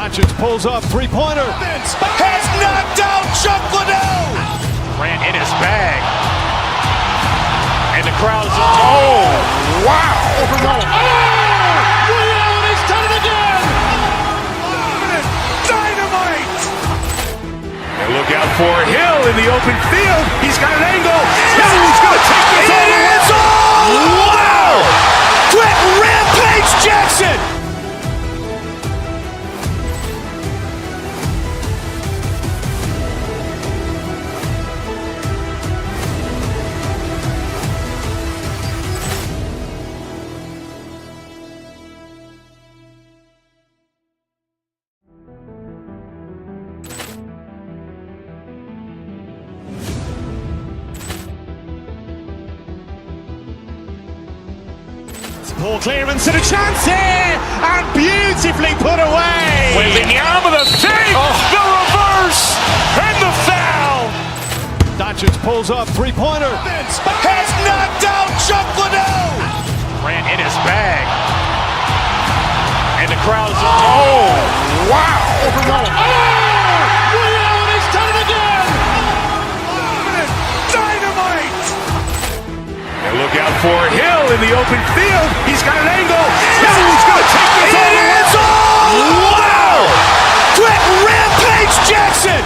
Doncic pulls up, three-pointer. Vince has knocked out Chuck Liddell. Grant in his bag. And the crowd is, oh, wow. Overruled. Oh! Ray Allen has done it again. Dynamite. And look out for Hill in the open field. He's got an angle. Hill's going to take this all the way. Wow! Quick Rampage Jackson. Poor clearance and a chance here, and beautifully put away. With the arm of the fake, the reverse, and the foul. Doncic pulls up, three-pointer. Vince has knocked out Chuck Liddell. Grant in his bag. And the crowd is, oh, wow. Overruled. Oh! Ray Allen has done it again. Dynamite. And look out for Hill in the open field. He's got an angle. Hill's going to take this all the way. Wow! Quick Rampage Jackson.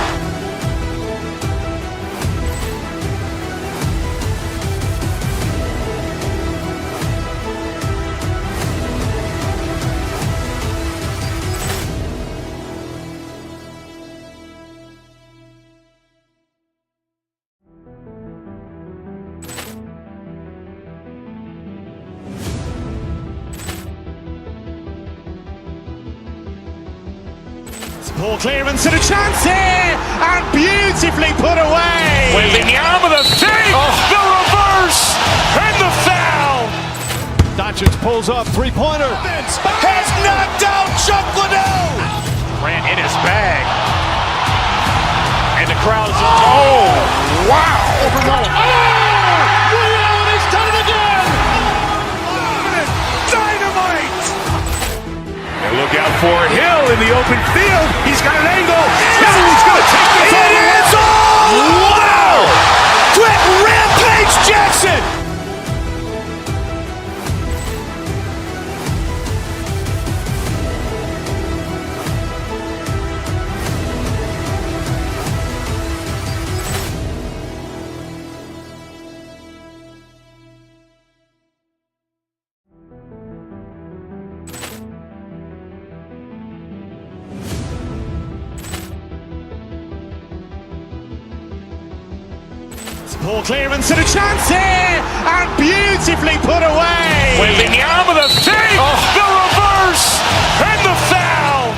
Poor clearance and a chance here, and beautifully put away. With the arm of the fake, the reverse, and the foul. Doncic pulls up, three-pointer. Vince has knocked out Chuck Liddell. Grant in his bag. And the crowd is, oh, wow. Overruled. Oh! Ray Allen has done it again. Dynamite. And look out for Hill in the open field. He's got an angle. Hill's going to take this all the way. Wow! Quick Rampage Jackson. Poor clearance and a chance here, and beautifully put away. With the arm of the fake, the reverse, and the foul.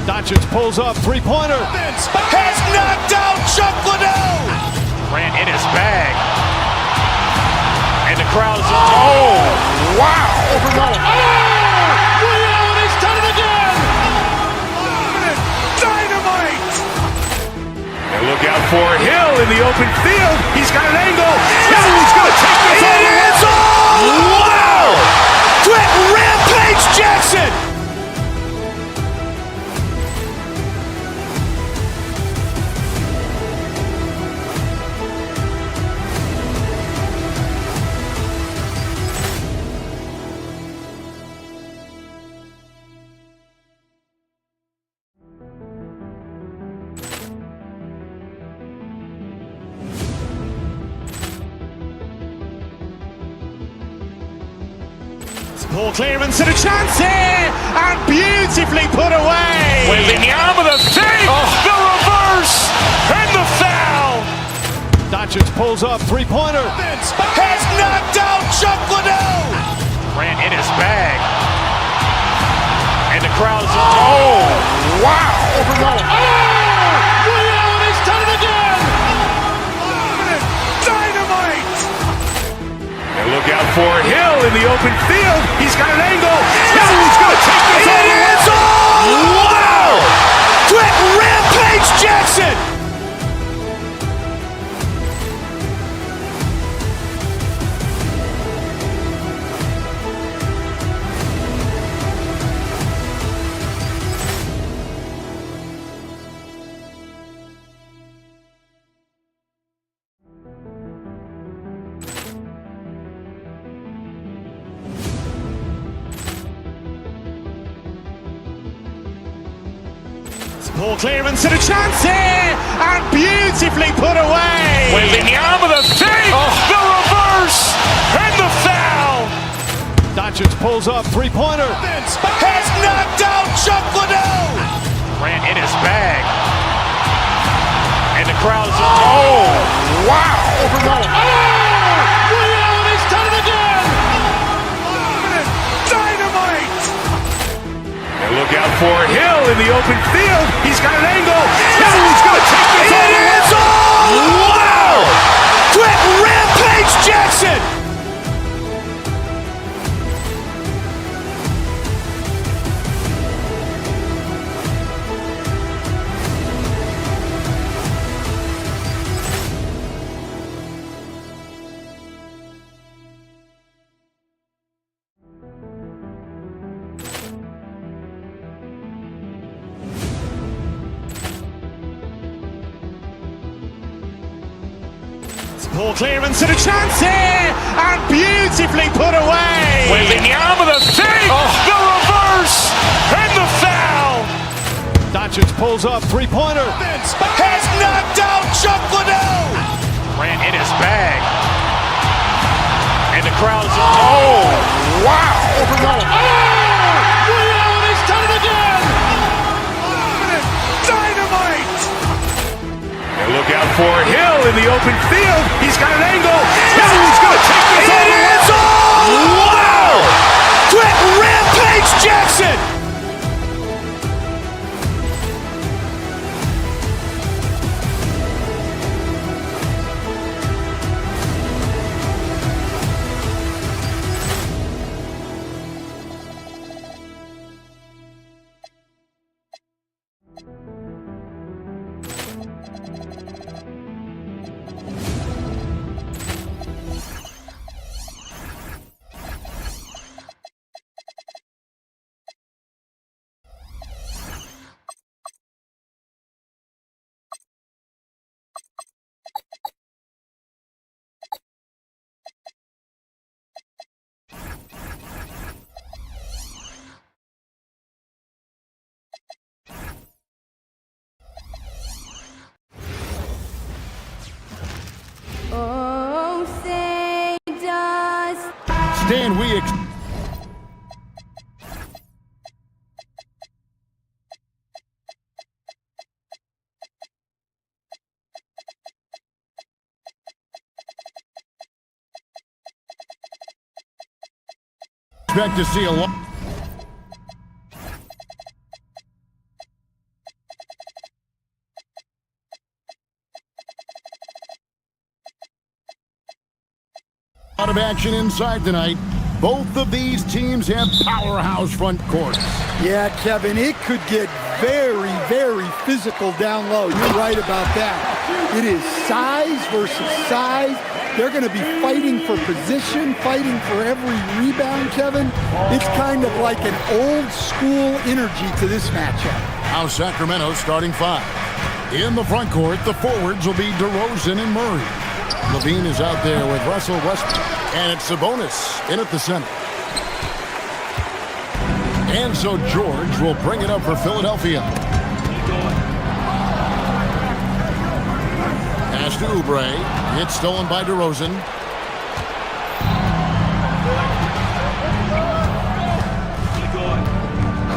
Doncic pulls up, three-pointer. Vince has knocked out Chuck Liddell. Grant in his bag. And the crowd is, oh, wow. Overruled. Oh! Ray Allen has done it again. Dynamite. And look out for Hill in the open field. He's got an angle. Hill's going to take this all the way. Wow! Quick Rampage Jackson. Poor clearance and a chance here, and beautifully put away. With the arm of the fake, the reverse, and the foul. Doncic pulls up, three-pointer. Vince has knocked out Chuck Liddell. Grant in his bag. And the crowd is, oh, wow. Overruled. Oh! Ray Allen has done it again. Dynamite. And look out for Hill in the open field. He's got an angle. Hill's going to take this all the way. Wow! Quick Rampage Jackson. Poor clearance and a chance here, and beautifully put away. With the arm of the fake, the reverse, and the foul. Doncic pulls up, three-pointer. Has knocked out Chuck Liddell. Ran in his bag. And the crowd is, oh, wow. Overruled. Reality's done it again. Dynamite. And look out for Hill in the open field. He's got an angle. He's going to take this all the way. Wow. Quick Rampage Jackson. Poor clearance and a chance here, and beautifully put away. With the arm of the fake, the reverse, and the foul. Doncic pulls up, three-pointer. Has knocked out Chuck Liddell. Ran in his bag. And the crowd is, oh, wow. Overruled. Reality's done it again. Dynamite. And look out for Hill in the open field. He's got an angle. He's going to take this all the way. Wow. Quick Rampage Jackson. Oh, say does Stan, we expect to see a lot. Lot of action inside tonight. Both of these teams have powerhouse front courts. Yeah, Kevin, it could get very, very physical down low. You're right about that. It is size versus size. They're going to be fighting for position, fighting for every rebound, Kevin. It's kind of like an old school energy to this matchup. Now Sacramento starting five. In the front court, the forwards will be DeRozan and Murray. Levine is out there with Russell Westbrook. And it's Sabonis in at the center. And so George will bring it up for Philadelphia. Pass to Oubre. It's stolen by DeRozan.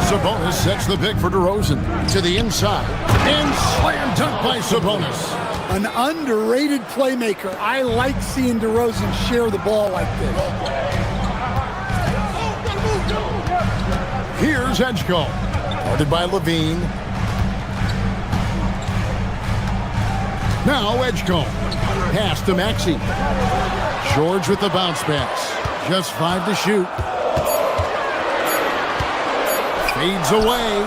Sabonis sets the pick for DeRozan. To the inside. And slam dunk by Sabonis. An underrated playmaker. I like seeing DeRozan share the ball like this. Here's Edgecombe. Guarded by Levine. Now Edgecombe. Pass to Maxey. George with the bounce pass. Just 5 to shoot. Fades away.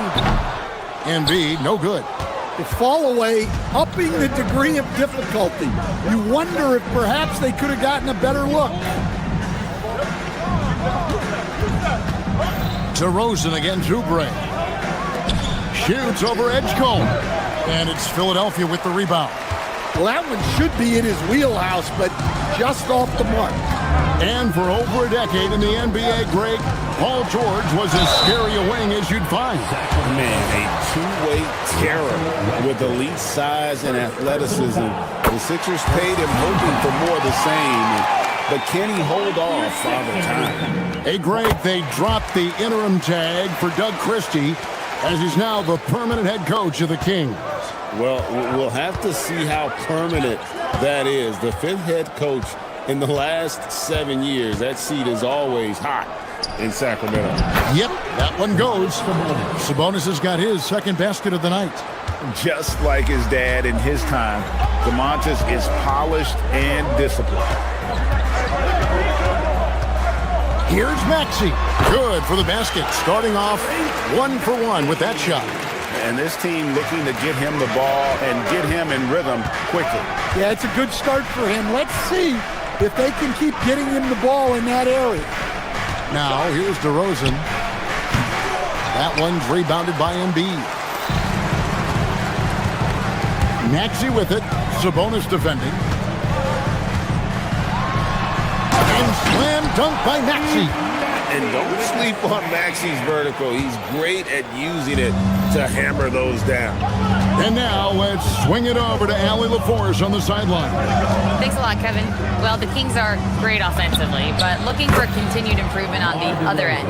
Embiid, no good. The fall away, upping the degree of difficulty. You wonder if perhaps they could have gotten a better look. DeRozan against Oubre. Shoots over Edgecombe. And it's Philadelphia with the rebound. Well, that one should be in his wheelhouse, but just off the mark. And for over a decade in the NBA, Greg, Paul George was as scary a wing as you'd find. Man, a two-way heavyweight terror with elite size and athleticism. The Sixers paid him hoping for more of the same, but can he hold off Father Time? A great, they dropped the interim tag for Doug Christie as he's now the permanent head coach of the Kings. Well, we'll have to see how permanent that is. The fifth head coach in the last 7 years. That seat is always hot in Sacramento. Yep, that one goes. Sabonis has got his second basket of the night. Just like his dad in his time, DeMontis is polished and disciplined. Here's Maxey. Good for the basket. Starting off 1 for 1 with that shot. And this team looking to get him the ball and get him in rhythm quickly. Yeah, it's a good start for him. Let's see if they can keep getting him the ball in that area. Now, here's DeRozan. That one's rebounded by Embiid. Maxey with it. Sabonis defending. And slam dunk by Maxey. And don't sleep on Maxey's vertical. He's great at using it to hammer those down. And now let's swing it over to Allie LaForce on the sideline. Thanks a lot, Kevin. Well, the Kings are great offensively, but looking for continued improvement on the other end.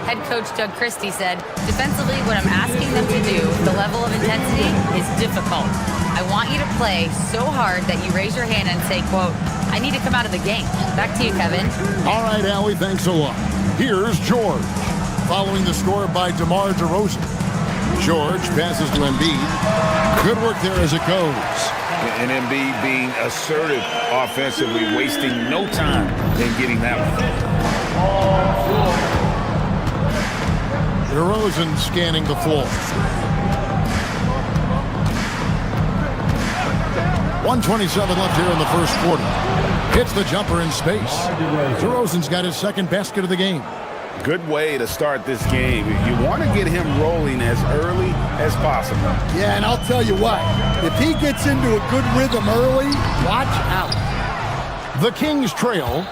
Head coach Doug Christie said, defensively, what I'm asking them to do, the level of intensity, is difficult. I want you to play so hard that you raise your hand and say, quote, I need to come out of the game. Back to you, Kevin. All right, Allie, thanks a lot. Here's George, following the score by DeMar DeRozan. George passes to Embiid. Good work there as it goes. And Embiid being assertive offensively, wasting no time in getting that one. DeRozan scanning the floor. 1:27 left here in the first quarter. Hits the jumper in space. DeRozan's got his second basket of the game. Good way to start this game. You want to get him rolling as early as possible. Yeah, and I'll tell you what, if he gets into a good rhythm early, watch out. The Kings trail.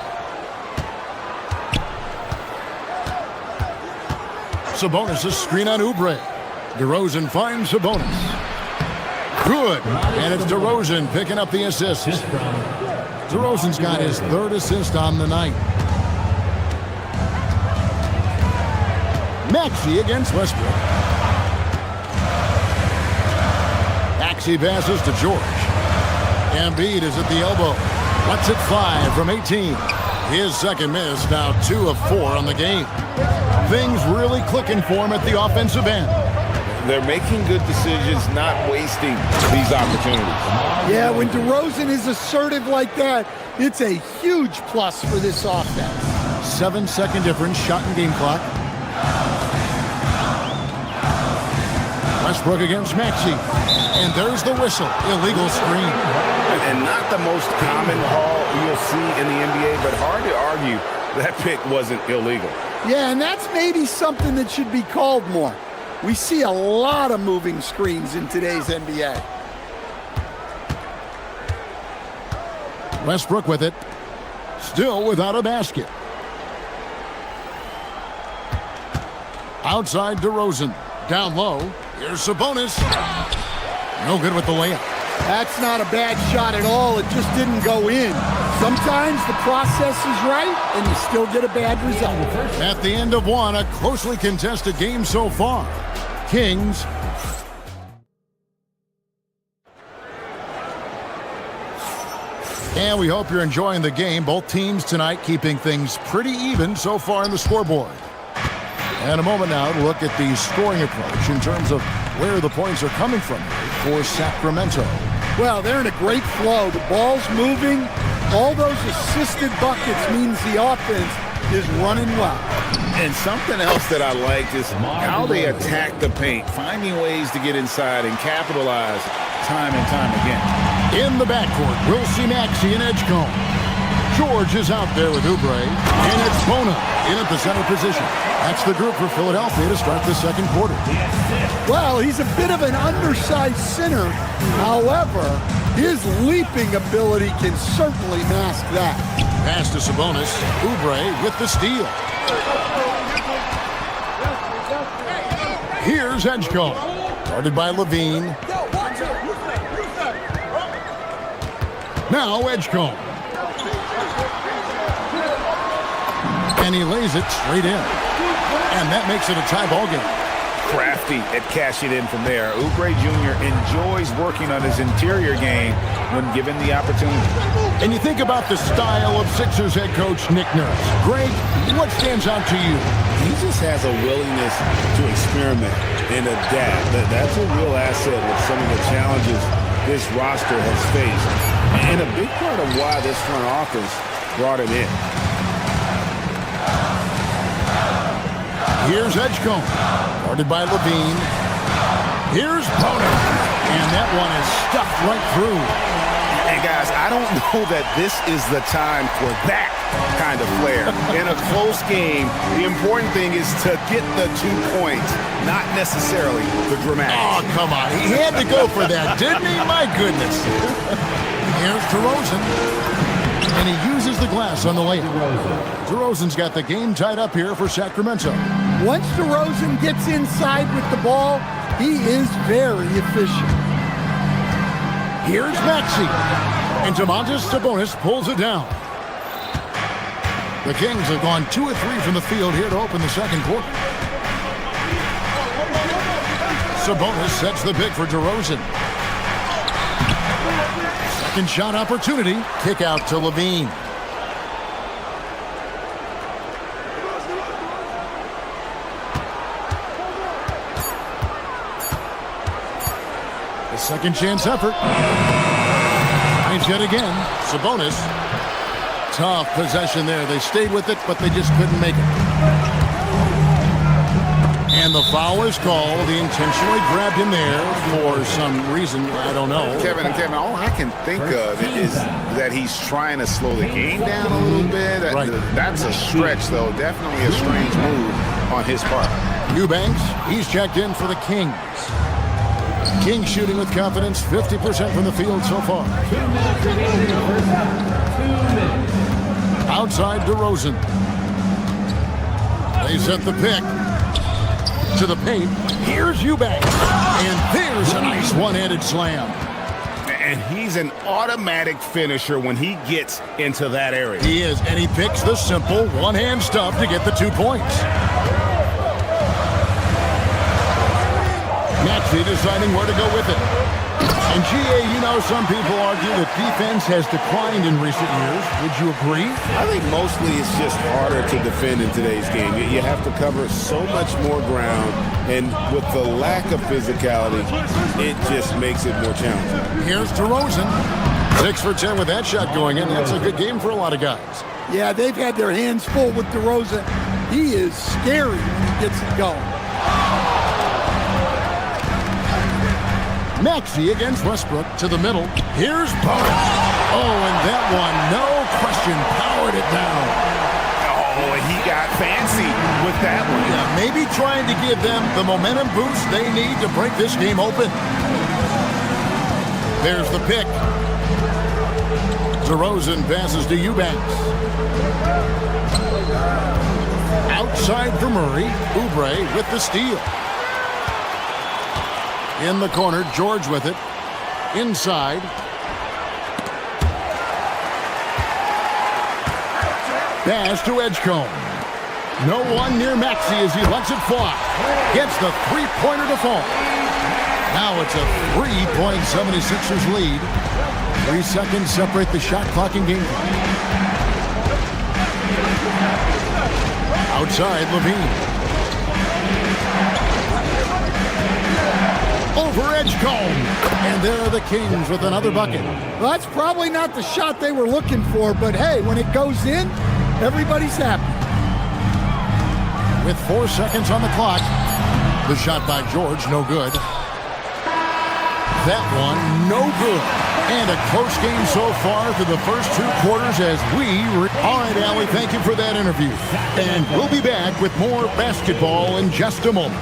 Sabonis' screen on Oubre. DeRozan finds Sabonis. Good. And it's DeRozan picking up the assist. DeRozan's got his third assist on the night. Maxey against Westbrook. Maxey passes to George. Embiid is at the elbow. Lets it fly from 18. His second miss, now 2 of 4 on the game. Things really clicking for him at the offensive end. They're making good decisions, not wasting these opportunities. Yeah, when DeRozan is assertive like that, it's a huge plus for this offense. 7-second difference, shot and game clock. Westbrook against Maxey. And there's the whistle. Illegal screen. And not the most common call you'll see in the NBA, but hard to argue that pick wasn't illegal. Yeah, and that's maybe something that should be called more. We see a lot of moving screens in today's NBA. Westbrook with it. Still without a basket. Outside DeRozan. Down low. Here's Sabonis. No good with the layup. That's not a bad shot at all. It just didn't go in. Sometimes the process is right, and you still get a bad result. At the end of one, a closely contested game so far. Kings. And we hope you're enjoying the game. Both teams tonight keeping things pretty even so far in the scoreboard. And a moment now to look at the scoring approach in terms of where the points are coming from for Sacramento. Well, they're in a great flow. The ball's moving. All those assisted buckets means the offense is running well. And something else that I liked is how they attack the paint, finding ways to get inside and capitalize time and time again. In the backcourt, we'll see Maxey and Edgecombe. George is out there with Oubre, and it's Bona in at the center position. That's the group for Philadelphia to start the second quarter. Well, he's a bit of an undersized center. However, his leaping ability can certainly mask that. Pass to Sabonis. Oubre with the steal. Here's Edgecombe. Guarded by Levine. Now Edgecombe. And he lays it straight in. And that makes it a tie ball game. Crafty at cashing in from there. Oubre Jr. enjoys working on his interior game when given the opportunity. And you think about the style of Sixers head coach Nick Nurse. Greg, what stands out to you? He just has a willingness to experiment and adapt. That's a real asset with some of the challenges this roster has faced. And a big part of why this front office brought him in. Here's Edgecombe, guarded by Levine. Here's Bonner, and that one is stuffed right through. And guys, I don't know that this is the time for that kind of flair. In a close game, the important thing is to get the 2 points, not necessarily the dramatics. Oh, come on. He had to go for that, didn't he? My goodness. Here's DeRozan. And he uses the glass on the layup. DeRozan's got the game tied up here for Sacramento. Once DeRozan gets inside with the ball, he is very efficient. Here's Maxey. And Domantas Sabonis pulls it down. The Kings have gone 2 of 3 from the field here to open the second quarter. Sabonis sets the pick for DeRozan. Second shot opportunity. Kick out to Levine. The second chance effort. Finds yet again. Sabonis. Tough possession there. They stayed with it, but they just couldn't make it. And the foul is called. He intentionally grabbed him there for some reason. I don't know. Kevin, all I can think of is that he's trying to slow the game down a little bit. Right. That's a stretch, though. Definitely a strange move on his part. Eubanks, he's checked in for the Kings. Kings shooting with confidence, 50% from the field so far. Outside DeRozan. They set the pick. To the paint. Here's Eubanks. And there's a nice one-handed slam. And he's an automatic finisher when he gets into that area. He is, and he picks the simple one-hand stuff to get the 2 points. Maxey deciding where to go with it. And GA, you know, some people argue that defense has declined in recent years. Would you agree? I think mostly it's just harder to defend in today's game. You have to cover so much more ground, and with the lack of physicality, it just makes it more challenging. Here's DeRozan. 6 for 10 with that shot going in. That's a good game for a lot of guys. Yeah, they've had their hands full with DeRozan. He is scary when he gets it going. Maxey against Westbrook to the middle. Here's Bonner. Oh, and that one, no question, powered it down. Oh, and he got fancy with that one. Yeah, maybe trying to give them the momentum boost they need to break this game open. There's the pick. DeRozan passes to Eubanks. Outside for Murray. Oubre with the steal. In the corner, George with it. Inside. Pass to Edgecombe. No one near Maxey as he lets it fly. Gets the three-pointer to fall. Now it's a 3-point 76ers lead. 3 seconds separate the shot clock and game clock. Outside, Levine. Over Edgecombe. And there are the Kings with another bucket. Well, that's probably not the shot they were looking for, but hey, when it goes in, everybody's happy. With 4 seconds on the clock, the shot by George, no good. That one, no good. And a close game so far through the first 2 quarters as we... All right, Allie, thank you for that interview. And we'll be back with more basketball in just a moment.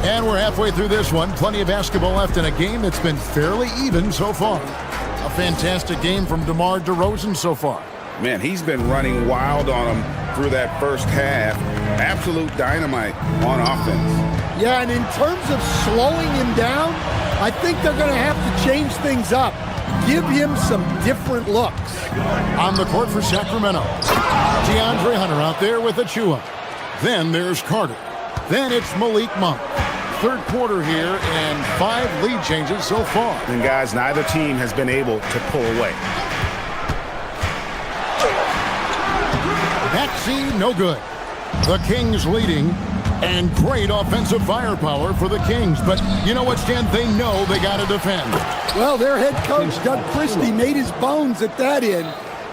And we're halfway through this one. Plenty of basketball left in a game that's been fairly even so far. A fantastic game from DeMar DeRozan so far. Man, he's been running wild on him through that first half. Absolute dynamite on offense. Yeah, and in terms of slowing him down, I think they're going to have to change things up. Give him some different looks. On the court for Sacramento, DeAndre Hunter out there with Achua. Then there's Carter. Then it's Malik Monk. Third quarter here and 5 lead changes so far. And guys, neither team has been able to pull away. Backseat, no good. The Kings leading, and great offensive firepower for the Kings. But you know what, Stan? They know they got to defend. Well, their head coach, Doug Christie, made his bones at that end.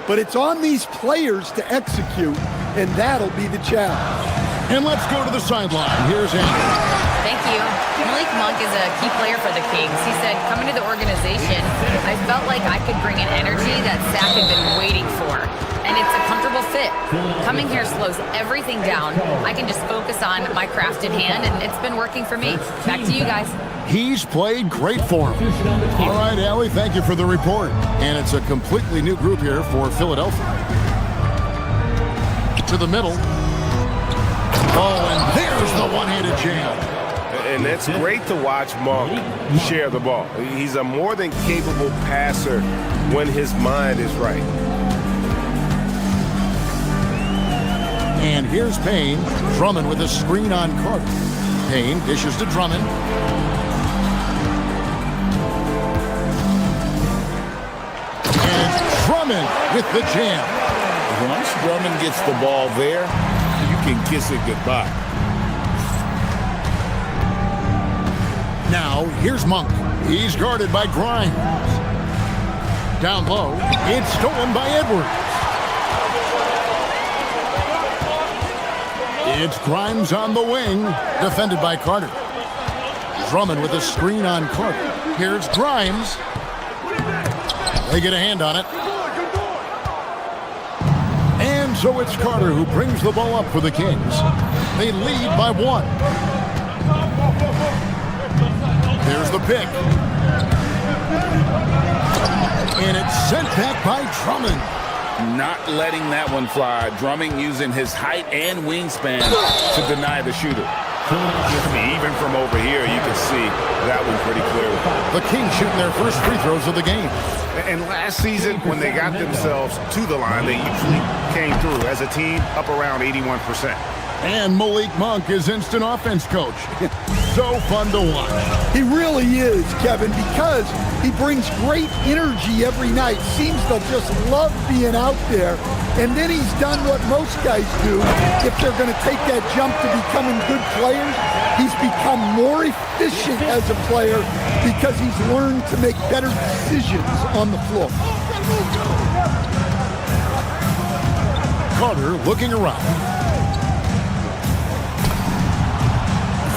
But it's on these players to execute, and that'll be the challenge. And let's go to the sideline. Here's Andy. Thank you. Malik Monk is a key player for the Kings. He said, coming to the organization, I felt like I could bring an energy that Zach had been waiting for. And it's a comfortable fit. Coming here slows everything down. I can just focus on my crafted hand, and it's been working for me. Back to you guys. He's played great for him. All right, Allie, thank you for the report. And it's a completely new group here for Philadelphia. To the middle. Oh, and there's the one-handed jam. And it's great to watch Monk share the ball. He's a more than capable passer when his mind is right. And here's Payne. Drummond with a screen on Carter. Payne dishes to Drummond. And Drummond with the jam. Once Drummond gets the ball there, you can kiss it goodbye. Now, here's Monk. He's guarded by Grimes. Down low, it's stolen by Edwards. It's Grimes on the wing, defended by Carter. Drummond with a screen on Carter. Here's Grimes. They get a hand on it. And so it's Carter who brings the ball up for the Kings. They lead by 1. There's the pick. And it's sent back by Drummond. Not letting that one fly. Drummond using his height and wingspan to deny the shooter. Even from over here, you can see that one pretty clearly. The Kings shooting their first free throws of the game. And last season, when they got themselves to the line, they usually came through as a team up around 81%. And Malik Monk is instant offense coach. So fun to watch. He really is, Kevin, because he brings great energy every night. Seems to just love being out there. And then he's done what most guys do. If they're going to take that jump to becoming good players, he's become more efficient as a player because he's learned to make better decisions on the floor. Carter looking around.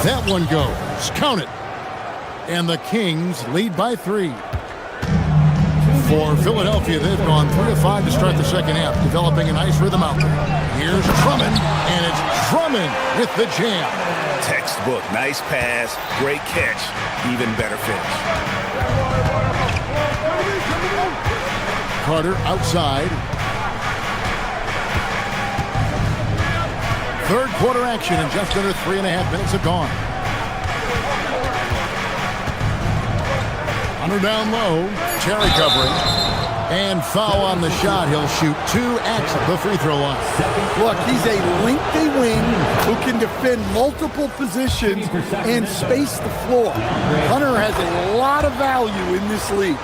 That one goes. Count it. And the Kings lead by 3. For Philadelphia, they've gone 3 of 5 to start the second half, developing a nice rhythm out there. Here's Drummond, and it's Drummond with the jam. Textbook, nice pass, great catch, even better finish. Carter outside. Third quarter action, and just under 3.5 minutes have gone. Hunter down low. Terry covering. And foul on the shot. He'll shoot 2 at the free throw line. Look, he's a lengthy wing who can defend multiple positions and space the floor. Hunter has a lot of value in this league.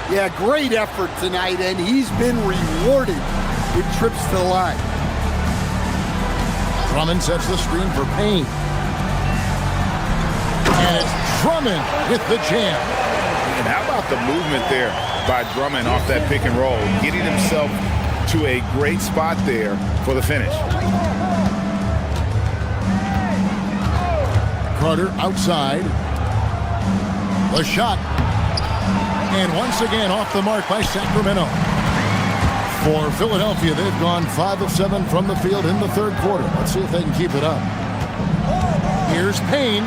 Yeah, great effort tonight, and he's been rewarded with trips to the line. Drummond sets the screen for Payne. And it's Drummond with the jam. And how about the movement there by Drummond off that pick and roll, getting himself to a great spot there for the finish. Carter outside. The shot. And once again off the mark by Sacramento. For Philadelphia, they've gone 5 of 7 from the field in the third quarter. Let's see if they can keep it up. Here's Payne.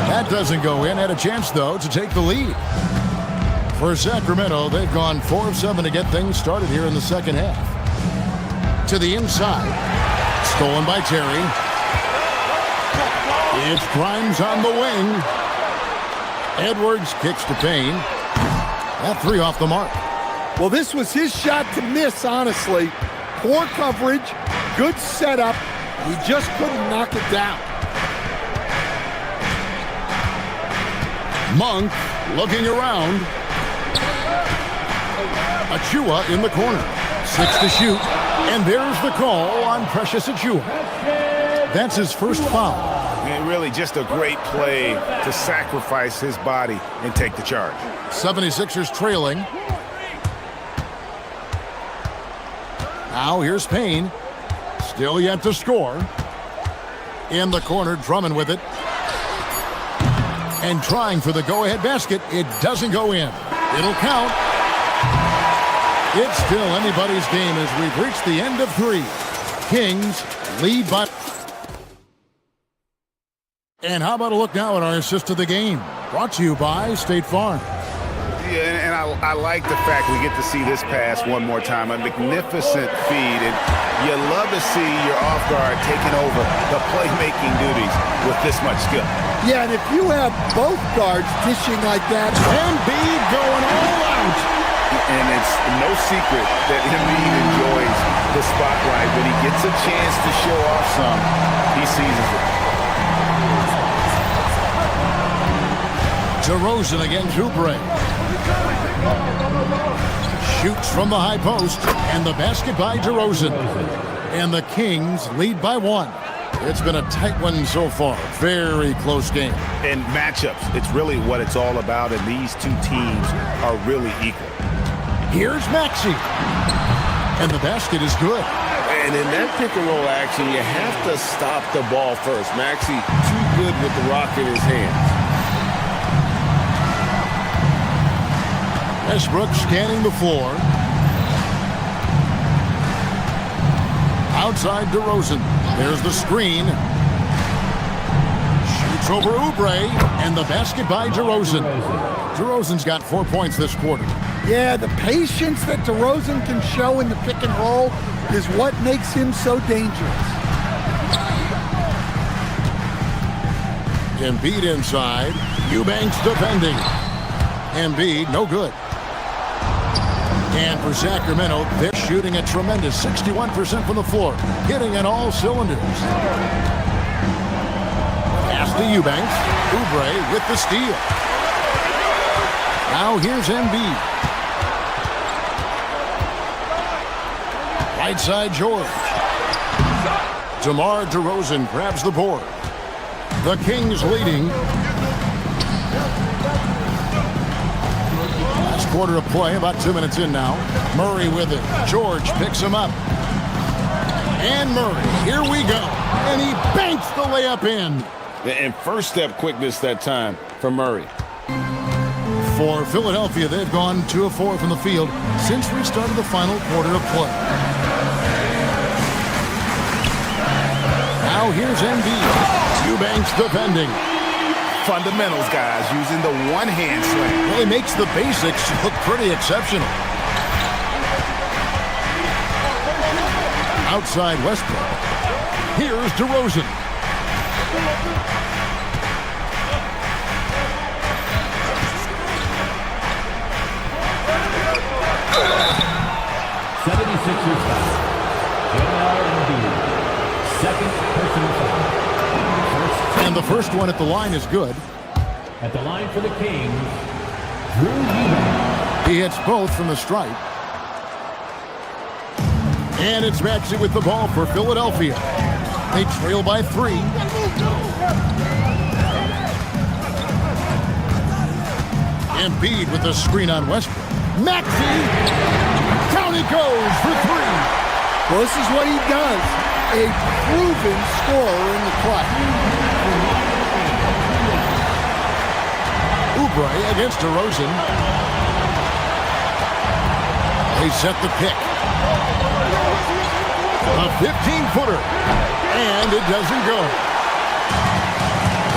That doesn't go in. Had a chance, though, to take the lead. For Sacramento, they've gone 4 of 7 to get things started here in the second half. To the inside. Stolen by Terry. It's Grimes on the wing. Edwards kicks to Payne. That 3 off the mark. Well, this was his shot to miss, honestly. Poor coverage, good setup. He just couldn't knock it down. Monk looking around. Achua in the corner. 6 to shoot. And there's the call on Precious Achua. That's his first foul. And really just a great play to sacrifice his body and take the charge. 76ers trailing. Now here's Payne. Still yet to score. In the corner, Drummond with it. And trying for the go-ahead basket. It doesn't go in. It'll count. It's still anybody's game as we've reached the end of 3. Kings lead by... And how about a look now at our assist of the game? Brought to you by State Farm. Yeah, and I like the fact we get to see this pass one more time. A magnificent feed, and you love to see your off guard taking over the playmaking duties with this much skill. Yeah, and if you have both guards dishing like that, Embiid going all out. And it's no secret that Embiid enjoys the spotlight. When he gets a chance to show off some, he seizes it. DeRozan against Oubre. Shoots from the high post, and the basket by DeRozan. And the Kings lead by 1. It's been a tight one so far. Very close game. And matchups, it's really what it's all about, and these two teams are really equal. Here's Maxey. And the basket is good. And in that pick-and-roll action, you have to stop the ball first. Maxey too good with the rock in his hands. Westbrook scanning the floor. Outside DeRozan. There's the screen. Shoots over Oubre. And the basket by DeRozan. DeRozan's got 4 points this quarter. Yeah, the patience that DeRozan can show in the pick and roll is what makes him so dangerous. Embiid inside. Eubanks defending. Embiid, no good. And for Sacramento, they're shooting a tremendous 61% from the floor, hitting on all cylinders. Pass to Eubanks. Oubre with the steal. Now here's Embiid. Right side George. DeMar DeRozan grabs the board. The Kings leading. Quarter of play, about 2 minutes in now. Murray with it. George picks him up. And Murray, here we go. And he banks the layup in. And first step quickness that time for Murray. For Philadelphia, they've gone 2 of 4 from the field since we started the final quarter of play. Now here's Embiid. Eubanks defending. Fundamentals, guys, using the one-hand slam. Really makes the basics look pretty exceptional. Outside Westbrook. Here's DeRozan. Second personal foul. And the first one at the line is good. At the line for the Kings, Drew Eubanks. He hits both from the stripe. And it's Maxey with the ball for Philadelphia. They trail by 3. Embiid with the screen on Westbrook. Maxey! Down he goes for 3. Well, this is what he does. A proven scorer in the clutch. Oubre against DeRozan. They set the pick. A 15-footer. And it doesn't go.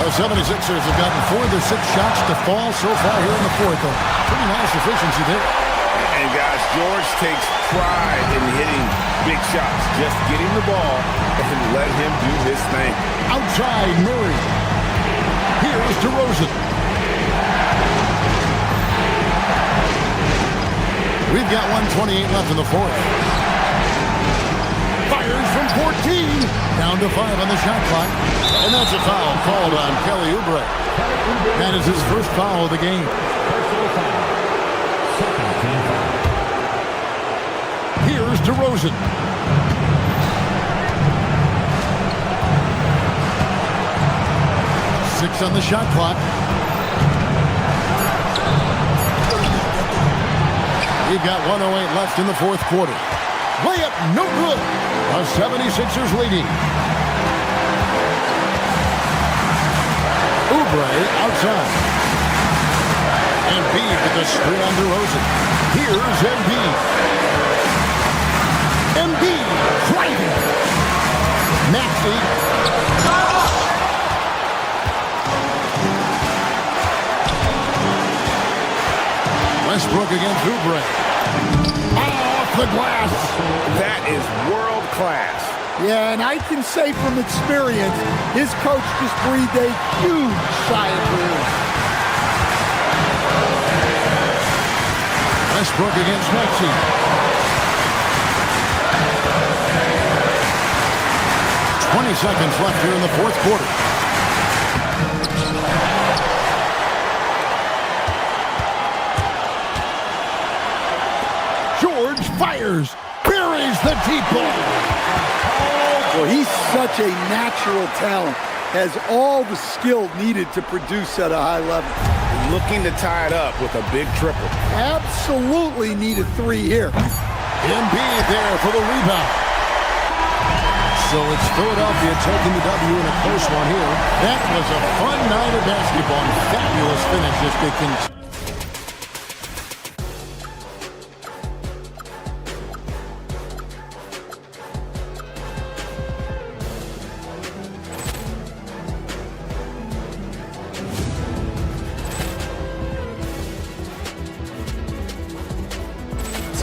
The 76ers have gotten 4 of their 6 shots to fall so far here in the fourth. Pretty nice efficiency there. And guys, George takes pride in hitting big shots. Just getting the ball and let him do his thing. Outside Murray. Here's DeRozan. We've got 1:28 left in the fourth. Fires from 14. Down to 5 on the shot clock. And that's a foul called on Kelly Oubre. That is his first foul of the game. Here's DeRozan. Six on the shot clock. We've got 1:08 left in the fourth quarter. Layup, no good. The 76ers leading. Oubre outside. Embiid with the screen on DeRozan. Here's Embiid. Embiid driving. Maxey. Westbrook against Oubre. Off the glass. That is world class. Yeah, and I can say from experience, his coach just breathed a huge sigh of relief. Westbrook against Maxey. Seconds left here in the fourth quarter. George fires, buries the deep ball. Well, he's such a natural talent, has all the skill needed to produce at a high level. Looking to tie it up with a big triple. Absolutely need a 3 here. Embiid there for the rebound. So it's Philadelphia taking the W in a close one here. That was a fun night of basketball and fabulous finish as they can.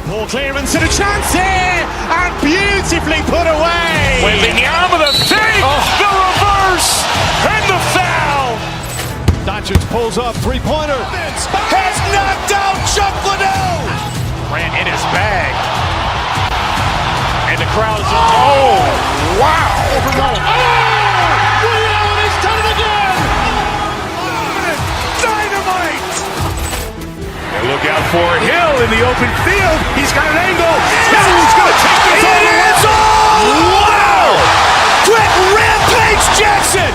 Ball clearance and a chance here, and beautifully put away. Wembanyama the fake, the reverse, and the foul. Doncic pulls up, three-pointer. Has knocked out Chuck Liddell. Ran in his bag. And the crowd's, oh, wow. He's done it again. Dynamite. And look out for Hill in the open field. He's got an angle. Hill's going to take this all the way. Wow! Quick rampage Jackson.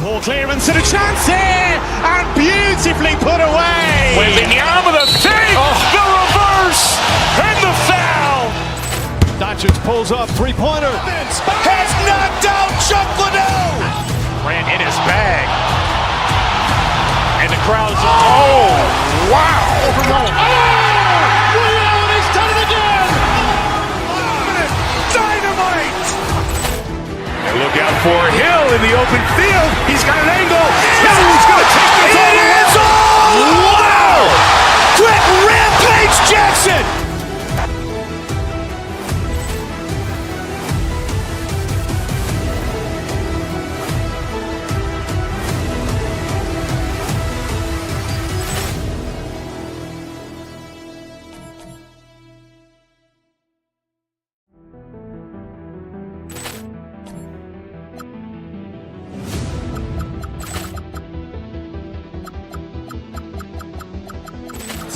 Ball clearance and a chance here, and beautifully put away. Wembanyama the fake, the reverse, and the foul. Doncic pulls up, three-pointer. Has knocked out Chuck Liddell. Ran in his bag. And the crowd's, oh, wow. He's done it again. Dynamite. And look out for Hill in the open field. He's got an angle. Hill's going to take this all the way. Wow! Quick rampage Jackson.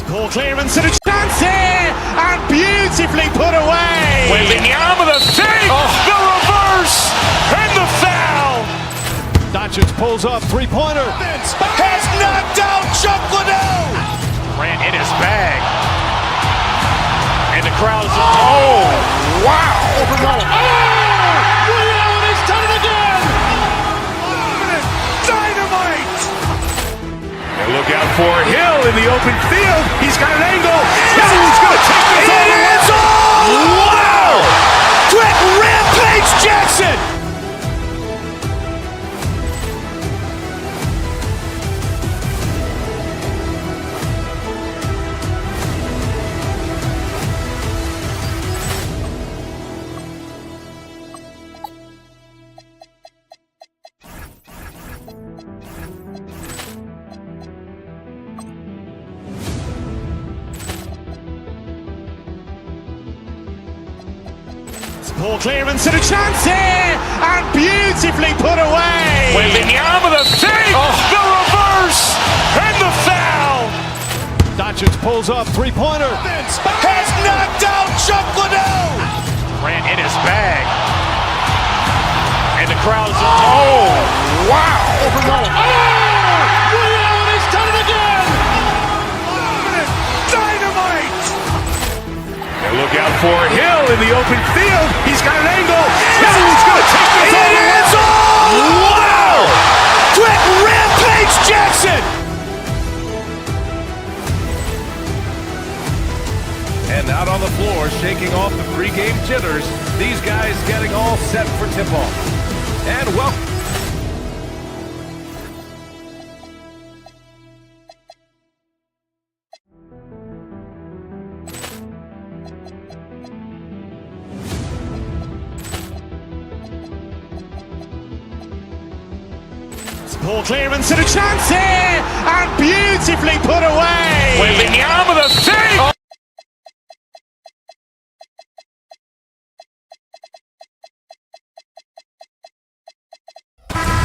Ball clearance and a chance here, and beautifully put away. Wembanyama the fake, the reverse, and the foul. Doncic pulls up, three-pointer. Vince has knocked out Chuck Liddell. Grant in his bag. And the crowd is, oh, wow. Ray Allen has done it again. Dynamite. And look out for Hill in the open field. He's got an angle. He's going to take this all the way. Wow! Quick rampage Jackson. Ball clearance and a chance here, and beautifully put away. Wembanyama the save, the reverse, and the foul. Doncic pulls up, three-pointer. Vince has knocked out Chuck Liddell. Grant in his bag, and the crowd is, oh, wow. Ray Allen has done it again. Dynamite. And look out for Hill in the open field. He's got an angle. He's going to take this all the way. Wow! Quick rampage Jackson. And out on the floor, shaking off the pregame jitters. These guys getting all set for tip-off. And welcome. Ball clearance and a chance here, and beautifully put away. Wembanyama the save.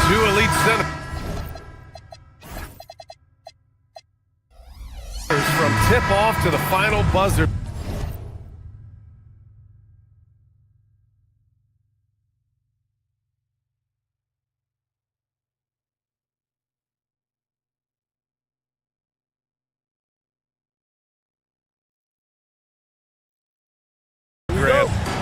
Two elite centers from tip-off to the final buzzer.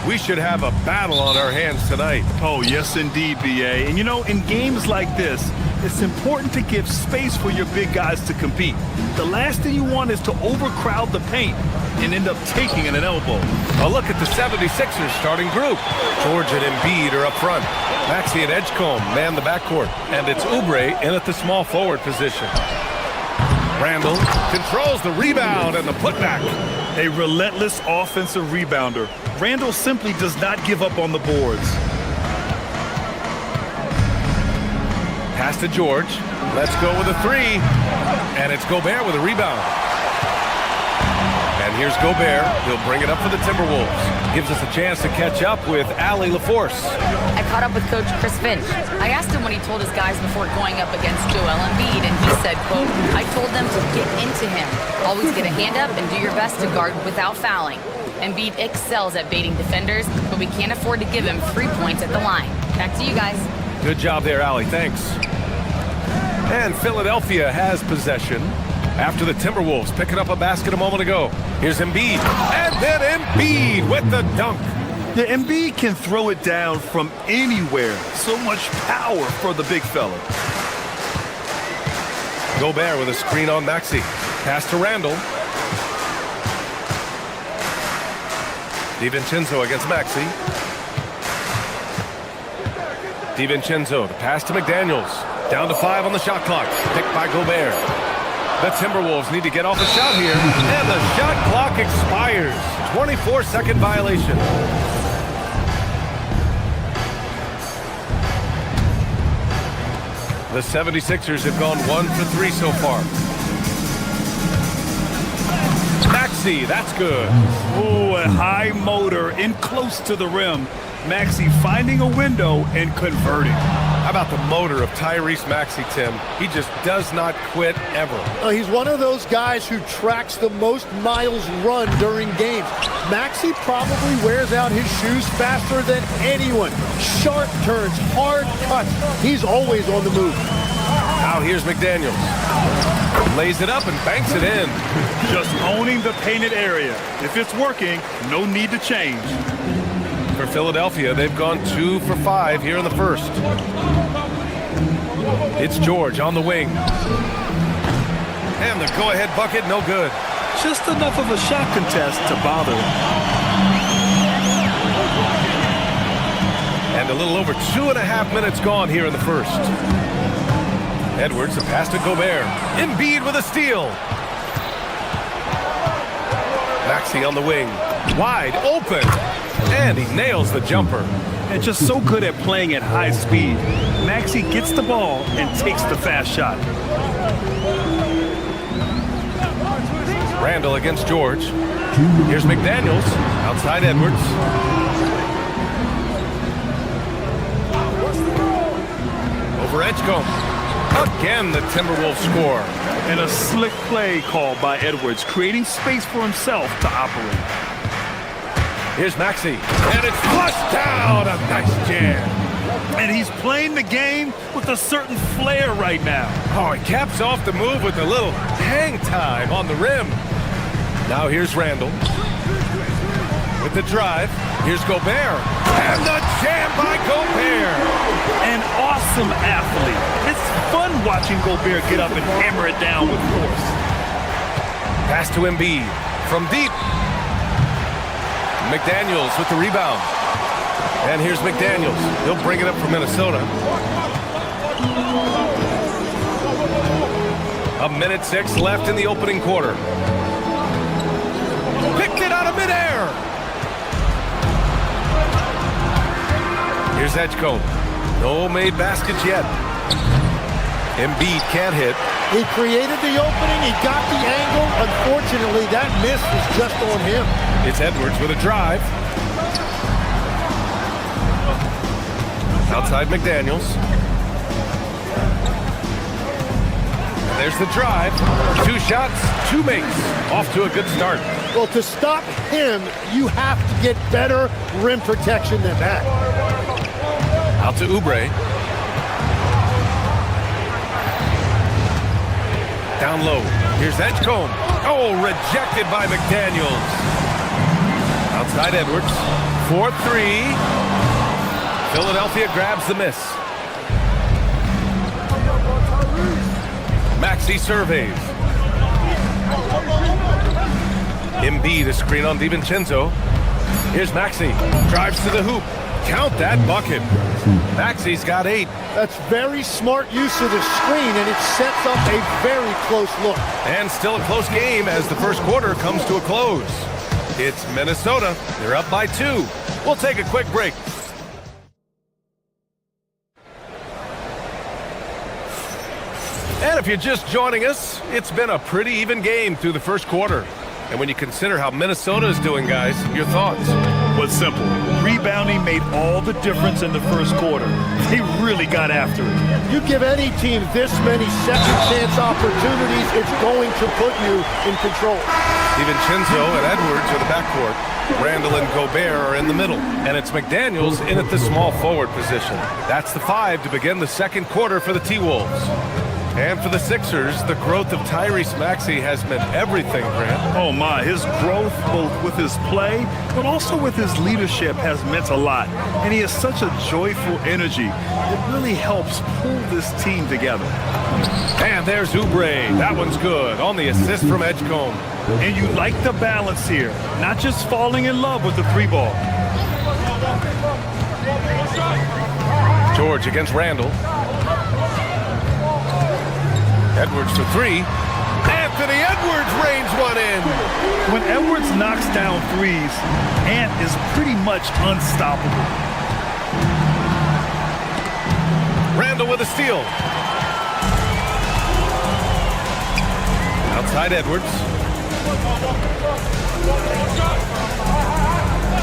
We should have a battle on our hands tonight. Oh, yes, indeed, BA. And you know, in games like this, it's important to give space for your big guys to compete. The last thing you want is to overcrowd the paint and end up taking an elbow. A look at the 76ers starting group. George and Embiid are up front. Maxey and Edgecombe man the backcourt. And it's Oubre in at the small forward position. Randall controls the rebound and the putback. A relentless offensive rebounder. Randall simply does not give up on the boards. Pass to George. Let's go with a three. And it's Gobert with a rebound. And here's Gobert. He'll bring it up for the Timberwolves. Gives us a chance to catch up with Allie LaForce. I caught up with Coach Chris Finch. I asked him what he told his guys before going up against Joel Embiid, and he said, quote, I told them to get into him. Always get a hand up and do your best to guard without fouling. Embiid excels at baiting defenders, but we can't afford to give him 3 points at the line. Back to you guys. Good job there, Allie. Thanks. And Philadelphia has possession after the Timberwolves picking up a basket a moment ago. Here's Embiid. And then Embiid with the dunk. The Embiid can throw it down from anywhere. So much power for the big fella. Gobert with a screen on Maxey. Pass to Randall. DiVincenzo against Maxey. DiVincenzo, the pass to McDaniels. Down to 5 on the shot clock. Picked by Gobert. The Timberwolves need to get off a shot here. And the shot clock expires. 24-second violation. The 76ers have gone 1 for 3 so far. Maxey, that's good. Oh, a high motor in close to the rim. Maxey finding a window and converting. How about the motor of Tyrese Maxey, Tim? He just does not quit ever. He's one of those guys who tracks the most miles run during games. Maxey probably wears out his shoes faster than anyone. Sharp turns, hard cuts. He's always on the move. Now here's McDaniels. Lays it up and banks it in. Just owning the painted area. If it's working, no need to change. For Philadelphia, they've gone 2 for 5 here in the first. It's George on the wing. And the go-ahead bucket, no good. Just enough of a shot contest to bother him. And a little over 2.5 minutes gone here in the first. Edwards, a pass to Gobert. Embiid with a steal. Maxey on the wing. Wide open. And he nails the jumper. And just so good at playing at high speed. Maxey gets the ball and takes the fast shot. Randall against George. Here's McDaniels. Outside Edwards. Over Edgecombe. Again, the Timberwolves score. And a slick play called by Edwards, creating space for himself to operate. Here's Maxey. And it's flushed down. A nice jam. And he's playing the game with a certain flair right now. Oh, he caps off the move with a little hang time on the rim. Now here's Randall. With the drive. Here's Gobert. And the jam by Gobert. An awesome athlete. It's fun watching Gobert get up and hammer it down with force. Pass to Embiid. From deep. McDaniels with the rebound. And here's McDaniels. He'll bring it up for Minnesota. 1:06 left in the opening quarter. Picked it out of midair. Here's Edgecombe. No made baskets yet. Embiid can't hit. He created the opening. He got the angle. Unfortunately, that miss was just on him. It's Edwards with a drive. Outside McDaniels. And there's the drive. 2 shots, 2 makes. Off to a good start. Well, to stop him, you have to get better rim protection than that. Out to Oubre. Down low. Here's Edgecombe. Oh, rejected by McDaniels. Outside Edwards. 4-3. Philadelphia grabs the miss. Maxey surveys. Embiid, a screen on DiVincenzo. Here's Maxey. Drives to the hoop. Count that bucket. Maxey's got 8. That's very smart use of the screen, and it sets up a very close look. And still a close game as the first quarter comes to a close. It's Minnesota. They're up by 2. We'll take a quick break. And if you're just joining us, it's been a pretty even game through the first quarter. And when you consider how Minnesota is doing, guys, your thoughts? Well, it's simple. Rebounding made all the difference in the first quarter. They really got after it. You give any team this many second chance opportunities, it's going to put you in control. DiVincenzo and Edwards are the backcourt. Randall and Gobert are in the middle. And it's McDaniels in at the small forward position. That's the 5 to begin the second quarter for the T-Wolves. And for the Sixers, the growth of Tyrese Maxey has meant everything, Grant. Oh my, his growth both with his play, but also with his leadership has meant a lot. And he has such a joyful energy. It really helps pull this team together. And there's Oubre. That one's good on the assist from Edgecombe. And you like the balance here, not just falling in love with the 3-ball. George against Randall. Edwards for 3. Anthony Edwards rains one in. When Edwards knocks down threes, Ant is pretty much unstoppable. Randall with a steal. Outside Edwards.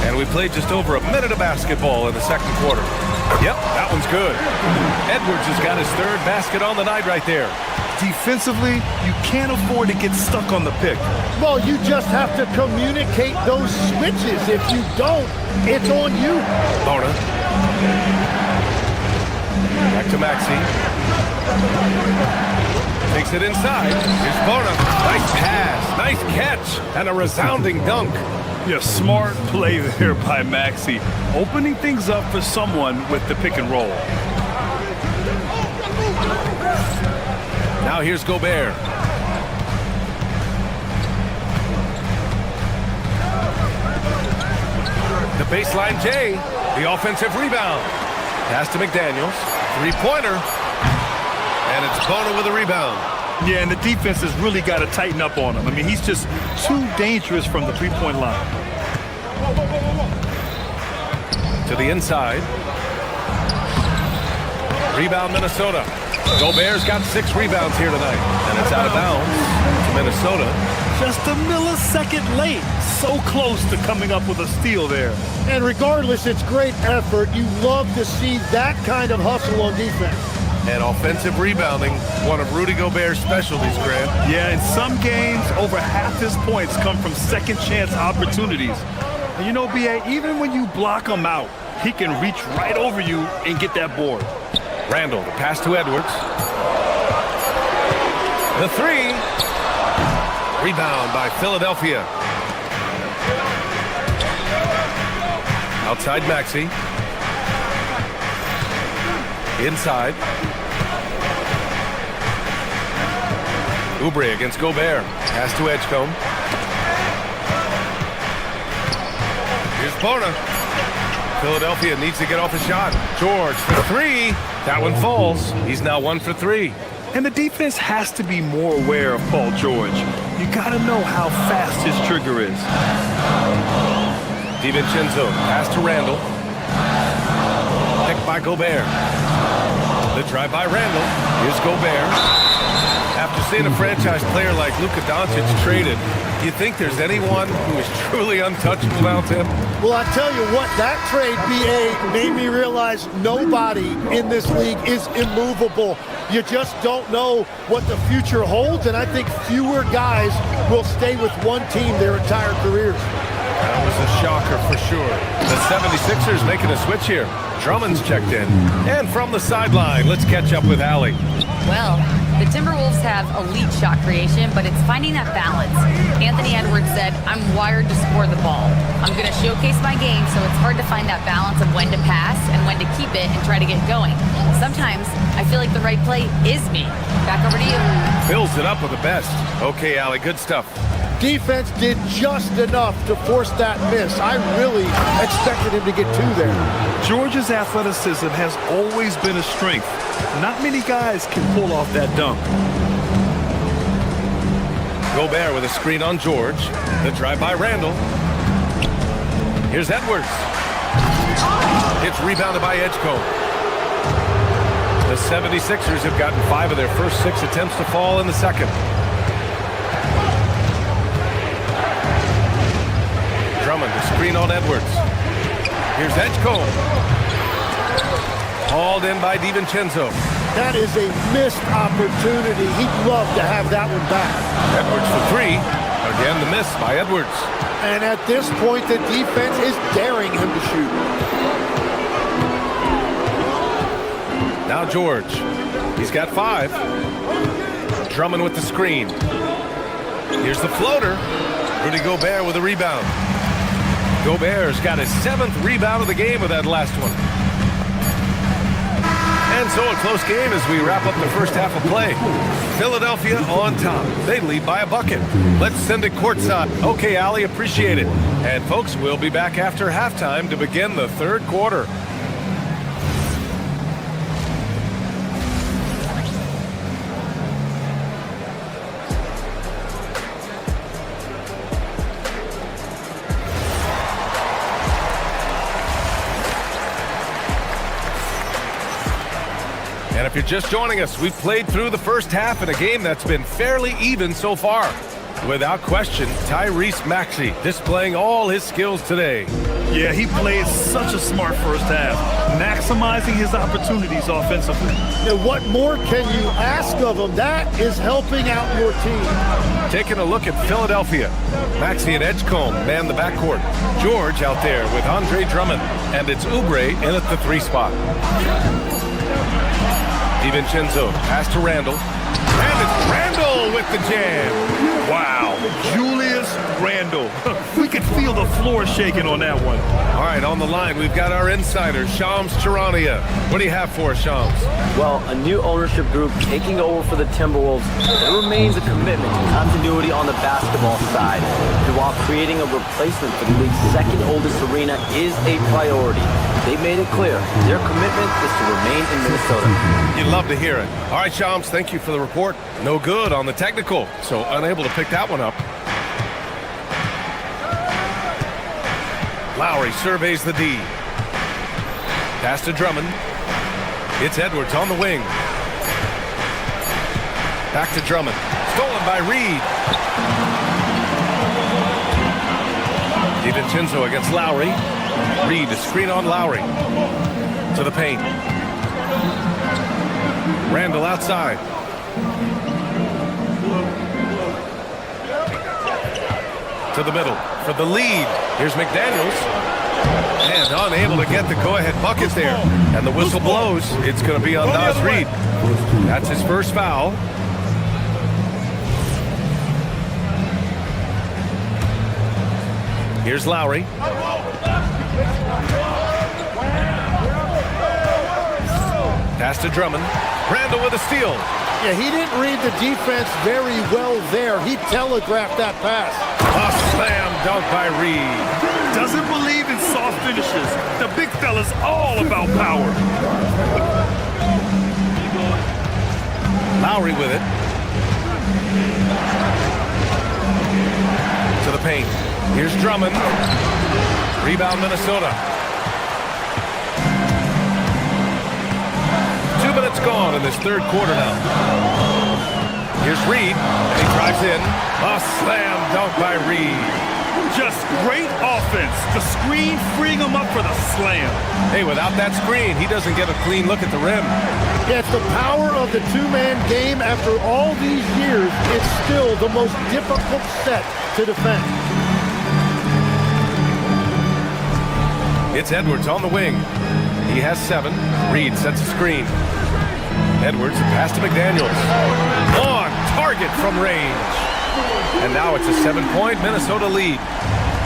And we played just over a minute of basketball in the second quarter. Yep, that one's good. Edwards has got his 3rd basket on the night right there. defensively, you can't afford to get stuck on the pick. Well, you just have to communicate those switches. If you don't, it's on you. Bona. Back to Maxey. Takes it inside. Here's Bona. Nice pass, nice catch, and a resounding dunk. Yeah, smart play there by Maxey, opening things up for someone with the pick and roll. Now here's Gobert. The baseline J, the offensive rebound. Pass to McDaniels, three-pointer, and it's Bona with a rebound. Yeah, and the defense has really got to tighten up on him. I mean, he's just too dangerous from the three-point line. To the inside. Rebound, Minnesota. Gobert's got 6 rebounds here tonight, and it's out of bounds to Minnesota. Just a millisecond late. So close to coming up with a steal there. And regardless, it's great effort. You love to see that kind of hustle on defense. And offensive rebounding, one of Rudy Gobert's specialties, Grant. Yeah, in some games, over half his points come from second chance opportunities. And you know, B.A., even when you block him out, he can reach right over you and get that board. Randall, the pass to Edwards. The 3. Rebound by Philadelphia. Outside Maxey. Inside. Oubre against Gobert. Pass to Edgecombe. Here's Bona. Philadelphia needs to get off a shot. George for 3. That one falls. He's now 1 for 3. And the defense has to be more aware of Paul George. You got to know how fast his trigger is. DiVincenzo, pass to Randall. Picked by Gobert. The drive by Randall. Here's Gobert. After seeing a franchise player like Luka Doncic traded, do you think there's anyone who is truly untouchable without him? Well, I tell you what, that trade, B.A., made me realize nobody in this league is immovable. You just don't know what the future holds, and I think fewer guys will stay with one team their entire careers. That was a shocker for sure. The 76ers making a switch here. Drummond's checked in. And from the sideline, let's catch up with Allie. Well, the Timberwolves have elite shot creation, but it's finding that balance. Anthony Edwards said, I'm wired to score the ball. I'm going to showcase my game, so it's hard to find that balance of when to pass and when to keep it and try to get going. Sometimes I feel like the right play is me. Back over to you. Fills it up with the best. Okay, Allie, good stuff. Defense did just enough to force that miss. I really expected him to get 2 there. George's athleticism has always been a strength. Not many guys can pull off that dunk. Gobert with a screen on George. The drive by Randall. Here's Edwards. It's rebounded by Edgecombe. The 76ers have gotten 5 of their first 6 attempts to fall in the second. Drummond, the screen on Edwards. Here's Edgecombe. Hauled in by DiVincenzo. That is a missed opportunity. He'd love to have that one back. Edwards for 3. Again, the miss by Edwards. And at this point, the defense is daring him to shoot. Now George. He's got 5. Drummond with the screen. Here's the floater. Rudy Gobert with a rebound. Gobert's got his 7th rebound of the game with that last one. And so a close game as we wrap up the first half of play. Philadelphia on top. They lead by a bucket. Let's send it courtside. Okay, Allie, appreciate it. And folks, we'll be back after halftime to begin the third quarter. And if you're just joining us, we've played through the first half in a game that's been fairly even so far. Without question, Tyrese Maxey displaying all his skills today. Yeah, he played such a smart first half, maximizing his opportunities offensively. And what more can you ask of him? That is helping out your team. Taking a look at Philadelphia. Maxey and Edgecombe man the backcourt. George out there with Andre Drummond. And it's Oubre in at the 3 spot. DiVincenzo pass to Randall. And it's Randall with the jam. Wow, Julius Randle. We could feel the floor shaking on that one. All right, on the line, we've got our insider, Shams Charania. What do you have for us, Shams? Well, a new ownership group taking over for the Timberwolves. There remains a commitment to continuity on the basketball side. And while creating a replacement for the league's second oldest arena is a priority, they made it clear their commitment is to remain in Minnesota. You'd love to hear it. All right, Shams, thank you for the report. No good on the technical, so unable to pick that one up. Lowry surveys the D. Pass to Drummond. It's Edwards on the wing. Back to Drummond. Stolen by Reed. DiVincenzo against Lowry. Reed, a screen on Lowry. To the paint. Randall outside. To the middle for the lead. Here's McDaniels. And unable to get the go-ahead bucket there. And the whistle blows. It's going to be on Naz Reid. That's his first foul. Here's Lowry. Pass to Drummond. Randall with a steal. Yeah, he didn't read the defense very well there. He telegraphed that pass. A slam dunk by Reed. Doesn't believe in soft finishes. The big fella's all about power. Lowry with it. To the paint. Here's Drummond. Rebound Minnesota. 2 minutes gone in this third quarter now. Here's Reed, and he drives in. A slam dunk by Reed. Just great offense. The screen freeing him up for the slam. Hey, without that screen, he doesn't get a clean look at the rim. Yeah, it's the power of the two-man game. After all these years, it's still the most difficult set to defend. It's Edwards on the wing. He has 7. Reed sets a screen. Edwards, pass to McDaniels. On target from range. And now it's a 7-point Minnesota lead.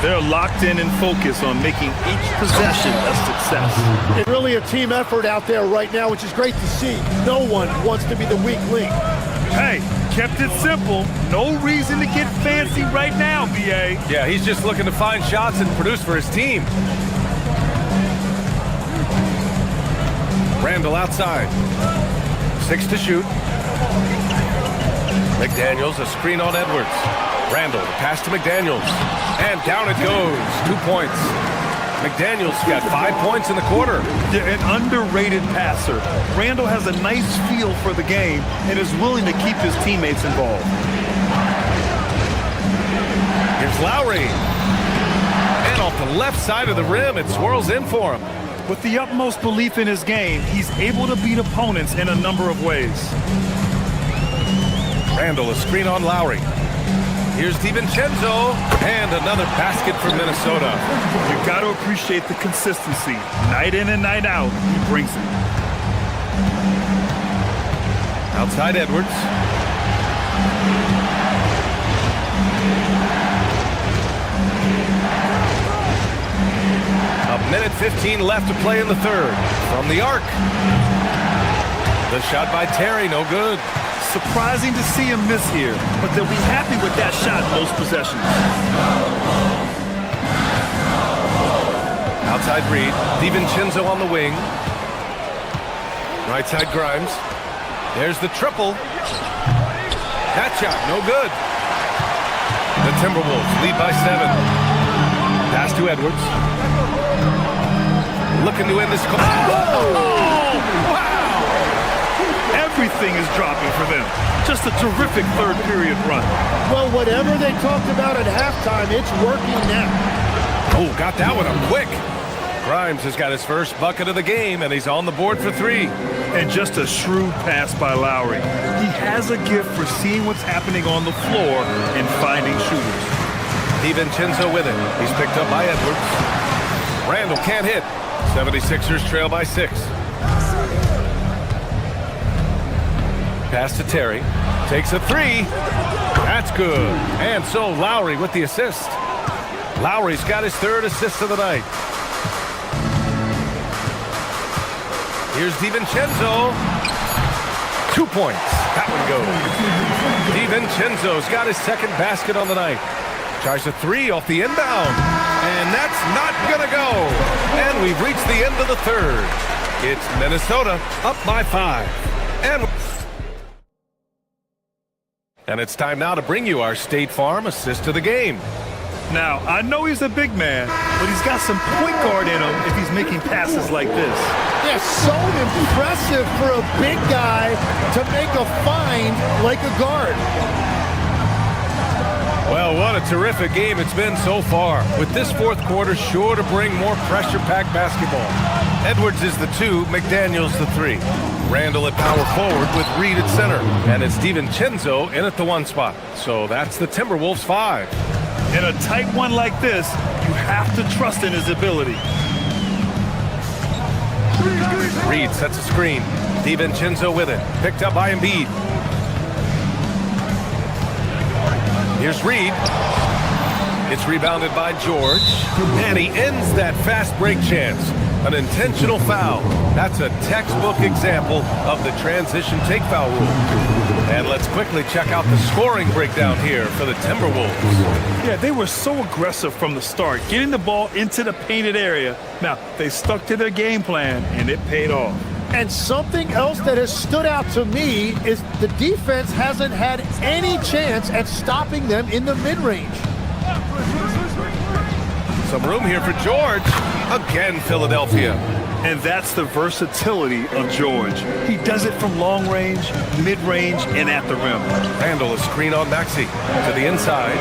They're locked in and focused on making each possession a success. It's really a team effort out there right now, which is great to see. No one wants to be the weak link. Hey, kept it simple. No reason to get fancy right now, BA. Yeah, he's just looking to find shots and produce for his team. Randall outside. 6 to shoot. McDaniels, a screen on Edwards. Randall, pass to McDaniels. And down it goes. 2 points. McDaniels got 5 points in the quarter. An underrated passer. Randall has a nice feel for the game and is willing to keep his teammates involved. Here's Lowry. And off the left side of the rim, it swirls in for him. With the utmost belief in his game, he's able to beat opponents in a number of ways. Randall, a screen on Lowry. Here's DiVincenzo, and another basket for Minnesota. You've got to appreciate the consistency. Night in and night out, he brings it. Outside Edwards. A minute 15 left to play in the third. From the arc. The shot by Terry, no good. Surprising to see him miss here, but they'll be happy with that shot most possessions. Outside Reed. DiVincenzo on the wing. Right side Grimes. There's the triple. That shot, no good. The Timberwolves lead by 7. Pass to Edwards. Looking to end this. Oh! Wow! Every everything is dropping for them. Just a terrific third period run. Well, whatever they talked about at halftime, it's working now. Oh, got that one up quick. Grimes has got his first bucket of the game, and he's on the board for 3. And just a shrewd pass by Lowry. He has a gift for seeing what's happening on the floor and finding shooters. DiVincenzo with it. He's picked up by Edwards. Randall can't hit. 76ers trail by 6. Pass to Terry. Takes a 3. That's good. And so Lowry with the assist. Lowry's got his 3rd assist of the night. Here's DiVincenzo. 2 points. That one goes. DiVincenzo's got his 2nd basket on the night. Tries a 3 off the inbound. And that's not gonna go. And we've reached the end of the 3rd. It's Minnesota up by 5. And it's time now to bring you our State Farm assist of the game. Now, I know he's a big man, but he's got some point guard in him if he's making passes like this. Yeah, so impressive for a big guy to make a find like a guard. Well, what a terrific game it's been so far, with this 4th quarter sure to bring more pressure-packed basketball. Edwards is the 2, McDaniels the 3. Randall at power forward with Reed at center. And it's DiVincenzo in at the 1 spot. So that's the Timberwolves 5. In a tight one like this, you have to trust in his ability. Reed sets a screen. DiVincenzo with it. Picked up by Embiid. Here's Reed. It's rebounded by George. And he ends that fast break chance. An intentional foul. That's a textbook example of the transition take foul rule. And let's quickly check out the scoring breakdown here for the Timberwolves. Yeah, they were so aggressive from the start, getting the ball into the painted area. Now, they stuck to their game plan, and it paid off. And something else that has stood out to me is the defense hasn't had any chance at stopping them in the mid-range. Some room here for George. Again, Philadelphia. And that's the versatility of George. He does it from long range, mid-range, and at the rim. Randall, a screen on Maxey. To the inside.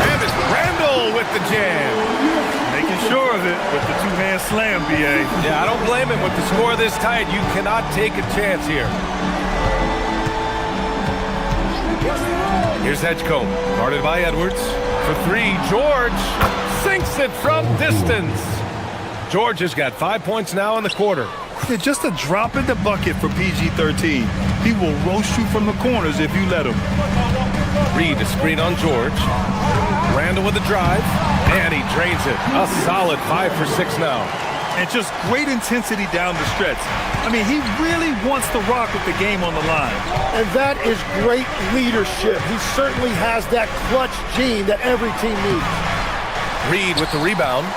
And it's Randall with the jam. Making sure of it with the 2-hand slam, B.A. Yeah, I don't blame him. With the score this tight, you cannot take a chance here. Here's Edgecombe, guarded by Edwards. For 3, George sinks it from distance. George has got 5 points now in the quarter. Yeah, just a drop in the bucket for PG-13. He will roast you from the corners if you let him. Reed a screen on George. Randall with the drive, and he drains it. A solid 5 for 6 now. And just great intensity down the stretch. I mean, he really wants to rock with the game on the line. And that is great leadership. He certainly has that clutch gene that every team needs. Reed with the rebound.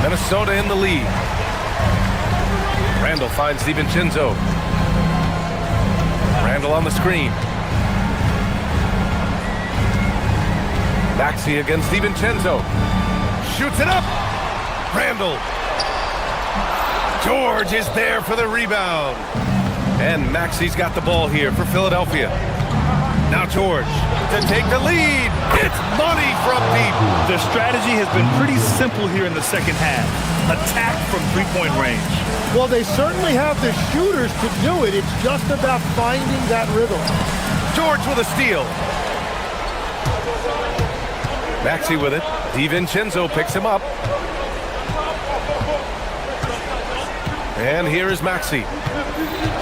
Minnesota in the lead. Randall finds DiVincenzo. Randall on the screen. Maxey against DiVincenzo. Shoots it up. Randall. George is there for the rebound. And Maxey's got the ball here for Philadelphia. Now George to take the lead. It's money from deep. The strategy has been pretty simple here in the second half. Attack from 3-point range. Well, they certainly have the shooters to do it. It's just about finding that rhythm. George with a steal. Maxey with it. DiVincenzo picks him up. And here is Maxey.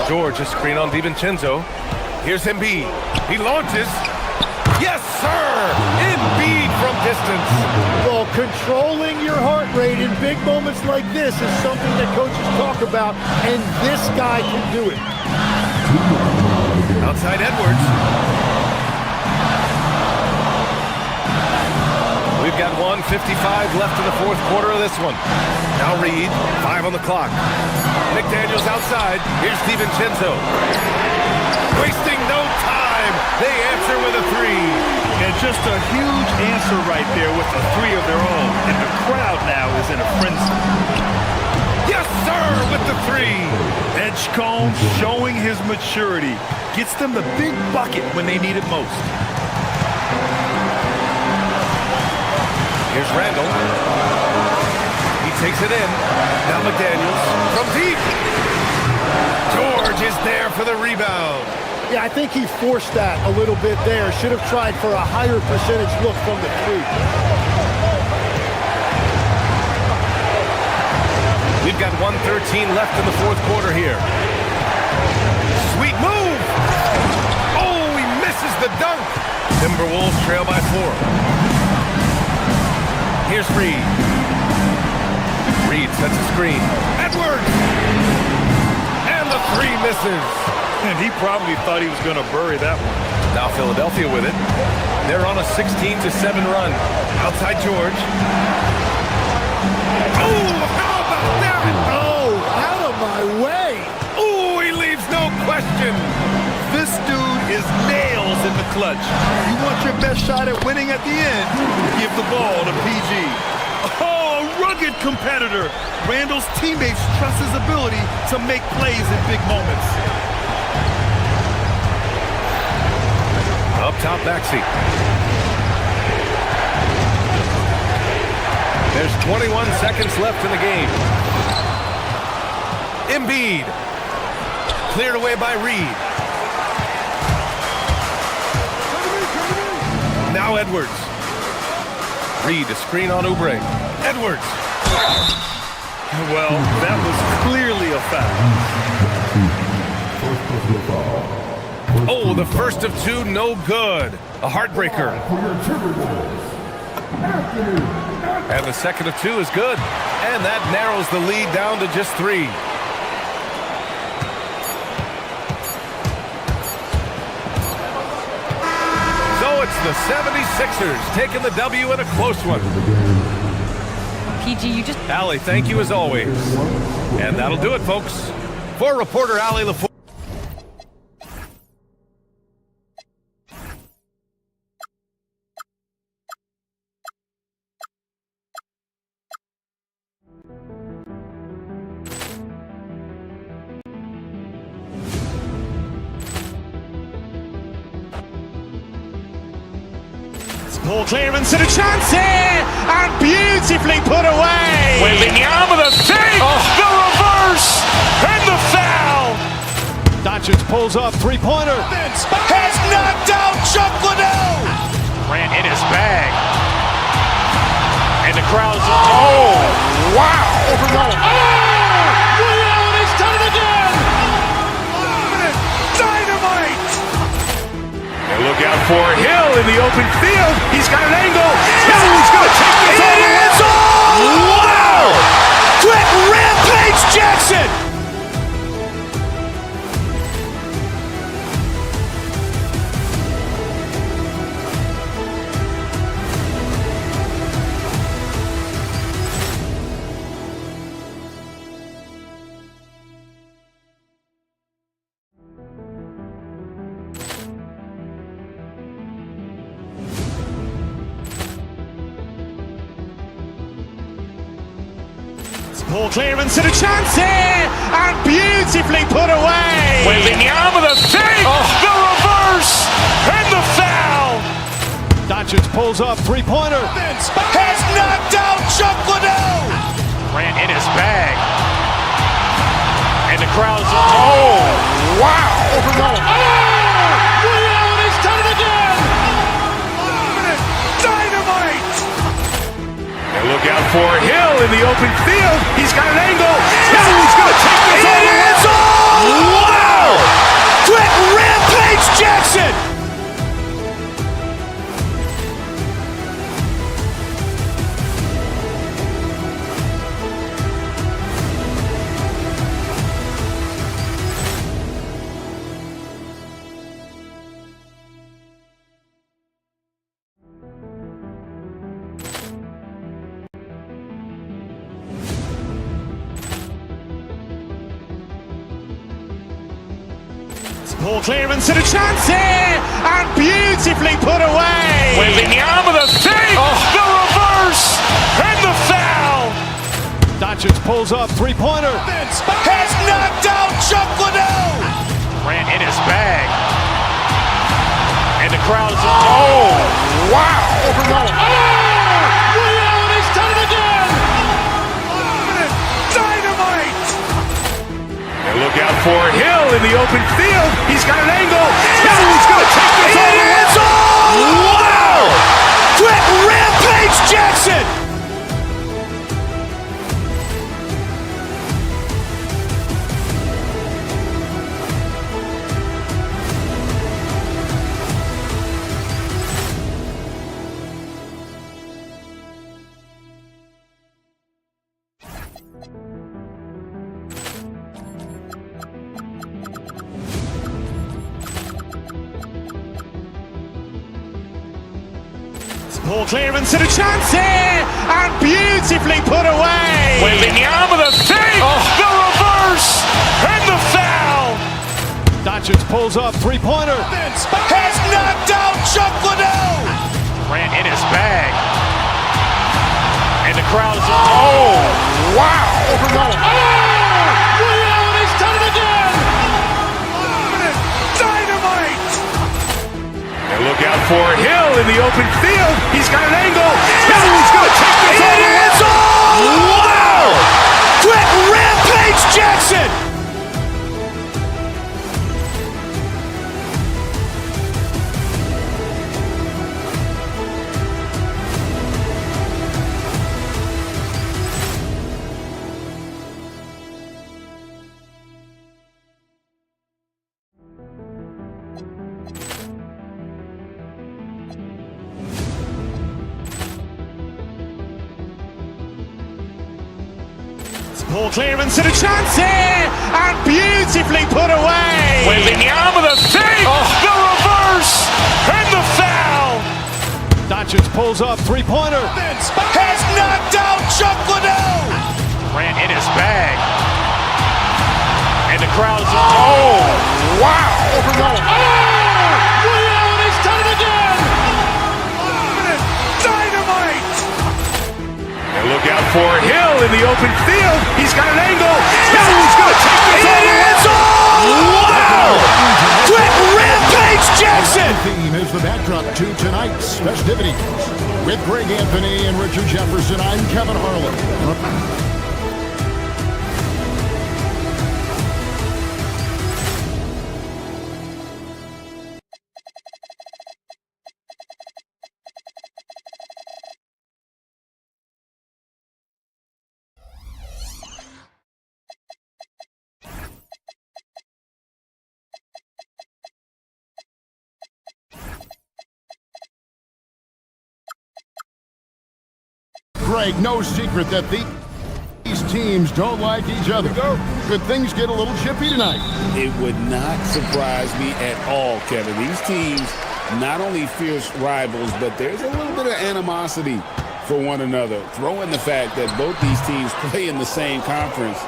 George a screen on DiVincenzo. Here's Embiid. He launches. Yes, sir! Embiid from distance. Well, controlling your heart rate in big moments like this is something that coaches talk about, and this guy can do it. Outside Edwards. We've got 1:55 left in the 4th quarter of this one. Now Reed, 5 on the clock. McDaniels outside. Here's DiVincenzo. Wasting no time. They answer with a 3. And just a huge answer right there with a 3 of their own. And the crowd now is in a frenzy. Yes, sir! Kerr with the three. Edgecombe showing his maturity. Gets them the big bucket when they need it most. Here's Randall. He takes it in. Now McDaniels from deep. George is there for the rebound. Yeah, I think he forced that a little bit there. Should have tried for a higher percentage look from the three. We've got 1:13 left in the fourth quarter here. Sweet move! Oh, he misses the dunk. Timberwolves trail by 4. Here's Reed. Reed sets a screen. Edwards! And the three misses. And he probably thought he was going to bury that one. Now Philadelphia with it. They're on a 16-7 run. Outside George. Oh, how about that? Oh, out of my way. Oh, he leaves no question. This dude is nails in the clutch. You want your best shot at winning at the end, give the ball to PG. Oh, a rugged competitor. Randall's teammates trust his ability to make plays in big moments. Up top, Maxey. There's 21 seconds left in the game. Embiid. Cleared away by Reed. Now Edwards. Reed, a screen on Oubre. Edwards. Well, that was clearly a foul. Oh, the first of two, no good. A heartbreaker. And the second of two is good. And that narrows the lead down to just 3. So it's the 76ers taking the W in a close one. PG, you just... Allie, thank you as always. And that'll do it, folks. For reporter Allie LaFour. Ball clearance and a chance here, and beautifully put away. Wembanyama the save, the reverse, and the foul. Doncic pulls up, three-pointer. Has knocked out Chuck Liddell. Grant in his bag. And the crowd's, oh, wow. Overrun. Liddell has done it again. Dynamite. And look out for Hill in the open field. He's got an angle. He's going to take this all the way. Wow! Quick rampage Jackson. Ball clearance and a chance here, and beautifully put away. Wembanyama the save, the reverse, and the foul. Doncic pulls up, three-pointer. Has knocked out Chuck Liddell. Grant in his bag. And the crowd's, oh, wow. Overrun. Liddell has done it again. Dynamite. And look out for Hill in the open field. He's got an angle. He's going to take this all the way. Wow! Quick rampage Jackson. Ball clearance and a chance here, and beautifully put away. Wembanyama the save, the reverse, and the foul. Doncic Doncic pulls up, three-pointer. Vince has knocked out Chuck Liddell. Grant in his bag. And the crowd is, oh, wow. He's done it again. Dynamite. And look out for Hill in the open field. He's got an angle. Hill's going to take this all the way. Wow! Quick rampage Jackson. Ball clearance and a chance here, and beautifully put away. With the arm of the fake, the reverse, and the foul. Doncic pulls up, three-pointer. Vince has knocked out Chuck Liddell. Grant in his bag. And the crowd is, oh, wow. He's done it again. Dynamite. And look out for Hill in the open field. He's got an angle. Hill's going to take this all the way. Wow! Quick rampage Jackson. Ball clearance and a chance here, and beautifully put away. With the arm of the fake, the reverse, and the foul. Doncic pulls up, three-pointer. Vince has knocked out Chuck Liddell. Grant in his bag. And the crowd is, oh, wow. He's done it again. Dynamite. And look out for Hill in the open field. He's got an angle. Hill's going to take this all the way. Wow! Quick rampage Jackson. The theme is the backdrop to tonight's festivities. With Greg Anthony and Richard Jefferson, I'm Kevin Harlan. Greg, no secret that these teams don't like each other. Could things get a little chippy tonight? It would not surprise me at all, Kevin. These teams not only fierce rivals, but there's a little bit of animosity for one another. Throw in the fact that both these teams play in the same conference.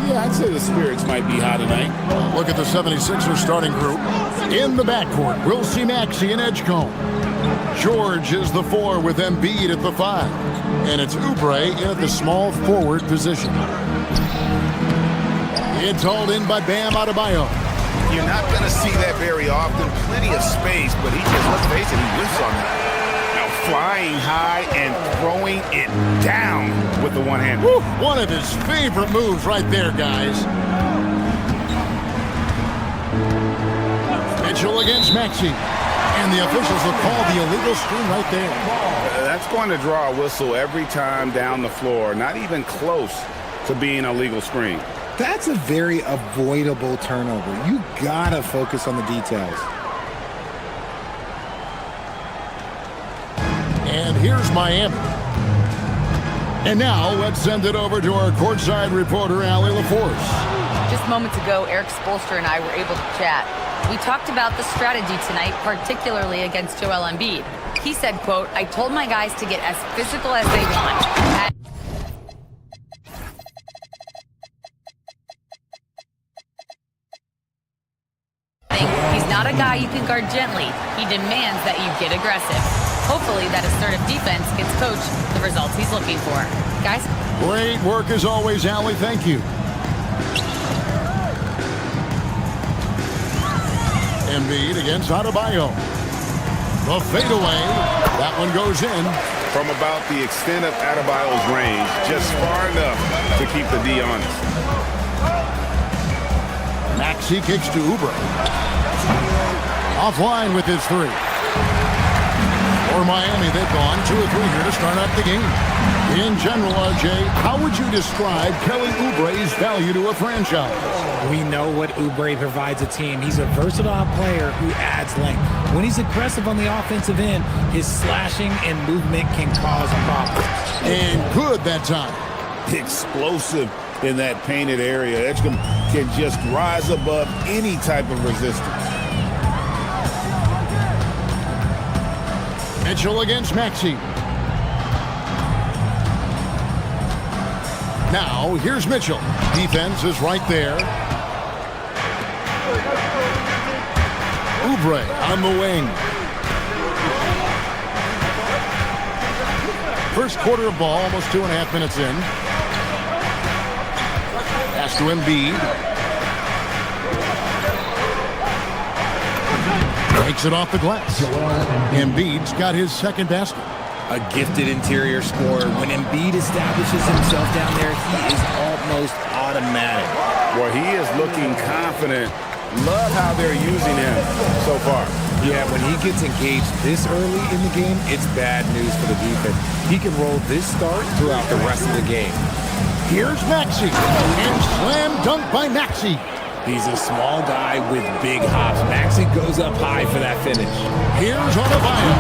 Yeah, I'd say the spirits might be high tonight. Look at the 76ers starting group. In the backcourt, we'll see Maxey and Edgecombe. George is the 4 with Embiid at the 5. And it's Oubre in at the small forward position. It's hauled in by Bam Adebayo. You're not going to see that very often. Plenty of space, but he just, let's face it, he whiffs on that. Now flying high and throwing it down with the one hand. Woo, one of his favorite moves right there, guys. Mitchell against Maxey. And the officials will call the illegal screen right there. That's going to draw a whistle every time down the floor. Not even close to being a legal screen. That's a very avoidable turnover. You gotta focus on the details. And here's Miami. And now let's send it over to our courtside reporter, Allie LaForce. Just moments ago, Eric Spoelstra and I were able to chat. We talked about the strategy tonight, particularly against Joel Embiid. He said, quote, I told my guys to get as physical as they want. He's not a guy you can guard gently. He demands that you get aggressive. Hopefully that assertive defense gets coach the results he's looking for. Guys? Great work as always, Allie. Thank you. Embiid against Adebayo. The fadeaway. That one goes in. From about the extent of Adebayo's range, just far enough to keep the D honest. Maxey kicks to Oubre. Offline with his three. For Miami, they've gone 2 of 3 here to start out the game. In general, RJ, how would you describe Kelly Oubre's value to a franchise? We know what Oubre provides a team. He's a versatile player who adds length. When he's aggressive on the offensive end, his slashing and movement can cause problems. And good that time. Explosive in that painted area. Edgecombe can just rise above any type of resistance. Mitchell against Maxey. Now, here's Mitchell. Defense is right there. Oubre on the wing. First quarter of ball, almost 2.5 minutes in. Pass to Embiid. Takes it off the glass. Embiid's got his second basket. A gifted interior scorer. When Embiid establishes himself down there, he is almost automatic. Well, he is looking confident. Love how they're using him so far. Yeah, when he gets engaged this early in the game, it's bad news for the defense. He can roll this start throughout the rest of the game. Here's Maxey. And slam dunk by Maxey. He's a small guy with big hops. Maxey goes up high for that finish. Here's Adebayo.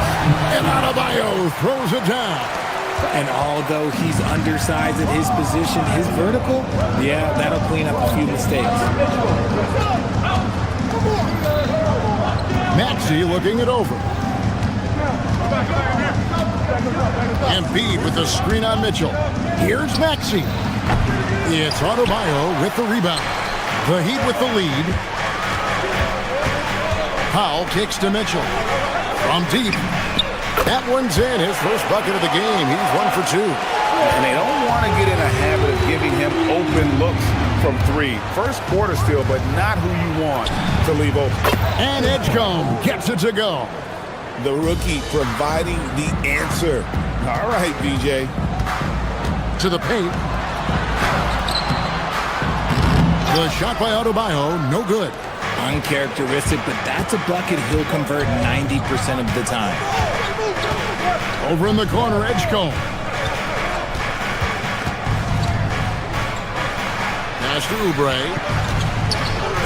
And Adebayo throws it down. And although he's undersized at his position, his vertical, yeah, that'll clean up a few mistakes. Maxey looking it over. Embiid with the screen on Mitchell. Here's Maxey. It's Adebayo with the rebound. The Heat with the lead. Powell kicks to Mitchell. From deep. That one's in. His first bucket of the game. He's 1 for 2. And they don't want to get in a habit of giving him open looks from 3. First quarter still, but not who you want to leave open. And Edgecombe gets it to go. The rookie providing the answer. All right, BJ. To the paint. The shot by Adebayo, no good. Uncharacteristic, but that's a bucket he'll convert 90% of the time. Over in the corner, Edgecombe. Pass to Oubre.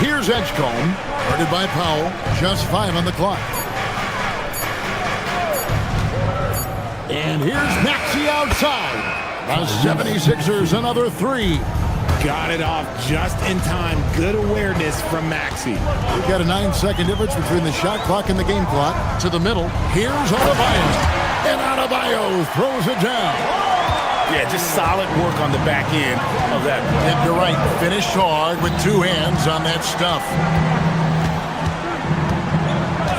Here's Edgecombe, guarded by Powell. Just 5 on the clock. And here's Maxey outside. The 76ers another 3. Got it off just in time. Good awareness from Maxey. We've got a 9-second difference between the shot clock and the game clock. To the middle. Here's Adebayo. And Adebayo throws it down. Yeah, just solid work on the back end of that. And you're right. Finished hard with 2 hands on that stuff.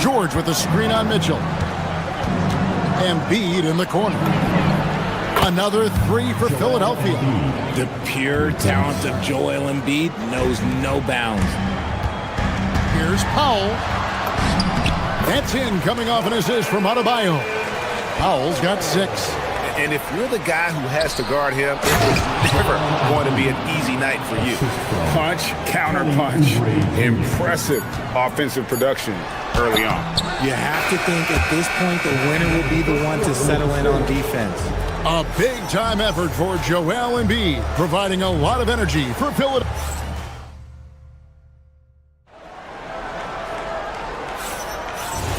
George with the screen on Mitchell. Embiid in the corner. Another 3 for Philadelphia. The pure talent of Joel Embiid knows no bounds. Here's Powell. That's in, coming off an assist from Adebayo. Powell's got 6. And if you're the guy who has to guard him, it's never going to be an easy night for you. Punch, counter punch. Impressive offensive production early on. You have to think at this point the winner will be the one to settle in on defense. A big-time effort for Joel Embiid, providing a lot of energy for Philadelphia.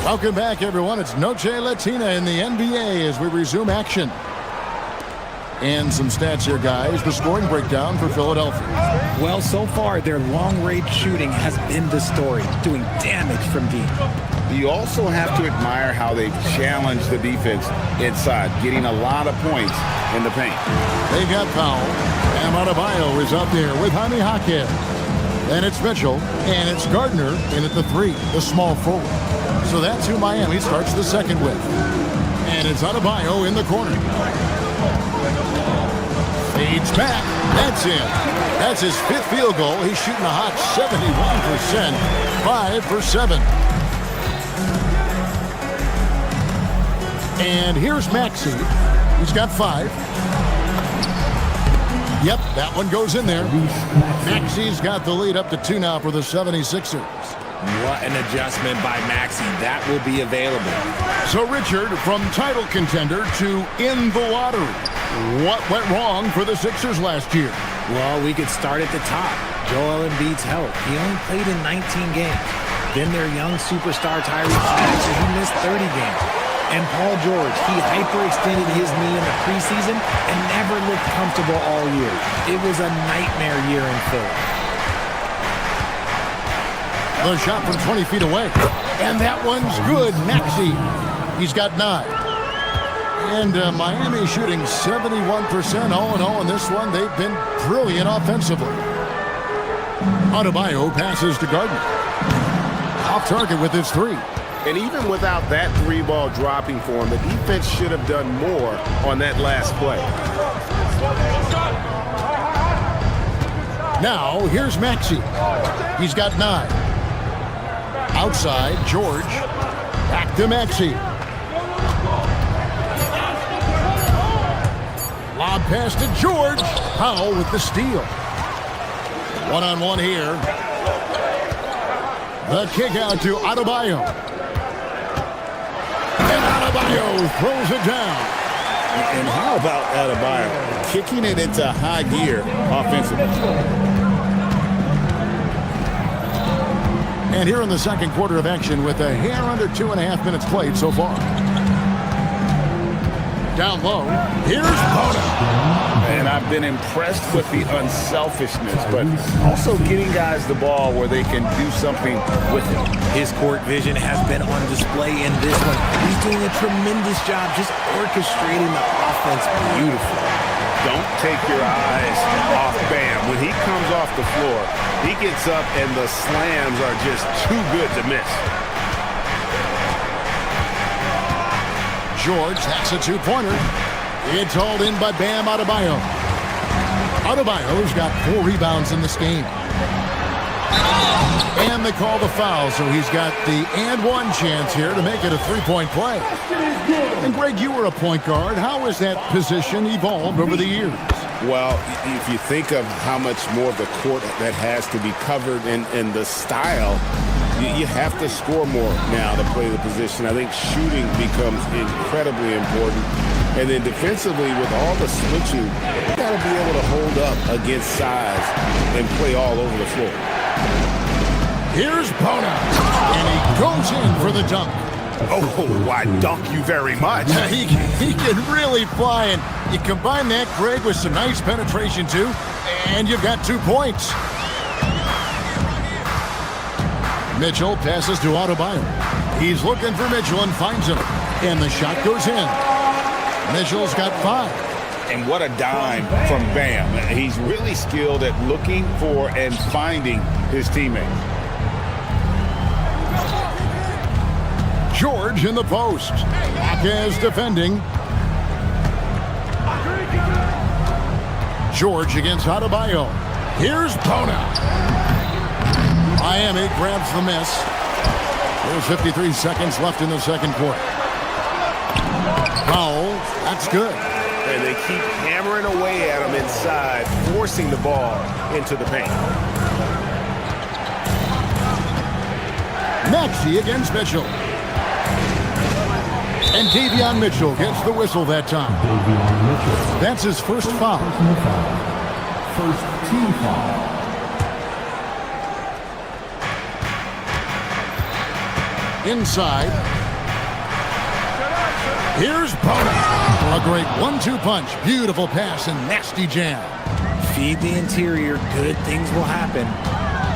Welcome back, everyone. It's Noche Latina in the NBA as we resume action. And some stats here, guys. The scoring breakdown for Philadelphia. Well, so far, their long-range shooting has been the story, doing damage from deep. You also have to admire how they've challenged the defense inside, getting a lot of points in the paint. They got Powell. And Adebayo is up there with Jaime Jaquez. Then it's Mitchell. And it's Gardner in at the 3, the small forward. So that's who Miami starts the second with. And it's Adebayo in the corner. Fades back. That's in. That's his 5th field goal. He's shooting a hot 71%. 5 for 7. And here's Maxey. He's got 5. Yep, that one goes in there. Maxey's got the lead up to 2 now for the 76ers. What an adjustment by Maxey. That will be available. So, Richard, from title contender to in the lottery, what went wrong for the Sixers last year? Well, we could start at the top. Joel Embiid's health. He only played in 19 games. Then their young superstar Tyrese Maxey, he missed 30 games. And Paul George, he hyperextended his knee in the preseason and never looked comfortable all year. It was a nightmare year in Philly. The shot from 20 feet away. And that one's good. Maxey, he's got 9. And Miami shooting 71% all in all in this one. They've been brilliant offensively. Adebayo passes to Gardner. Off target with his 3. And even without that 3-ball dropping for him, the defense should have done more on that last play. Now, here's Maxey. He's got 9. Outside, George. Back to Maxey. Lob pass to George. Powell with the steal. One-on-one here. The kick out to Adebayo. And Adebayo throws it down. And how about Adebayo kicking it into high gear offensively? And here in the second quarter of action with a hair under 2.5 minutes played so far. Down low, here's Bona. And I've been impressed with the unselfishness, but also getting guys the ball where they can do something with it. His court vision has been on display in this one. He's doing a tremendous job just orchestrating the offense beautifully. Don't take your eyes off Bam. When he comes off the floor, he gets up and the slams are just too good to miss. George, that's a 2-pointer. It's hauled in by Bam Adebayo. Adebayo's got 4 rebounds in this game. And they call the foul, so he's got the and 1 chance here to make it a 3-point play. And Greg, you were a point guard. How has that position evolved over the years? Well, if you think of how much more of the court that has to be covered and the style, you have to score more now to play the position. I think shooting becomes incredibly important. And then defensively, with all the switching, you got to be able to hold up against size and play all over the floor. Here's Bona, and he goes in for the dunk. Oh, why dunk you very much. He can really fly, and you combine that, Greg, with some nice penetration, too, and you've got 2 points. Mitchell passes to Adebayo. He's looking for Mitchell and finds him, and the shot goes in. Mitchell's got 5. And what a dime from Bam. He's really skilled at looking for and finding his teammate. George in the post. Marquez defending. George against Adebayo. Here's Bona. Miami grabs the miss. There's 53 seconds left in the second quarter. Foul. That's good. And they keep hammering away at him inside, forcing the ball into the paint. Maxey against Mitchell. And Davion Mitchell gets the whistle that time. That's his first foul. First team foul. Inside. Here's Bona. A great 1-2 punch. Beautiful pass and nasty jam. Feed the interior. Good things will happen.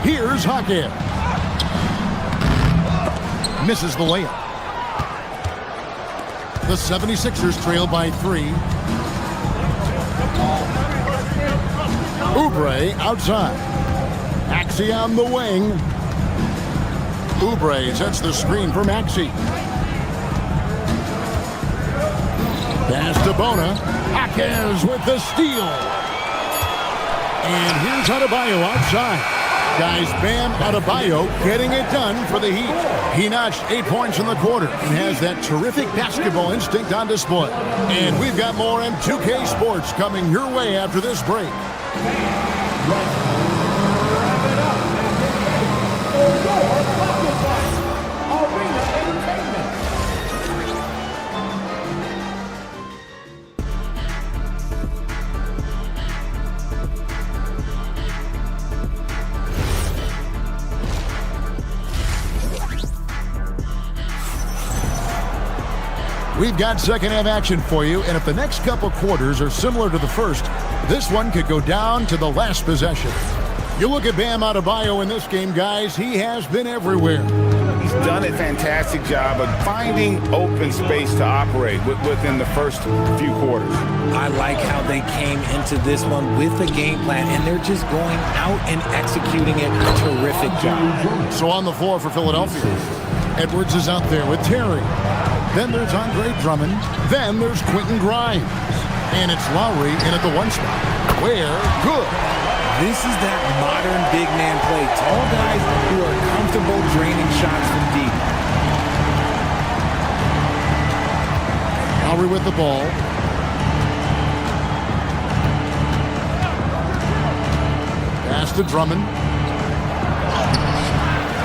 Here's Hackett. Misses the layup. The 76ers trail by 3. Oubre outside. Maxey on the wing. Oubre sets the screen for Maxey. Pass to Bona. Jaquez with the steal. And here's Adebayo outside. Guys, Bam Adebayo getting it done for the Heat. He notched 8 points in the quarter and has that terrific basketball instinct on display. And we've got more M2K Sports coming your way after this break. We've got second half action for you, and if the next couple quarters are similar to the first, this one could go down to the last possession. You look at Bam Adebayo in this game, guys, he has been everywhere. He's done a fantastic job of finding open space to operate within the first few quarters. I like how they came into this one with a game plan, and they're just going out and executing it. Terrific job. So on the floor for Philadelphia, Edwards is out there with Terry. Then there's Andre Drummond. Then there's Quentin Grimes. And it's Lowry in at the one spot. Where? Good. This is that modern big man play. Tall guys who are comfortable draining shots from deep. Lowry with the ball. Pass to Drummond.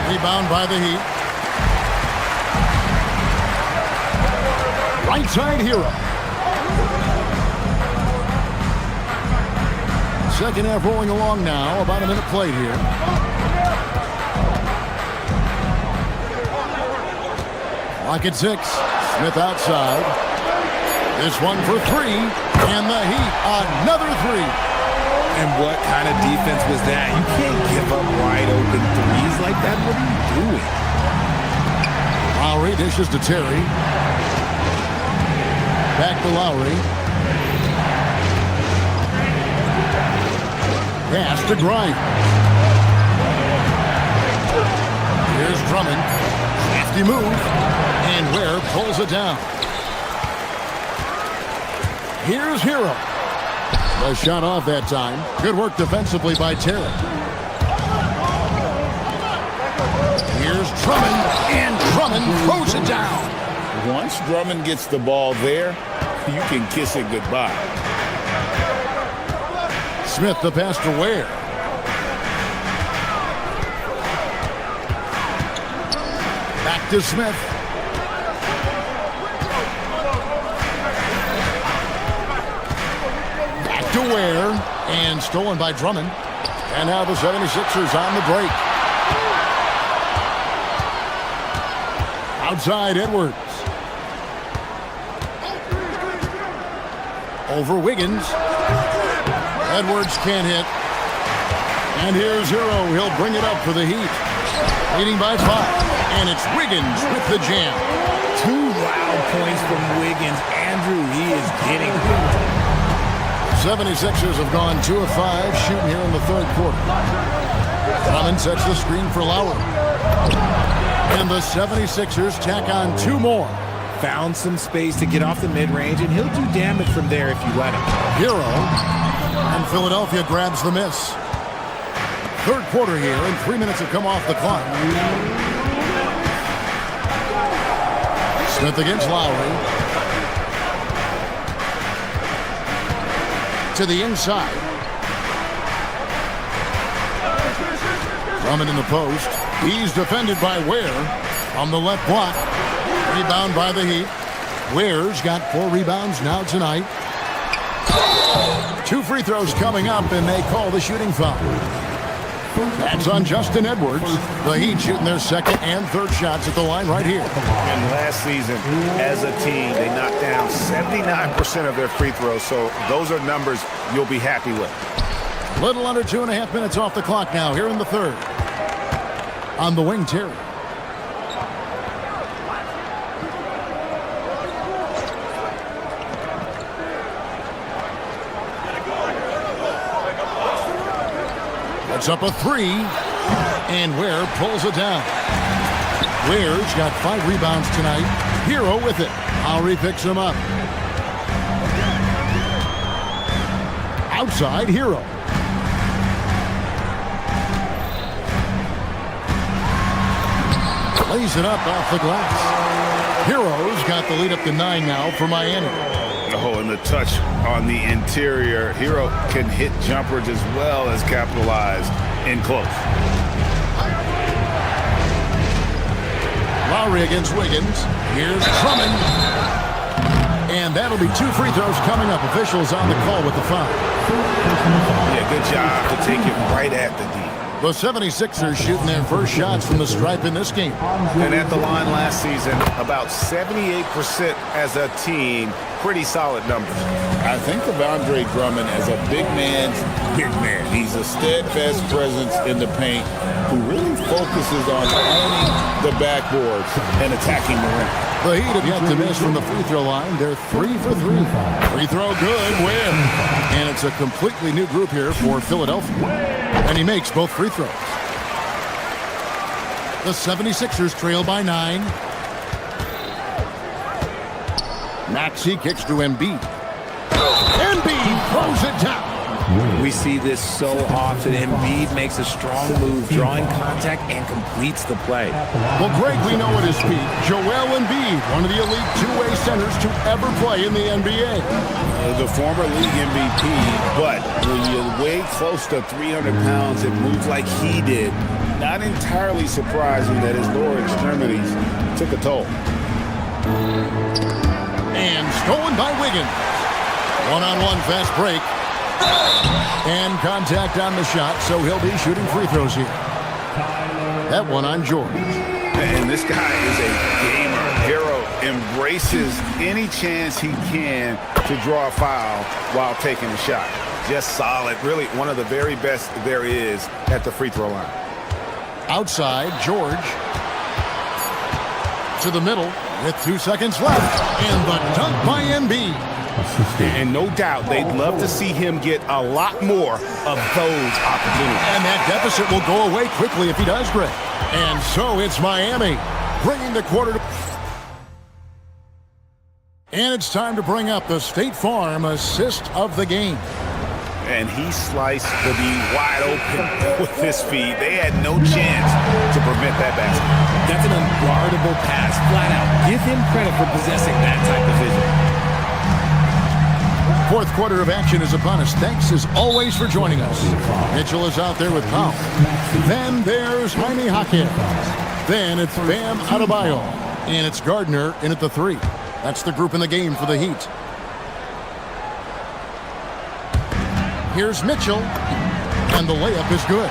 Rebound by the Heat. Right side Hero. Second half rolling along now. About a minute played here. Clock at 6. Smith outside. This one for 3. And the Heat another 3. And what kind of defense was that? You can't give up wide open threes like that. What are you doing? Lowry dishes to Terry. Back to Lowry. Pass to Grimes. Here's Drummond. Crafty move. And Ware pulls it down. Here's Hero. The shot off that time. Good work defensively by Terry. Here's Drummond. And Drummond throws it down. Once Drummond gets the ball there, you can kiss it goodbye. Smith the pass to Ware. Back to Smith. Back to Ware. And stolen by Drummond. And now the 76ers on the break. Outside Edwards. Over Wiggins. Edwards can't hit. And here's Hero. He'll bring it up for the Heat. Leading by 5. And it's Wiggins with the jam. 2 loud points from Wiggins. Andrew, he is getting it. 76ers have gone 2 of 5 shooting here in the third quarter. Drummond sets the screen for Lowry. And the 76ers tack on 2 more. Found some space to get off the mid-range, and he'll do damage from there if you let him. Hero. And Philadelphia grabs the miss. Third quarter here, and 3 minutes have come off the clock. Smith against Lowry. To the inside. Drummond in the post. He's defended by Ware on the left block. Rebound by the Heat. Ware's got 4 rebounds now tonight. 2 free throws coming up, and they call the shooting foul. That's on Justin Edwards. The Heat shooting their second and third shots at the line right here. And last season, as a team, they knocked down 79% of their free throws, so those are numbers you'll be happy with. Little under 2.5 minutes off the clock now here in the third. On the wing, Terry. It's up a 3, and Ware pulls it down. Ware's got 5 rebounds tonight. Hero with it. Lowry picks him up. Outside, Hero. Lays it up off the glass. Hero's got the lead up to 9 now for Miami. Oh, and the touch on the interior. Hero can hit jumpers as well as capitalize in close. Lowry against Wiggins. Here's Drummond. And that'll be 2 free throws coming up. Officials on the call with the foul. Yeah, good job to take it right at the D. The 76ers shooting their first shots from the stripe in this game. And at the line last season, about 78% as a team. Pretty solid numbers. I think of Andre Drummond as a big man's big man. He's a steadfast presence in the paint who really focuses on owning the backboards and attacking the rim. The Heat have yet to miss from the free throw line. They're 3 for 3. Free throw good, win. And it's a completely new group here for Philadelphia. And he makes both free throws. The 76ers trail by 9. Maxey kicks to Embiid. Embiid throws it down. We see this so often. Embiid makes a strong move, drawing contact, and completes the play. Well, Greg, we know at his peak, Joel Embiid, one of the elite two-way centers to ever play in the NBA. The former league MVP, but when you weigh close to 300 pounds and move like he did, not entirely surprising that his lower extremities took a toll. And stolen by Wiggins. One-on-one fast break. And contact on the shot, so he'll be shooting free throws here. That one on George. And this guy is a gamer. Hero embraces any chance he can to draw a foul while taking a shot. Just solid. Really one of the very best there is at the free throw line. Outside, George. To the middle with 2 seconds left. And the dunk by Embiid. And no doubt they'd love to see him get a lot more of those opportunities. And that deficit will go away quickly if he does, Greg. And so it's Miami bringing the quarter to... And it's time to bring up the State Farm assist of the game. And he sliced the D wide open with his feed. They had no chance to prevent that basket. That's an unguardable pass, flat out. Give him credit for possessing that type of vision. Fourth quarter of action is upon us. Thanks as always for joining us. Mitchell is out there with Powell. Then there's Jaime Jaquez. Then it's Bam Adebayo. And it's Gardner in at the 3. That's the group in the game for the Heat. Here's Mitchell. And the layup is good.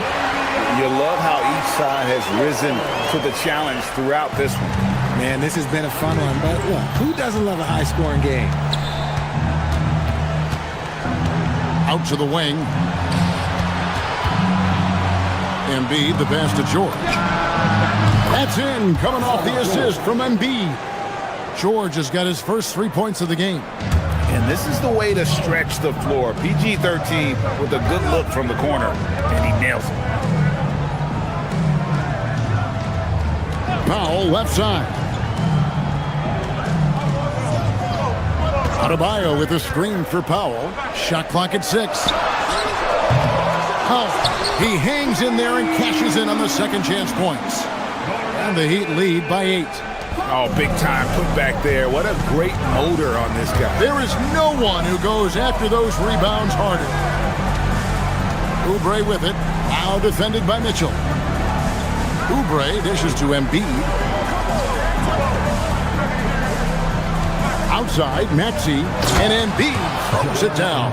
You love how each side has risen to the challenge throughout this one. Man, this has been a fun one. But look, who doesn't love a high-scoring game? Out to the wing. Embiid, the pass to George. That's in, coming off the assist from Embiid. George has got his first 3 points of the game. And this is the way to stretch the floor. PG-13 with a good look from the corner, and he nails it. Powell, left side. Adebayo with a screen for Powell. Shot clock at 6. Powell, he hangs in there and cashes in on the second chance points. And the Heat lead by 8. Oh, big time put back there. What a great motor on this guy. There is no one who goes after those rebounds harder. Oubre with it. Now defended by Mitchell. Oubre dishes to Embiid. Outside, Maxey, and Embiid throws it down.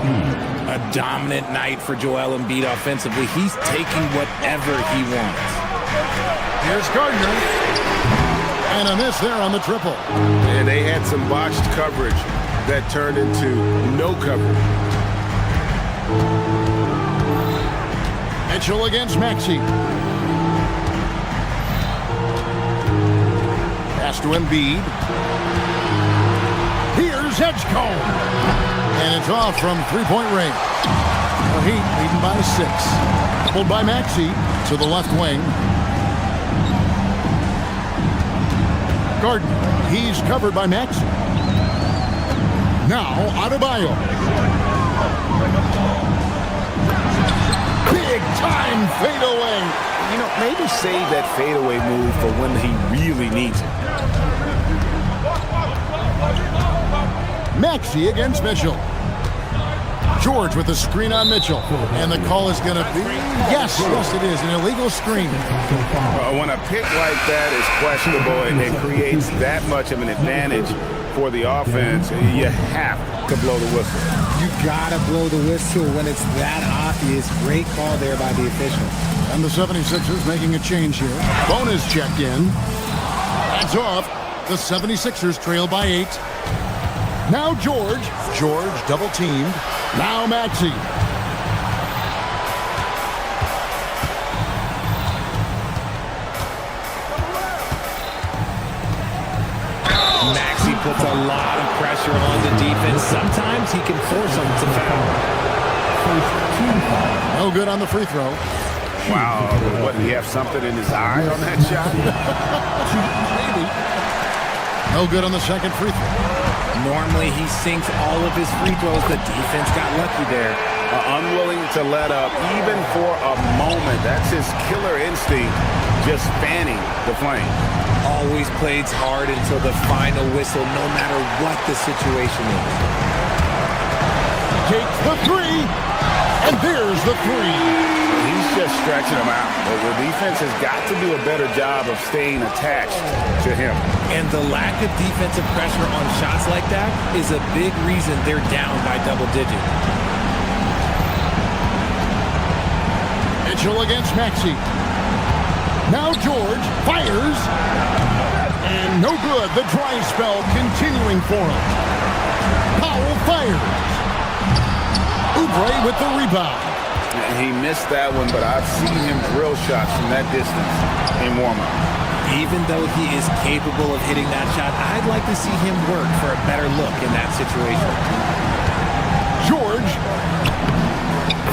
A dominant night for Joel Embiid offensively. He's taking whatever he wants. Here's Gardner. And a miss there on the triple. And they had some botched coverage that turned into no coverage. Mitchell against Maxey. Pass to Embiid. Here's Edgecombe. And it's off from three-point range. The Heat leading by 6. Pulled by Maxey to the left wing. Gardner. He's covered by Maxey. Now Adebayo. big-time fadeaway. You know, maybe save that fadeaway move for when he really needs it. Maxey against Mitchell. George with the screen on Mitchell. And the call is going to be, yes, it is, an illegal screen. When a pick like that is questionable and it creates that much of an advantage for the offense, you have to blow the whistle. You gotta blow the whistle when it's that obvious. Great call there by the official. And the 76ers making a change here. Bonus checked in. That's off. The 76ers trail by 8. Now George. George double teamed. Now Maxey. Maxey puts a lot of pressure on the defense. Sometimes he can force them to foul. No good on the free throw. Wow, what, did he have something in his eye on that shot? Maybe. No good on the second free throw. Normally he sinks all of his free throws. The defense got lucky there. Unwilling to let up even for a moment. That's his killer instinct, just fanning the flame. Always plays hard until the final whistle, no matter what the situation is. Takes the three, and there's the three. He's just stretching him out. The defense has got to do a better job of staying attached to him. And the lack of defensive pressure on shots like that is a big reason they're down by double digits. Mitchell against Maxey. Now George fires. And no good. The dry spell continuing for him. Powell fires. Oubre with the rebound. He missed that one, but I've seen him drill shots from that distance in warm-up. Even though he is capable of hitting that shot, I'd like to see him work for a better look in that situation. George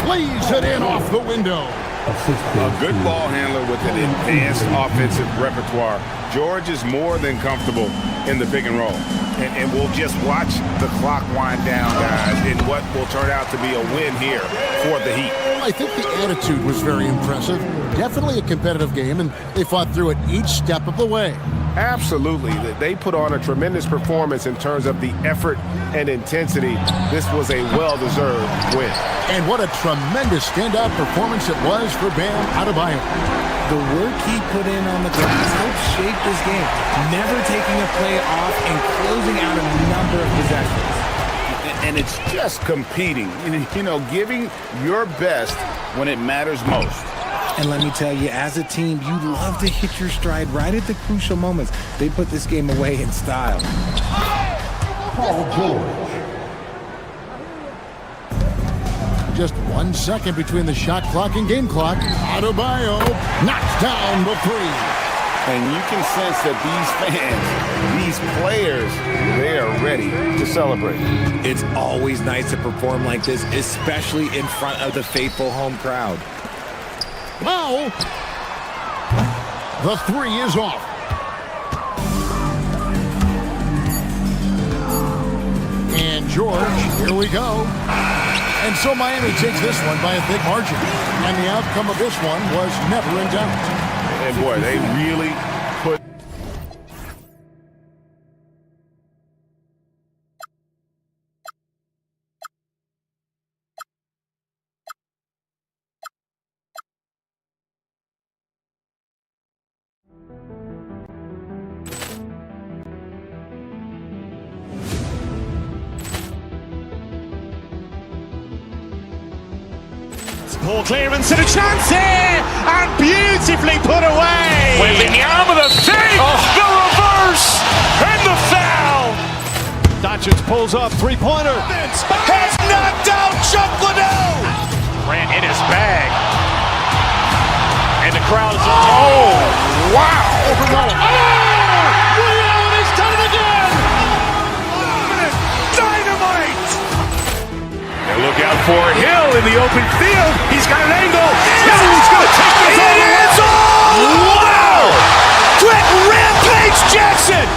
plays it in off the window. A good ball handler with an advanced offensive repertoire. George is more than comfortable in the pick and roll. And we'll just watch the clock wind down, guys, in what will turn out to be a win here for the Heat. I think the attitude was very impressive. Definitely a competitive game, and they fought through it each step of the way. Absolutely. They put on a tremendous performance in terms of the effort and intensity. This was a well-deserved win. And what a tremendous standout performance it was for Bam Adebayo. The work he put in on the glass helped shape this game, never taking a play off and closing out a number of possessions. And it's just competing, you know, giving your best when it matters most. And let me tell you, as a team, you love to hit your stride right at the crucial moments. They put this game away in style. Paul George. Just 1 second between the shot clock and game clock. Adebayo knocks down the three. And you can sense that these fans, these players, they are ready to celebrate. It's always nice to perform like this, especially in front of the faithful home crowd. Foul. The three is off. And George, here we go. And so Miami takes this one by a big margin. And the outcome of this one was never in doubt. And boy, they really put... Poor clearance and a chance here, and beautifully put away. With the arm of the fake, the reverse, and the foul. Doncic pulls up, three-pointer. Has knocked out Chuck Liddell. Grant in his bag. And the crowd is... Oh, wow. Leon has done it again. Dynamite. And look out for Hill in the open field. He's got an angle. He's going to take this all the way. It's all! Wow. Quick rampage Jackson.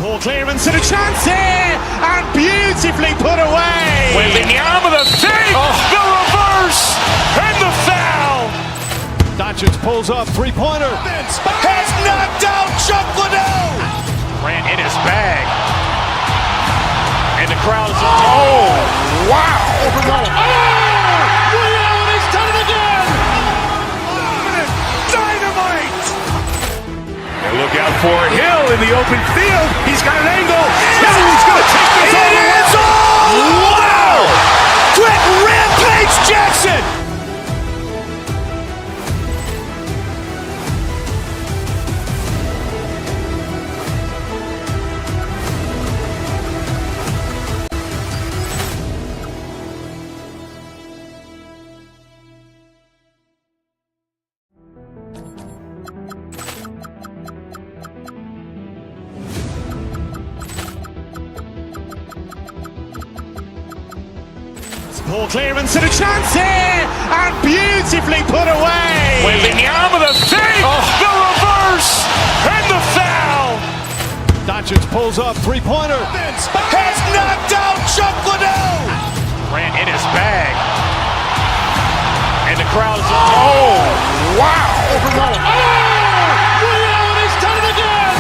Ball clearance and a chance here, and beautifully put away. Wembanyama the save, the reverse, and the foul. Doncic pulls up, three-pointer. Has knocked out Chuck Liddell. Grant in his bag. And the crowd is, oh, wow. He's done it again. Dynamite. And look out for Hill in the open field. He's got an angle. Hill's going to take this all the way. Wow! Quick rampage Jackson. Ball clearance and a chance here, and beautifully put away. Wembanyama the save, the reverse, and the foul. Doncic pulls up, three-pointer. Has knocked out Chuck Liddell. Grant in his bag. And the crowd is, oh, wow. He's done it again.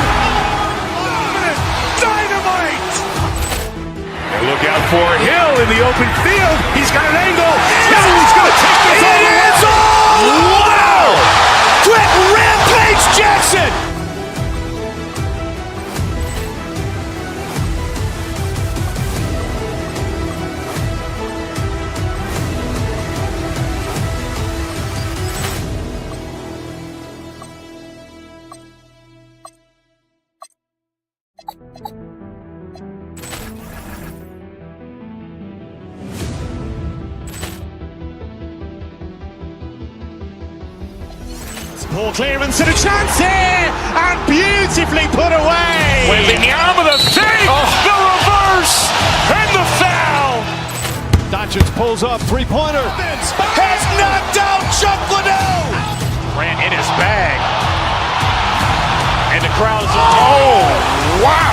Dynamite. And look out for Hill in the open field. He's got an angle. Hill's going to take this all the way. Wow! Quick rampage Jackson. Ball clearance and a chance here, and beautifully put away. Wembanyama the save, the reverse, and the foul. Doncic pulls up, three-pointer. Has knocked out Chuck Liddell. Grant in his bag. And the crowd is, oh, wow.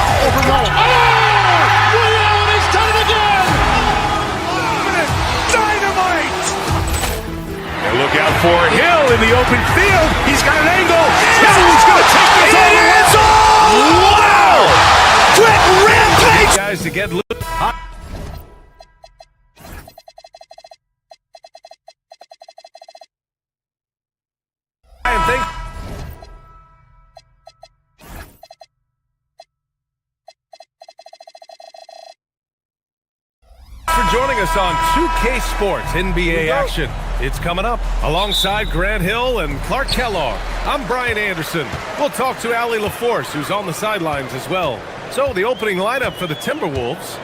He's done it again. Dynamite. And look out for Hill in the open field. He's got an angle. Hill's going to take this all the way. Wow! Quick rampage. Guys to get loose. And thank for joining us on 2K Sports NBA action. It's coming up alongside Grant Hill and Clark Kellogg. I'm Brian Anderson. We'll talk to Allie LaForce, who's on the sidelines as well. So the opening lineup for the Timberwolves,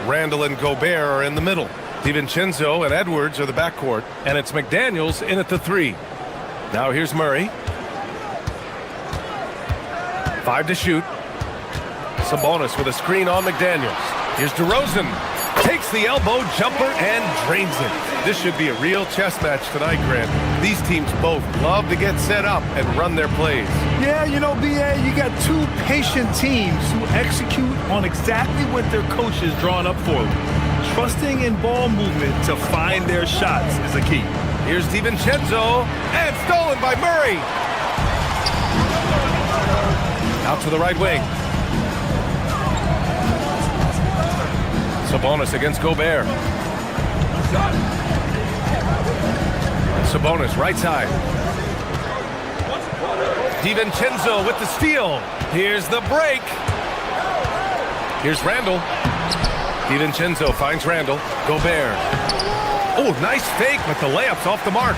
Randall and Gobert are in the middle. DiVincenzo and Edwards are the backcourt, and it's McDaniels in at the 3. Now here's Murray. 5 to shoot. Sabonis with a screen on McDaniels. Here's DeRozan. Takes the elbow jumper and drains it. This should be a real chess match tonight, Grant. These teams both love to get set up and run their plays. Yeah, you know, B.A., you got two patient teams who execute on exactly what their coach is drawing up for them. Trusting in ball movement to find their shots is a key. Here's DiVincenzo, and stolen by Murray. Out to the right wing. Sabonis against Gobert. Sabonis, right side. DiVincenzo with the steal. Here's the break. Here's Randall. DiVincenzo finds Randall. Gobert. Oh, nice fake, but the layup's off the mark.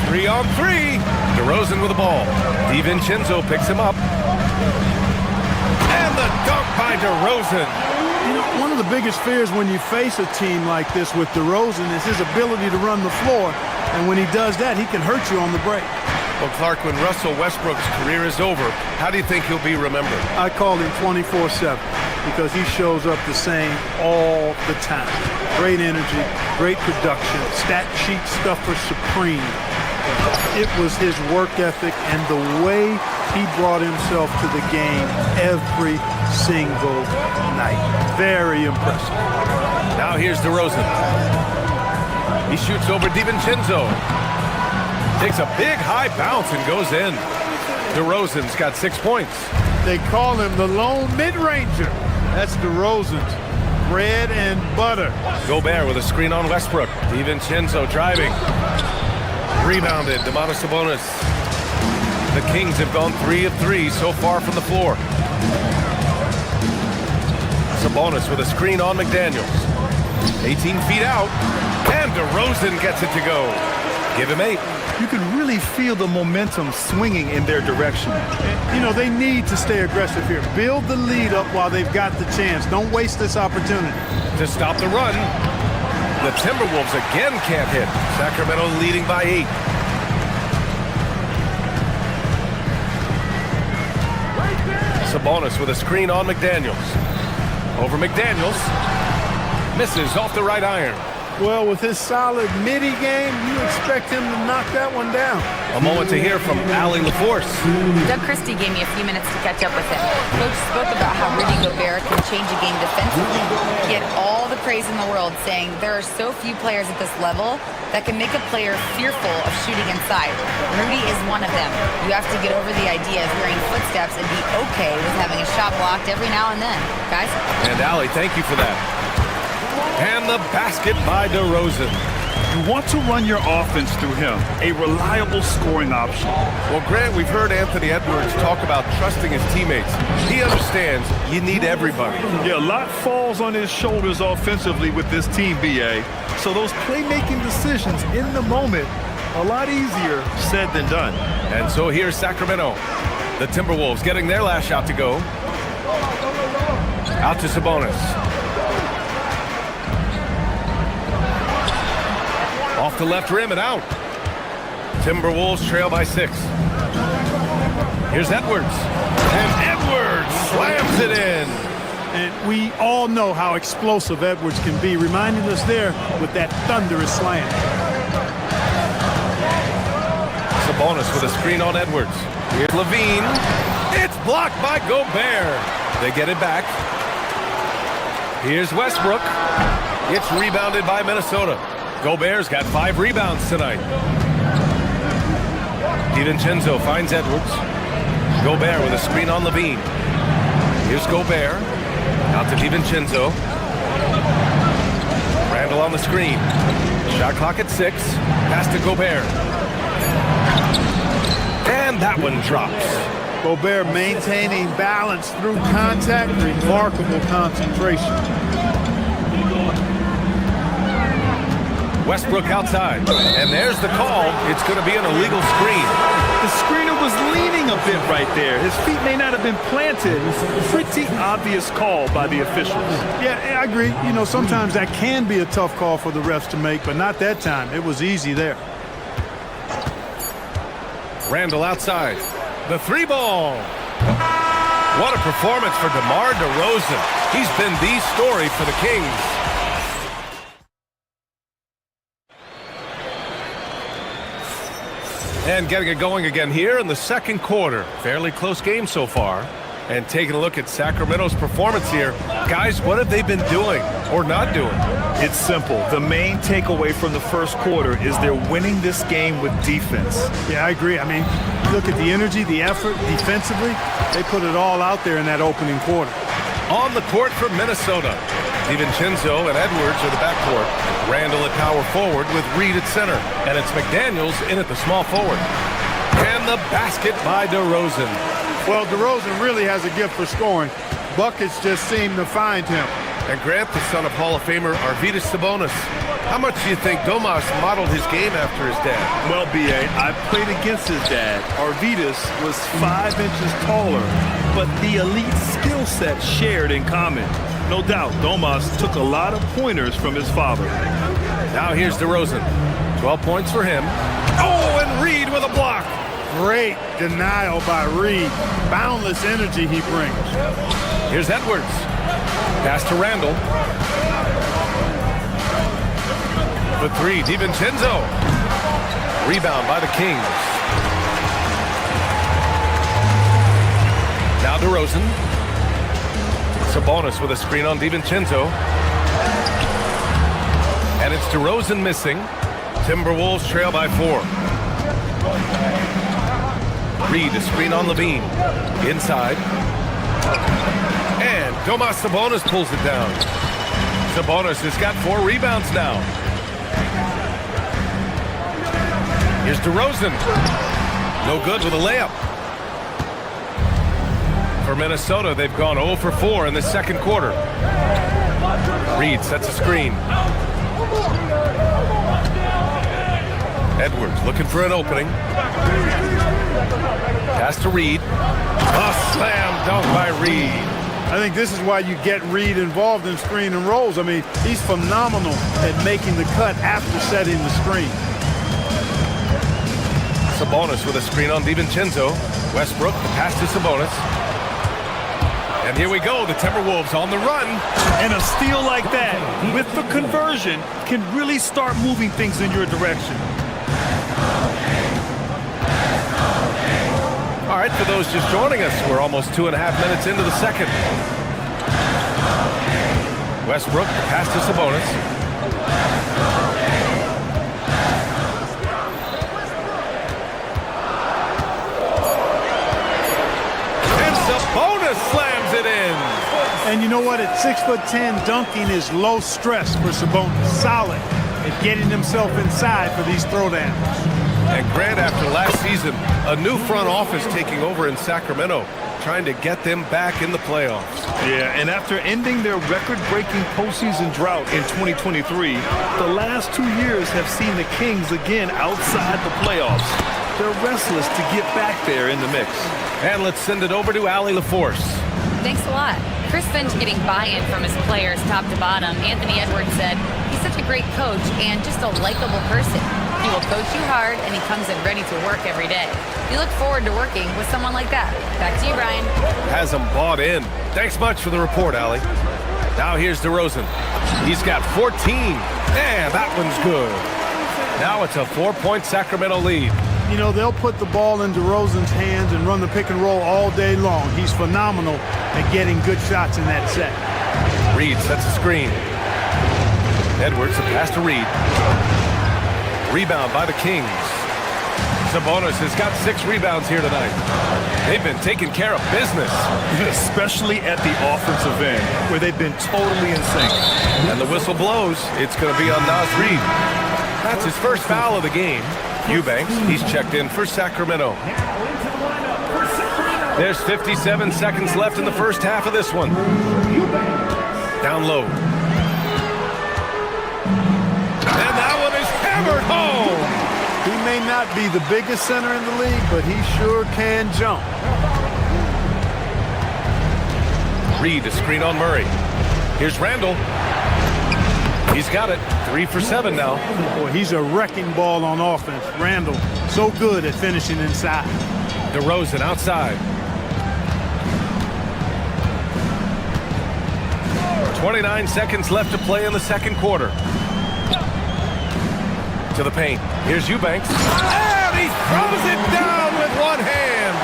3 on 3. DeRozan with the ball. DiVincenzo picks him up. And the dunk by DeRozan. You know, one of the biggest fears when you face a team like this with DeRozan is his ability to run the floor. And when he does that, he can hurt you on the break. Well, Clark, when Russell Westbrook's career is over, how do you think he'll be remembered? I call him 24/7 because he shows up the same all the time. Great energy, great production, stat sheet stuffer supreme. It was his work ethic and the way He brought himself to the game every single night. Very impressive. Now here's DeRozan. He shoots over DiVincenzo. Takes a big high bounce and goes in. DeRozan's got 6 points. They call him the lone mid-ranger. That's DeRozan's bread and butter. Gobert with a screen on Westbrook. DiVincenzo driving. Rebounded. Domantas Sabonis. The Kings have gone 3 of 3 so far from the floor. Sabonis with a screen on McDaniels. 18 feet out. And DeRozan gets it to go. Give him 8. You can really feel the momentum swinging in their direction. And, you know, they need to stay aggressive here. Build the lead up while they've got the chance. Don't waste this opportunity. To stop the run, the Timberwolves again can't hit. Sacramento leading by 8. Sabonis with a screen on McDaniels. Over McDaniels. Misses off the right iron. Well, with his solid midi game, you expect him to knock that one down. A moment to hear from Allie LaForce. Doug Christie gave me a few minutes to catch up with him. Coach spoke about how Rudy Gobert can change a game defensively. He had all the praise in the world, saying there are so few players at this level that can make a player fearful of shooting inside. Rudy is one of them. You have to get over the idea of hearing footsteps and be okay with having a shot blocked every now and then. Guys? And Allie, thank you for that. And the basket by DeRozan. You want to run your offense through him, a reliable scoring option. Well, Grant, we've heard Anthony Edwards talk about trusting his teammates. He understands you need everybody. Yeah, a lot falls on his shoulders offensively with this team, BA. So those playmaking decisions in the moment, a lot easier said than done. And so here's Sacramento. The Timberwolves getting their last shot to go. Out to Sabonis. Off the left rim and out. Timberwolves trail by 6. Here's Edwards. And Edwards slams it in. And we all know how explosive Edwards can be, reminding us there with that thunderous slam. Sabonis with a screen on Edwards. Here's Levine. It's blocked by Gobert. They get it back. Here's Westbrook. It's rebounded by Minnesota. Gobert's got 5 rebounds tonight. DiVincenzo finds Edwards. Gobert with a screen on Levine. Here's Gobert. Out to DiVincenzo. Randall on the screen. Shot clock at 6. Pass to Gobert. And that one drops. Gobert maintaining balance through contact. Remarkable concentration. Westbrook outside. And there's the call. It's going to be an illegal screen. The screener was leaning a bit right there. His feet may not have been planted. Pretty obvious call by the officials. Yeah, I agree. You know, sometimes that can be a tough call for the refs to make, but not that time. It was easy there. Randall outside. The 3-ball. What a performance for DeMar DeRozan. He's been the story for the Kings. And getting it going again here in the second quarter. Fairly close game so far. And taking a look at Sacramento's performance here. Guys, what have they been doing or not doing? It's simple. The main takeaway from the first quarter is they're winning this game with defense. Yeah, I agree. I mean, look at the energy, the effort defensively. They put it all out there in that opening quarter. On the court for Minnesota. DiVincenzo and Edwards are the backcourt. Randall at power forward with Reed at center. And it's McDaniels in at the small forward. And the basket by DeRozan. Well, DeRozan really has a gift for scoring. Buckets just seem to find him. And Grant, the son of Hall of Famer Arvydas Sabonis. How much do you think Domas modeled his game after his dad? Well, B.A., I played against his dad. Arvydas was 5 inches taller, but the elite skill set shared in common. No doubt, Domas took a lot of pointers from his father. Now here's DeRozan. 12 points for him. Oh, and Reed with a block. Great denial by Reed. Boundless energy he brings. Here's Edwards. Pass to Randall. For 3, DiVincenzo. Rebound by the Kings. Now DeRozan. Sabonis with a screen on DiVincenzo. And it's DeRozan missing. Timberwolves trail by 4. Reed, a screen on Levine. Inside. And Domas Sabonis pulls it down. Sabonis has got 4 rebounds now. Here's DeRozan. No good with a layup. For Minnesota, they've gone 0 for 4 in the second quarter. Reed sets a screen. Edwards looking for an opening. Pass to Reed. A slam dunk by Reed. I think this is why you get Reed involved in screen and rolls. I mean, he's phenomenal at making the cut after setting the screen. Sabonis with a screen on DiVincenzo. Westbrook, the pass to Sabonis. And here we go, the Timberwolves on the run. And a steal like that, with the conversion, can really start moving things in your direction. All right, for those just joining us, we're almost 2.5 minutes into the second. Westbrook, the pass to Sabonis. And Sabonis slams it in. And you know what? At 6'10", dunking is low stress for Sabonis. Solid at getting himself inside for these throwdowns. And Grant, after last season, a new front office taking over in Sacramento, trying to get them back in the playoffs. Yeah, and after ending their record-breaking postseason drought in 2023, the last 2 years have seen the Kings again outside the playoffs. They're restless to get back there in the mix. And let's send it over to Allie LaForce. Thanks a lot. Chris Finch getting buy-in from his players top to bottom. Anthony Edwards said he's such a great coach and just a likable person. He will coach you hard, and he comes in ready to work every day. We look forward to working with someone like that. Back to you, Brian. Has them bought in. Thanks much for the report, Allie. Now here's DeRozan. He's got 14. And that one's good. Now it's a 4-point Sacramento lead. You know, they'll put the ball in DeRozan's hands and run the pick and roll all day long. He's phenomenal at getting good shots in that set. Reed sets a screen. Edwards, a pass to Reed. Rebound by the Kings. Sabonis has got 6 rebounds here tonight. They've been taking care of business. Especially at the offensive end, where they've been totally in sync. And the whistle blows. It's going to be on Naz Reid. That's his first foul of the game. Eubanks, he's checked in for Sacramento. There's 57 seconds left in the first half of this one. Down low. And that one is hammered home. He may not be the biggest center in the league, but he sure can jump. Reed, a screen on Murray. Here's Randall. He's got it. 3 for 7 now. Boy, he's a wrecking ball on offense. Randall, so good at finishing inside. DeRozan outside. 29 seconds left to play in the second quarter. To the paint. Here's Eubanks. And he throws it down with one hand.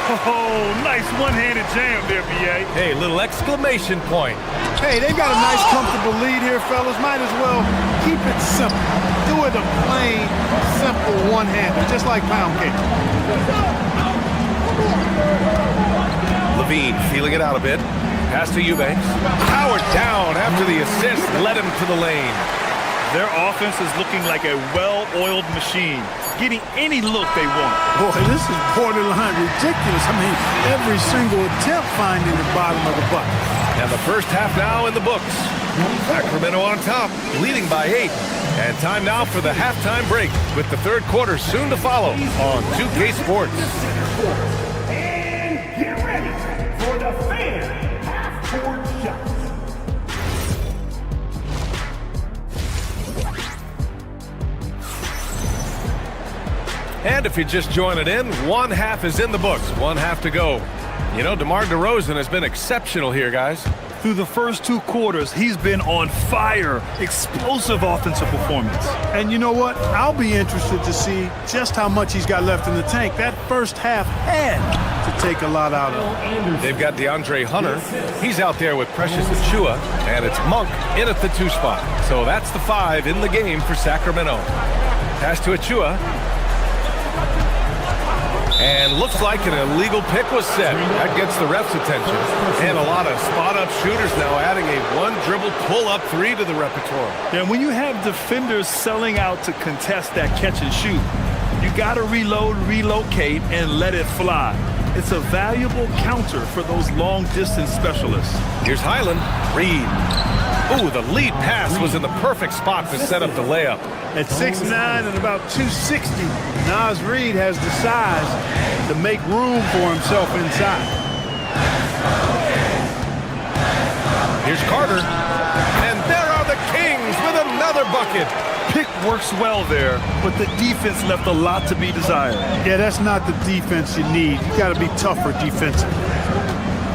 Oh, nice one-handed jam there, B.A. Hey, little exclamation point. Hey, they've got a nice, comfortable lead here, fellas. Might as well keep it simple. Do it a plain, simple one-hander, just like pound cake. Levine feeling it out a bit. Pass to Eubanks. Powered down after the assist led him to the lane. Their offense is looking like a well-oiled machine, getting any look they want. Boy, this is borderline ridiculous. I mean, every single attempt finding the bottom of the bucket. And the first half now in the books. Sacramento on top, leading by 8. And time now for the halftime break, with the third quarter soon to follow on 2K Sports. And get ready for the fan half-court shot. And if you're just joining in, one half is in the books, one half to go. You know, DeMar DeRozan has been exceptional here, guys. Through the first 2 quarters, he's been on fire. Explosive offensive performance. And you know what? I'll be interested to see just how much he's got left in the tank. That first half had to take a lot out of him. They've got DeAndre Hunter. He's out there with Precious Achiuwa, and it's Monk in at the 2 spot. So that's the 5 in the game for Sacramento. Pass to Achiuwa. And looks like an illegal pick was set. That gets the ref's attention. And a lot of spot-up shooters now adding a 1-dribble pull-up 3 to the repertoire. And when you have defenders selling out to contest that catch and shoot, you got to reload, relocate, and let it fly. It's a valuable counter for those long-distance specialists. Here's Highland. Reed. Ooh, the lead pass was in the perfect spot to set up the layup. At 6'9" and about 260, Naz Reid has the size to make room for himself inside. Here's Carter. And there are the Kings with another bucket. Pick works well there, but the defense left a lot to be desired. Yeah, that's not the defense you need. You got to be tougher defensively.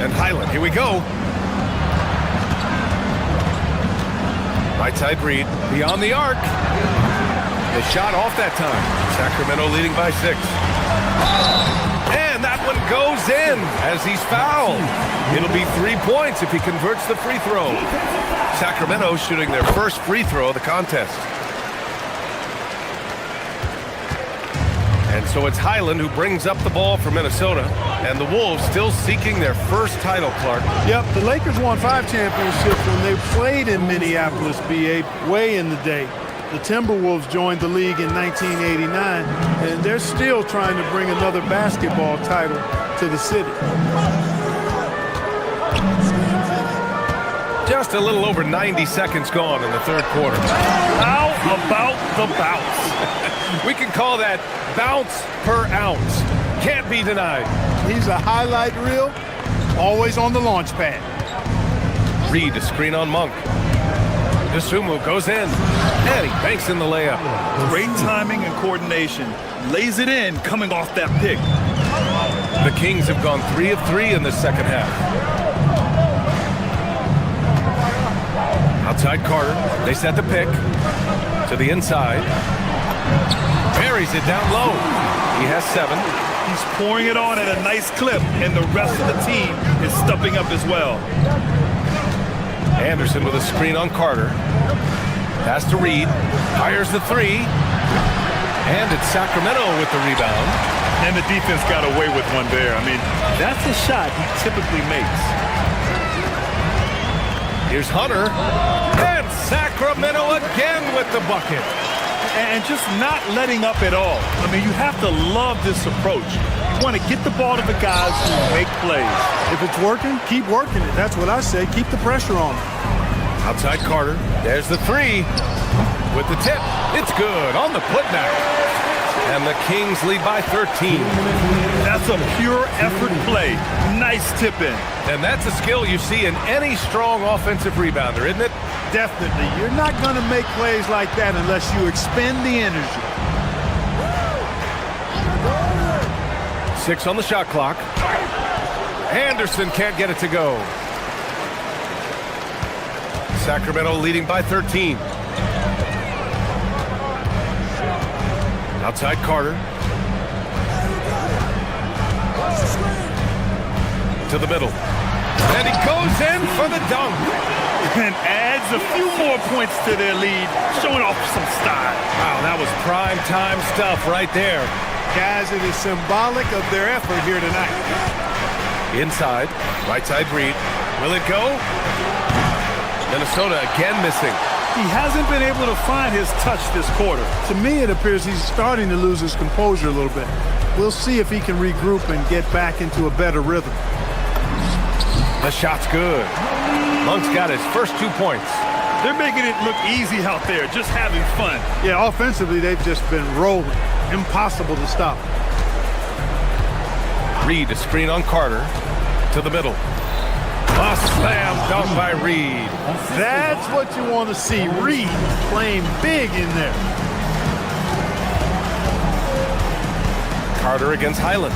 And Highland, here we go. Right side Reed, beyond the arc. The shot off that time. Sacramento leading by 6. And that one goes in as he's fouled. It'll be 3 points if he converts the free throw. Sacramento shooting their first free throw of the contest. And so it's Highland who brings up the ball for Minnesota. And the Wolves still seeking their first title, Clark. Yep, the Lakers won 5 championships when they played in Minneapolis, BA, way in the day. The Timberwolves joined the league in 1989, and they're still trying to bring another basketball title to the city. Just a little over 90 seconds gone in the 3rd quarter. How about the bounce? We can call that bounce per ounce. Can't be denied. He's a highlight reel, always on the launch pad. Reed, a screen on Monk. Dosunmu goes in, and he banks in the layup. Great timing and coordination. Lays it in coming off that pick. The Kings have gone 3 of 3 in the second half. Outside Carter, they set the pick to the inside. Buries it down low. He has 7. He's pouring it on at a nice clip, and the rest of the team is stepping up as well. Anderson with a screen on Carter. Pass to Reed. Fires the 3. And it's Sacramento with the rebound. And the defense got away with one there. I mean, that's a shot he typically makes. Here's Hunter. And Sacramento again with the bucket. And just not letting up at all. I mean, you have to love this approach. You want to get the ball to the guys who make plays. If it's working, keep working it. That's what I say. Keep the pressure on them. Outside Carter. There's the 3. With the tip. It's good on the putback. And the Kings lead by 13. That's a pure effort play. Nice tip in. And that's a skill you see in any strong offensive rebounder, isn't it? Definitely. You're not going to make plays like that unless you expend the energy. 6 on the shot clock. Anderson can't get it to go. Sacramento leading by 13. Outside Carter. To the middle. And he goes in for the dunk. And adds a few more points to their lead, showing off some style. Wow, that was prime time stuff right there. Guys, it is symbolic of their effort here tonight. Inside, right side Reed. Will it go? Minnesota again missing. He hasn't been able to find his touch this quarter. To me, it appears he's starting to lose his composure a little bit. We'll see if he can regroup and get back into a better rhythm. The shot's good. Monk's got his first 2 points. They're making it look easy out there, just having fun. Yeah, offensively, they've just been rolling. Impossible to stop. Reed, a screen on Carter. To the middle. A slam dunk by Reed. That's what you want to see. Reed playing big in there. Carter against Highland.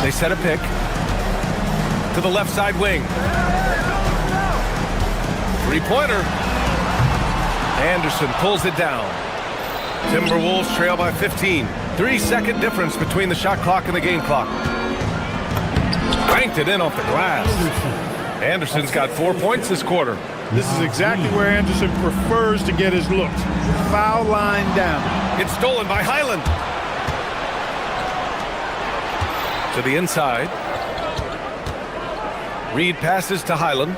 They set a pick. To the left side wing. Three-pointer. Anderson pulls it down. Timberwolves trail by 15. 3-second difference between the shot clock and the game clock. Banked it in off the glass. Anderson's got 4 points this quarter. This is exactly where Anderson prefers to get his looks. Foul line down. It's stolen by Highland. To the inside. Reed passes to Highland.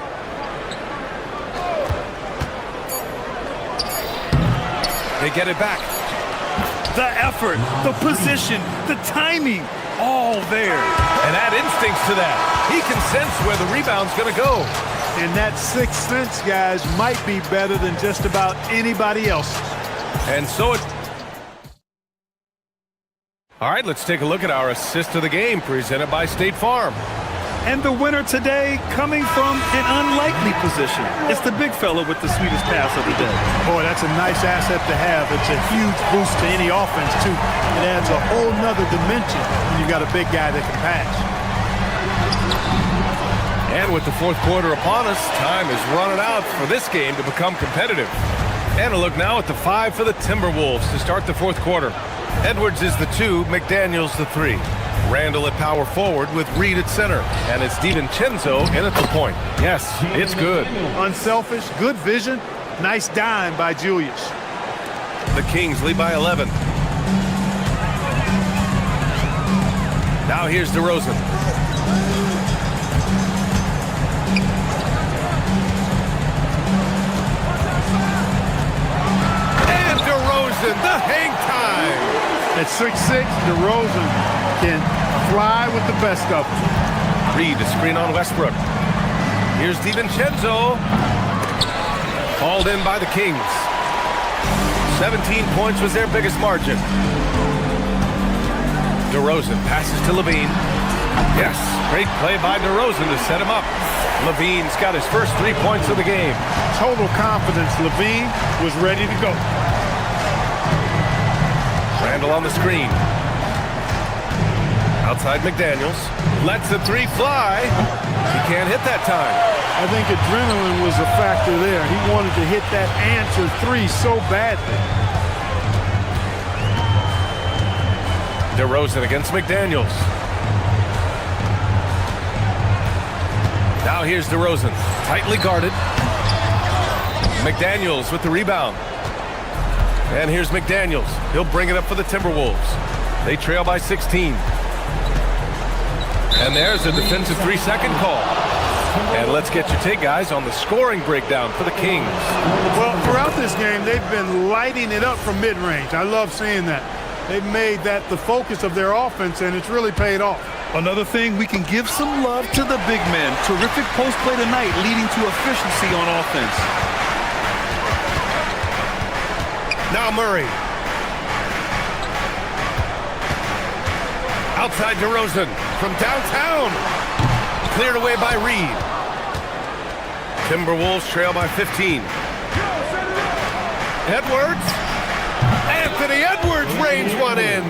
They get it back. The effort, the position, the timing, all there. And add instincts to that. He can sense where the rebound's going to go. And that sixth sense, guys, might be better than just about anybody else. And so it... All right, let's take a look at our assist of the game presented by State Farm. And the winner today coming from an unlikely position. It's the big fella with the sweetest pass of the day. Boy, that's a nice asset to have. It's a huge boost to any offense, too. It adds a whole nother dimension when you've got a big guy that can pass. And with the fourth quarter upon us, time is running out for this game to become competitive. And a look now at the 5 for the Timberwolves to start the fourth quarter. Edwards is the 2, McDaniels the 3. Randall at power forward with Reed at center. And it's DiVincenzo in at the point. Yes, it's good. Unselfish, good vision, nice dime by Julius. The Kings lead by 11. Now here's DeRozan. And DeRozan, the hang time. At 6'6", DeRozan can fly with the best of them. Reed to screen on Westbrook. Here's DiVincenzo. Hauled in by the Kings. 17 points was their biggest margin. DeRozan passes to Levine. Yes, great play by DeRozan to set him up. Levine's got his first 3 points of the game. Total confidence. Levine was ready to go. Randall on the screen. Outside McDaniels. Lets the 3 fly. He can't hit that time. I think adrenaline was a factor there. He wanted to hit that answer 3 so badly. DeRozan against McDaniels. Now here's DeRozan. Tightly guarded. McDaniels with the rebound. And here's McDaniels. He'll bring it up for the Timberwolves. They trail by 16. And there's a defensive 3-second call. And let's get your take, guys, on the scoring breakdown for the Kings. Well, throughout this game, they've been lighting it up from mid-range. I love seeing that. They've made that the focus of their offense, and it's really paid off. Another thing, we can give some love to the big men. Terrific post play tonight, leading to efficiency on offense. Now Murray. Outside DeRozan from downtown. Cleared away by Reed. Timberwolves trail by 15. Edwards. Anthony Edwards range one in.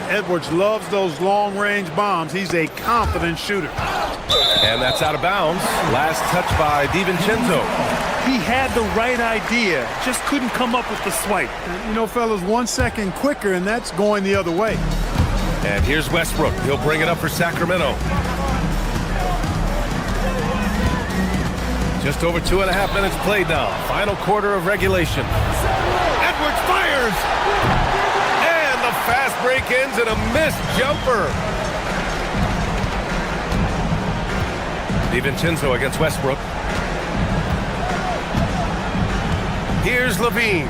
Edwards loves those long-range bombs. He's a confident shooter. And that's out of bounds. Last touch by DiVincenzo. He had the right idea, just couldn't come up with the swipe. You know, fellas, 1 second quicker, and that's going the other way. And here's Westbrook. He'll bring it up for Sacramento. Just over 2.5 minutes played now. Final quarter of regulation. Edwards fires! And the fast break ends in a missed jumper. DiVincenzo against Westbrook. Here's Levine.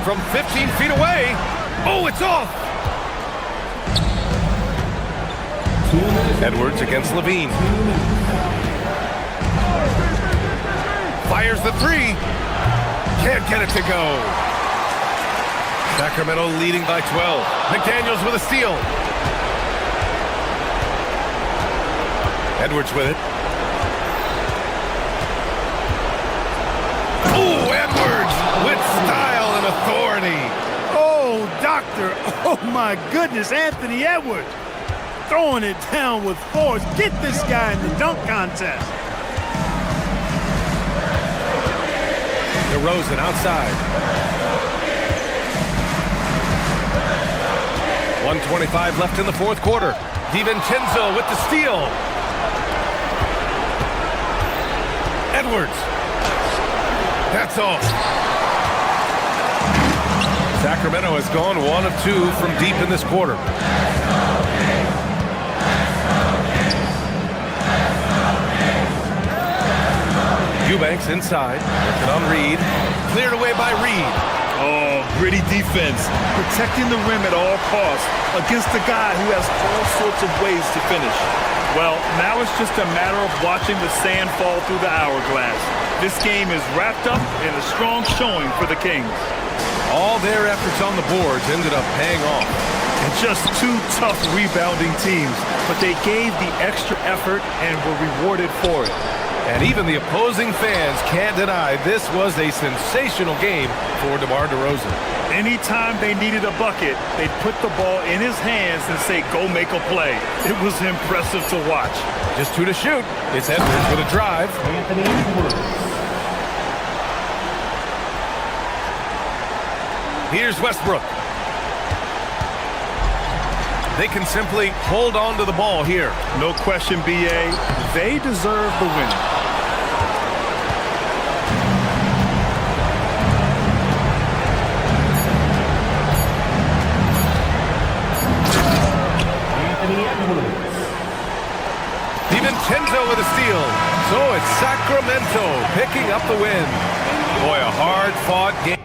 From 15 feet away. Oh, it's off! Edwards against Levine. Fires the 3. Can't get it to go. Sacramento leading by 12. McDaniels with a steal. Edwards with it. Oh, Edwards with style and authority. Oh, doctor. Oh, my goodness. Anthony Edwards throwing it down with force. Get this guy in the dunk contest. DeRozan outside. 1:25 left in the fourth quarter. DiVincenzo with the steal. Edwards. That's off. Sacramento has gone 1 of 2 from deep in this quarter. Eubanks inside, working on Reed. Cleared away by Reed. Oh, gritty defense. Protecting the rim at all costs against a guy who has all sorts of ways to finish. Well, now it's just a matter of watching the sand fall through the hourglass. This game is wrapped up in a strong showing for the Kings. All their efforts on the boards ended up paying off. And just two tough rebounding teams, but they gave the extra effort and were rewarded for it. And even the opposing fans can't deny this was a sensational game for DeMar DeRozan. Anytime they needed a bucket, they'd put the ball in his hands and say, go make a play. It was impressive to watch. Just 2 to shoot. It's Edwards with a drive. Anthony Edwards. Here's Westbrook. They can simply hold on to the ball here. No question, B.A. They deserve the win. Anthony Edwards. DiVincenzo with a steal. So it's Sacramento picking up the win. Boy, a hard-fought game.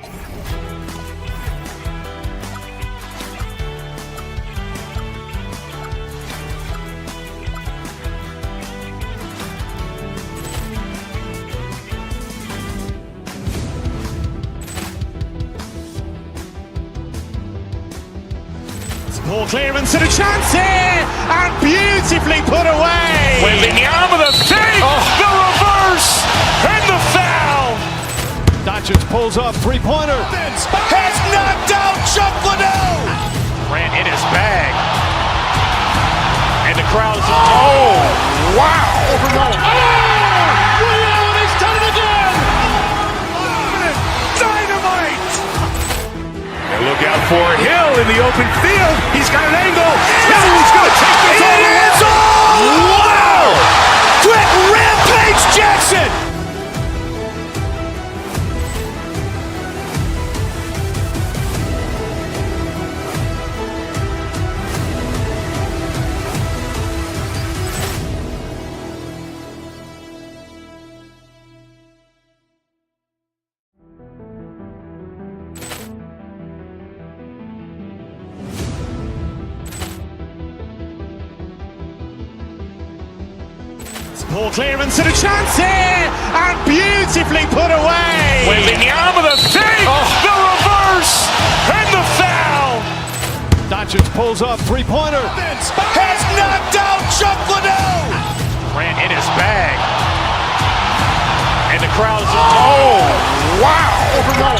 Ball clearance and a chance here, and beautifully put away. Wembanyama the save, the reverse, and the foul. Doncic pulls up, three-pointer. Has knocked out Chuck Liddell. Ran in his bag. And the crowd is, oh, wow. Liddell, he's done it again. Dynamite. And look out for Hill in the open field. He's got an angle. He's going to take this all the way. Wow! Quick rampage Jackson. Ball clearance and a chance here, and beautifully put away. Wembanyama the save, the reverse, and the foul. Doncic pulls up, three-pointer. Has knocked out Chuck Liddell. Ran in his bag. And the crowd is, oh, wow. Liddell,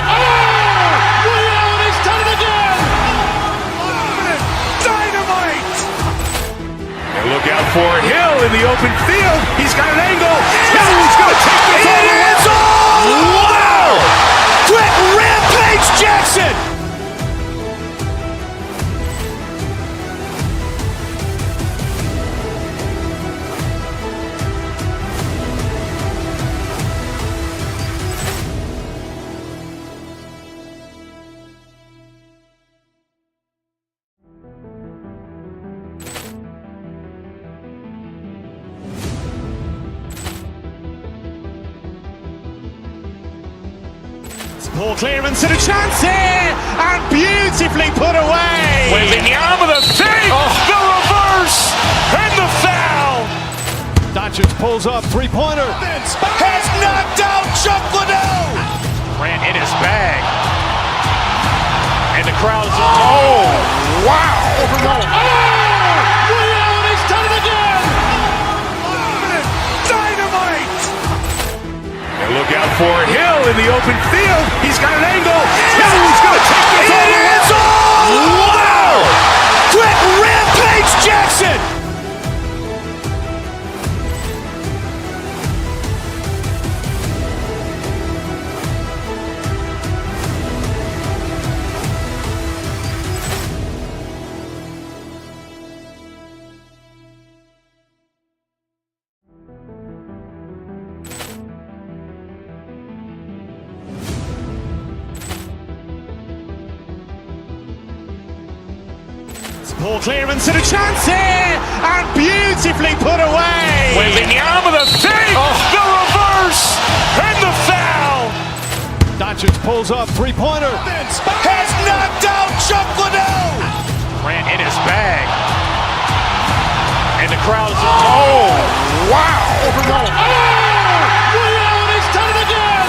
he's done it again. Dynamite. And look out for Hill in the open field. He's got an angle. He's going to take this all the way. Wow! Quick rampage Jackson. Ball clearance and a chance here, and beautifully put away. Wembanyama the save, the reverse, and the foul. Doncic pulls up, three-pointer. Has knocked out Chuck Liddell. Ran in his bag. And the crowd is, oh, wow. Liddell, he's done it again. Dynamite. And look out for Hill in the open field. He's got an angle. He's going to take this all the way. Wow! Quick rampage Jackson. Ball clearance and a chance here, and beautifully put away. Wembanyama with a save, the reverse, and the foul. Doncic pulls up, three-pointer. Has knocked out Chuck Liddell. Grant in his bag. And the crowd is, oh, wow. Leon has done it again.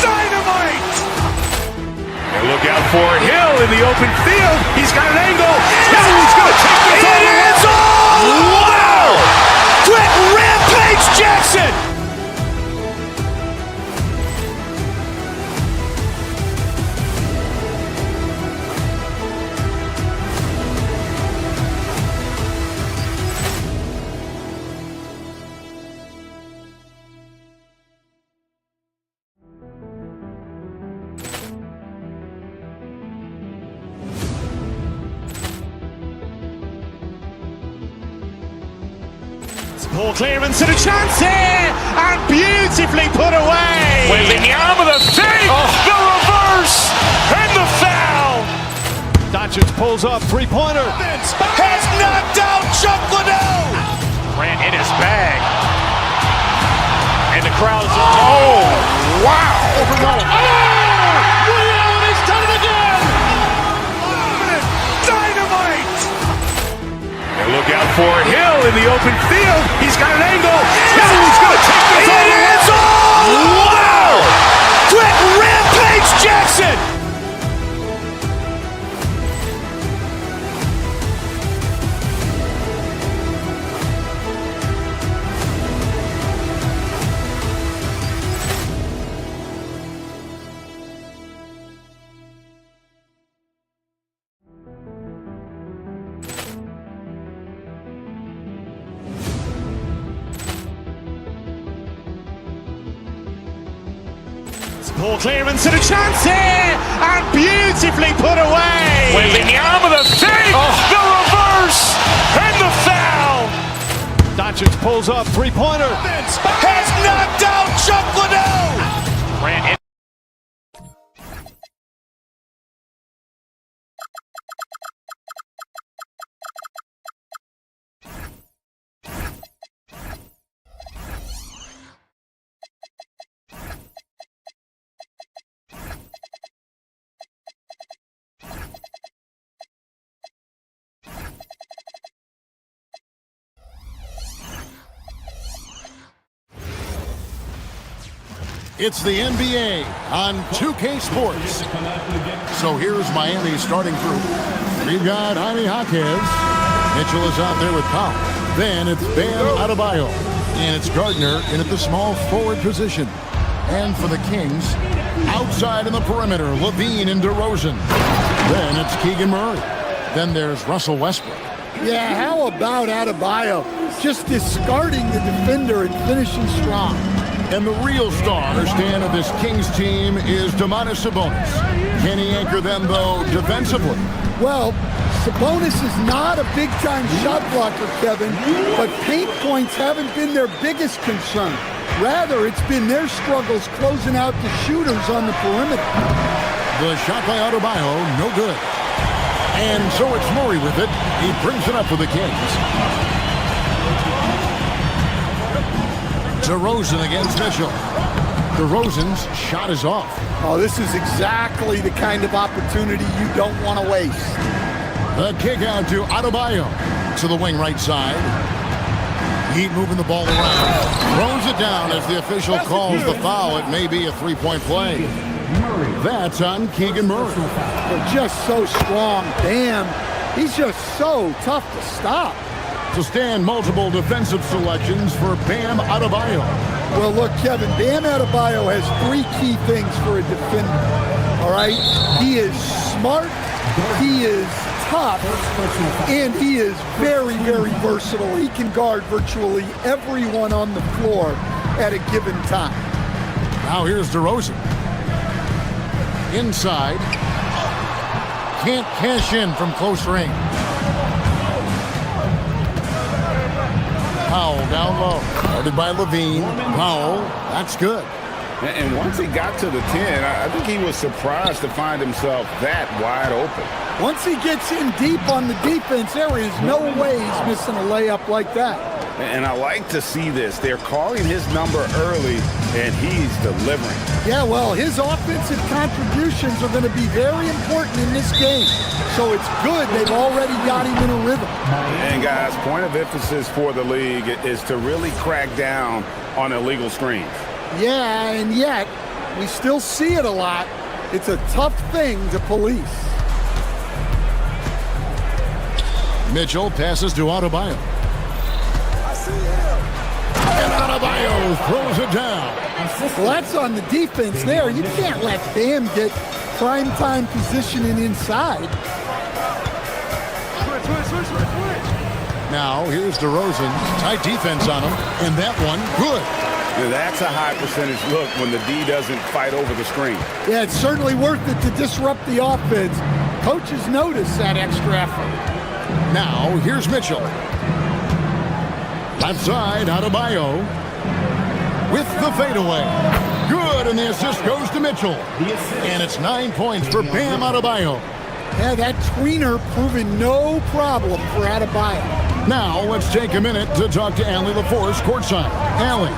Dynamite. And look out for Hill in the open field. He's got an angle. He's going to take this all the way. It's all. Wow. Quick rampage Jackson. Ball clearance and a chance here, and beautifully put away. Wembanyama with a save, the reverse, and the foul. Doncic pulls up, three-pointer. Has knocked out Chuck Liddell. Grant in his bag. And the crowd is, oh, wow. Leon has done it again. Dynamite. And look out for Hill in the open field. He's got an angle. He's going to take this all the way. It's all. Wow. Quick rampage Jackson. Ball clearance and a chance here, and beautifully put away. Wembanyama with a save, the reverse, and the foul. Doncic pulls up, three-pointer. Has knocked out Chuck Liddell. Grant in. It's the NBA on 2K Sports. So here's Miami's starting group. We've got Jaime Jaquez. Mitchell is out there with Powell. Then it's Bam Adebayo. And it's Gardner in at the small forward position. And for the Kings, outside in the perimeter, Levine and DeRozan. Then it's Keegan Murray. Then there's Russell Westbrook. Yeah, how about Adebayo? Just discarding the defender and finishing strong. And the real star stand of this Kings team is Domantas Sabonis. Can he anchor them, though, defensively? Well, Sabonis is not a big-time shot blocker, Kevin, but paint points haven't been their biggest concern. Rather, it's been their struggles closing out the shooters on the perimeter. The shot by Adebayo, no good. And so it's Murray with it. He brings it up for the Kings. DeRozan against Mitchell. DeRozan's shot is off. Oh, this is exactly the kind of opportunity you don't want to waste. The kick out to Adebayo to the wing right side. Heat moving the ball around. Throws it down as the official calls the foul. It may be a three-point play. That's on Keegan Murray. They're just so strong. Damn, he's just so tough to stop. To stand multiple defensive selections for Bam Adebayo. Well, look, Kevin, Bam Adebayo has three key things for a defender, all right? He is smart, he is tough, and he is very, very versatile. He can guard virtually everyone on the floor at a given time. Now here's DeRozan. Inside. Can't cash in from close range. Powell down low. Guarded by Levine. Powell, that's good. And once he got to the 10, I think he was surprised to find himself that wide open. Once he gets in deep on the defense, there is no way he's missing a layup like that. And I like to see this. They're calling his number early, and he's delivering. Yeah, well, his offensive contributions are going to be very important in this game. So it's good they've already got him in a rhythm. And, guys, point of emphasis for the league is to really crack down on illegal screens. Yeah, and yet we still see it a lot. It's a tough thing to police. Mitchell passes to Adebayo. And Adebayo throws it down. Well, that's on the defense there. You can't let Bam get prime-time positioning inside. Now, here's DeRozan. Tight defense on him. And that one, good. Now, that's a high percentage look when the D doesn't fight over the screen. Yeah, it's certainly worth it to disrupt the offense. Coaches notice that extra effort. Now, here's Mitchell. Left side, Adebayo. With the fadeaway. Good, and the assist goes to Mitchell. And it's 9 points for Bam Adebayo. Yeah, that tweener proving no problem for Adebayo. Now, let's take a minute to talk to Allie LaForce courtside. Allie.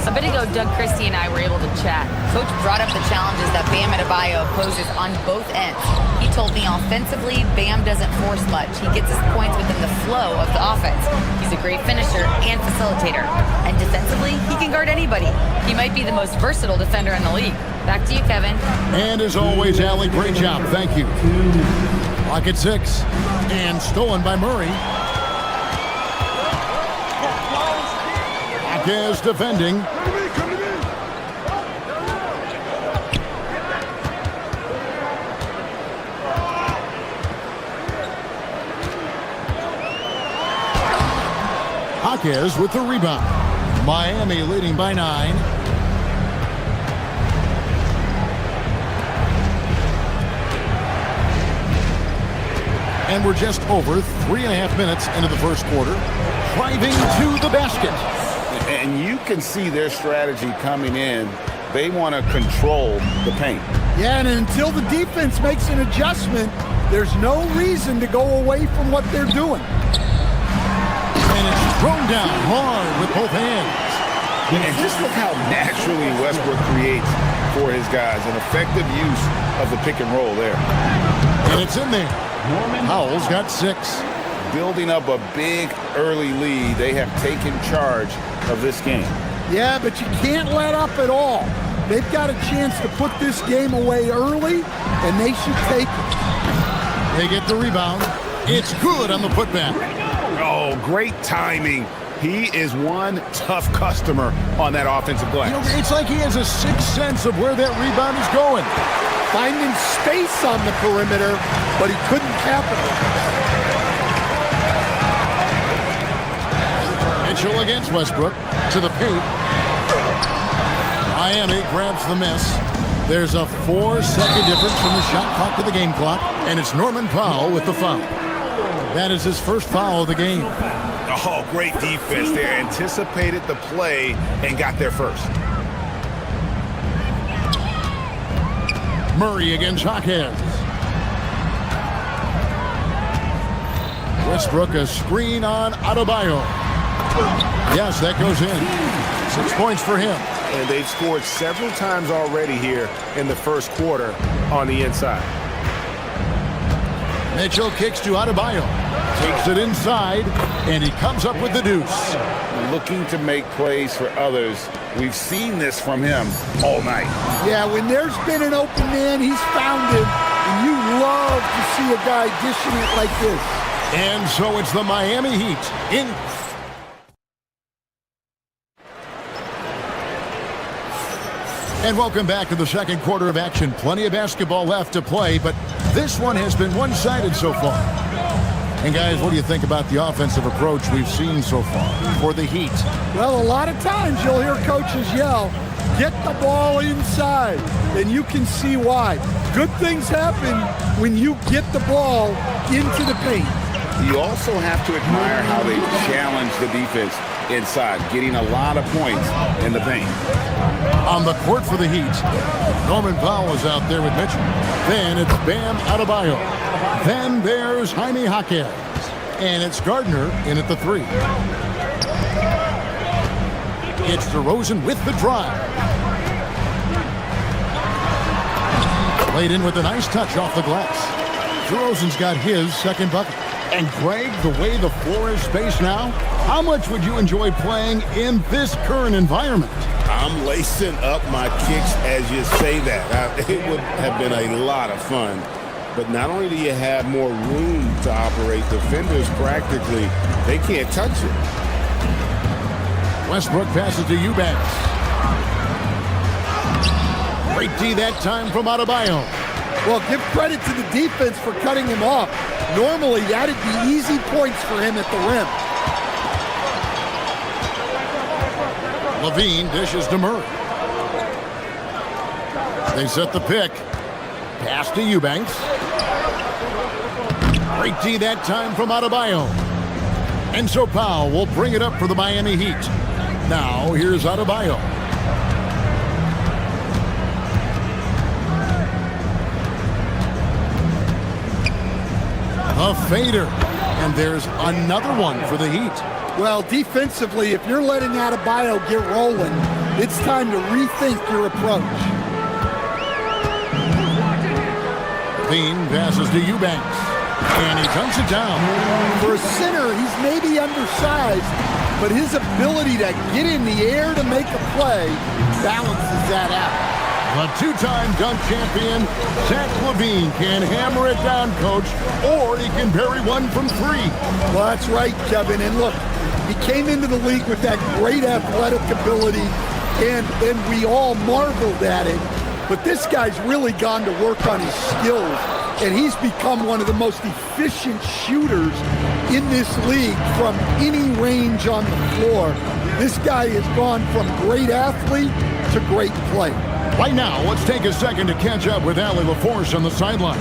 A bit ago, Doug Christie and I were able to chat. Coach brought up the challenges that Bam Adebayo poses on both ends. He told me offensively, Bam doesn't force much. He gets his points within the flow of the offense. He's a great finisher and facilitator. And defensively, he can guard anybody. He might be the most versatile defender in the league. Back to you, Kevin. And as always, Allie, great job. Thank you. Clock at 6. And stolen by Murray. Is defending. Jaquez with the rebound. Miami leading by 9. And we're just over 3.5 minutes into the first quarter. Driving to the basket. And you can see their strategy coming in. They want to control the paint. Yeah, and until the defense makes an adjustment, there's no reason to go away from what they're doing. And it's thrown down hard with both hands. And just look how naturally Westbrook creates for his guys. An effective use of the pick and roll there. And it's in there. Howell's got 6. Building up a big early lead. They have taken charge of this game. Yeah, but you can't let up at all. They've got a chance to put this game away early, and they should take it. They get the rebound. It's good on the putback. Oh, great timing. He is one tough customer on that offensive glass. You know, it's like he has a sixth sense of where that rebound is going. Finding space on the perimeter, but he couldn't capitalize. Mitchell against Westbrook to the paint. Miami grabs the miss. There's a 4-second difference from the shot clock to the game clock, and it's Norman Powell with the foul. That is his first foul of the game. Oh, great defense there. Anticipated the play and got there first. Murray against Jaquez. Westbrook a screen on Adebayo. Yes, that goes in. 6 points for him. And they've scored several times already here in the first quarter on the inside. Mitchell kicks to Adebayo. Takes it inside, and he comes up with the deuce. Looking to make plays for others. We've seen this from him all night. Yeah, when there's been an open man, he's found him. And you love to see a guy dishing it like this. And so it's the Miami Heat in. And welcome back to the second quarter of action. Plenty of basketball left to play, but this one has been one-sided so far. And guys, what do you think about the offensive approach we've seen so far for the Heat? Well, a lot of times you'll hear coaches yell, get the ball inside, and you can see why. Good things happen when you get the ball into the paint. You also have to admire how they challenge the defense. inside, getting a lot of points in the paint. On the court for the Heat, Norman Powell is out there with Mitchell. Then it's Bam Adebayo. Then there's Jaime Jaquez. And it's Gardner in at the 3. It's DeRozan with the drive. Played in with a nice touch off the glass. DeRozan's got his second bucket. And Greg, the way the floor is spaced now, how much would you enjoy playing in this current environment? I'm lacing up my kicks as you say that. It would have been a lot of fun. But not only do you have more room to operate, defenders practically, they can't touch it. Westbrook passes to Eubanks. Great D that time from Adebayo. Well, give credit to the defense for cutting him off. Normally, that'd be easy points for him at the rim. Levine dishes to Murray. They set the pick. Pass to Eubanks. Great D that time from Adebayo. And so Powell will bring it up for the Miami Heat. Now, here's Adebayo. A fader. And there's another one for the Heat. Well, defensively, if you're letting Adebayo get rolling, it's time to rethink your approach. Bean passes to Eubanks. And he dunks it down. For a center, he's maybe undersized, but his ability to get in the air to make a play balances that out. The two-time dunk champion, Zach LaVine, can hammer it down, Coach, or he can bury one from 3. Well, that's right, Kevin. And look, he came into the league with that great athletic ability, and we all marveled at it. But this guy's really gone to work on his skills, and he's become one of the most efficient shooters in this league from any range on the floor. This guy has gone from great athlete to great play. Right now, let's take a second to catch up with Allie LaForce on the sideline.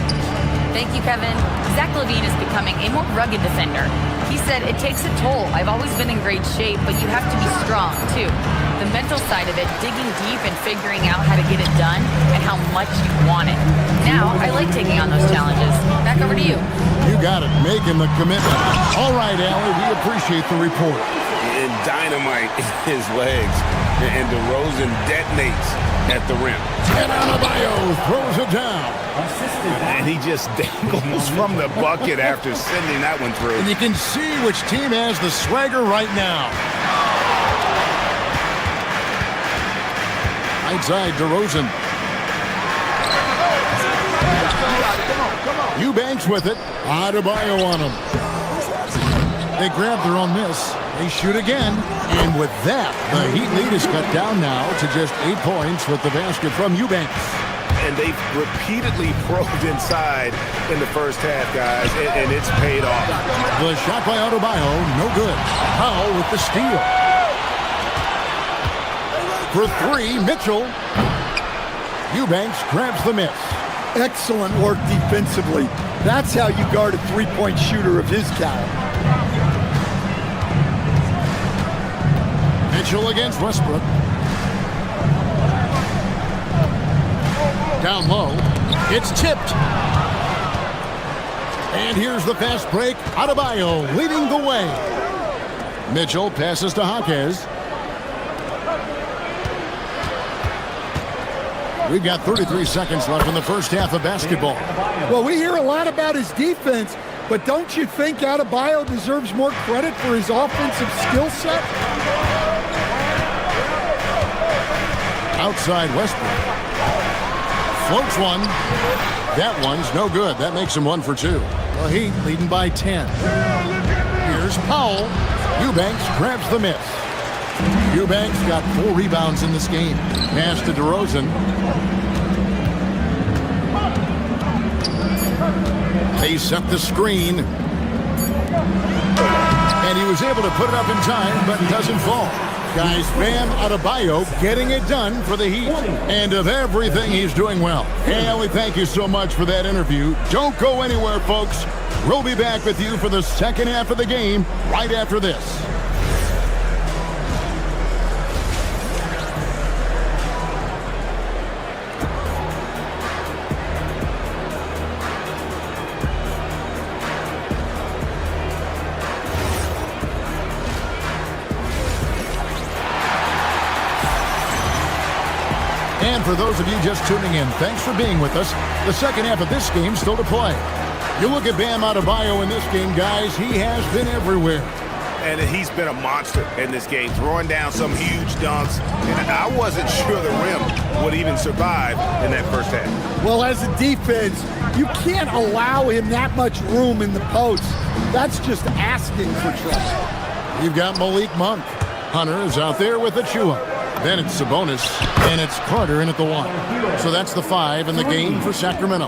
Thank you, Kevin. Zach LaVine is becoming a more rugged defender. He said, it takes a toll. I've always been in great shape, but you have to be strong, too. The mental side of it, digging deep and figuring out how to get it done and how much you want it. Now, I like taking on those challenges. Back over to you. You got it, making the commitment. All right, Allie, we appreciate the report. And dynamite in his legs. And DeRozan detonates at the rim. And Adebayo throws it down. And he just dangles from the bucket after sending that one through. And you can see which team has the swagger right now. Outside DeRozan. Eubanks with it. Adebayo on him. They grab their own miss. They shoot again. And with that, the Heat lead is cut down now to just 8 points with the basket from Eubanks. And they've repeatedly probed inside in the first half, guys, and it's paid off. The shot by Adebayo, no good. Powell with the steal. For 3, Mitchell. Eubanks grabs the miss. Excellent work defensively. That's how you guard a three-point shooter of his caliber. Mitchell against Westbrook. Down low. It's tipped. And here's the fast break. Adebayo leading the way. Mitchell passes to Jaquez. We've got 33 seconds left in the first half of basketball. Well, we hear a lot about his defense, but don't you think Adebayo deserves more credit for his offensive skill set? Outside Westbrook. Floats one. That one's no good. That makes him 1 for 2. The Heat leading by 10. Here's Powell. Eubanks grabs the miss. Eubanks got 4 rebounds in this game. Pass to DeRozan. They set the screen. And he was able to put it up in time, but doesn't fall. Guys, Bam Adebayo getting it done for the Heat. And of everything, he's doing well. Hey, Ellie, thank you so much for that interview. Don't go anywhere, folks. We'll be back with you for the second half of the game right after this. And for those of you just tuning in, thanks for being with us. The second half of this game still to play. You look at Bam Adebayo in this game, guys, he has been everywhere. And he's been a monster in this game, throwing down some huge dunks. And I wasn't sure the rim would even survive in that first half. Well, as a defense, you can't allow him that much room in the post. That's just asking for trouble. You've got Malik Monk. Hunter is out there with Achua. Then it's Sabonis, and it's Carter in at the 1. So that's the 5 in the game for Sacramento.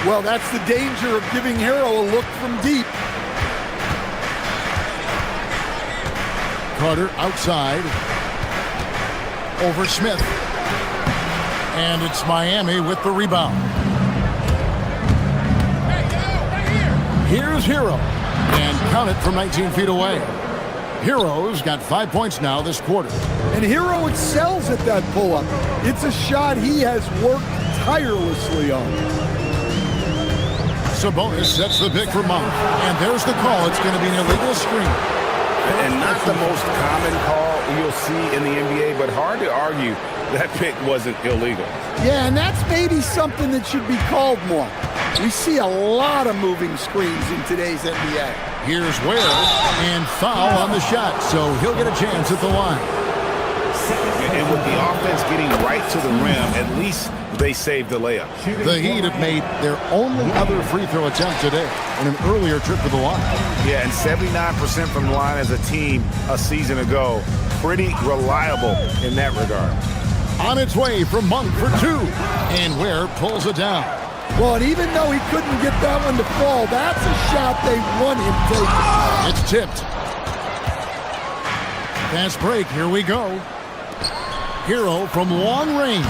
Well, that's the danger of giving Hero a look from deep. Carter outside. Over Smith. And it's Miami with the rebound. Here's Hero. And count it from 19 feet away. Hero's got 5 points now this quarter. And Hero excels at that pull-up. It's a shot he has worked tirelessly on. Sabonis sets the pick for Monk. And there's the call. It's going to be an illegal screen. And not the most common call you'll see in the NBA, but hard to argue that pick wasn't illegal. Yeah, and that's maybe something that should be called more. We see a lot of moving screens in today's NBA. Here's Ware, and foul on the shot, so he'll get a chance at the line. And with the offense getting right to the rim, at least they saved the layup. The Heat have made their only other free throw attempt today in an earlier trip to the line. Yeah, and 79% from the line as a team a season ago. Pretty reliable in that regard. On its way from Monk for 2, and Ware pulls it down. Well, and even though he couldn't get that one to fall, that's a shot they want him taking. It's tipped. Fast break, here we go. Hero from long range.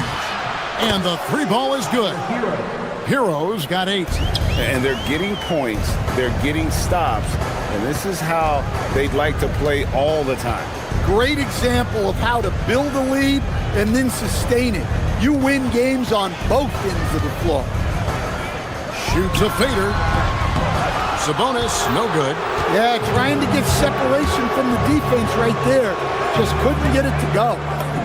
And the 3 ball is good. Hero's got 8. And they're getting points, they're getting stops, and this is how they'd like to play all the time. Great example of how to build a lead and then sustain it. You win games on both ends of the floor. Shoots a fader. Sabonis, no good. Yeah, trying to get separation from the defense right there. Just couldn't get it to go.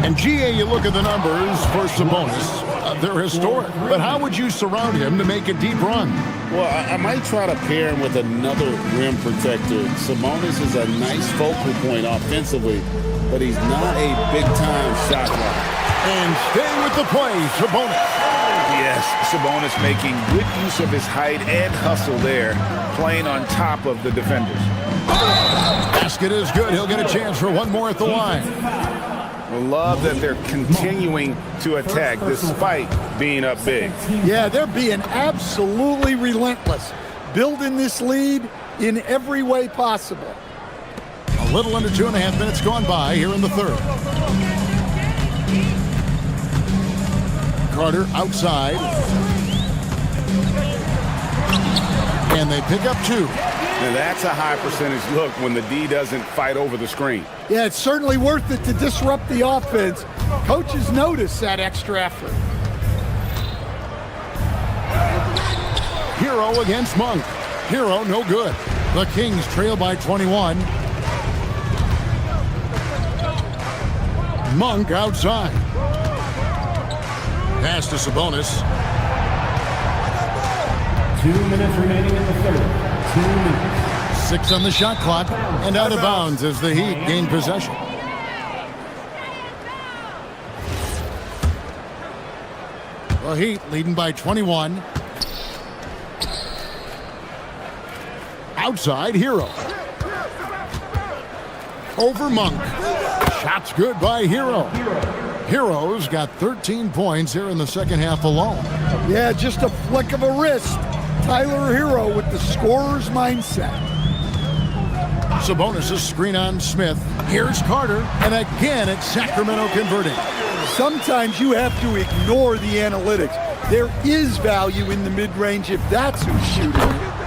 And GA, you look at the numbers for Sabonis. They're historic. But how would you surround him to make a deep run? Well, I might try to pair him with another rim protector. Sabonis is a nice focal point offensively, but he's not a big-time shot blocker. And staying with the play, Sabonis. Yes, Sabonis making good use of his height and hustle there, playing on top of the defenders. Basket is good. He'll get a chance for one more at the line. We love that they're continuing to attack despite being up big. Yeah, they're being absolutely relentless, building this lead in every way possible. A little under 2.5 minutes gone by here in the third. Carter outside. And they pick up 2. Now that's a high percentage look when the D doesn't fight over the screen. Yeah, it's certainly worth it to disrupt the offense. Coaches notice that extra effort. Hero against Monk. Hero no good. The Kings trail by 21. Monk outside. Pass to Sabonis. 2 minutes remaining in the third. 2 minutes. 6 on the shot clock, and out of bounds as the Heat gain possession. The Heat leading by 21. Outside, Hero. Over Monk. Shots good by Hero. Hero's got 13 points here in the second half alone. Yeah, just a flick of a wrist. Tyler Hero with the scorer's mindset. Sabonis' screen on Smith. Here's Carter, and again it's Sacramento converting. Sometimes you have to ignore the analytics. There is value in the mid-range if that's who's shooting.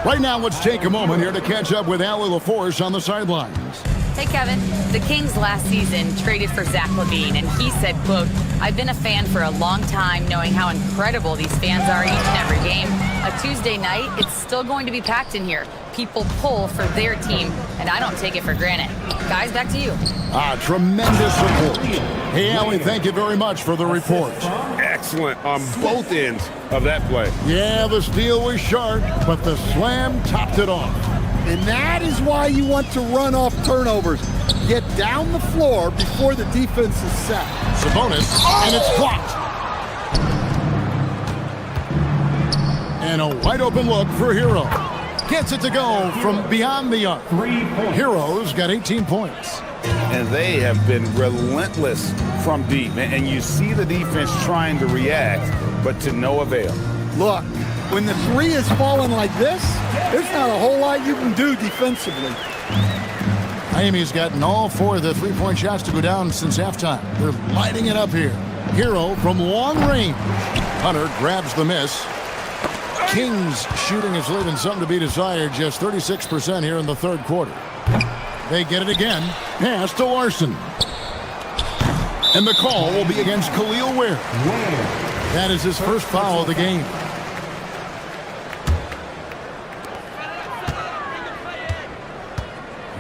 Right now, let's take a moment here to catch up with Allie LaForce on the sidelines. Hey, Kevin. The Kings last season traded for Zach LaVine, and he said, quote, I've been a fan for a long time, knowing how incredible these fans are each and every game. A Tuesday night, it's still going to be packed in here. People pull for their team, and I don't take it for granted. Guys, back to you. Tremendous report. Hey, Allie, thank you very much for the report. Excellent on both ends of that play. Yeah, the steal was sharp, but the slam topped it off. And that is why you want to run off turnovers. Get down the floor before the defense is set. Sabonis, and it's blocked. And a wide open look for Hero. Gets it to go from beyond the arc. Hero's got 18 points. And they have been relentless from deep. And you see the defense trying to react, but to no avail. Look, when the three is falling like this, there's not a whole lot you can do defensively. Miami's gotten all 4 of the three-point shots to go down since halftime. They're lighting it up here. Hero from long range. Hunter grabs the miss. Kings shooting is leaving something to be desired, just 36% here in the third quarter. They get it again. Pass to Larson. And the call will be against Khalil Ware. That is his first foul of the game.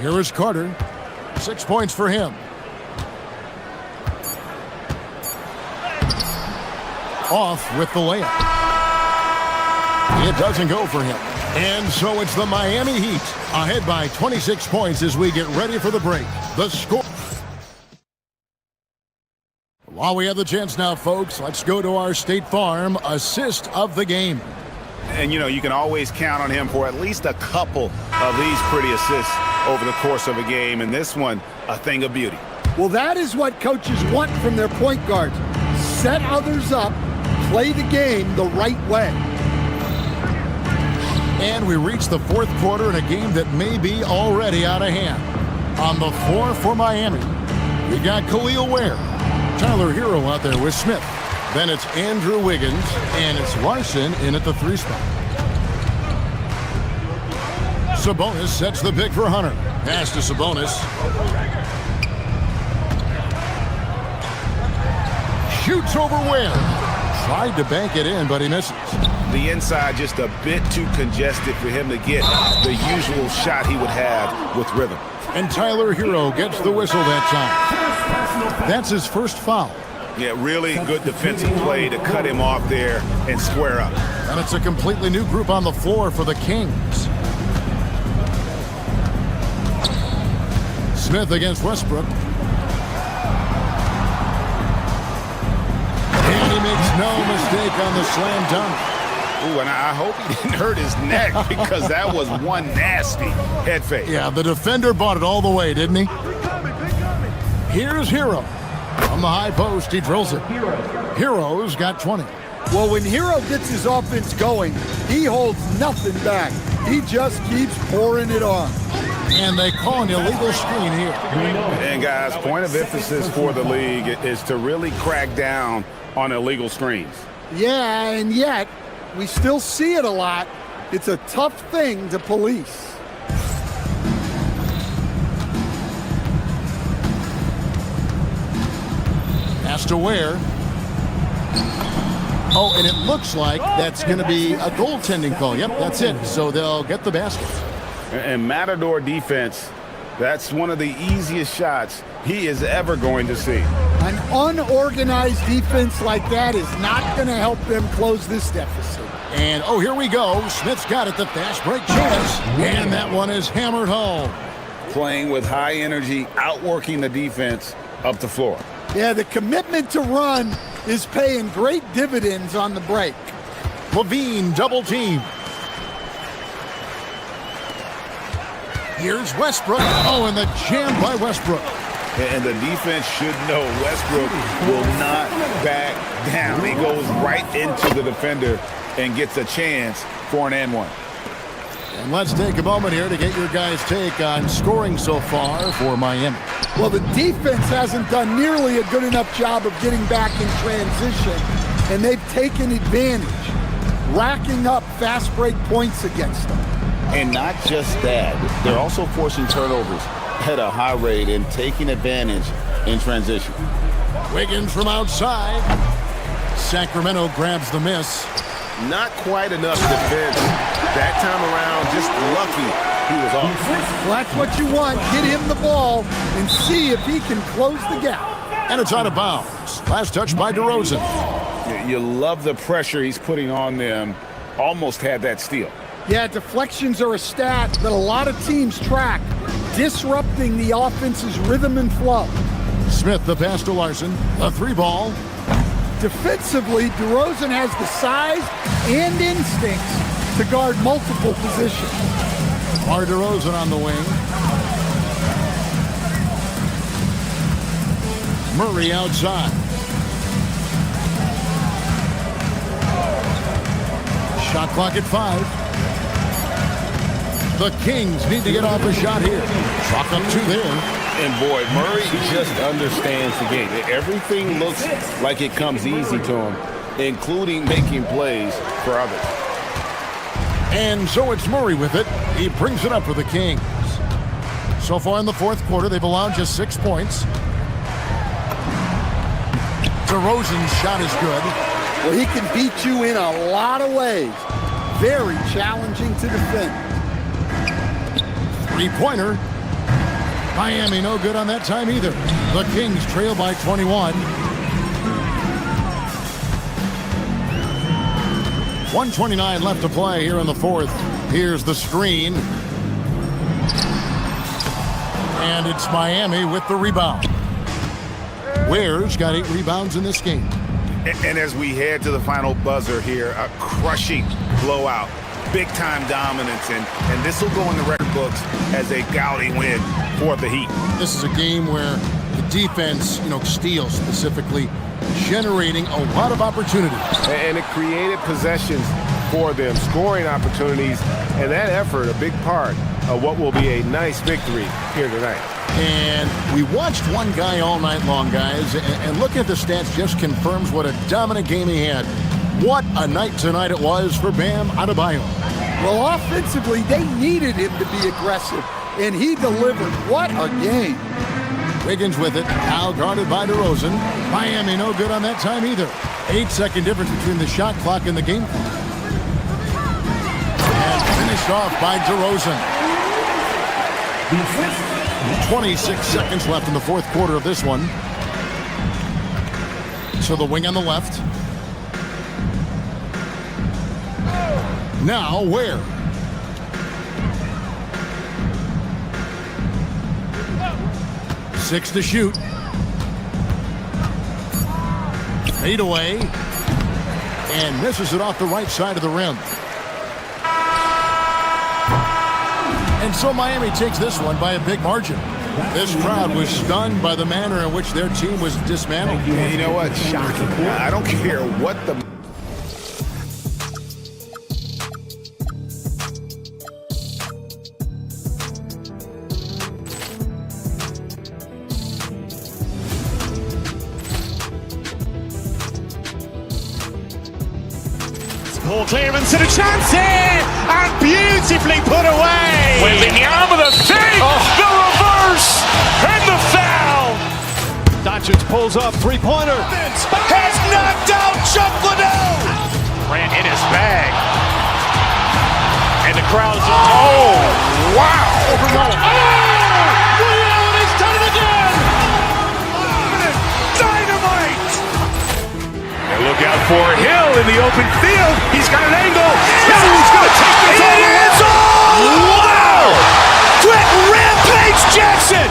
Here is Carter. 6 points for him. Off with the layup. It doesn't go for him. And so it's the Miami Heat ahead by 26 points as we get ready for the break. The score. While we have the chance now, folks, let's go to our State Farm assist of the game. And, you know, you can always count on him for at least a couple of these pretty assists over the course of a game. And this one, a thing of beauty. Well, that is what coaches want from their point guards. Set others up, play the game the right way. And we reach the fourth quarter in a game that may be already out of hand. On the floor for Miami, we got Khalil Ware. Tyler Hero out there with Smith. Then it's Andrew Wiggins, and it's Larson in at the 3 spot. Sabonis sets the pick for Hunter. Pass to Sabonis. Shoots over Ware. Tried to bank it in, but he misses. The inside just a bit too congested for him to get the usual shot he would have with rhythm. And Tyler Hero gets the whistle that time. That's his first foul. Yeah, really good defensive play to cut him off there and square up. And it's a completely new group on the floor for the Kings. Smith against Westbrook. And he makes no mistake on the slam dunk. Ooh, and I hope he didn't hurt his neck because that was one nasty head fake. Yeah, the defender bought it all the way, didn't he? Here's Hero. On the high post, he drills it. Hero's got 20. Well, when Hero gets his offense going, he holds nothing back. He just keeps pouring it on. And they call an illegal screen here. And guys, point of emphasis for the league is to really crack down on illegal screens. Yeah, and yet, we still see it a lot. It's a tough thing to police. Pass to Ware. Oh, and it looks like that's going to be a goaltending call. Yep, that's it. So they'll get the basket. And Matador defense, that's one of the easiest shots he is ever going to see. An unorganized defense like that is not going to help them close this deficit. And, oh, here we go. Smith's got it, the fast break chance. And that one is hammered home. Playing with high energy, outworking the defense up the floor. Yeah, the commitment to run is paying great dividends on the break. Levine double team. Here's Westbrook. Oh, and the jam by Westbrook. And the defense should know Westbrook will not back down. He goes right into the defender and gets a chance for an and one. And let's take a moment here to get your guys' take on scoring so far for Miami. Well, the defense hasn't done nearly a good enough job of getting back in transition, and they've taken advantage, racking up fast break points against them. And not just that, they're also forcing turnovers at a high rate and taking advantage in transition. Wiggins from outside. Sacramento grabs the miss. Not quite enough defense. That time around, just lucky he was off. Well, that's what you want. Get him the ball and see if he can close the gap. And it's out of bounds. Last touch by DeRozan. You love the pressure he's putting on them. Almost had that steal. Yeah, deflections are a stat that a lot of teams track, disrupting the offense's rhythm and flow. Smith the pass to Larson. A 3-ball. Defensively, DeRozan has the size and instincts to guard multiple positions. Mar DeRozan on the wing. Murray outside. Shot clock at 5. The Kings need to get off a shot here. Chalk up 2 there. And boy, Murray just understands the game. Everything looks like it comes easy to him, including making plays for others. And so it's Murray with it. He brings it up for the Kings. So far in the fourth quarter, they've allowed just 6 points. DeRozan's shot is good. Well, he can beat you in a lot of ways. Very challenging to defend. 3-pointer. Miami no good on that time either. The Kings trail by 21. 1:29 left to play here in the fourth. Here's the screen. And it's Miami with the rebound. Ware's got 8 rebounds in this game. And as we head to the final buzzer here, a crushing blowout. Big-time dominance, and this will go in the record books as a gaudy win for the Heat. This is a game where the defense, steals specifically, generating a lot of opportunities. And it created possessions for them, scoring opportunities, and that effort, a big part of what will be a nice victory here tonight. And we watched one guy all night long, guys, and looking at the stats just confirms what a dominant game he had. What a night tonight it was for Bam Adebayo. Well, offensively, they needed him to be aggressive, and he delivered. What a game. Wiggins with it, now guarded by DeRozan. Miami no good on that time either. 8-second difference between the shot clock and the game clock. And finished off by DeRozan. 26 seconds left in the fourth quarter of this one. So the wing on the left. Now Ware. Six to shoot. Fade away. And misses it off the right side of the rim. And so Miami takes this one by a big margin. This crowd was stunned by the manner in which their team was dismantled. And you know what? Shocking. I don't care what the... Ball clearance and a chance here, and beautifully put away. Wembanyama the fake, the reverse, and the foul. Doncic pulls up, 3-pointer. Has knocked out Chuck Liddell. Grant in his bag. And the crowd's, oh, wow. Overruled. Reality's done it again. Dynamite. And look out for Hill in the open field. He's got an angle. He's going to take this all the way. Wow! Quick rampage Jackson.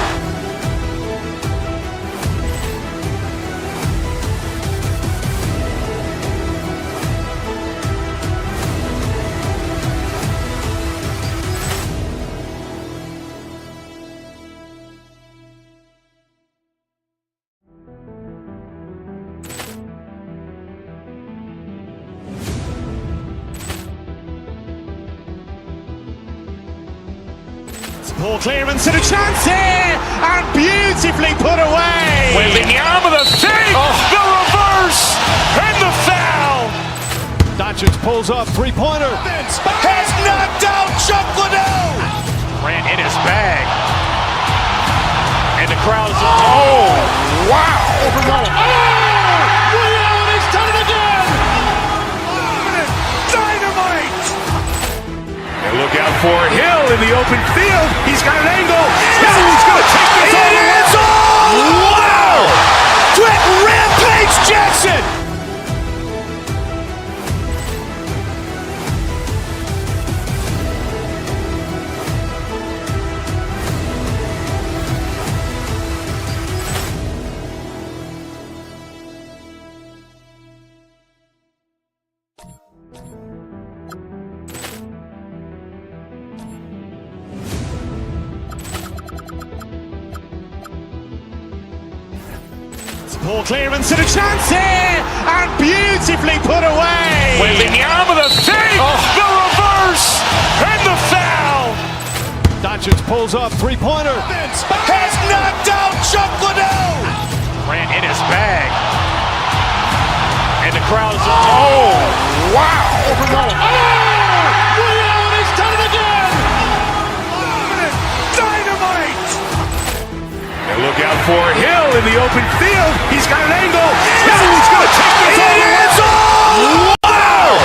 Ball clearance and a chance here, and beautifully put away. Wembanyama the fake, the reverse, and the foul. Doncic pulls up, 3-pointer. Has knocked out Chuck Liddell. Grant in his bag. And the crowd is... Oh, wow! He's done it again! Dynamite! And look out for Hill in the open field. He's got an angle. He's going to take this all the way. Wow! Quick Rampage Jackson! Ball clearance and a chance here, and beautifully put away. With the arm of the fake, the reverse, and the foul. Doncic pulls up, three-pointer. Has knocked out Chuck Liddell. Grant in his bag. And the crowd is... Oh, wow! He's done it again. Dynamite! And look out for Hill in the open field. He's got an angle. He's going to take this all the way. Wow!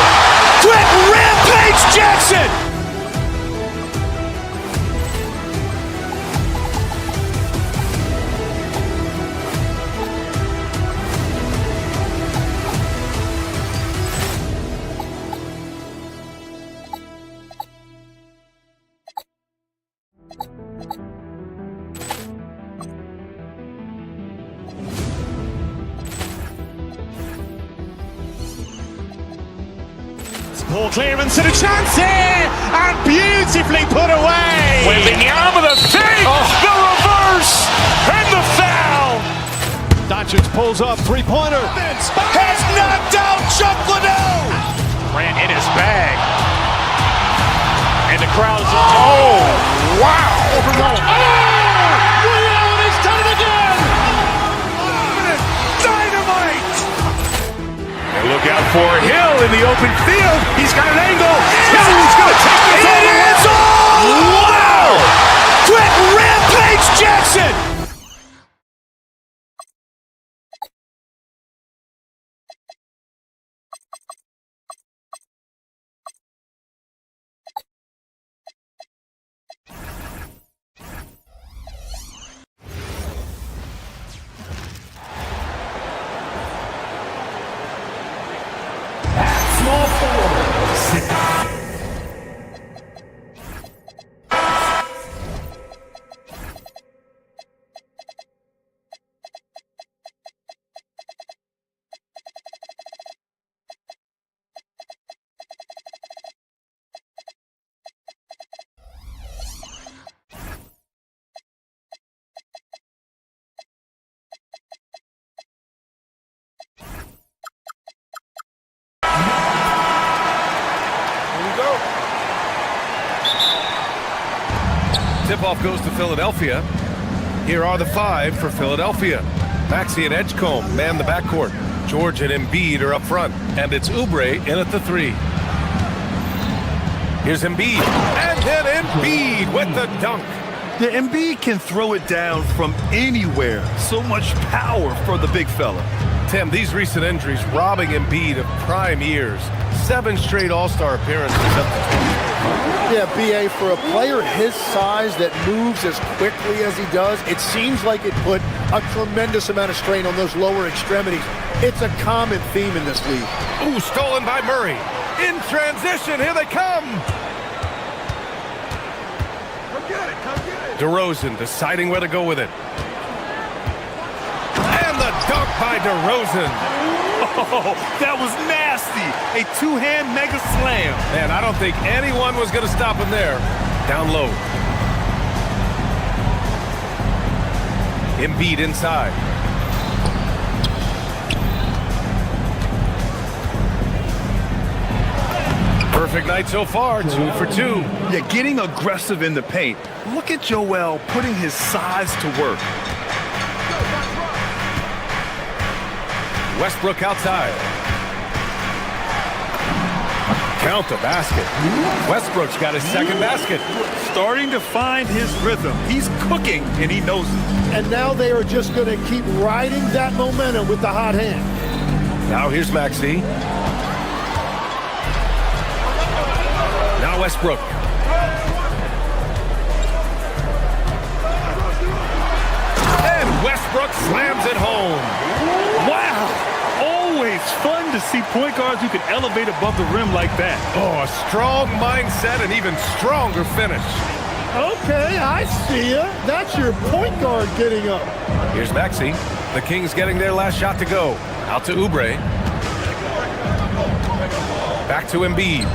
Quick Rampage Jackson! Ball clearance and a chance here, and beautifully put away. With the arm of the fake, the reverse, and the foul. Doncic pulls up, three-pointer. Has knocked out Chuck Liddell. Grant in his bag. And the crowd is... Oh, wow! He's done it again. Dynamite! And look out for Hill in the open field. He's got an angle. He's going to take this all the way. Wow! Quick Rampage Jackson! Small forward, 6. Tip-off goes to Philadelphia. Here are the 5 for Philadelphia. Maxey and Edgecombe man the backcourt. George and Embiid are up front. And it's Oubre in at the 3. Here's Embiid. And then Embiid with the dunk. The Embiid can throw it down from anywhere. So much power for the big fella. Tim, these recent injuries robbing Embiid of prime years. 7 straight All-Star appearances up to 20. Yeah, BA, for a player his size that moves as quickly as he does, it seems like it put a tremendous amount of strain on those lower extremities. It's a common theme in this league. Ooh, stolen by Murray. In transition, here they come. Come get it. DeRozan deciding where to go with it. And the dunk by DeRozan. Oh, that was nasty. A two-hand mega slam. Man, I don't think anyone was going to stop him there. Down low. Embiid inside. Perfect night so far, 2 for 2. Yeah, getting aggressive in the paint. Look at Joel putting his size to work. Westbrook outside. count the basket. Westbrook's got his second basket. Starting to find his rhythm. He's cooking, and he knows it. And now they are just going to keep riding that momentum with the hot hand. Now here's Maxey. Now Westbrook. And Westbrook slams it home. Wow! Always fun to see point guards who can elevate above the rim like that. Oh, a strong mindset and even stronger finish. Okay, I see ya. That's your point guard getting up. Here's Maxey. The Kings getting their last shot to go. Out to Oubre. Back to Embiid.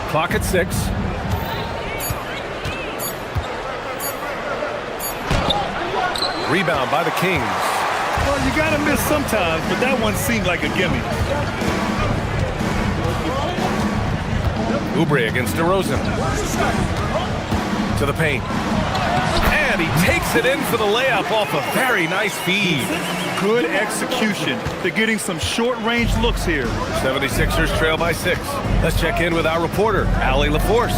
Clock at 6. Rebound by the Kings. Well, you gotta miss sometimes, but that one seemed like a gimme. Oubre against DeRozan. To the paint. And he takes it in for the layup off a very nice feed. Good execution. They're getting some short-range looks here. 76ers trail by 6. Let's check in with our reporter, Allie LaForce.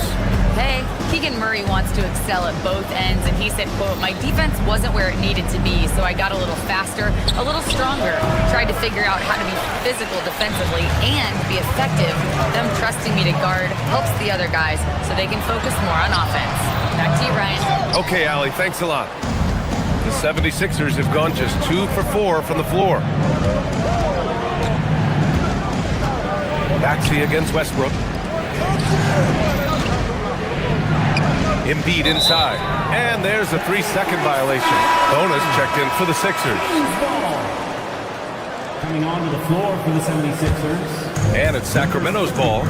Hey, Keegan Murray wants to excel at both ends, and he said, quote, "My defense wasn't where it needed to be, so I got a little faster, a little stronger, tried to figure out how to be physical defensively and be effective. Them trusting me to guard helps the other guys so they can focus more on offense." Back to you, Ryan. Okay, Allie, thanks a lot. The 76ers have gone just 2 for 4 from the floor. Maxey against Westbrook. Embiid inside. And there's a 3-second violation. Bonus checked in for the Sixers. Coming onto the floor for the 76ers. And it's Sacramento's ball.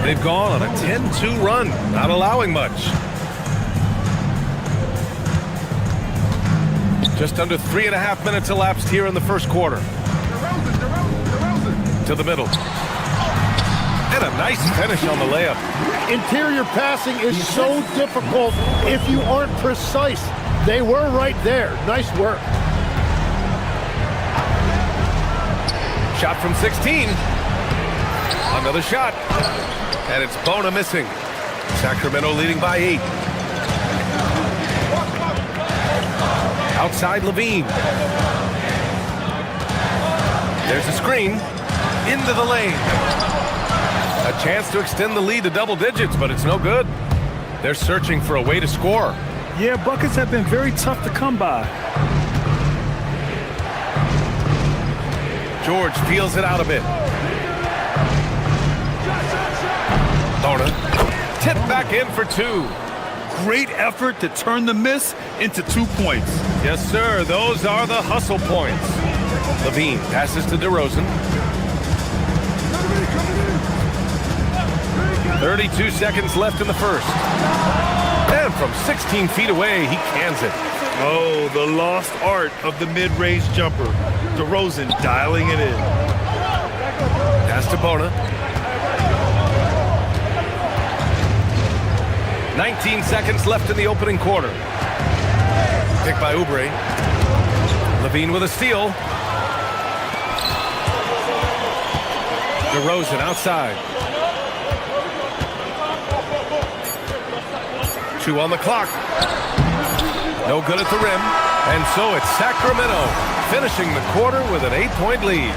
They've gone on a 10-2 run, not allowing much. Just under 3.5 minutes elapsed here in the first quarter. To the middle. And a nice finish on the layup. Interior passing is so difficult if you aren't precise. They were right there. Nice work. Shot from 16. Another shot. And it's Bona missing. Sacramento leading by 8. Outside Levine. There's a screen. Into the lane. A chance to extend the lead to double digits, but it's no good. They're searching for a way to score. Yeah, buckets have been very tough to come by. George feels it out a bit. Bona. Tip back in for 2. Great effort to turn the miss into 2 points. Yes, sir. Those are the hustle points. Levine passes to DeRozan. 32 seconds left in the first. And from 16 feet away, he cans it. Oh, the lost art of the mid-range jumper. DeRozan dialing it in. Pass to Bona. 19 seconds left in the opening quarter. Picked by Oubre. Levine with a steal. DeRozan outside. 2 on the clock. No good at the rim. And so it's Sacramento finishing the quarter with an 8-point lead.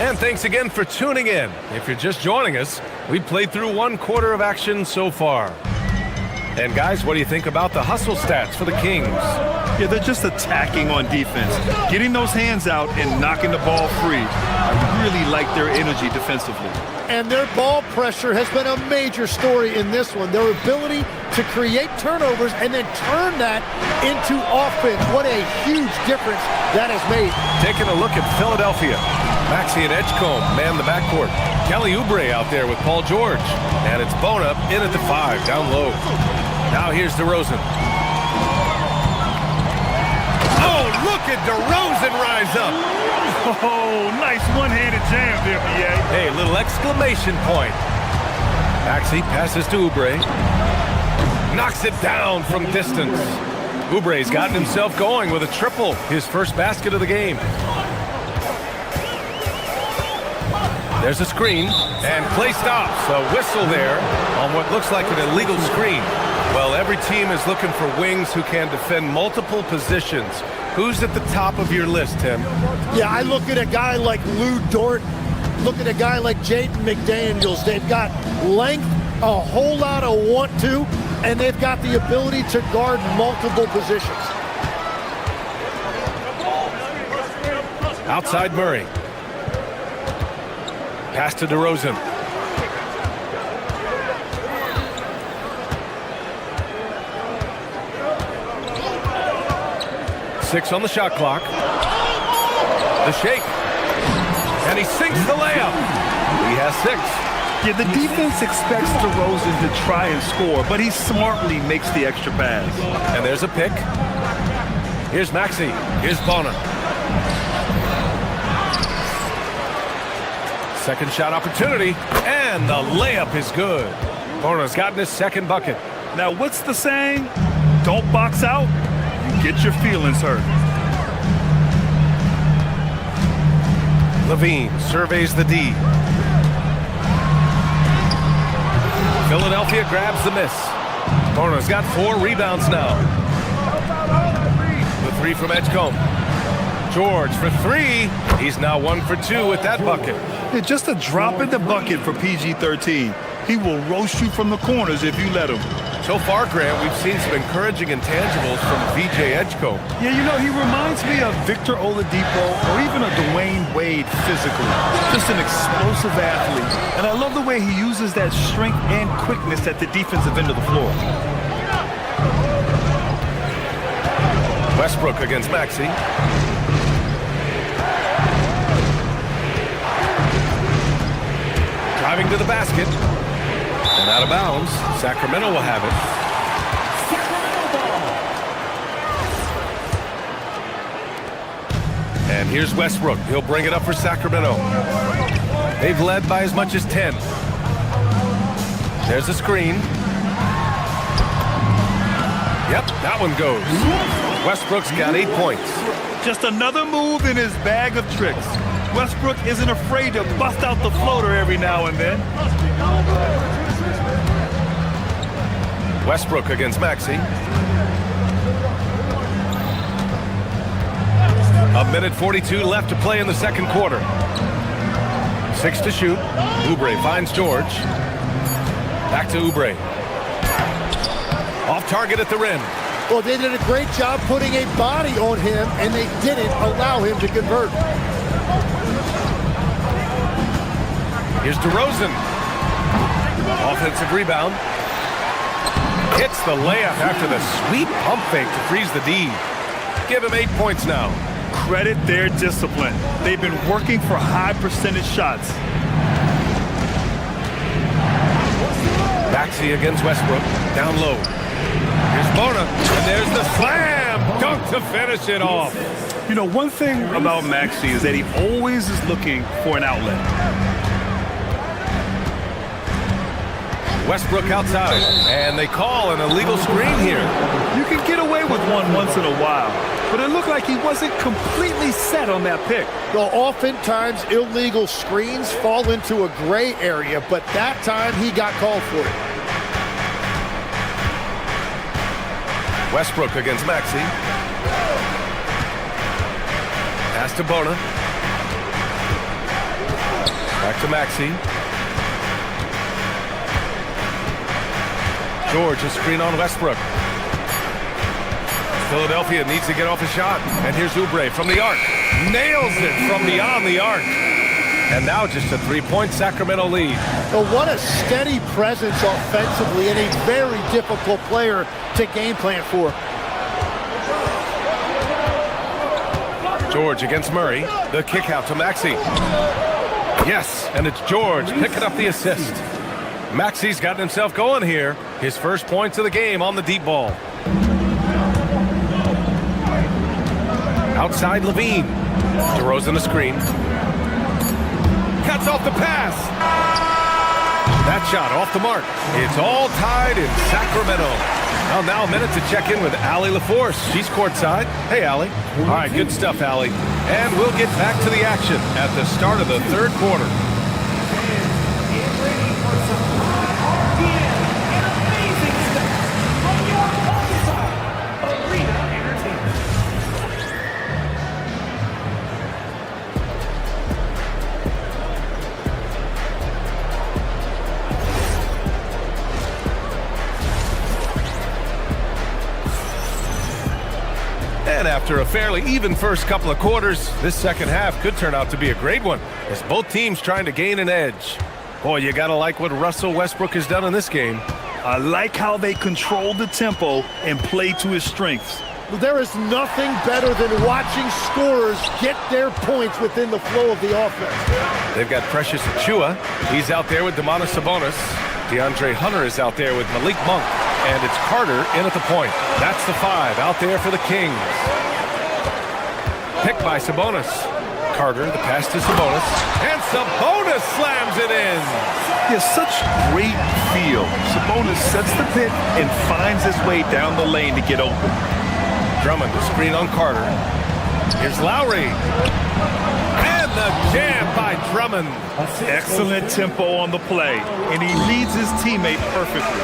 And thanks again for tuning in. If you're just joining us, we've played through 1 quarter of action so far. And guys, what do you think about the hustle stats for the Kings? Yeah, they're just attacking on defense. Getting those hands out and knocking the ball free. I really like their energy defensively. And their ball pressure has been a major story in this one. Their ability to create turnovers and then turn that into offense. What a huge difference that has made. Taking a look at Philadelphia. Maxey and Edgecombe man the backcourt. Kelly Oubre out there with Paul George. And it's Bona in at the 5, down low. Now here's DeRozan. Oh, look at DeRozan rise up. Oh, nice one-handed jam there, BA. Hey, little exclamation point. Maxey passes to Oubre. Knocks it down from distance. Oubre's gotten himself going with a triple, his first basket of the game. There's a screen, and play stops. A whistle there on what looks like an illegal screen. Well, every team is looking for wings who can defend multiple positions. Who's at the top of your list, Tim? Yeah, I look at a guy like Lou Dort, look at a guy like Jaden McDaniels. They've got length, a whole lot of want to, and they've got the ability to guard multiple positions. Outside Murray. Pass to DeRozan. Six on the shot clock. The shake. And he sinks the layup. He has 6. Yeah, the defense expects DeRozan to try and score, but he smartly makes the extra pass. And there's a pick. Here's Maxey. Here's Bona. Second shot opportunity, and the layup is good. Bona's gotten his second bucket. Now, what's the saying? Don't box out, you get your feelings hurt. Levine surveys the D. Philadelphia grabs the miss. Bona's got 4 rebounds now. The 3 from Edgecombe. George for 3. He's now 1 for 2 with that bucket. Yeah, just a drop in the bucket for PG-13. He will roast you from the corners if you let him. So far, Grant, we've seen some encouraging intangibles from VJ Edgecombe. Yeah, you know, he reminds me of Victor Oladipo or even a Dwayne Wade physically. Just an explosive athlete. And I love the way he uses that strength and quickness at the defensive end of the floor. Westbrook against Maxey. Driving to the basket. And out of bounds. Sacramento will have it. And here's Westbrook. He'll bring it up for Sacramento. They've led by as much as 10. There's a screen. Yep, that one goes. Westbrook's got 8 points. Just another move in his bag of tricks. Westbrook isn't afraid to bust out the floater every now and then. Westbrook against Maxey. A minute 42 left to play in the second quarter. 6 to shoot. Oubre finds George. Back to Oubre. Off target at the rim. Well, they did a great job putting a body on him, and they didn't allow him to convert. Here's DeRozan. Offensive rebound. Hits the layup after the sweet pump fake to freeze the D. Give him 8 points now. Credit their discipline. They've been working for high percentage shots. Maxey against Westbrook. Down low. Here's Bona. And there's the slam. Dunk to finish it off. You know, one thing about Maxey is that he always is looking for an outlet. Westbrook outside, and they call an illegal screen here. You can get away with one once in a while, but it looked like he wasn't completely set on that pick. Well, oftentimes illegal screens fall into a gray area, but that time he got called for it. Westbrook against Maxey. Pass to Bona. Back to Maxey. George, a screen on Westbrook. Philadelphia needs to get off a shot. And here's Oubre from the arc. Nails it from beyond the arc. And now just a 3-point Sacramento lead. Well, what a steady presence offensively and a very difficult player to game plan for. George against Murray. The kick out to Maxey. Yes, and it's George picking up the assist. Maxey's gotten himself going here. His first points of the game on the deep ball. Outside Levine. DeRozan a screen. Cuts off the pass. That shot off the mark. It's all tied in Sacramento. Well, now a minute to check in with Allie LaForce. She's courtside. Hey, Allie. All right, good stuff, Allie. And we'll get back to the action at the start of the third quarter. And after a fairly even first couple of quarters, this second half could turn out to be a great one, as both teams trying to gain an edge. Boy, you gotta like what Russell Westbrook has done in this game. I like how they control the tempo and play to his strengths. Well, there is nothing better than watching scorers get their points within the flow of the offense. They've got Precious Achiuwa. He's out there with Domantas Sabonis. DeAndre Hunter is out there with Malik Monk. And it's Carter in at the point. That's the 5 out there for the Kings. Picked by Sabonis. Carter, the pass to Sabonis. And Sabonis slams it in. He has such great feel. Sabonis sets the pick and finds his way down the lane to get open. Drummond, the screen on Carter. Here's Lowry. And the jam by Drummond. Excellent tempo on the play, and he leads his teammate perfectly.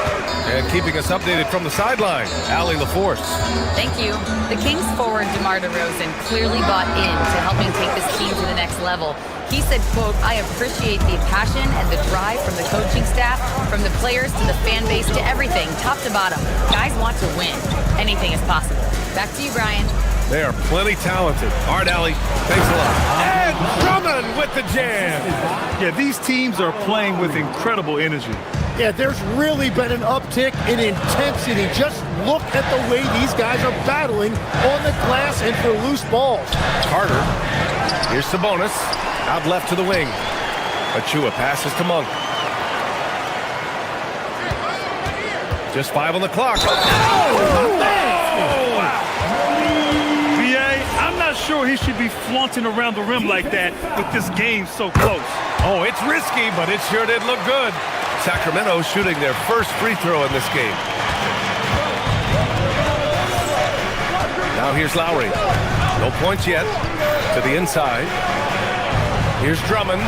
And keeping us updated from the sideline, Allie LaForce. Thank you. The Kings forward DeMar DeRozan clearly bought into helping take this team to the next level. He said, quote, "I appreciate the passion and the drive from the coaching staff, from the players to the fan base to everything, top to bottom. Guys want to win. Anything is possible." Back to you, Brian. They are plenty talented. All right, Allie. Thanks a lot. And Drummond with the jam. Yeah, these teams are playing with incredible energy. Yeah, there's really been an uptick in intensity. Just look at the way these guys are battling on the glass and for loose balls. Carter. Here's Sabonis. Out left to the wing. Achiuwa passes to Monk. Just 5 on the clock. I'm not sure he should be flaunting around the rim like that with this game so close. Oh, it's risky, but it sure did look good. Sacramento shooting their first free throw in this game. Now here's Lowry. No points yet. To the inside. Here's Drummond.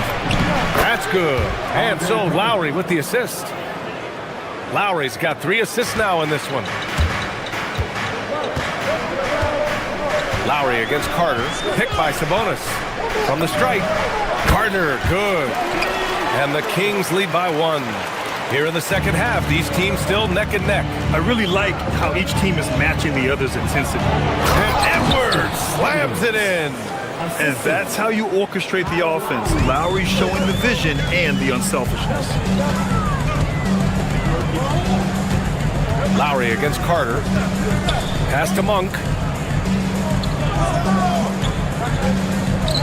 That's good. And so Lowry with the assist. Lowry's got 3 assists now in this one. Lowry against Carter. Picked by Sabonis. From the strike. Carter, good. And the Kings lead by 1. Here in the second half, these teams still neck and neck. I really like how each team is matching the other's intensity. And Edwards slams it in. And that's how you orchestrate the offense. Lowry showing the vision and the unselfishness. Lowry against Carter. Pass to Monk.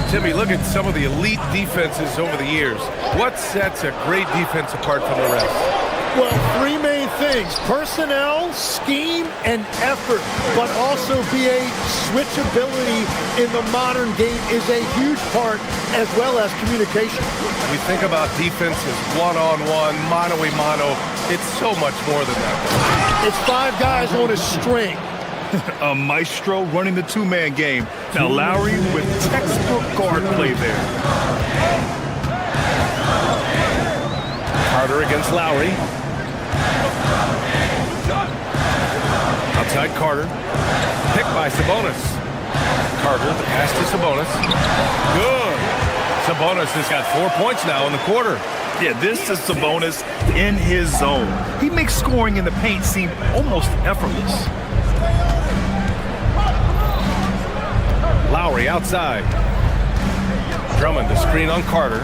Timmy, look at some of the elite defenses over the years. What sets a great defense apart from the rest? Well, 3 main things: personnel, scheme, and effort. But also BA, switchability in the modern game is a huge part, as well as communication. When you think about defense as one-on-one, mano-a-mano, it's so much more than that. It's 5 guys on a string. A maestro running the 2-man game. Now Lowry with textbook guard play there. Carter against Lowry. Outside Carter. Picked by Sabonis. Carter, the pass to Sabonis. Good. Sabonis has got 4 points now in the quarter. Yeah, this is Sabonis in his zone. He makes scoring in the paint seem almost effortless. Lowry outside. Drummond, the screen on Carter.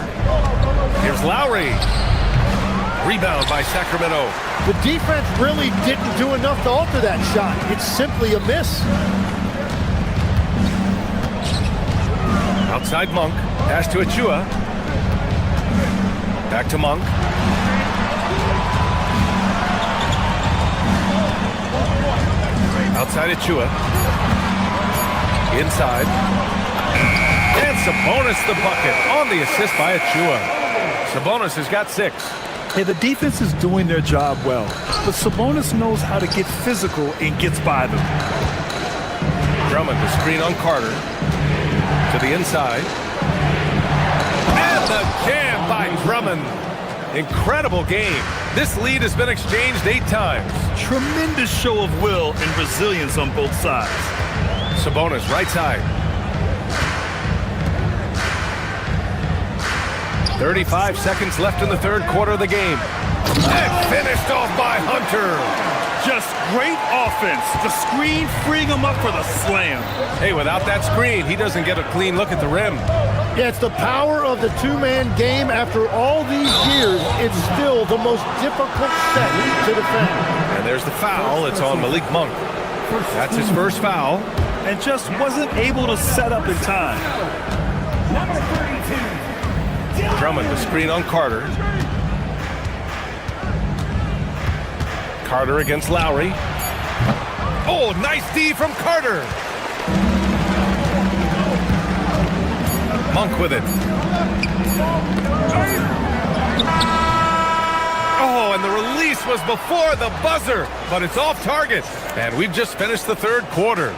Here's Lowry. Rebound by Sacramento. The defense really didn't do enough to alter that shot. It's simply a miss. Outside Monk. Pass to Achiuwa. Back to Monk. Outside Achiuwa. Inside. And Sabonis the bucket on the assist by Achiuwa. Sabonis has got 6. Hey, the defense is doing their job well. but Sabonis knows how to get physical and gets by them. Drummond, the screen on Carter. To the inside. And the jam by Drummond. Incredible game. This lead has been exchanged 8 times. Tremendous show of will and resilience on both sides. Sabonis, right side. 35 seconds left in the third quarter of the game. And finished off by Hunter. Just great offense. The screen freeing him up for the slam. Hey, without that screen, he doesn't get a clean look at the rim. Yeah, it's the power of the two-man game. After all these years, it's still the most difficult set to defend. And there's the foul. It's on Malik Monk. That's his first foul. And just wasn't able to set up in time. Drummond, the screen on Carter. Carter against Lowry. Oh, nice D from Carter. Monk with it. Oh, and the release was before the buzzer, but it's off target. And we've just finished the third quarter.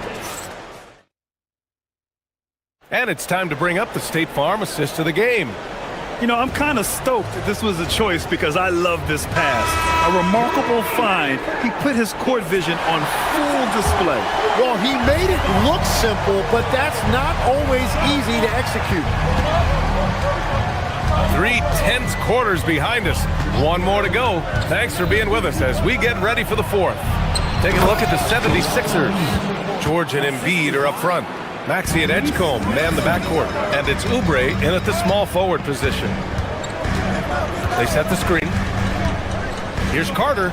And it's time to bring up the State Farm assist of the game. You know, I'm kind of stoked that this was a choice because I love this pass. A remarkable find. He put his court vision on full display. Well, he made it look simple, but that's not always easy to execute. 3 tense quarters behind us. 1 more to go. Thanks for being with us as we get ready for the fourth. Taking a look at the 76ers. George and Embiid are up front. Maxey and Edgecombe man the backcourt, and it's Oubre in at the small forward position. They set the screen. Here's Carter.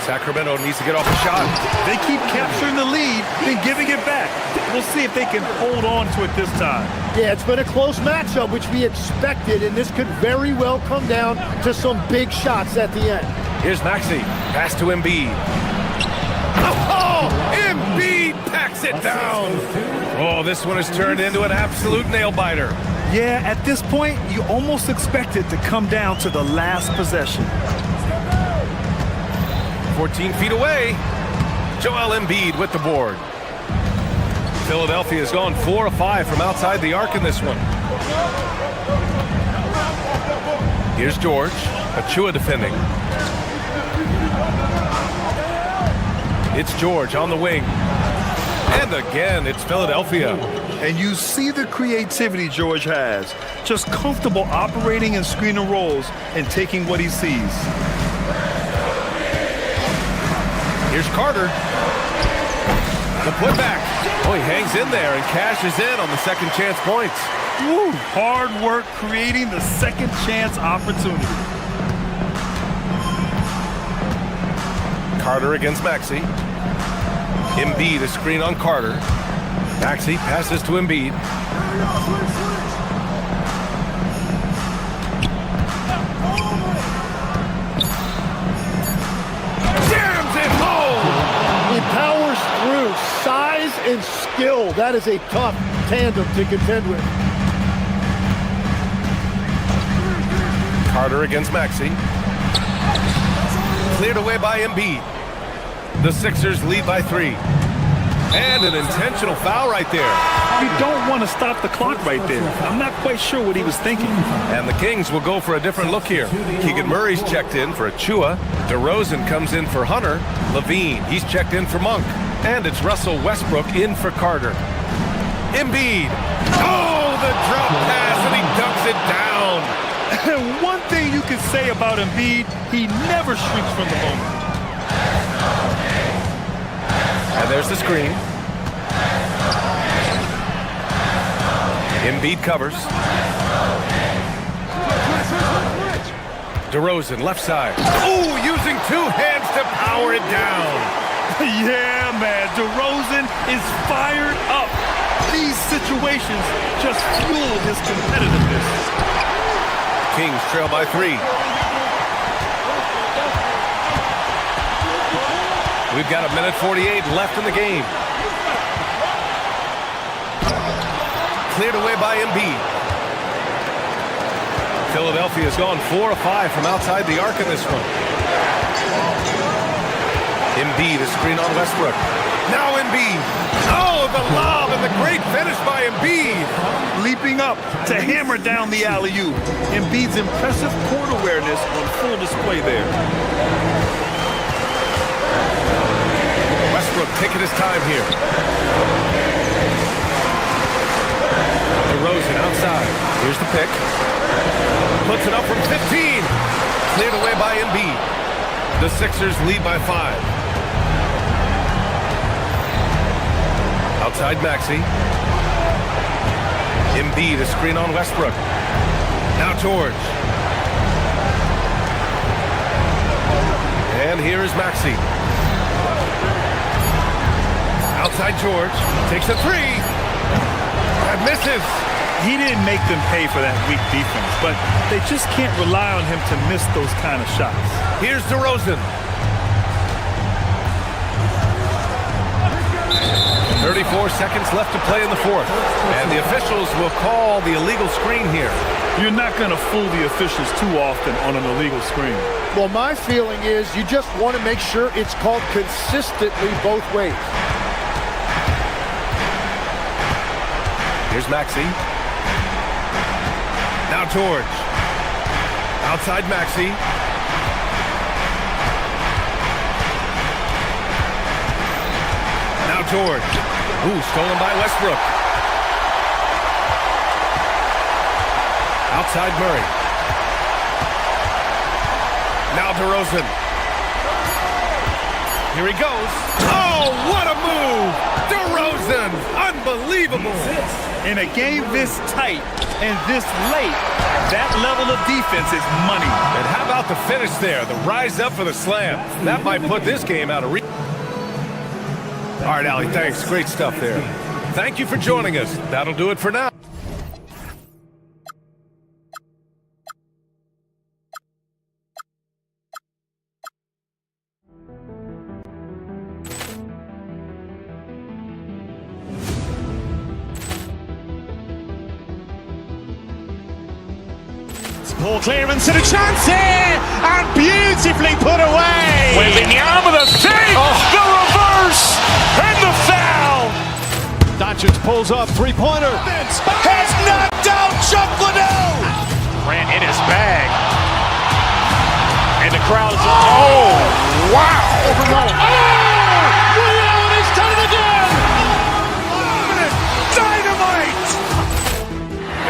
Sacramento needs to get off a shot. They keep capturing the lead, then giving it back. We'll see if they can hold on to it this time. Yeah, it's been a close matchup, which we expected, and this could very well come down to some big shots at the end. Here's Maxey. Pass to Embiid. Oh, Embiid packs it down. Oh, this one has turned into an absolute nail-biter. Yeah, at this point, you almost expect it to come down to the last possession. 14 feet away. Joel Embiid with the board. Philadelphia has gone 4 of 5 from outside the arc in this one. Here's George. Achua defending. It's George on the wing. And again, it's Philadelphia. And you see the creativity George has. Just comfortable operating in screen and rolls and taking what he sees. Here's Carter. The putback. Oh, he hangs in there and cashes in on the second chance points. Woo, hard work creating the second chance opportunity. Carter against Maxey. Embiid, a screen on Carter. Maxey passes to Embiid. Jams it home! He powers through. Size and skill. That is a tough tandem to contend with. Carter against Maxey. Cleared away by Embiid. The Sixers lead by 3. And an intentional foul right there. You don't want to stop the clock right there. I'm not quite sure what he was thinking. And the Kings will go for a different look here. Keegan Murray's checked in for Achua. DeRozan comes in for Hunter. Levine, he's checked in for Monk. And it's Russell Westbrook in for Carter. Embiid. Oh, the drop pass, and he dunks it down. And one thing you can say about Embiid, he never shrinks from the moment. And there's the screen. Embiid covers. DeRozan, left side. Oh, using 2 hands to power it down. Yeah, man, DeRozan is fired up. These situations just fuel his competitiveness. Kings trail by 3. We've got 1:48 left in the game. Cleared away by Embiid. Philadelphia's gone 4 of 5 from outside the arc in this one. Embiid, a screen on Westbrook. Now Embiid. Oh, the lob and the great finish by Embiid. Leaping up to hammer down the alley-oop. Embiid's impressive court awareness on full display there. Westbrook taking his time here. DeRozan outside. Here's the pick. Puts it up from 15. Cleared away by Embiid. The Sixers lead by 5. Outside Maxey. Embiid, a screen on Westbrook. Now George. And here is Maxey. Outside George. Takes a 3. And misses. He didn't make them pay for that weak defense, but they just can't rely on him to miss those kind of shots. Here's DeRozan. 34 seconds left to play in the fourth. And the officials will call the illegal screen here. You're not going to fool the officials too often on an illegal screen. Well, my feeling is you just want to make sure it's called consistently both ways. Here's Maxey. Now George. Outside Maxey. Now George. Ooh, stolen by Westbrook. Outside Murray. Now DeRozan. Here he goes. Oh, what a move! DeRozan! Unbelievable! In a game this tight and this late, that level of defense is money. And how about the finish there? The rise up for the slam. That might put this game out of reach. All right, Allie, thanks. Great stuff there. Thank you for joining us. That'll do it for now. Poor clearance and a chance here, and beautifully put away. Wembanyama the save, the reverse, and the foul. Doncic pulls up, three-pointer. Has knocked out Chuck Liddell. Grant in his bag. And the crowd is, oh, wow. Liddell has done it again. Dynamite.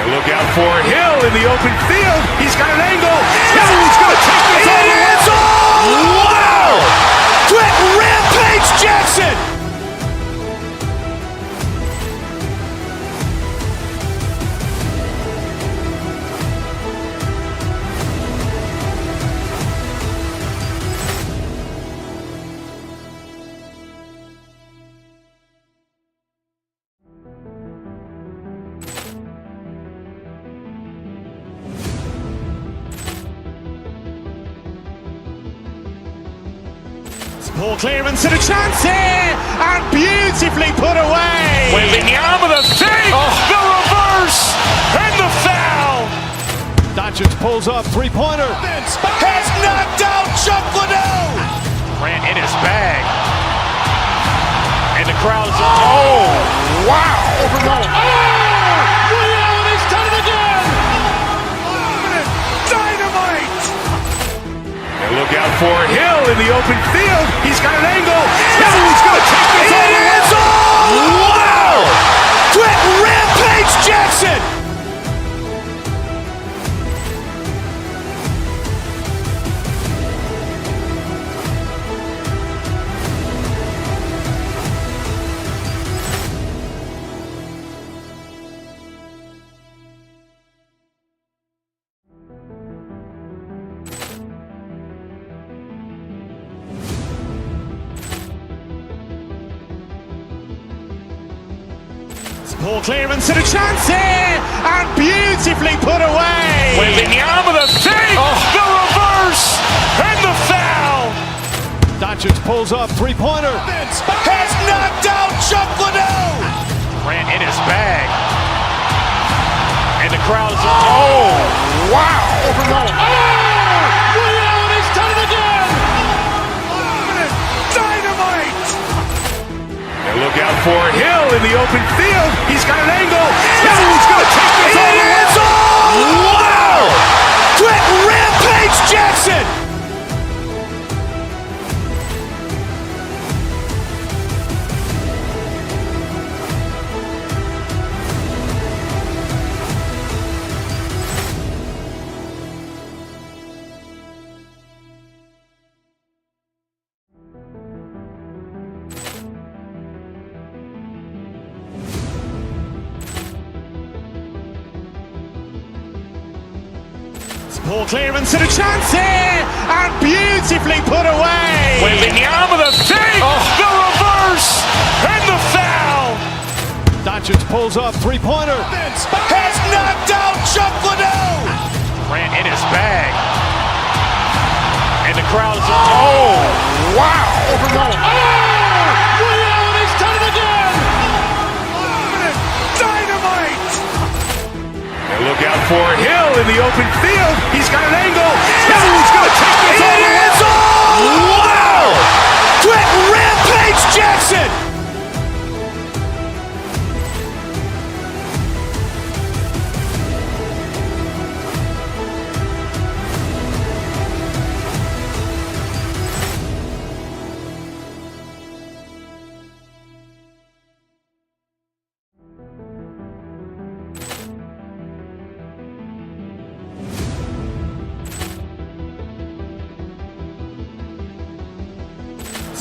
And look out for Hill in the open field. He's got an angle. He's going to take this all the way. Wow! Quick rampage Jackson. Poor clearance and a chance here, and beautifully put away. Wembanyama the save, the reverse, and the foul. Doncic pulls up, three-pointer. Has knocked out Chuck Liddell. Grant in his bag. And the crowd is, oh, wow. Liddell has done it again. Dynamite. And look out for Hill in the open field. He's got an angle. He's going to take this all the way. Wow! Quick rampage Jackson. Poor clearance and a chance here, and beautifully put away. Wembanyama the save, the reverse, and the foul. Doncic Doncic pulls up, three-pointer. Vince has knocked out Chuck Liddell. Grant in his bag. And the crowd is... Oh, wow. Liddell has done it again. Dynamite. And look out for Hill in the open field. He's got an angle. He's going to take this all the way. Wow! Quick Rampage Jackson. Poor clearance and a chance here, and beautifully put away. Wembanyama the save, the reverse, and the foul. Doncic pulls up, three-pointer. Vince has knocked out Chuck Liddell. Grant in his bag, and the crowd is... Oh, wow. Liddell has done it again. Dynamite. And look out for Hill in the open field. He's got an angle. He's going to take this all the way. Wow! Quick Rampage Jackson.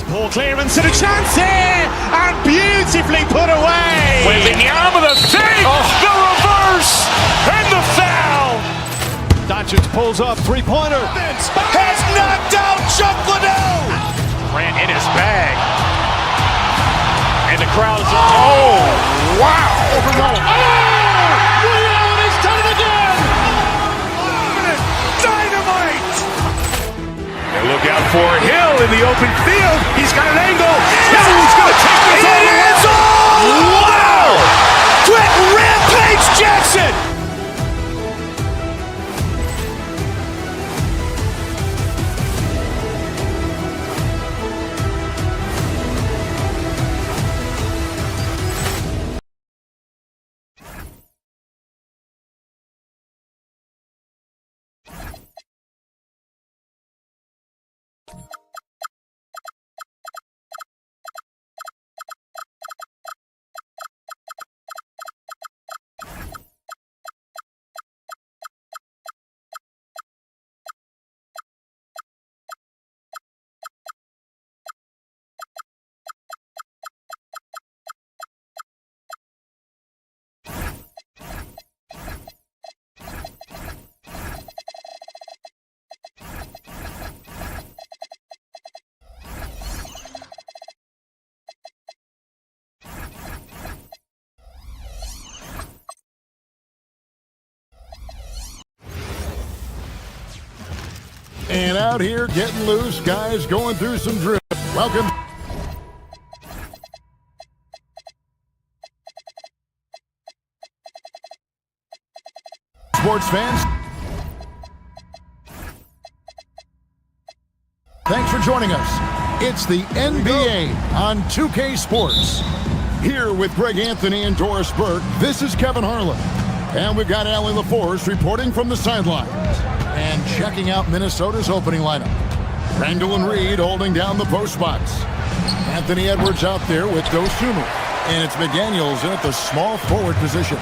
Poor clearance and a chance here, and beautifully put away. Wembanyama the save, the reverse, and the foul. Doncic pulls up, three-pointer. Vince has knocked out Chuck Liddell. Grant in his bag, and the crowd is... Oh, wow. Liddell has done it again. Dynamite. And look out for Hill in the open field. He's got an angle. He's going to take this all the way. Wow! Quick Rampage Jackson. And out here getting loose, guys going through some drill. Welcome. Sports fans, thanks for joining us. It's the NBA on 2K Sports. Here with Greg Anthony and Doris Burke, this is Kevin Harlan. And we've got Allie LaForce reporting from the sidelines. And checking out Minnesota's opening lineup. Randall and Reed holding down the post spots. Anthony Edwards out there with Dosunmu. And it's McDaniels in at the small forward position.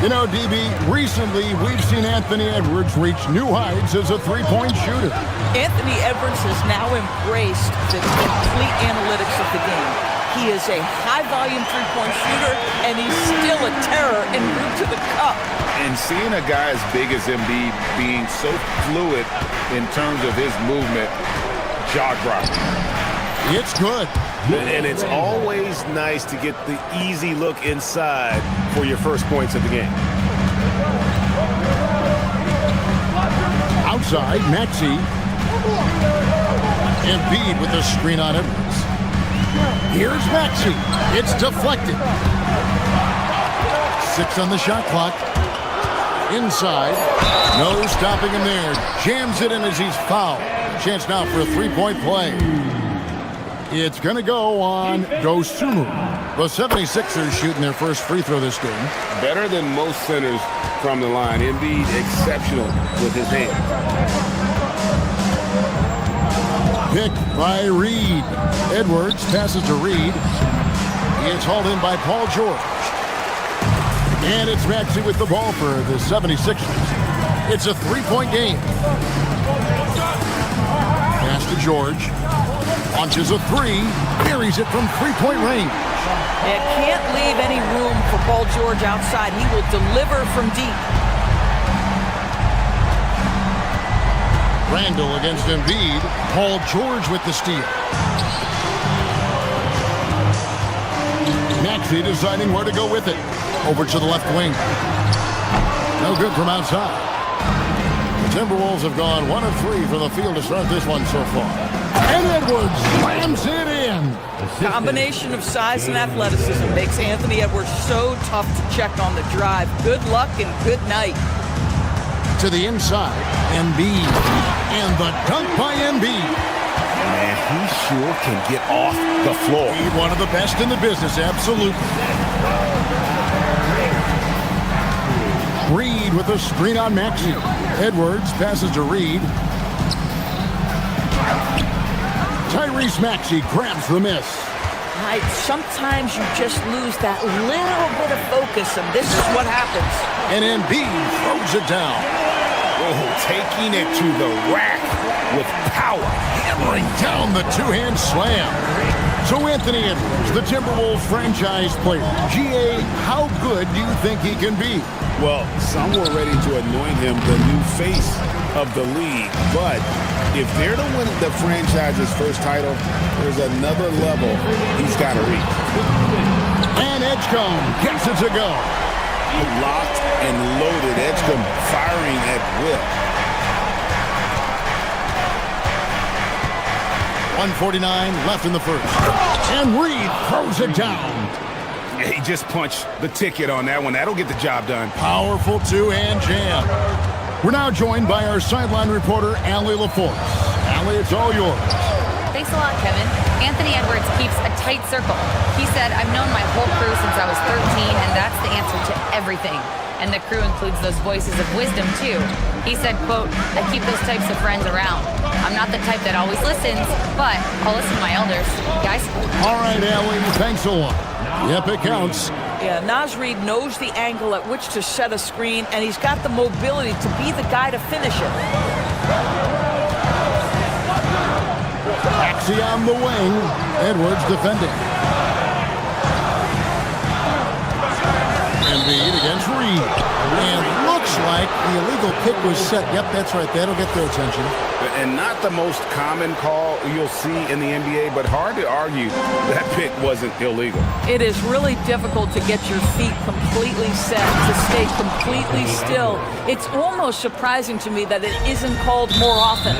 You know, DB, recently we've seen Anthony Edwards reach new heights as a three-point shooter. Anthony Edwards has now embraced the complete analytics of the game. He is a high-volume three-point shooter, and he's still a terror en route to the cup. And seeing a guy as big as Embiid being so fluid in terms of his movement, jaw-dropping. It's good. And it's always nice to get the easy look inside for your first points of the game. Outside, Maxey. Embiid with the screen on Edwards. Here's Maxey. It's deflected. 6 on the shot clock. Inside. No stopping him there. Jams it in as he's fouled. Chance now for a three-point play. It's going to go on Dosunmu. The 76ers shooting their first free throw this game. Better than most centers from the line. Embiid exceptional with his hands. Picked by Reed. Edwards passes to Reed. He is hauled in by Paul George. And it's Maxey with the ball for the 76ers. It's a three-point game. Pass to George. Launches a three. Buries it from three-point range. It can't leave any room for Paul George outside. He will deliver from deep. Randall against Embiid. Paul George with the steal. Maxey deciding where to go with it. Over to the left wing. No good from outside. The Timberwolves have gone 1 of 3 from the field to start this one so far. And Edwards slams it in. Combination of size and athleticism makes Anthony Edwards so tough to check on the drive. Good luck and good night. To the inside, Embiid. And the dunk by Embiid. Man, he sure can get off the floor. He's one of the best in the business, absolutely. Reed with a screen on Maxey. Edwards passes to Reed. Tyrese Maxey grabs the miss. Sometimes you just lose that little bit of focus, and this is what happens. And Embiid throws it down. Oh, taking it to the rack with power. Hammering down the two-hand slam. So Anthony Edwards, the Timberwolves franchise player. GA, how good do you think he can be? Well, some were ready to anoint him the new face of the league. But if they're to win the franchise's first title, there's another level he's got to reach. And Edgecombe gets it to go. Locked and loaded. Edgecombe firing at will. 1:49 left in the first. And Reed throws it down. Yeah, he just punched the ticket on that one. That'll get the job done. Powerful two-hand jam. We're now joined by our sideline reporter, Allie LaForce. Allie, it's all yours. Thanks a lot, Kevin. Anthony Edwards keeps a tight circle. He said, I've known my whole crew since I was 13, and that's the answer to everything. And the crew includes those voices of wisdom, too. He said, quote, I keep those types of friends around. I'm not the type that always listens, but I'll listen to my elders. Guys? All right, Allie, thanks a lot. Yep, it counts. Yeah, Naz Reid knows the angle at which to set a screen, and he's got the mobility to be the guy to finish it. Maxey on the wing. Edwards defending. Embiid against Reed. And looks like the illegal kick was set. Yep, that's right. That'll get their attention. And not the most common call you'll see in the NBA, but hard to argue that pick wasn't illegal. It is really difficult to get your feet completely set, to stay completely still. It's almost surprising to me that it isn't called more often.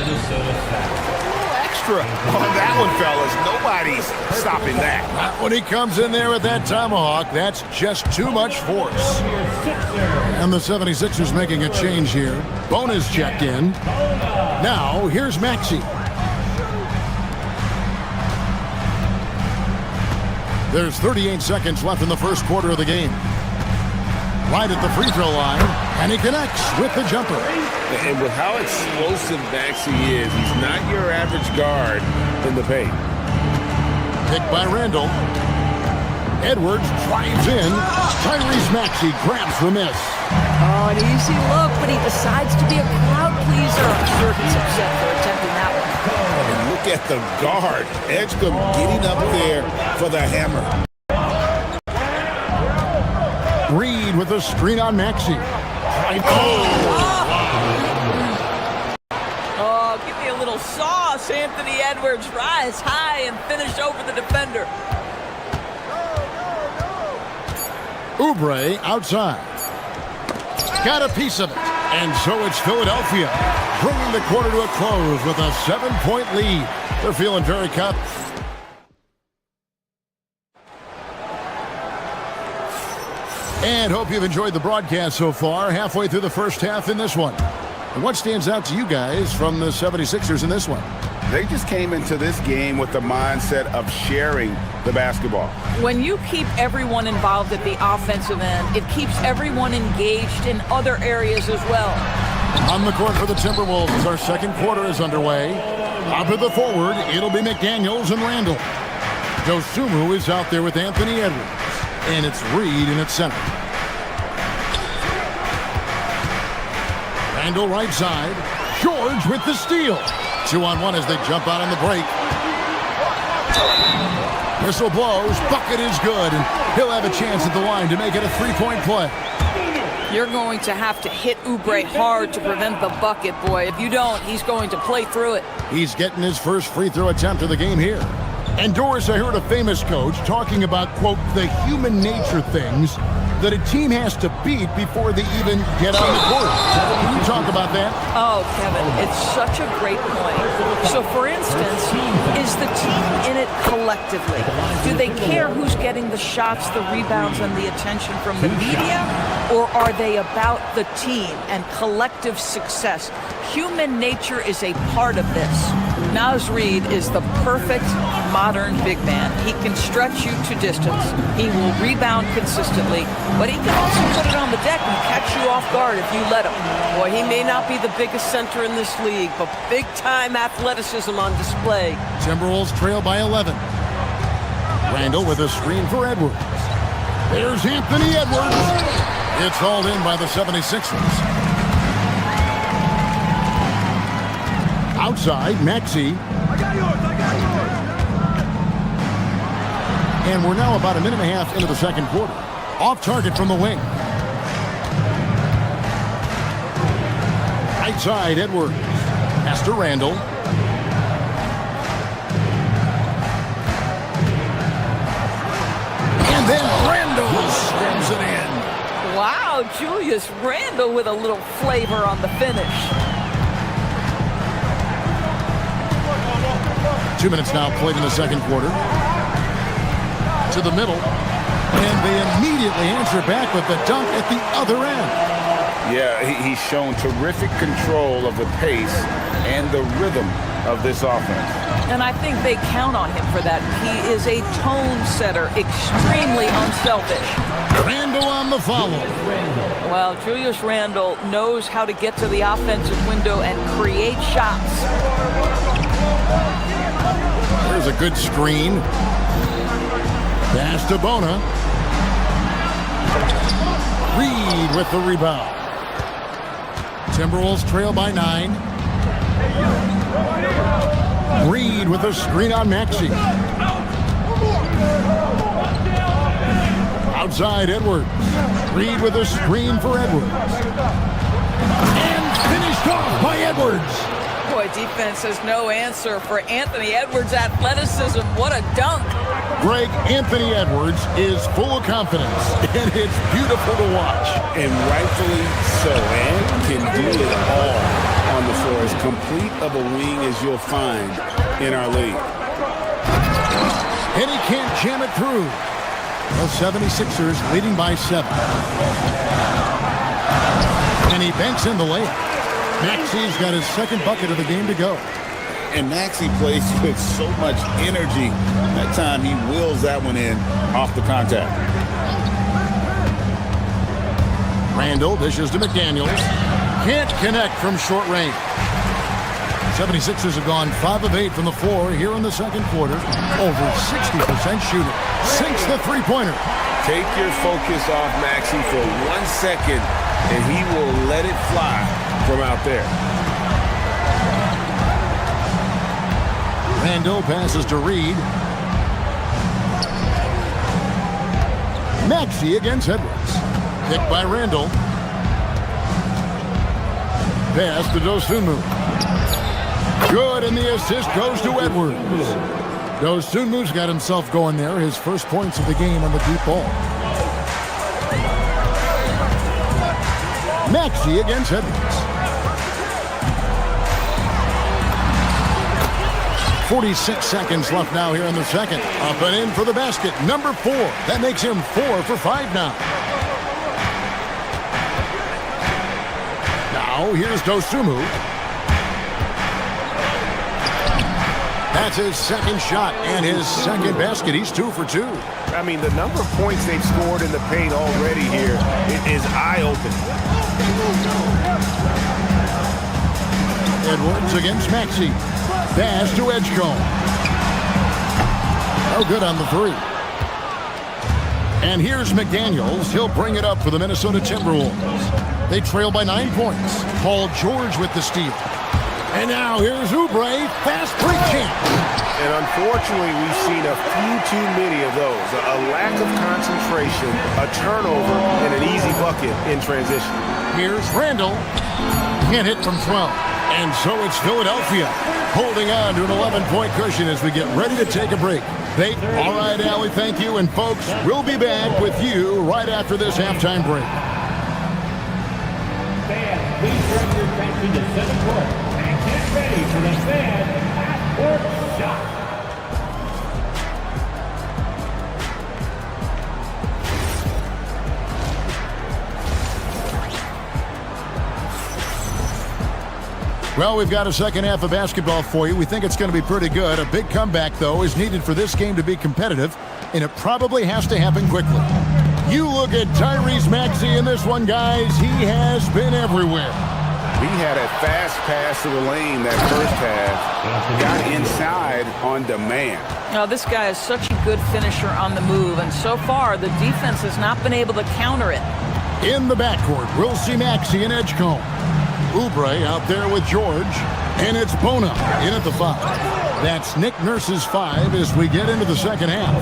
Extra on that one, fellas. Nobody's stopping that. Not when he comes in there with that tomahawk. That's just too much force. And the 76ers making a change here. Bonus checked in. Now, here's Maxey. There's 38 seconds left in the first quarter of the game. Right at the free throw line, and he connects with the jumper. And with how explosive Maxey is, he's not your average guard in the paint. Picked by Randall. Edwards drives in. Tyrese Maxey grabs the miss. Oh, an easy look, but he decides to be a crowd pleaser. I'm sure he's upset for attempting that one. And look at the guard. Edgecombe getting up there for the hammer. Reed with a screen on Maxey. Oh, give me a little sauce. Anthony Edwards rise high and finish over the defender. Oubre outside. Got a piece of it. And so it's Philadelphia, bringing the quarter to a close with a 7-point lead. They're feeling very confident. And hope you've enjoyed the broadcast so far. Halfway through the first half in this one. And what stands out to you guys from the 76ers in this one? They just came into this game with the mindset of sharing the basketball. When you keep everyone involved at the offensive end, it keeps everyone engaged in other areas as well. On the court for the Timberwolves, our second quarter is underway. Up at the forward, it'll be McDaniels and Randall. Dosunmu is out there with Anthony Edwards. And it's Reed in its center. Randall right side. George with the steal. 2-on-1 as they jump out on the break. Whistle blows. Bucket is good. And he'll have a chance at the line to make it a three-point play. You're going to have to hit Oubre hard to prevent the bucket, boy. If you don't, he's going to play through it. He's getting his first free throw attempt of the game here. And Doris, I heard a famous coach talking about, quote, the human nature things that a team has to beat before they even get on the court. Can you talk about that? Oh, Kevin, it's such a great point. So, for instance, is the team in it collectively? Do they care who's getting the shots, the rebounds, and the attention from the media? Or are they about the team and collective success? Human nature is a part of this. Naz Reid is the perfect modern big man. He can stretch you to distance. He will rebound consistently, but he can also put it on the deck and catch you off guard if you let him. Boy, he may not be the biggest center in this league, but big-time athleticism on display. Timberwolves trail by 11. Randall with a screen for Edwards. There's Anthony Edwards. It's hauled in by the 76ers. Outside, Maxey. And we're now about a minute and a half into the second quarter. Off target from the wing. Right side, Edwards. Pass to Randall. And then Randall slams it in. Wow, Julius Randall with a little flavor on the finish. 2 minutes now played in the second quarter. To the middle. And they immediately answer back with the dunk at the other end. Yeah, he's shown terrific control of the pace and the rhythm of this offense. And I think they count on him for that. He is a tone setter, extremely unselfish. Randall on the follow. Well, Julius Randall knows how to get to the offensive window and create shots. There's a good screen. Pass to Bona. Reed with the rebound. Timberwolves trail by 9. Reed with a screen on Maxey. Outside Edwards. Reed with a screen for Edwards. And finished off by Edwards. Boy, defense has no answer for Anthony Edwards' athleticism. What a dunk. Greg, Anthony Edwards is full of confidence, and it's beautiful to watch. And rightfully so, and can do it all on the floor. As complete of a wing as you'll find in our league. And he can't jam it through. The 76ers leading by 7. And he banks in the layup. Maxey's got his second bucket of the game to go. And Maxey plays with so much energy. That time he wills that one in off the contact. Randall dishes to McDaniels. Can't connect from short range. 76ers have gone 5 of 8 from the floor here in the second quarter. Over 60% shooting. Sinks the three-pointer. Take your focus off Maxey for 1 second, and he will let it fly from out there. Randall passes to Reed. Maxey against Edwards. Picked by Randall. Pass to Dosunmu. Good, and the assist goes to Edwards. Dosunmu's got himself going there. His first points of the game on the deep ball. Maxey against Edwards. 46 seconds left now here in the second. Up and in for the basket. Number 4. That makes him 4 for 5 now. Now here's Dosunmu. That's his second shot and his second basket. He's 2 for 2. I mean, the number of points they've scored in the paint already here is eye-opening. Edwards against Maxey. Pass to Edgecombe. No good on the 3. And here's McDaniels. He'll bring it up for the Minnesota Timberwolves. They trail by 9 points. Paul George with the steal. And now here's Oubre, fast break champ. And unfortunately, we've seen a few too many of those. A lack of concentration, a turnover, and an easy bucket in transition. Here's Randall. Can't hit from 12. And so it's Philadelphia holding on to an 11-point cushion as we get ready to take a break. All right, Allie, thank you. And folks, we'll be back with you right after this halftime break. Fans, please turn your attention to center court and get ready for the fan half-court shot. Well, we've got a second half of basketball for you. We think it's going to be pretty good. A big comeback, though, is needed for this game to be competitive, and it probably has to happen quickly. You look at Tyrese Maxey in this one, guys. He has been everywhere. He had a fast pass to the lane that first half. Got inside on demand. Now, this guy is such a good finisher on the move, and so far the defense has not been able to counter it. In the backcourt, we'll see Maxey and Edgecombe. Oubre out there with George, and it's Bona in at the 5. That's Nick Nurse's 5 as we get into the second half.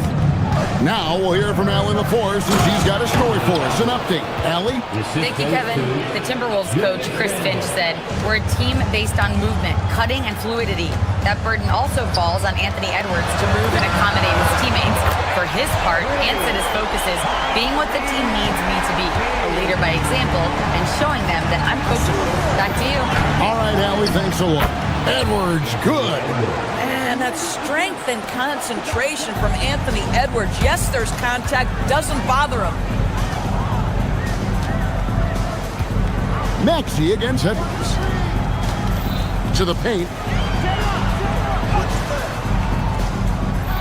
Now we'll hear from Allie LaForce as she's got a story for us. An update. Allie? Thank you, Kevin. The Timberwolves coach, Chris Finch, said, "We're a team based on movement, cutting, and fluidity. That burden also falls on Anthony Edwards to move and accommodate his teammates. For his part, Ant said his focus is being what the team needs me to be, a leader by example, and showing them that I'm coachable." Back to you. All right, Allie, thanks a lot. Edwards, good. And that strength and concentration from Anthony Edwards. Yes, there's contact. Doesn't bother him. Maxey against Edwards. To the paint.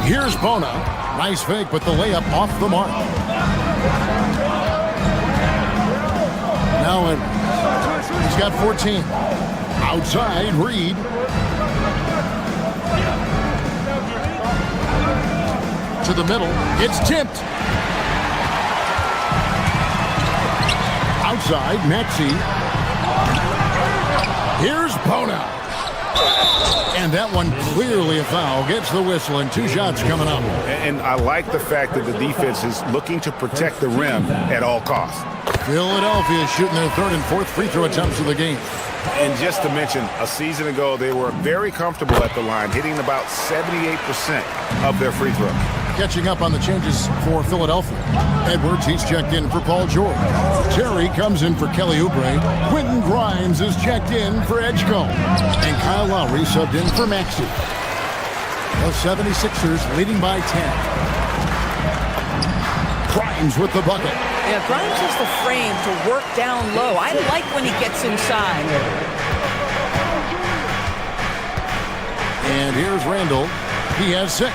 Here's Bona. Nice fake, but the layup off the mark. Now Edwards. He's got 14. Outside, Reed. To the middle. It's tipped. Outside, Maxey. Here's Bona. And that one clearly a foul. Gets the whistle, and 2 shots coming up. And I like the fact that the defense is looking to protect the rim at all costs. Philadelphia shooting their 3rd and 4th free throw attempts of the game. And just to mention, a season ago, they were very comfortable at the line, hitting about 78% of their free throws. Catching up on the changes for Philadelphia. Edwards, he's checked in for Paul George. Terry comes in for Kelly Oubre. Quentin Grimes is checked in for Edgecombe. And Kyle Lowry subbed in for Maxey. The 76ers leading by 10. Grimes with the bucket. Yeah, Grimes has the frame to work down low. I like when he gets inside. And here's Randall. He has 6.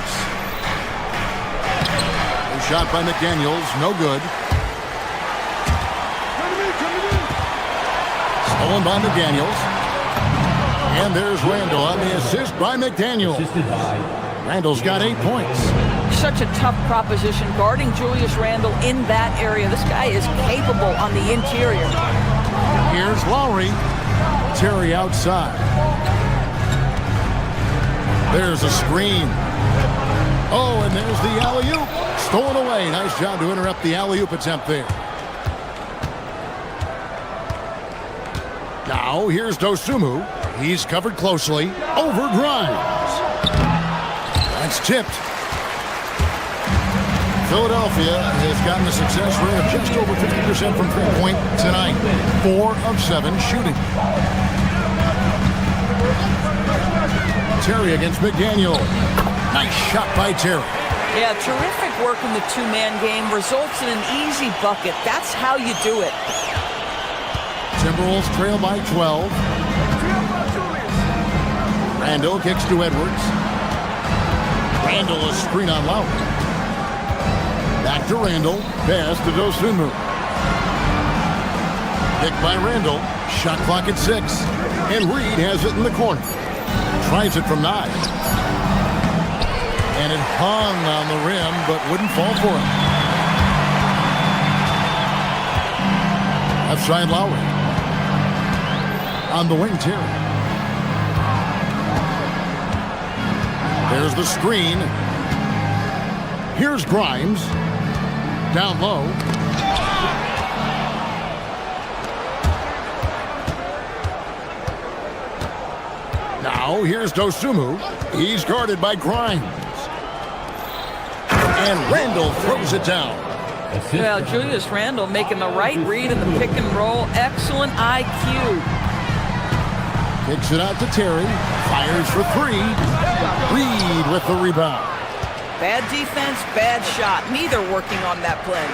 A shot by McDaniels, no good. Stolen by McDaniels. And there's Randall on the assist by McDaniels. Randall's got 8 points. Such a tough proposition guarding Julius Randle in that area. This guy is capable on the interior. Here's Lowry. Terry outside. There's a screen. Oh, and there's the alley-oop. Stolen away. Nice job to interrupt the alley-oop attempt there. Now, here's Dosunmu. He's covered closely. Over Grimes. That's tipped. Philadelphia has gotten a success rate of just over 50% from three-point tonight. 4 of 7 shooting. Terry against McDaniel. Nice shot by Terry. Yeah, terrific work in the two-man game results in an easy bucket. That's how you do it. Timberwolves trail by 12. Randall kicks to Edwards. Randall a screen on Lowry. Back to Randall. Pass to Dosunmu. Picked by Randall. Shot clock at 6. And Reed has it in the corner. Tries it from 9. And it hung on the rim, but wouldn't fall for him. Left side Lowry. On the wing, Terry. There's the screen. Here's Grimes. Down low. Now here's Dosunmu. He's guarded by Grimes. And Randall throws it down. Well, Julius Randle making the right read in the pick and roll. Excellent IQ. Kicks it out to Terry. Fires for 3. Reed with the rebound. Bad defense, bad shot. Neither working on that play.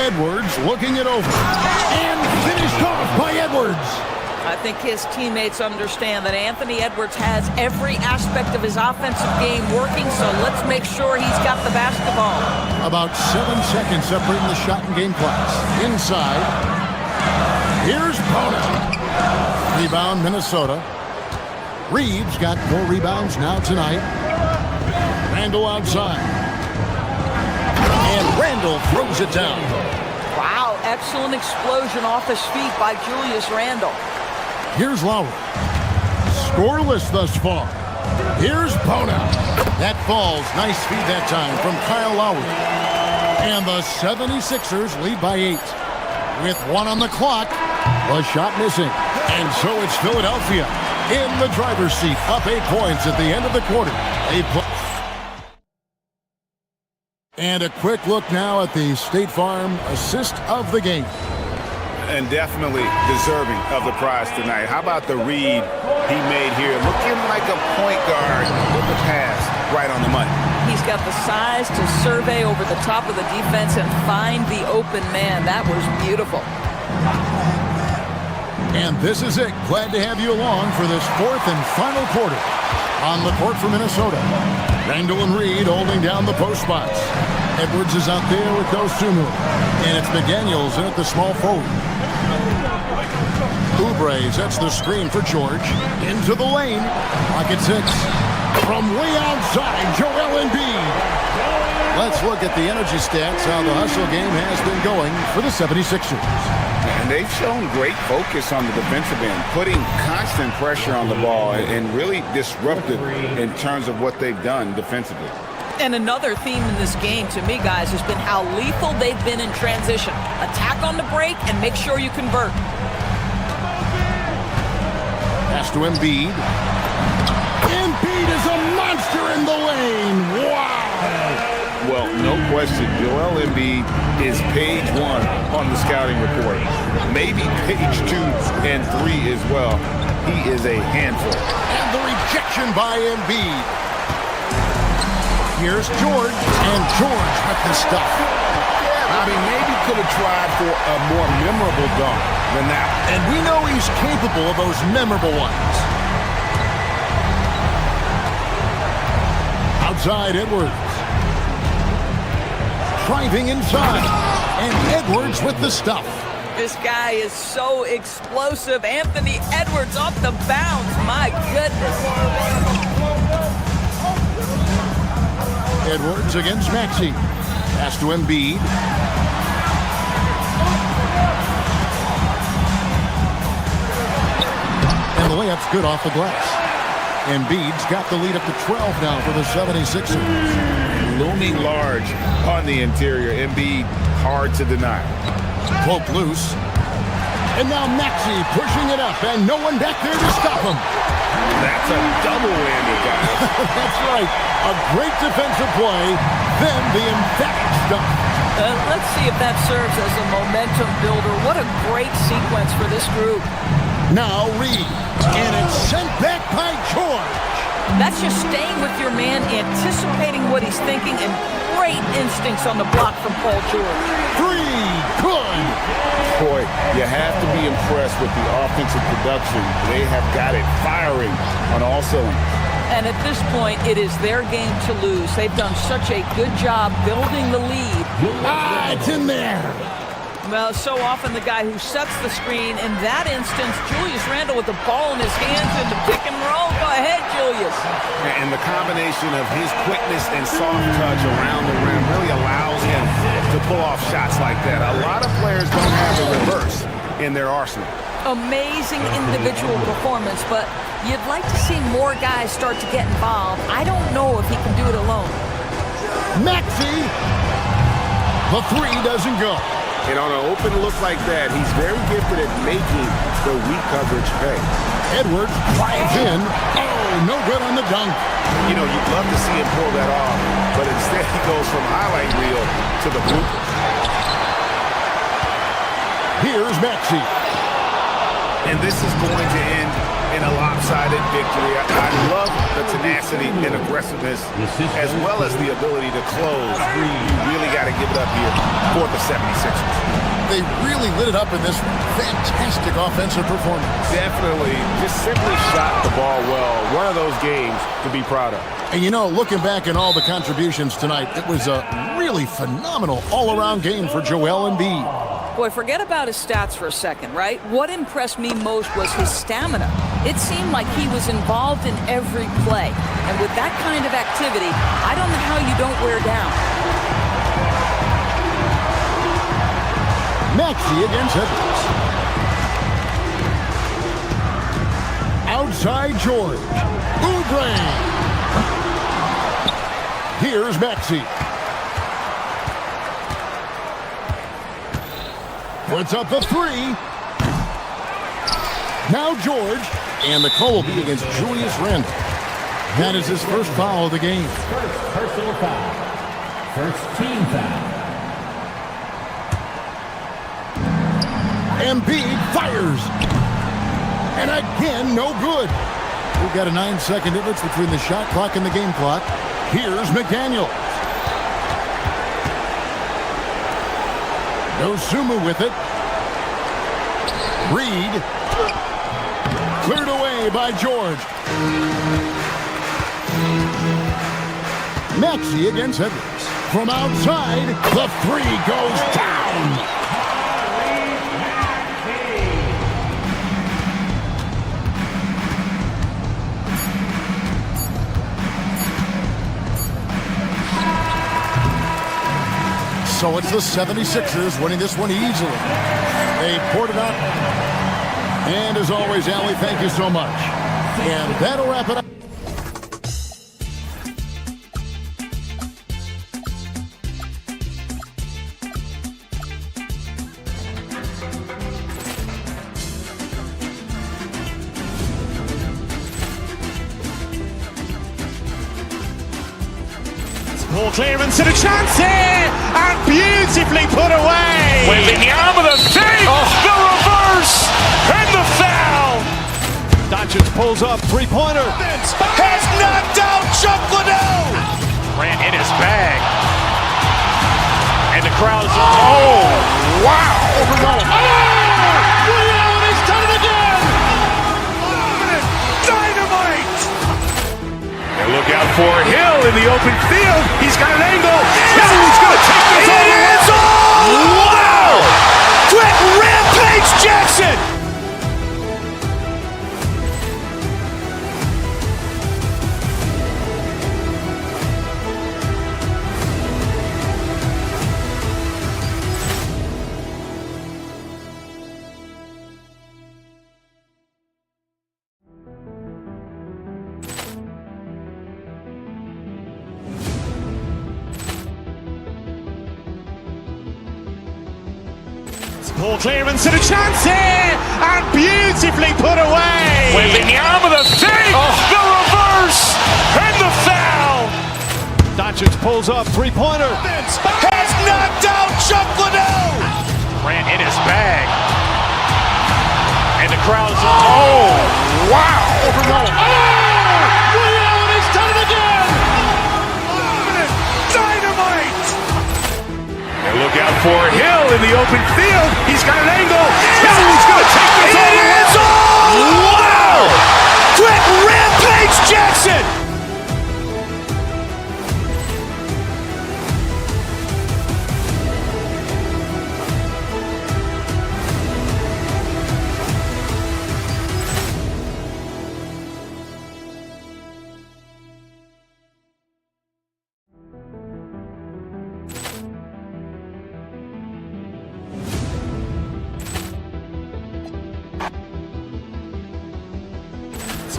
Edwards looking it over. And finished off by Edwards. I think his teammates understand that Anthony Edwards has every aspect of his offensive game working, so let's make sure he's got the basketball. About 7 seconds separating the shot and game clocks. Inside. Here's Bona. Rebound, Minnesota. Reeves got 4 rebounds now tonight. Randall outside. And Randall throws it down. Wow, excellent explosion off his feet by Julius Randle. Here's Lowry. Scoreless thus far. Here's Bona. That falls. Nice feed that time from Kyle Lowry. And the 76ers lead by 8. With 1 on the clock, a shot missing. And so it's Philadelphia in the driver's seat, up 8 points at the end of the quarter. And a quick look now at the State Farm assist of the game. And definitely deserving of the prize tonight. How about the read he made here? Looking like a point guard with the pass right on the money. He's got the size to survey over the top of the defense and find the open man. That was beautiful. And this is it. Glad to have you along for this 4th and final quarter. On the court for Minnesota, Randall and Reed holding down the post spots. Edwards is out there with Dosunmu. And it's McDaniels in at the small forward. Oubre sets the screen for George. Into the lane. Pocket 6. From way outside, Joel Embiid. Let's look at the energy stats, how the hustle game has been going for the 76ers. And they've shown great focus on the defensive end, putting constant pressure on the ball and really disruptive in terms of what they've done defensively. And another theme in this game, to me, guys, has been how lethal they've been in transition. Attack on the break and make sure you convert. Pass to Embiid. Embiid is a monster in the lane. Wow! Well, no question, Joel Embiid is page 1 on the scouting report. Maybe page 2 and 3 as well. He is a handful. And the rejection by Embiid. Here's George, and George with the stuff. I mean, maybe could have tried for a more memorable dunk than that. And we know he's capable of those memorable ones. Outside Edwards. Driving inside. And Edwards with the stuff. This guy is so explosive. Anthony Edwards off the bounce. My goodness. Edwards against Maxey. Pass to Embiid. And the layup's good off the glass. Embiid's got the lead up to 12 now for the 76ers. Looming large on the interior. Embiid, hard to deny. Poke loose. And now Maxey pushing it up, and no one back there to stop him. That's a double whammy, guys. That's right. A great defensive play, then the emphatic stuff. Let's see if that serves as a momentum builder. What a great sequence for this group. Now Reed. And it's sent back by George. That's just staying with your man, anticipating what he's thinking, and great instincts on the block from Paul George. Three, good. Boy, you have to be impressed with the offensive production. They have got it firing on all cylinders. And at this point, it is their game to lose. They've done such a good job building the lead. It's in there. Well, so often the guy who sets the screen, in that instance, Julius Randle with the ball in his hands in the pick and roll. Go ahead, Julius. And the combination of his quickness and soft touch around the rim really allows him to pull off shots like that. A lot of players don't have the reverse in their arsenal. Amazing individual performance, but you'd like to see more guys start to get involved. I don't know if he can do it alone. Maxey. The three doesn't go. And on an open look like that, he's very gifted at making the weak coverage pay. Edwards drives in. Oh, no good on the dunk. You know, you'd love to see him pull that off, but instead he goes from highlight reel to the bloopers. Here's Maxey. And this is going to end in a lopsided victory. I love the tenacity and aggressiveness, as well as the ability to close. You really got to give it up here for the 76ers. They really lit it up in this one. Fantastic offensive performance. Definitely. Just simply shot the ball well. One of those games to be proud of. And you know, looking back at all the contributions tonight, it was a really phenomenal all-around game for Joel Embiid. Boy, forget about his stats for a second, right? What impressed me most was his stamina. It seemed like he was involved in every play. And with that kind of activity, I don't know how you don't wear down. Maxey against Edwards. Outside George. Oubre. Here's Maxey. Puts up the three. Now George. And the call will be against Julius Randle. That is his first foul of the game. First personal foul. First team foul. Embiid fires. And again, no good. We've got a 9-second difference between the shot clock and the game clock. Here's McDaniel. Dosunmu with it. Reed. Cleared away by George. Maxey against Edwards. From outside, the three goes down. So it's the 76ers winning this one easily. They poured it up. And as always, Allie, thank you so much. And that'll wrap it up. Ball clearance and a chance here, and beautifully put away. Wembanyama the save, the reverse, and the foul. Doncic pulls up, three-pointer. Has knocked out Chuck Liddell. Ran in his bag. And the crowd is, oh, wow. He's done it again. Dynamite. And look out for Hill in the open field. He's got an angle. He's going to take this all the way. Wow! Quick rampage Jackson. Ball clearance and a chance here, and beautifully put away. Wembanyama the save, the reverse, and the foul. Doncic pulls up, three-pointer. Has knocked out Chuck Liddell. Ran in his bag. And the crowd's, oh, wow. Woody Allen has done it again! Dynamite! And look out for Hill in the open field. He's got an angle. Hill's going to take this all the way. Wow! Quick Rampage Jackson!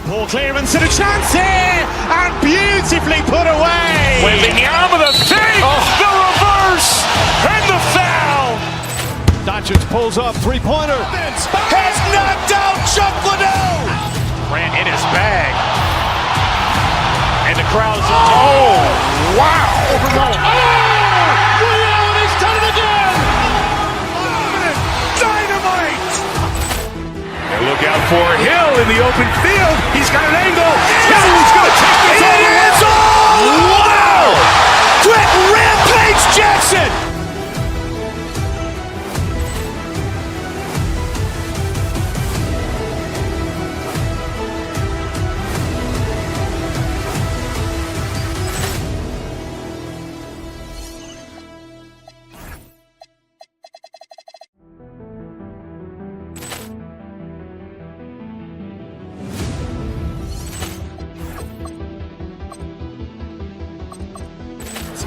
Ball clearance and a chance here, and beautifully put away. Wembanyama the fake, the reverse, and the foul. Doncic pulls up, three-pointer. Has knocked out Chuck Liddell. Ran in his bag. And the crowd's, oh, wow. Woody Allen has done it again. Dynamite. And look out for Hill in the open field. He's got an angle. Hill's going to take this all the way. Wow! Quick Rampage Jackson!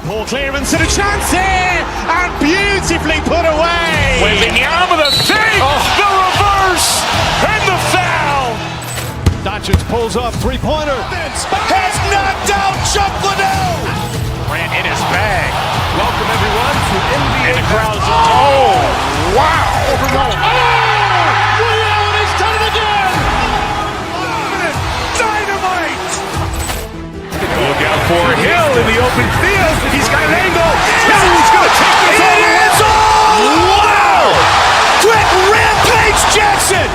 Ball clearance and a chance here, and beautifully put away. Wembanyama the fake, the reverse, and the foul. Doncic pulls up, three-pointer. Has knocked out Chuck Liddell. Ran in his bag. Welcome everyone to NBA. And the crowd's, oh, wow. Woody Allen has done it again. Dynamite. Look out for Hill in the open field. He's got an angle. Hill's going to take this all the way. Wow! Quick Rampage Jackson!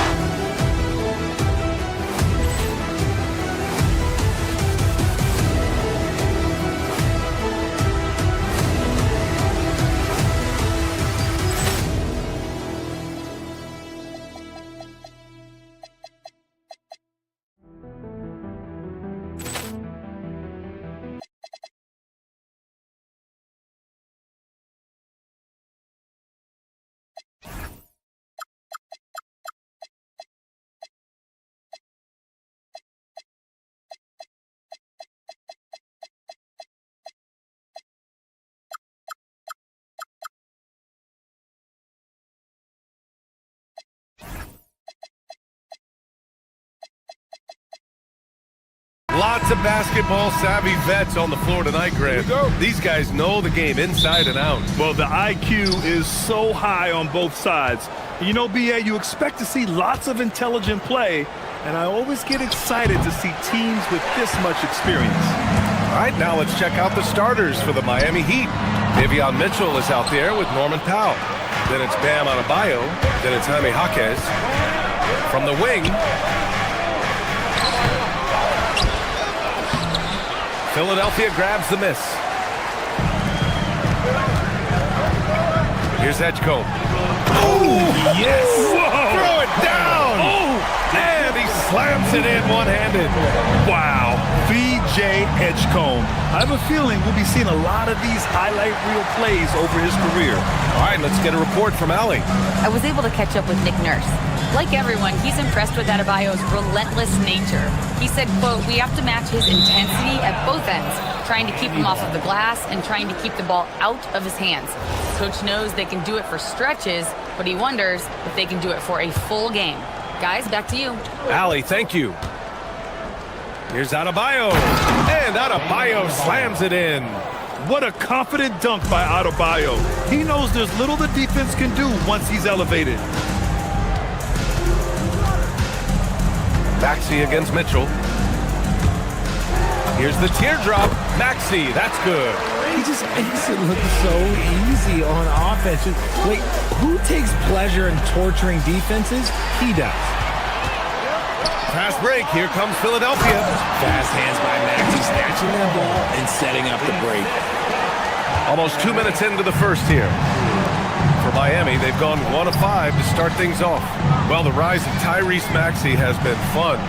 Lots of basketball-savvy vets on the floor tonight, Grant. These guys know the game inside and out. Well, the IQ is so high on both sides. You know, BA, you expect to see lots of intelligent play, and I always get excited to see teams with this much experience. All right, now let's check out the starters for the Miami Heat. Davion Mitchell is out there with Norman Powell. Then it's Bam Adebayo. Then it's Jaime Jaquez. From the wing, Philadelphia grabs the miss. Here's Edgecombe. Oh, yes! Whoa. Throw it down! Oh! And he slams it in one-handed. Wow, VJ Edgecombe. I have a feeling we'll be seeing a lot of these highlight reel plays over his career. All right, let's get a report from Allie. I was able to catch up with Nick Nurse. Like everyone, he's impressed with Adebayo's relentless nature. He said, quote, "We have to match his intensity at both ends, trying to keep him off of the glass and trying to keep the ball out of his hands. Coach knows they can do it for stretches, but he wonders if they can do it for a full game." Guys, back to you. Allie, thank you. Here's Adebayo. And Adebayo slams it in. What a confident dunk by Adebayo. He knows there's little the defense can do once he's elevated. Maxey against Mitchell. Here's the teardrop. Maxey, that's good. He just makes it look so easy on offense. Wait, who takes pleasure in torturing defenses? He does. Fast break. Here comes Philadelphia. Fast hands by Maxey, snatching that ball and setting up the break. Almost 2 minutes into the first here. For Miami, they've gone 1 of 5 to start things off. Well, the rise of Tyrese Maxey has been fun.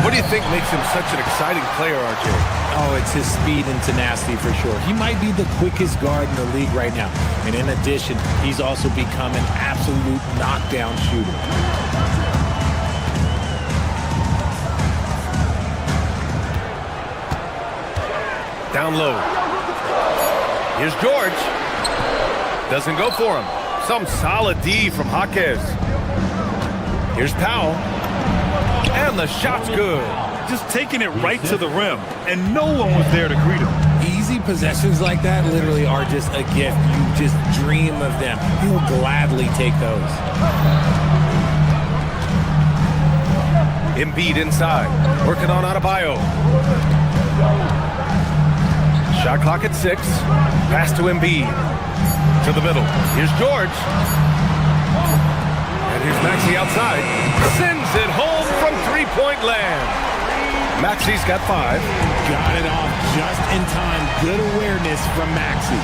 What do you think makes him such an exciting player, RJ? Oh, it's his speed and tenacity for sure. He might be the quickest guard in the league right now. And in addition, he's also become an absolute knockdown shooter. Down low. Here's George. Doesn't go for him. Some solid D from Jaquez. Here's Powell. And the shot's good. Just taking it right to the rim, and no one was there to greet him. Easy possessions like that literally are just a gift. You just dream of them. He'll gladly take those. Embiid inside. Working on Adebayo. Shot clock at 6. Pass to Embiid. To the middle. Here's George. And here's Maxey outside. Sends it home from three-point land. Maxey's got 5. Got it off just in time. Good awareness from Maxey.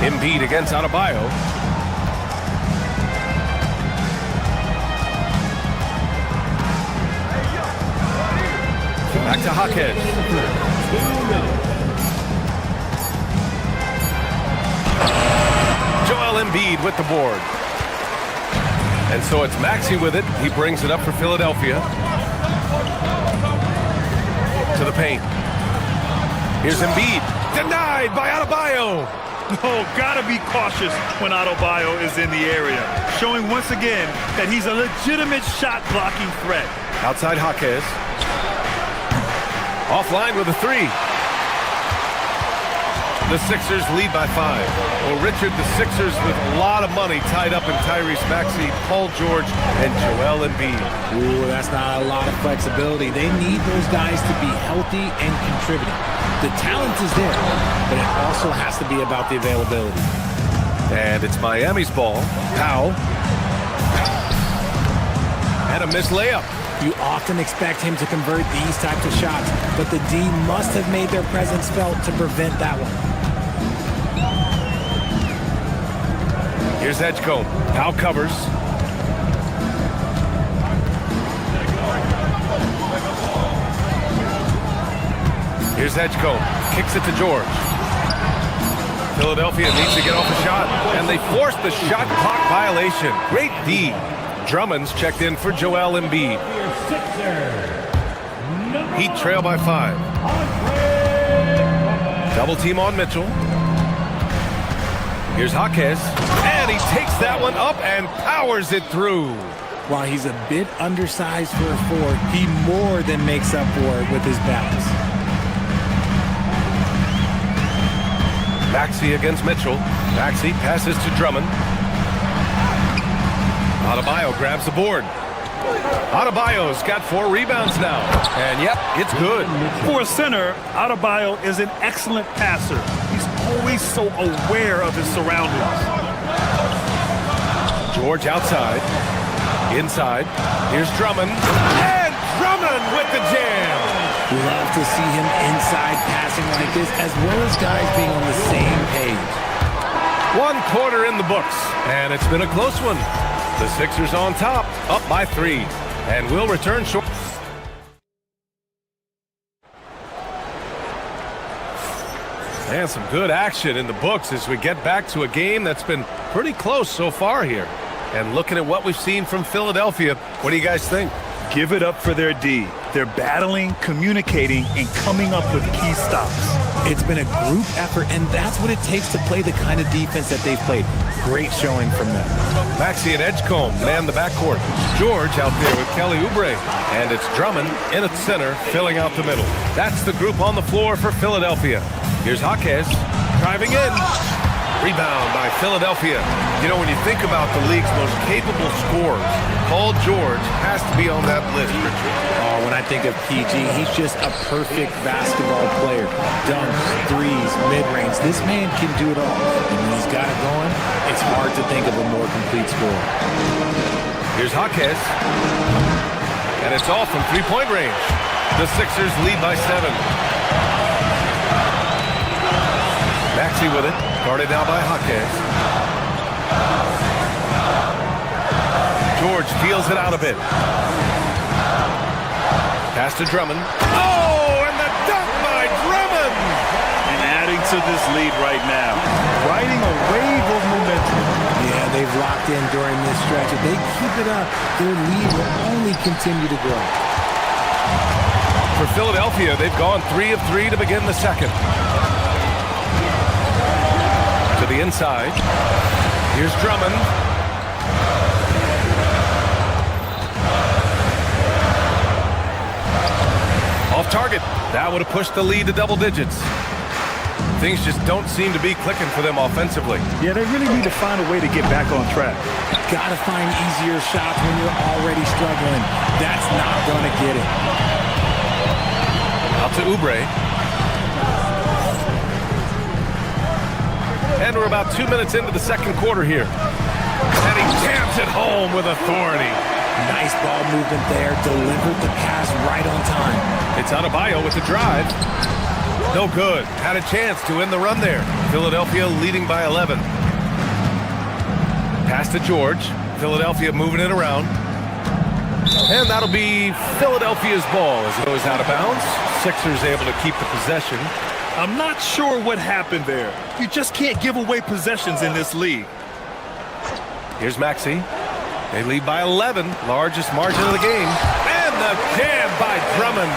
Embiid against Adebayo. Back to Jaquez. Joel Embiid with the board. And so it's Maxey with it. He brings it up for Philadelphia. To the paint. Here's Embiid. Denied by Adebayo. Oh, gotta be cautious when Adebayo is in the area. Showing once again that he's a legitimate shot-blocking threat. Outside Jaquez. Offline with a 3. The Sixers lead by 5. Well, Richard, the Sixers with a lot of money tied up in Tyrese Maxey, Paul George, and Joel Embiid. Ooh, that's not a lot of flexibility. They need those guys to be healthy and contributing. The talent is there, but it also has to be about the availability. And it's Miami's ball. Powell. And a missed layup. You often expect him to convert these types of shots, but the D must have made their presence felt to prevent that one. Here's Edgecombe. Powell covers. Here's Edgecombe. Kicks it to George. Philadelphia needs to get off a shot, and they force the shot clock violation. Great D. Drummond's checked in for Joel Embiid. Heat trail by 5. Double team on Mitchell. Here's Jaquez. And he takes that one up and powers it through. While he's a bit undersized for a 4, he more than makes up for it with his balance. Maxey against Mitchell. Maxey passes to Drummond. Adebayo grabs the board. Adebayo's got 4 rebounds now. And yep, it's good. For a center, Adebayo is an excellent passer. He's always so aware of his surroundings. George outside. Inside. Here's Drummond. And Drummond with the jam. Love to see him inside passing like this, as well as guys being on the same page. 1 quarter in the books, and it's been a close one. The Sixers on top, up by 3, and we'll return short. And some good action in the books as we get back to a game that's been pretty close so far here. And looking at what we've seen from Philadelphia, what do you guys think? Give it up for their D. They're battling, communicating, and coming up with key stops. It's been a group effort, and that's what it takes to play the kind of defense that they've played. Great showing from them. Maxey and Edgecombe man the backcourt. George out there with Kelly Oubre. And it's Drummond in at center, filling out the middle. That's the group on the floor for Philadelphia. Here's Jaquez driving in. Rebound by Philadelphia. You know, when you think about the league's most capable scorers, Paul George has to be on that list, Richard. Oh, when I think of PG, he's just a perfect basketball player. Dunks, threes, mid-range. This man can do it all. And when he's got it going, it's hard to think of a more complete scorer. Here's Jaquez. And it's all from three-point range. The Sixers lead by 7. Maxey with it. Guarded now by Jaquez. George feels it out a bit. Pass to Drummond. Oh, and the dunk by Drummond! And adding to this lead right now. Riding a wave of momentum. Yeah, they've locked in during this stretch. If they keep it up, their lead will only continue to grow. For Philadelphia, they've gone 3 of 3 to begin the second. To the inside. Here's Drummond. Off target. That would have pushed the lead to double digits. Things just don't seem to be clicking for them offensively. Yeah, they really need to find a way to get back on track. Gotta find easier shots when you're already struggling. That's not gonna get it. Out to Oubre. And we're about 2 minutes into the second quarter here. And he jams it home with authority. Nice ball movement there. Delivered the pass right on time. It's Adebayo with the drive. No good. Had a chance to end the run there. Philadelphia leading by 11. Pass to George. Philadelphia moving it around. And that'll be Philadelphia's ball as it goes out of bounds. Sixers able to keep the possession. I'm not sure what happened there. You just can't give away possessions in this league. Here's Maxey. They lead by 11. Largest margin of the game. And the jam by Drummond.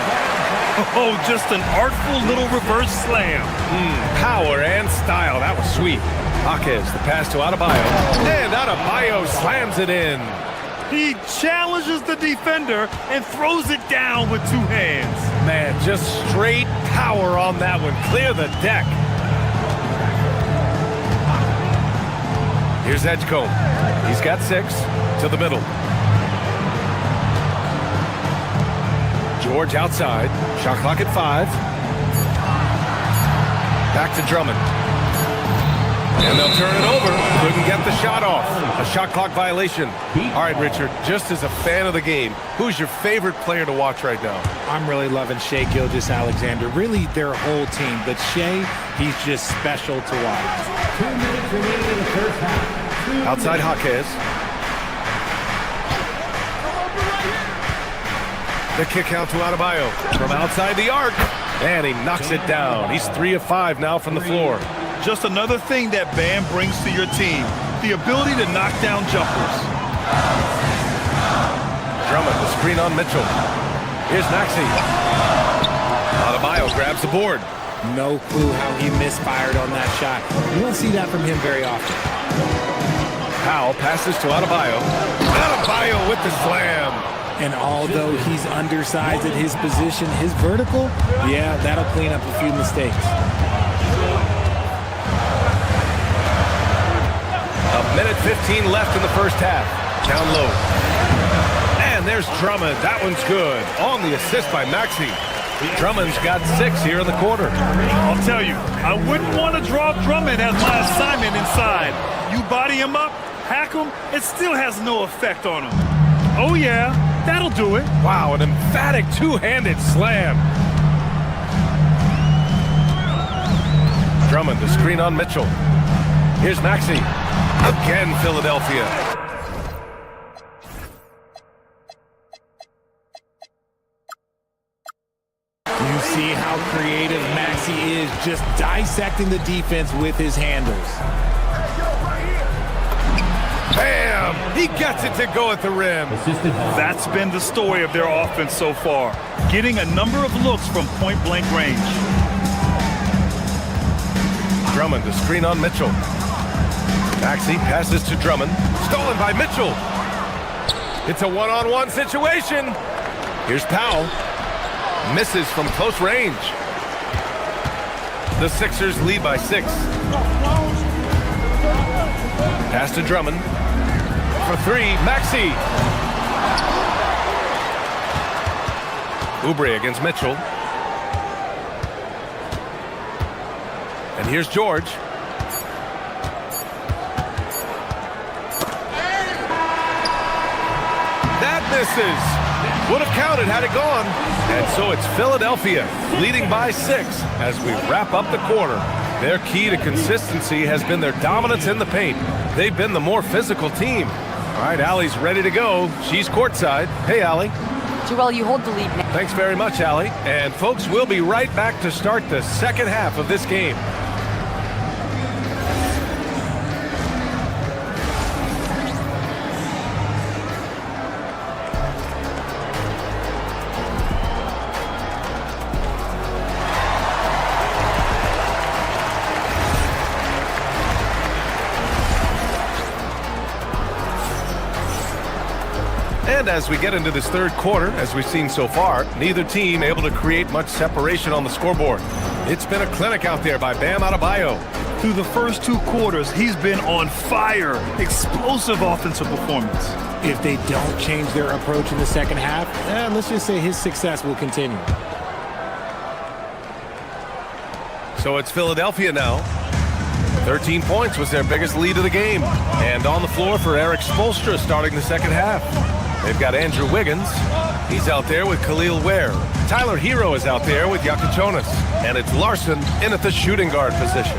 Oh, just an artful little reverse slam. Power and style. That was sweet. Jaquez, the pass to Adebayo. And Adebayo slams it in. He challenges the defender and throws it down with 2 hands. Man, just straight power on that one. Clear the deck. Here's Edgecombe. He's got 6 to the middle. George outside. Shot clock at 5. Back to Drummond. And they'll turn it over. Couldn't get the shot off. A shot clock violation. All right, Richard, just as a fan of the game, who's your favorite player to watch right now? I'm really loving Shai Gilgeous-Alexander. Really their whole team. But Shai, he's just special to watch. 2 minutes remaining in the first half. Outside Jaquez. The kick out to Adebayo from outside the arc. And he knocks it down. He's 3 of 5 now from the floor. Just another thing that Bam brings to your team. The ability to knock down jumpers. Drummond, the screen on Mitchell. Here's Maxey. Adebayo grabs the board. No clue how he misfired on that shot. You don't see that from him very often. Powell passes to Adebayo. Adebayo with the slam. And although he's undersized at his position, his vertical, yeah, that'll clean up a few mistakes. A minute 15 left in the first half. Down low. And there's Drummond. That one's good. On the assist by Maxey. Drummond's got 6 here in the quarter. I'll tell you, I wouldn't want to drop Drummond as my assignment inside. You body him up, hack him, it still has no effect on him. Oh yeah, that'll do it. Wow, an emphatic two-handed slam. Drummond, the screen on Mitchell. Here's Maxey. Again, Philadelphia. You see how creative Maxey is, just dissecting the defense with his handles. Bam! He gets it to go at the rim. That's been the story of their offense so far. Getting a number of looks from point-blank range. Drummond, the screen on Mitchell. Maxey passes to Drummond. Stolen by Mitchell. It's a one-on-one situation. Here's Powell. Misses from close range. The Sixers lead by 6. Pass to Drummond. For 3, Maxey. Oubre against Mitchell. And here's George. That misses. Would have counted had it gone. And so it's Philadelphia leading by 6 as we wrap up the quarter. Their key to consistency has been their dominance in the paint. They've been the more physical team. All right, Allie's ready to go. She's courtside. Hey, Allie. Joel, you hold the lead now. Thanks very much, Allie. And folks, we'll be right back to start the second half of this game. And as we get into this third quarter, as we've seen so far, neither team able to create much separation on the scoreboard. It's been a clinic out there by Bam Adebayo. Through the first 2 quarters, he's been on fire. Explosive offensive performance. If they don't change their approach in the second half, let's just say his success will continue. So it's Philadelphia now. 13 points was their biggest lead of the game. And on the floor for Eric Spoelstra starting the second half. They've got Andrew Wiggins. He's out there with Khalil Ware. Tyler Hero is out there with Yakichonis. And it's Larson in at the shooting guard position.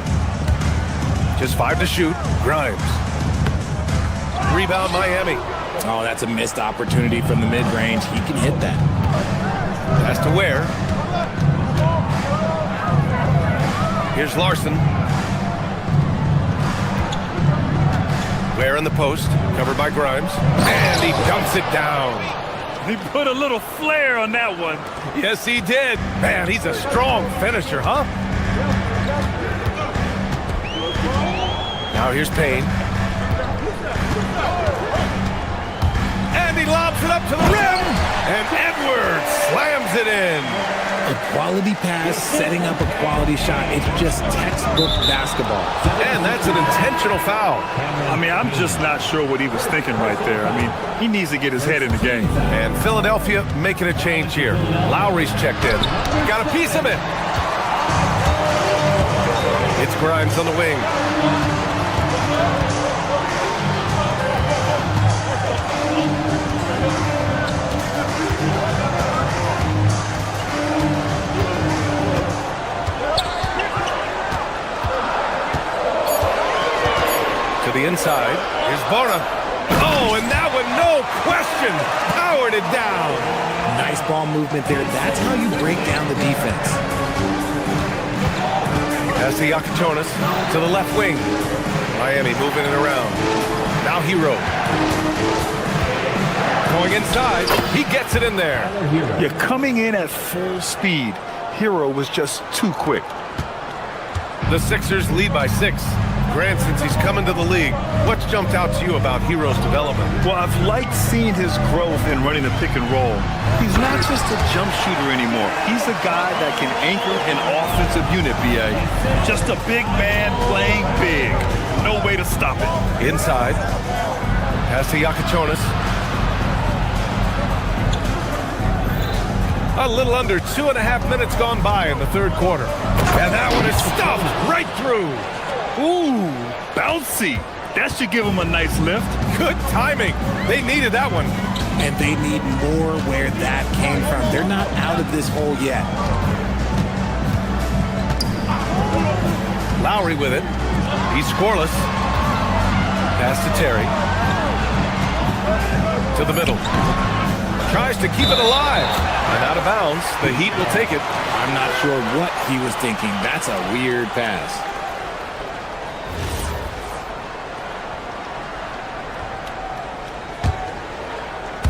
Just 5 to shoot. Grimes. Rebound Miami. Oh, that's a missed opportunity from the mid-range. He can hit that. Pass to Ware. Here's Larson. Ware in the post, covered by Grimes, and he dumps it down. He put a little flair on that one. Yes, he did. Man, he's a strong finisher, huh? Now here's Payne. And he lobs it up to the rim, and Edwards slams it in. A quality pass, setting up a quality shot. It's just textbook basketball. And that's an intentional foul. I mean, I'm just not sure what he was thinking right there. I mean, he needs to get his head in the game. And Philadelphia making a change here. Lowry's checked in. Got a piece of it. It's Grimes on the wing. The inside. Here's Bona. Oh, and that one, no question, powered it down. Nice ball movement there. That's how you break down the defense. That's the Yakichonis to the left wing. Miami moving it around. Now Hero. Going inside. He gets it in there. You're coming in at full speed. Hero was just too quick. The Sixers lead by 6. Grant, since he's come into the league, what's jumped out to you about Hero's development? Well, I've liked seeing his growth in running the pick and roll. He's not just a jump shooter anymore. He's a guy that can anchor an offensive unit, B.A. Just a big man playing big. No way to stop it. Inside. Pass to Yakichonis. A little under 2.5 minutes gone by in the third quarter. And that one is stuffed right through. Ooh, bouncy. That should give him a nice lift. Good timing. They needed that one. And they need more where that came from. They're not out of this hole yet. Lowry with it. He's scoreless. Pass to Terry. To the middle. Tries to keep it alive. And out of bounds. The Heat will take it. I'm not sure what he was thinking. That's a weird pass.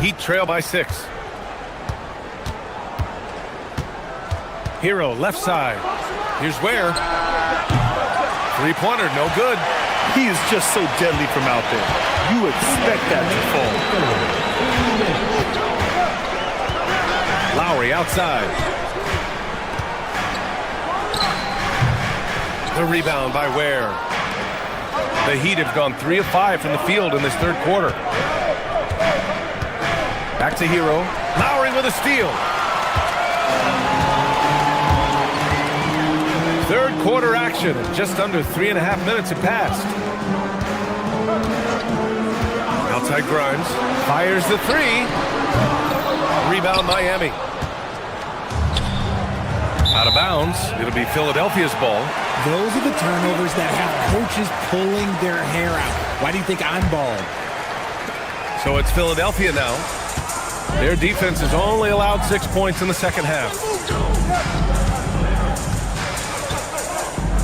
Heat trail by 6. Hero, left side. Here's Ware. Three-pointer, no good. He is just so deadly from out there. You expect that to fall. Lowry outside. The rebound by Ware. The Heat have gone 3 of 5 from the field in this third quarter. Back to Hero. Lowry with a steal. Third quarter action. Just under 3.5 minutes have passed. Now Outside Grimes. Fires the three. Rebound Miami. Out of bounds. It'll be Philadelphia's ball. Those are the turnovers that have coaches pulling their hair out. Why do you think I'm bald? So it's Philadelphia now. Their defense has only allowed 6 points in the second half.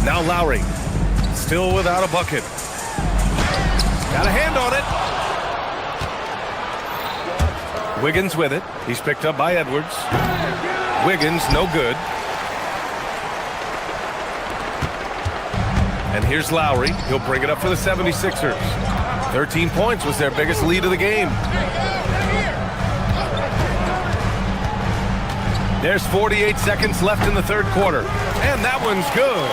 Now Lowry. Still without a bucket. Got a hand on it. Wiggins with it. He's picked up by Edwards. Wiggins, no good. And here's Lowry. He'll bring it up for the 76ers. 13 points was their biggest lead of the game. There's 48 seconds left in the third quarter. And that one's good.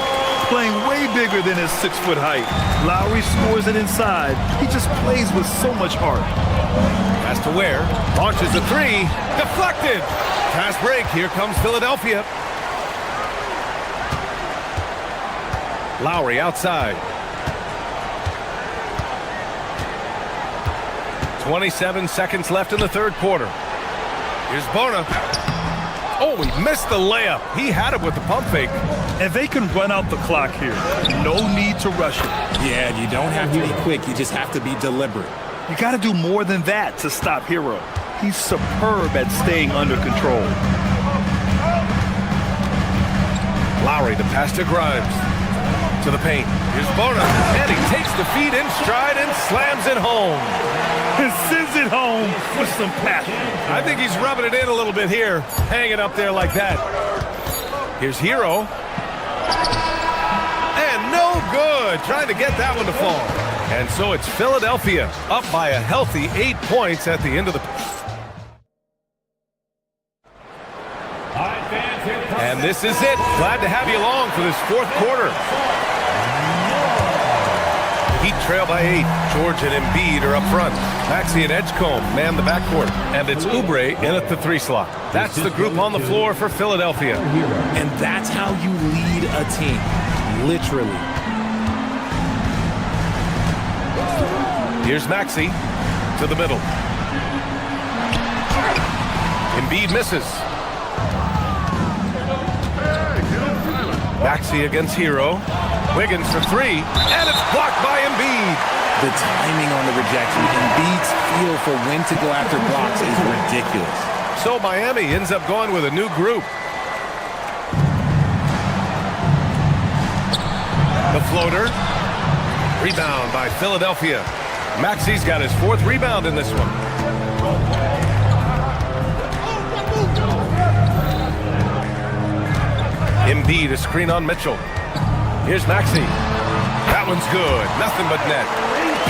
Playing way bigger than his 6-foot height. Lowry scores it inside. He just plays with so much heart. Pass to Ware. Launches a three. Deflected. Fast break. Here comes Philadelphia. Lowry outside. 27 seconds left in the third quarter. Here's Bona. Oh, he missed the layup. He had it with the pump fake. And they can run out the clock here. No need to rush it. Yeah, you don't have to be quick. You just have to be deliberate. You got to do more than that to stop Hero. He's superb at staying under control. Lowry, the pass to Grimes. To the paint. Here's Bona. And he takes the feed in stride and slams it home. And sends it home with some passion. I think he's rubbing it in a little bit here. Hanging up there like that. Here's Hero. And no good. Trying to get that one to fall. And so it's Philadelphia up by a healthy 8 points at the end of the... And this is it. Glad to have you along for this fourth quarter. Heat trail by 8. George and Embiid are up front. Maxey and Edgecombe man the backcourt. And it's Oubre in at the 3 slot. That's the group on the floor for Philadelphia. And that's how you lead a team. Literally. Here's Maxey to the middle. Embiid misses. Maxey against Hero. Wiggins for 3, and it's blocked by Embiid. The timing on the rejection, Embiid's feel for when to go after blocks is ridiculous. So Miami ends up going with a new group. The floater. Rebound by Philadelphia. Maxey's got his 4th rebound in this one. Embiid, a screen on Mitchell. Here's Maxey. That one's good. Nothing but net.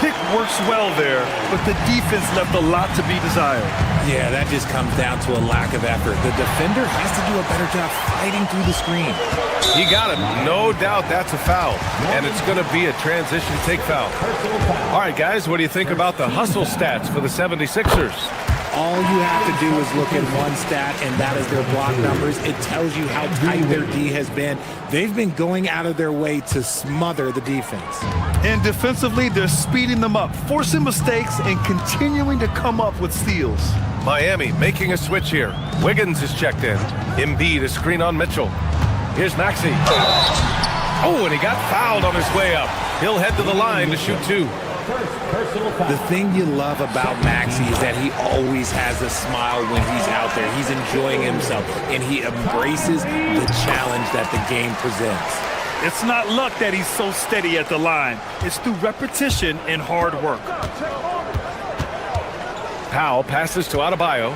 Pick works well there, but the defense left a lot to be desired. Yeah, that just comes down to a lack of effort. The defender has to do a better job fighting through the screen. He got him. No doubt that's a foul. And it's going to be a transition take foul. All right, guys, what do you think about the hustle stats for the 76ers? All you have to do is look at one stat, and that is their block numbers. It tells you how tight their D has been. They've been going out of their way to smother the defense. And defensively, they're speeding them up, forcing mistakes, and continuing to come up with steals. Miami making a switch here. Wiggins is checked in. Embiid, a screen on Mitchell. Here's Maxey. Oh, and he got fouled on his way up. He'll head to the line to shoot 2. The thing you love about Maxey is that he always has a smile when he's out there. He's enjoying himself, and he embraces the challenge that the game presents. It's not luck that he's so steady at the line. It's through repetition and hard work. Powell passes to Adebayo.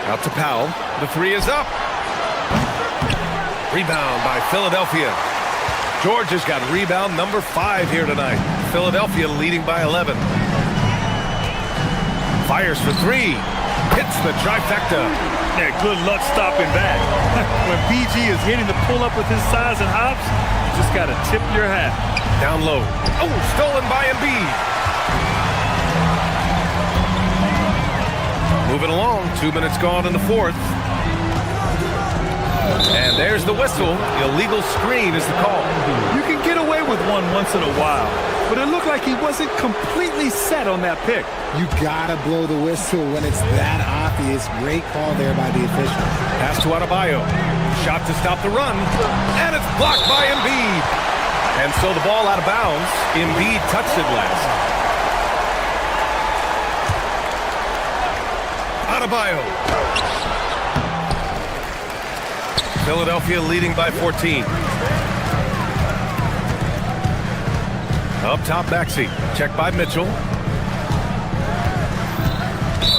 Out to Powell. The 3 is up. Rebound by Philadelphia. George has got rebound number 5 here tonight. Philadelphia leading by 11. Fires for 3. Hits the trifecta. Yeah, good luck stopping that. When BG is hitting the pull-up with his size and hops, you just got to tip your hat. Down low. Oh, stolen by Embiid. Moving along. 2 minutes gone in the fourth. And there's the whistle. Illegal screen is the call. You can get away with one once in a while, but it looked like he wasn't completely set on that pick. You gotta blow the whistle when it's that obvious. Great call there by the official. Pass to Adebayo. Shot to stop the run, and it's blocked by Embiid. And so the ball out of bounds. Embiid touched it last. Adebayo. Philadelphia leading by 14. Up top, Maxey. Checked by Mitchell.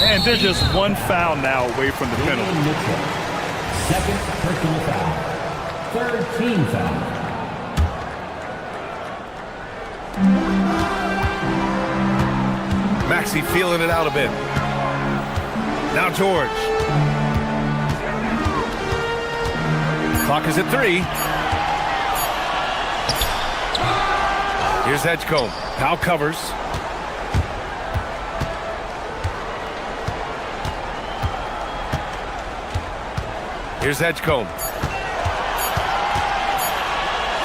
And they're just one foul now away from the penalty. Second personal foul. Third team foul. Maxey feeling it out a bit. Now George. Clock is at 3. Here's Edgecombe. Powell covers. Here's Edgecombe.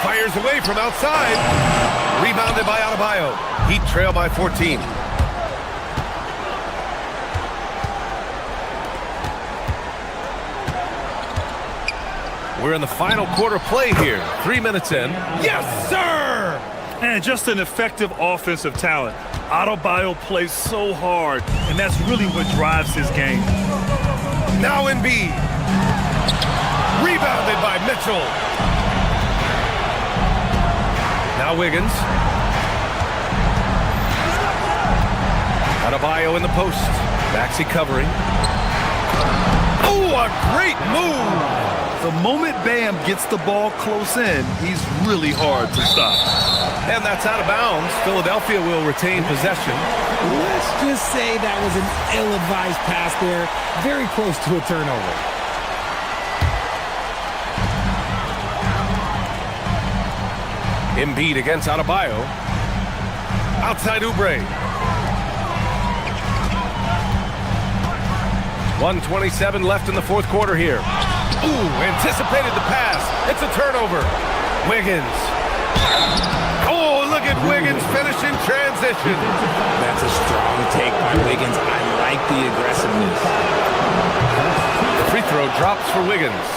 Fires away from outside. Rebounded by Adebayo. Heat trail by 14. We're in the final quarter play here. 3 minutes in. Yes, sir! And just an effective offensive talent. Adebayo plays so hard, and that's really what drives his game. Now Embiid. Rebounded by Mitchell. Now Wiggins. Adebayo in the post. Maxey covering. Oh, a great move! The moment Bam gets the ball close in, he's really hard to stop. And that's out of bounds. Philadelphia will retain possession. Let's just say that was an ill-advised pass there. Very close to a turnover. Embiid against Adebayo. Outside Oubre. 1:27 left in the fourth quarter here. Ooh, anticipated the pass. It's a turnover. Wiggins. Oh, look at Wiggins finishing transition. That's a strong take by Wiggins. I like the aggressiveness. The free throw drops for Wiggins.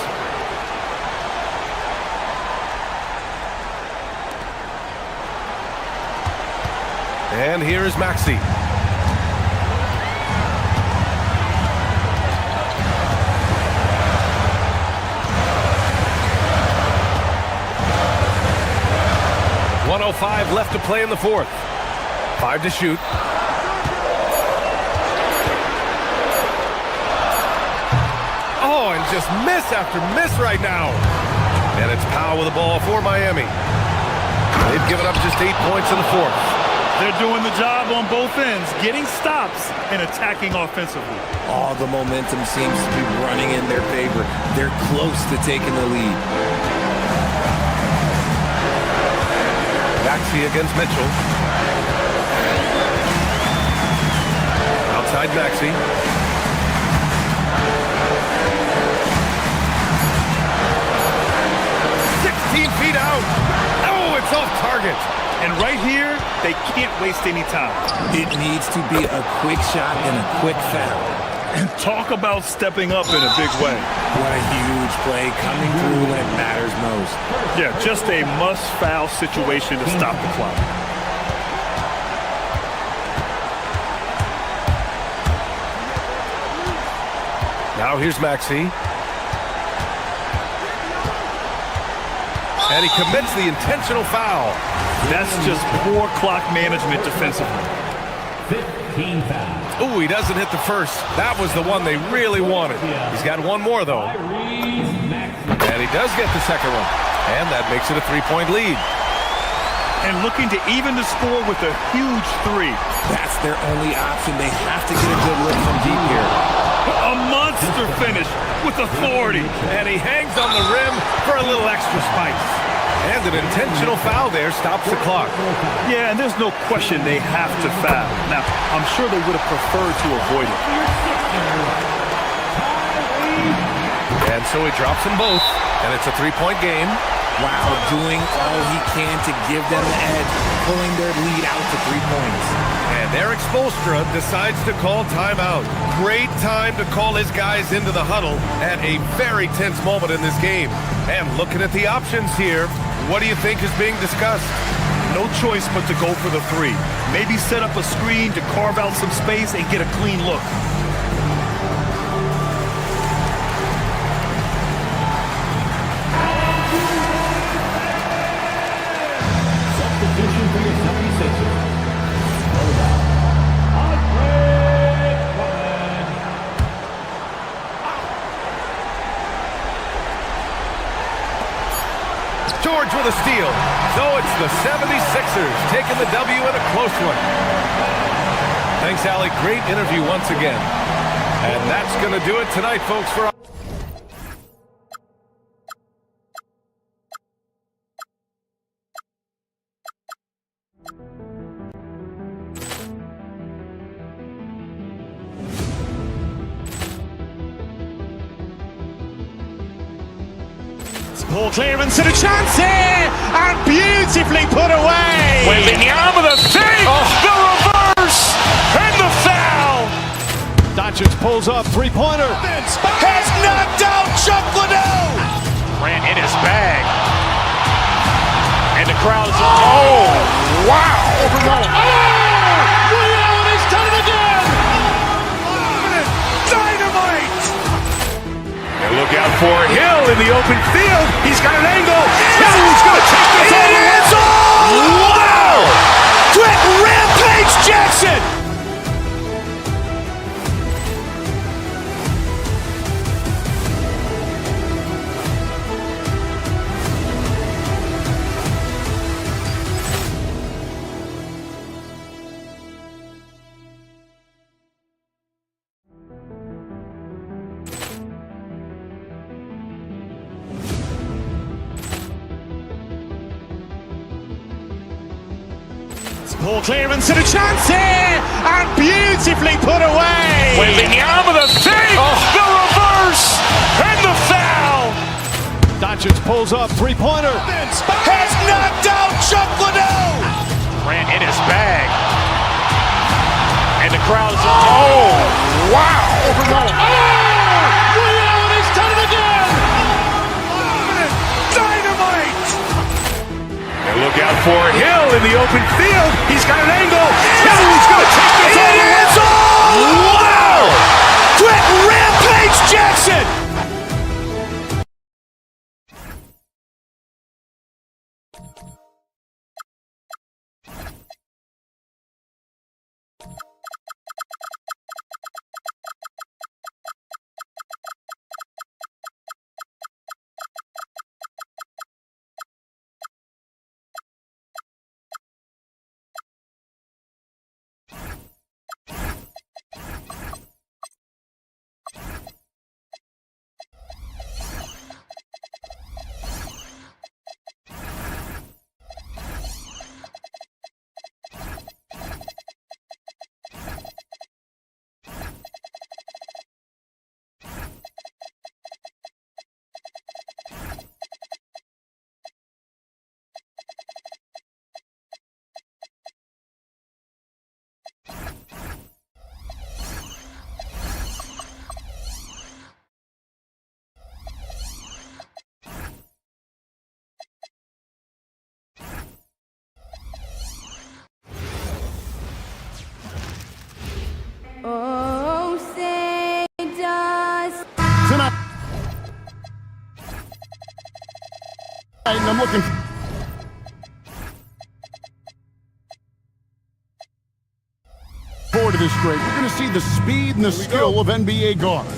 And here is Maxey. .05 left to play in the fourth. 5 to shoot. Oh, and just miss after miss right now. And it's Powell with the ball for Miami. They've given up just 8 points in the fourth. They're doing the job on both ends, getting stops and attacking offensively. All the momentum seems to be running in their favor. They're close to taking the lead. Maxey against Mitchell. Outside Maxey. Feet out. Oh, it's off target. And right here, they can't waste any time. It needs to be a quick shot and a quick foul. And talk about stepping up in a big way. What a huge play coming through when it matters most. Yeah, just a must-foul situation to stop the clock. Now here's Maxey. And he commits the intentional foul. That's just poor clock management defensively. 15 fouls. Ooh, he doesn't hit the first. That was the one they really wanted. He's got one more, though. And he does get the second one. And that makes it a 3-point lead. And looking to even the score with a huge 3. That's their only option. They have to get a good look from deep here. A monster finish with authority. And he hangs on the rim for a little extra spice. And an intentional foul there stops the clock. Yeah, and there's no question they have to foul. Now, I'm sure they would have preferred to avoid it. And so he drops them both, and it's a 3-point game. while doing all he can to give them the edge, pulling their lead out to 3 points. And Eric Spoelstra decides to call timeout. Great time to call his guys into the huddle at a very tense moment in this game. And looking at the options here, what do you think is being discussed? No choice but to go for the 3. Maybe set up a screen to carve out some space and get a clean look. Substitution for your 76ers. George with a steal. So it's the 76ers taking the W in a close one. Thanks, Allie. Great interview once again. And that's going to do it tonight, folks, for Ball clearance and a chance here, and beautifully put away. Waving the arm of the thing, the reverse, and the foul. Doncic pulls up, three-pointer. Has knocked out Chuck Liddell. Grant in his bag. And the crowd is, oh, wow. Allen has done it again. Dynamite. And look out for Hill in the open field. He's got an angle. He's going to take this all the way. Wow! Quick rampage Jackson. Ball clearance and a chance here, and beautifully put away. Waving the arm of the thing, the reverse, and the foul. Doncic pulls up, three-pointer. Has knocked out Chuck Liddell. Grant in his bag. And the crowd is, oh, wow. Allen has done it again. Dynamite. And look out for Hill in the open field. He's got an angle. He's going to take this all the way. Wow! Quick rampage Jackson. Oh, say does. Tonight, I'm looking forward to this break. We're going to see the speed and the skill of NBA guards.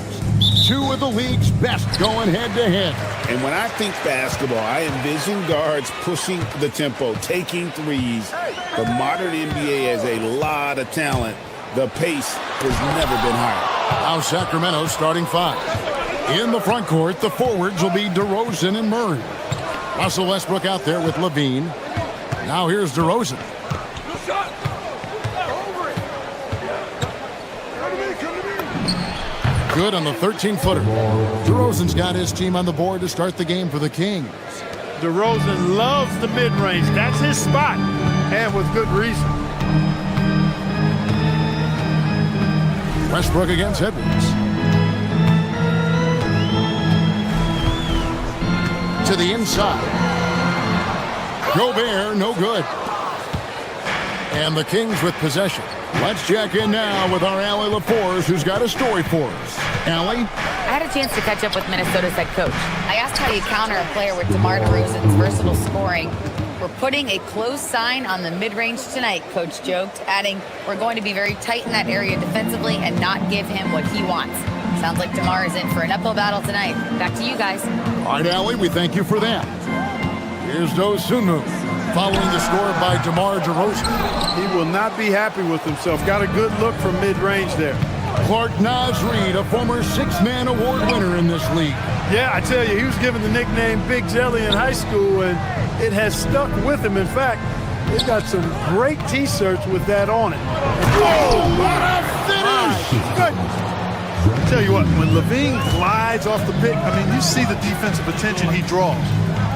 Two of the league's best going head-to-head. And when I think basketball, I envision guards pushing the tempo, taking threes. The modern NBA has a lot of talent. The pace has never been higher. Now Sacramento starting 5. In the front court, the forwards will be DeRozan and Murray. Russell Westbrook out there with Levine. Now here's DeRozan. Good on the 13-footer. DeRozan's got his team on the board to start the game for the Kings. DeRozan loves the mid-range. That's his spot, and with good reason. Westbrook against Edwards. To the inside. Gobert, no good. And the Kings with possession. Let's check in now with our Allie LaForce, who's got a story for us. Allie? I had a chance to catch up with Minnesota's head coach. I asked how you counter a player with DeMar DeRozan's versatile scoring. We're putting a close sign on the mid-range tonight, Coach joked, adding, we're going to be very tight in that area defensively and not give him what he wants. Sounds like DeMar is in for an uphill battle tonight. Back to you guys. All right, Allie, we thank you for that. Here's Dosunmu, following the score by DeMar DeRozan. He will not be happy with himself. Got a good look from mid-range there. Clark Naz Reed, a former six-man award winner in this league. Yeah, I tell you, he was given the nickname Big Jelly in high school, and it has stuck with him. In fact, he's got some great T-shirts with that on it. Oh, what a finish! Goodness. Tell you what, when Levine glides off the pick, I mean, you see the defensive attention he draws.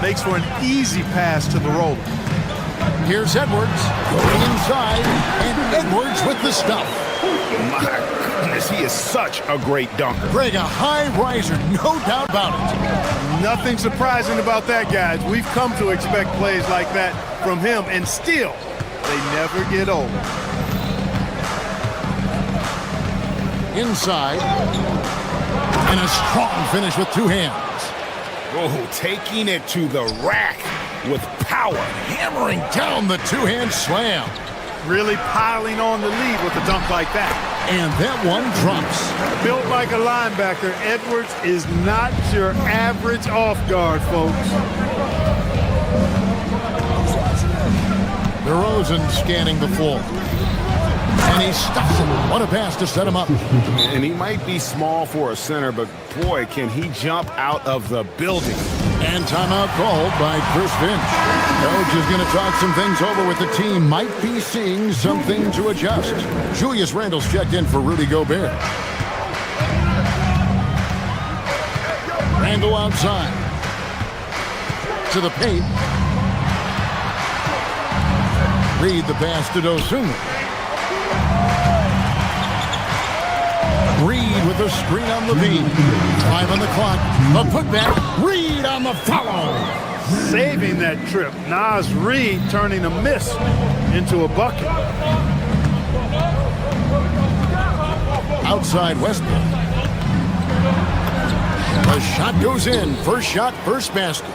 Makes for an easy pass to the roller. Here's Edwards going inside, and Edwards with the stuff. My goodness, he is such a great dunker. Greg, a high riser, no doubt about it. Nothing surprising about that, guys. We've come to expect plays like that from him, and still, they never get old. Inside, and a strong finish with two hands. Oh, taking it to the rack with power. Hammering down the two-hand slam. Really piling on the lead with a dunk like that. And that one drops. Built like a linebacker, Edwards is not your average off guard, folks. DeRozan scanning the floor. And he stuffs him. What a pass to set him up. And he might be small for a center, but boy, can he jump out of the building. And timeout called by Chris Finch. Coach is going to talk some things over with the team. Might be seeing something to adjust. Julius Randle's checked in for Rudy Gobert. Randle outside. To the paint. Reed the pass to Dosunmu. Reed with a screen on Levine. 5 on the clock. A putback. Reed on the follow. Saving that trip. Naz Reed turning a miss into a bucket. Outside Westbrook. The shot goes in. First shot, first basket.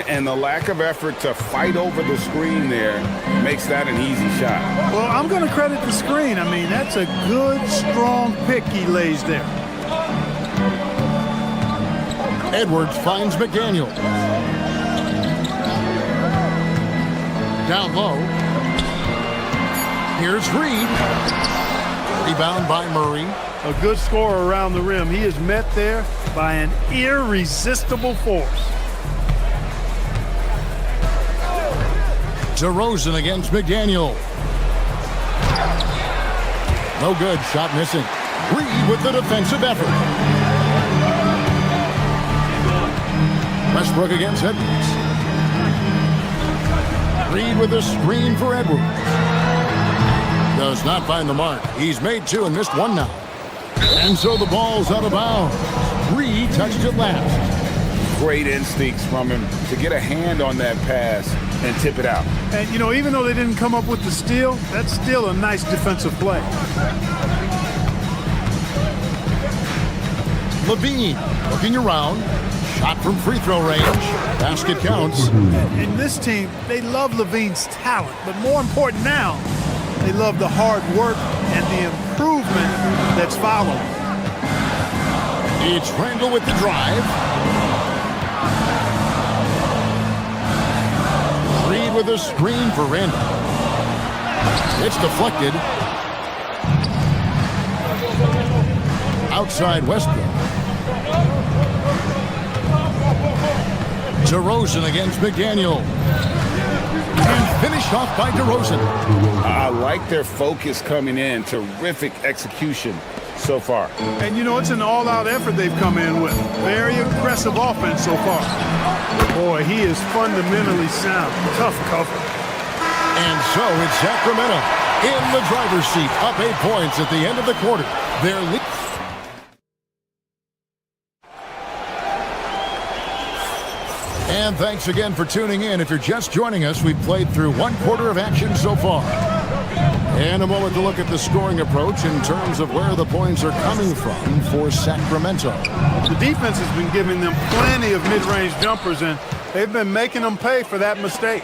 And the lack of effort to fight over the screen there makes that an easy shot. Well, I'm going to credit the screen. I mean, that's a good, strong pick he lays there. Edwards finds McDaniel. Down low. Here's Reed. Rebound by Murray. A good scorer around the rim. He is met there by an irresistible force. DeRozan against McDaniel. No good. Shot missing. Reed with the defensive effort. Westbrook against Edwards. Reed with a screen for Edwards. Does not find the mark. He's made two and missed one now. And so the ball's out of bounds. Reed touched it last. Great instincts from him to get a hand on that pass and tip it out. And, you know, even though they didn't come up with the steal, that's still a nice defensive play. Levine looking around. Shot from free throw range. Basket counts. And this team, they love Levine's talent, but more important now, they love the hard work and the improvement that's followed. It's Randle with the drive. Reed with a screen for Randle. It's deflected. Outside Westbrook. DeRozan against McDaniel. And finished off by DeRozan. I like their focus coming in. Terrific execution. so far. And, you know, it's an all-out effort they've come in with. Very aggressive offense so far. Boy, he is fundamentally sound. Tough cover. And so it's Sacramento in the driver's seat, up 8 points at the end of the quarter. They're leading. And thanks again for tuning in. If you're just joining us, we've played through 1 quarter of action so far. And a moment to look at the scoring approach in terms of where the points are coming from for Sacramento. The defense has been giving them plenty of mid-range jumpers, and they've been making them pay for that mistake.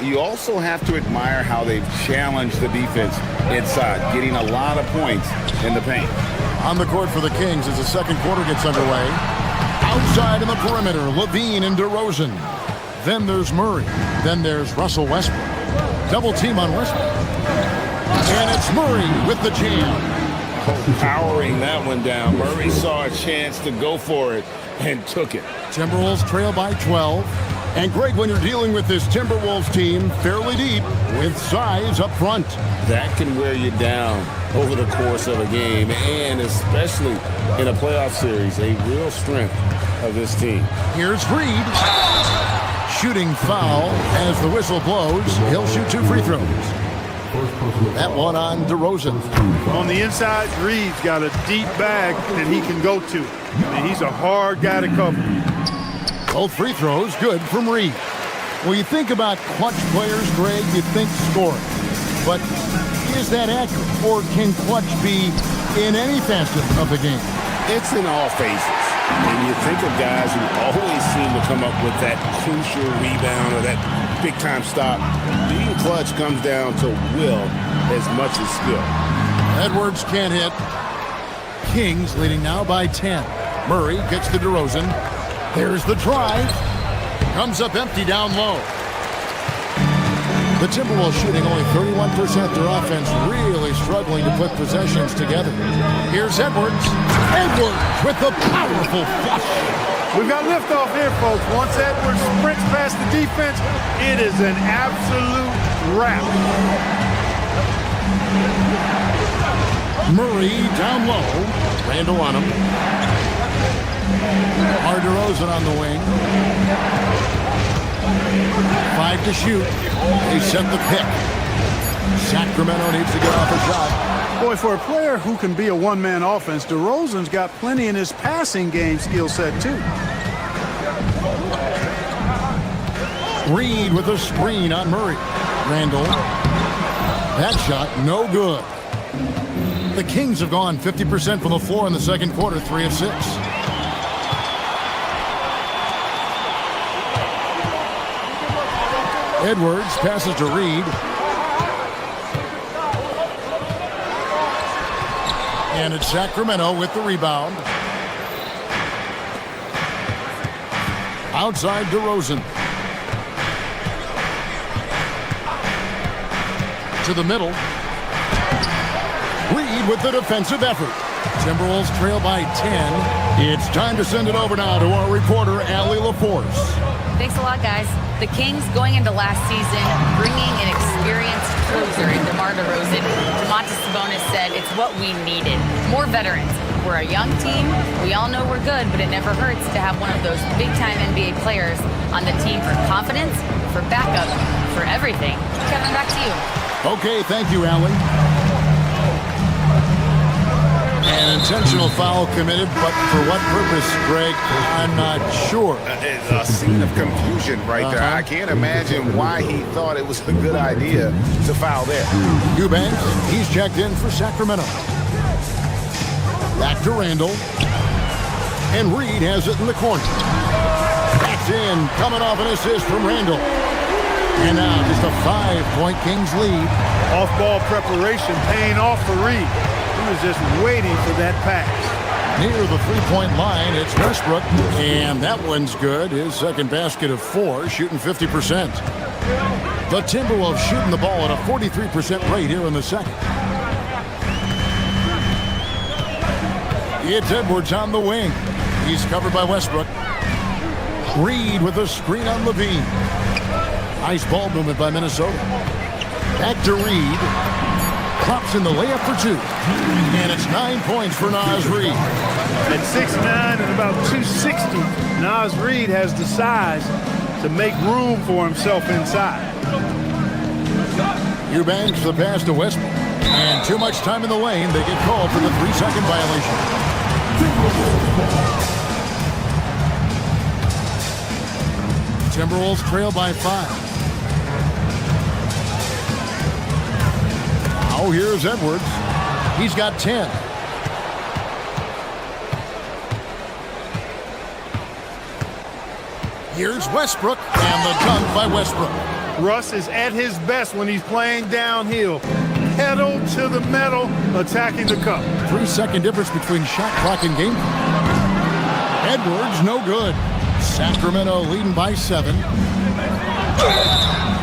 You also have to admire how they've challenged the defense inside, getting a lot of points in the paint. On the court for the Kings as the second quarter gets underway. Outside in the perimeter, Levine and DeRozan. Then there's Murray. Then there's Russell Westbrook. Double team on Westbrook. And it's Murray with the jam. Powering that one down. Murray saw a chance to go for it and took it. Timberwolves trail by 12. And Greg, when you're dealing with this Timberwolves team fairly deep with size up front, that can wear you down over the course of a game, and especially in a playoff series, a real strength of this team. Here's Reed. Shooting foul as the whistle blows. He'll shoot 2 free throws. That one on DeRozan. On the inside, Reed's got a deep bag that he can go to. And he's a hard guy to cover. Both free throws good from Reed. Well, you think about clutch players, Greg, you think scoring. But is that accurate? Or can clutch be in any facet of the game? It's in all phases. And you think of guys who always seem to come up with that crucial rebound or that big-time stop. Being clutch comes down to will as much as skill. Edwards can't hit. Kings leading now by 10. Murray gets to DeRozan. There's the drive. Comes up empty down low. The Timberwolves shooting only 31%. Their offense really struggling to put possessions together. Here's Edwards. Edwards with the powerful flush. We've got liftoff here, folks. Once Edwards sprints past the defense, it is an absolute wrap. Murray down low. Randall on him. DeRozan on the wing. 5 to shoot. They set the pick. Sacramento needs to get off a shot. Boy, for a player who can be a one-man offense, DeRozan's got plenty in his passing game skill set, too. Reed with a screen on Murray. Randall. That shot, no good. The Kings have gone 50% from the floor in the second quarter, 3 of 6. Edwards passes to Reed. And it's Sacramento with the rebound. Outside DeRozan. To the middle. Reed with the defensive effort. Timberwolves trail by 10. It's time to send it over now to our reporter, Allie LaForce. Thanks a lot, guys. The Kings, going into last season, bringing an experienced closer in DeMar DeRozan. Domantas Sabonis said it's what we needed. More veterans. We're a young team. We all know we're good, but it never hurts to have one of those big-time NBA players on the team for confidence, for backup, for everything. Kevin, back to you. Okay, thank you, Allie. An intentional foul committed, but for what purpose, Greg? I'm not sure. It's a scene of confusion right there. I can't imagine why he thought it was a good idea to foul there. Eubanks, he's checked in for Sacramento. Back to Randall. And Reed has it in the corner. That's in, coming off an assist from Randall. And now just a 5-point Kings lead. Off-ball preparation paying off for Reed. He was just waiting for that pass. Near the three-point line, it's Westbrook. And that one's good. His second basket of 4, shooting 50%. The Timberwolves shooting the ball at a 43% rate here in the second. It's Edwards on the wing. He's covered by Westbrook. Reed with a screen on Levine. Nice ball movement by Minnesota. Back to Reed. drops in the layup for two. And it's 9 points for Naz Reid. At 6'9" and about 260, Naz Reid has the size to make room for himself inside. Eubanks the pass to Westbrook. And too much time in the lane. They get called for the 3-second violation. Timberwolves trail by 5. Now here's Edwards. He's got 10. Here's Westbrook, and the dunk by Westbrook. Russ is at his best when he's playing downhill. Pedal to the metal, attacking the cup. 3-second difference between shot clock and game clock. Edwards, no good. Sacramento leading by 7.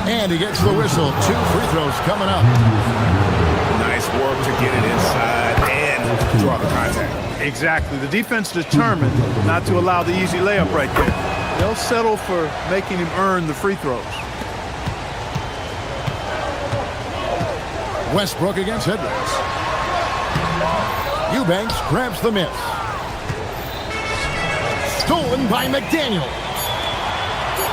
And he gets the whistle. 2 free throws coming up. Nice work to get it inside and draw the contact. Exactly. The defense determined not to allow the easy layup right there. They'll settle for making him earn the free throws. Westbrook against Edwards. Eubanks grabs the miss. Stolen by McDaniel.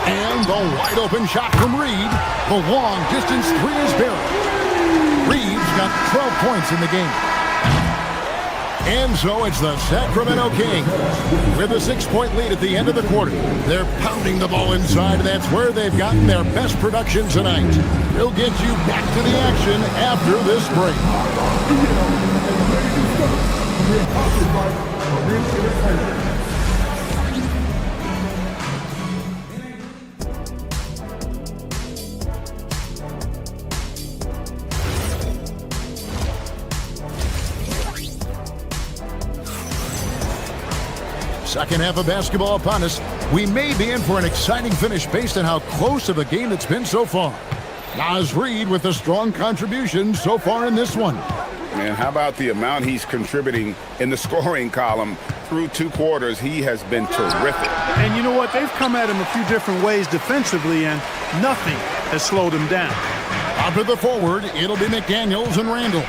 And the wide open shot from Reid. The long distance 3 is buried. Reid's got 12 points in the game. And so it's the Sacramento Kings with a 6-point lead at the end of the quarter. They're pounding the ball inside, and that's where they've gotten their best production tonight. We'll get you back to the action after this break. Second half of basketball upon us. We may be in for an exciting finish based on how close of a game it's been so far. Naz Reid with a strong contribution so far in this one. Man, how about the amount he's contributing in the scoring column through 2 quarters? He has been terrific. And you know what? They've come at him a few different ways defensively, and nothing has slowed him down. Up to the forward, it'll be McDaniels and Randall.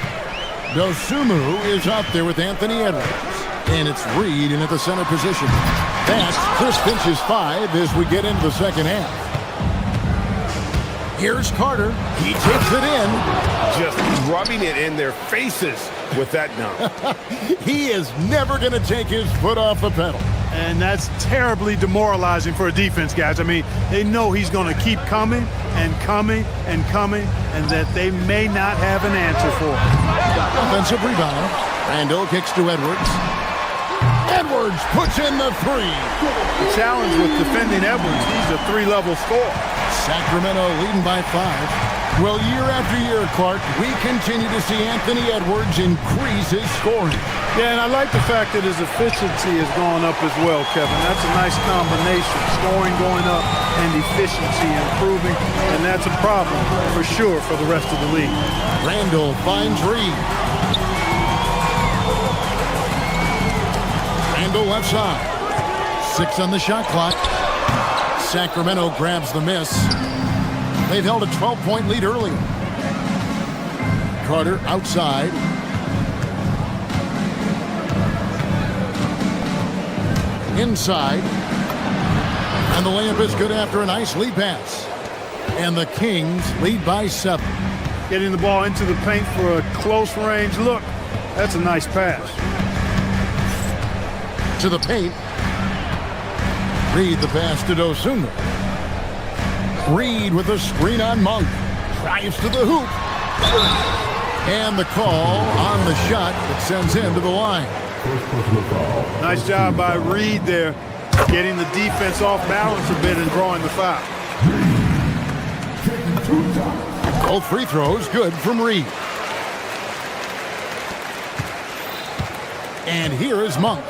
Dosunmu is up there with Anthony Edwards. And it's Reid in at the center position. That's Chris Finch's 5 as we get into the second half. Here's Carter. He takes it in. Just rubbing it in their faces with that dunk. He is never going to take his foot off the pedal. And that's terribly demoralizing for a defense, guys. I mean, they know he's going to keep coming and coming and coming, and that they may not have an answer for it. Offensive rebound. Randall kicks to Edwards. Edwards puts in the 3. The challenge with defending Edwards, he's a 3-level scorer. Sacramento leading by 5. Well, year after year, Clark, we continue to see Anthony Edwards increase his scoring. Yeah, and I like the fact that his efficiency has gone up as well, Kevin. That's a nice combination. Scoring going up and efficiency improving, and that's a problem for sure for the rest of the league. Randall finds Reid. Randall left side. 6 on the shot clock. Sacramento grabs the miss. They've held a 12-point lead earlier. Carter outside. Inside. And the layup is good after a nice lead pass. And the Kings lead by 7. Getting the ball into the paint for a close range look. That's a nice pass. To the paint. Reid the pass to Dosunmu. Reid with a screen on Monk. Drives to the hoop. And the call on the shot that sends him to the line. Nice job by Reid there, getting the defense off balance a bit and drawing the foul. Both free throws good from Reid. And here is Monk.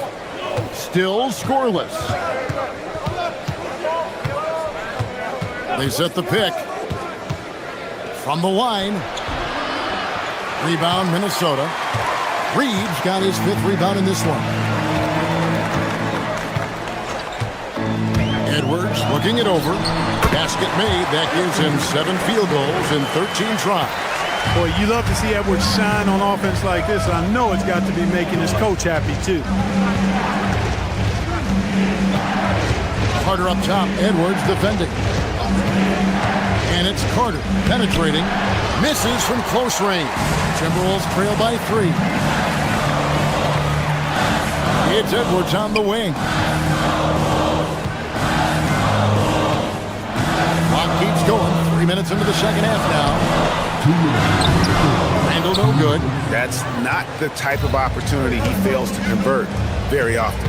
Still scoreless. They set the pick. From the line. Rebound, Minnesota. Reid's got his 5th rebound in this one. Edwards looking it over. Basket made. That gives him 7 field goals in 13 tries. Boy, you love to see Edwards shine on offense like this. I know it's got to be making his coach happy, too. Carter up top, Edwards defending. And it's Carter penetrating. Misses from close range. Timberwolves trail by 3. It's Edwards on the wing. Clock keeps going. 3 minutes into the second half now. Randall no good. That's not the type of opportunity he fails to convert very often.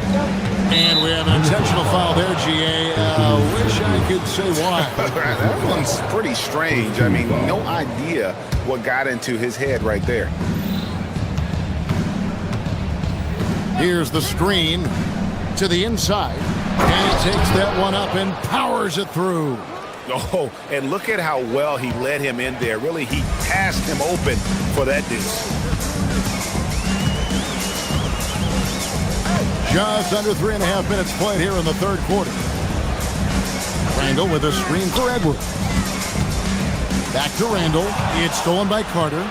And we have an intentional foul there, GA. Wish I could say why. That one's pretty strange. I mean, no idea what got into his head right there. Here's the screen to the inside. And he takes that one up and powers it through. Oh, and look at how well he led him in there. Really, he passed him open for that deuce. Just under 3.5 minutes played here in the third quarter. Randall with a screen for Edwards. Back to Randall. It's stolen by Carter.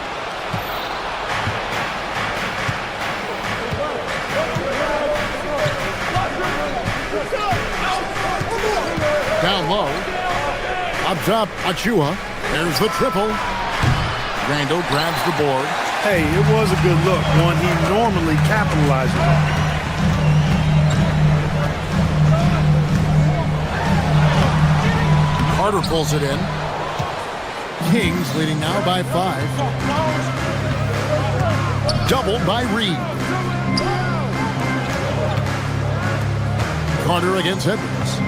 Down low. Up top, Achua. There's the triple. Randall grabs the board. Hey, it was a good look, one he normally capitalizes on. Carter pulls it in. Kings leading now by 5. Doubled by Reed. Carter against Edwards.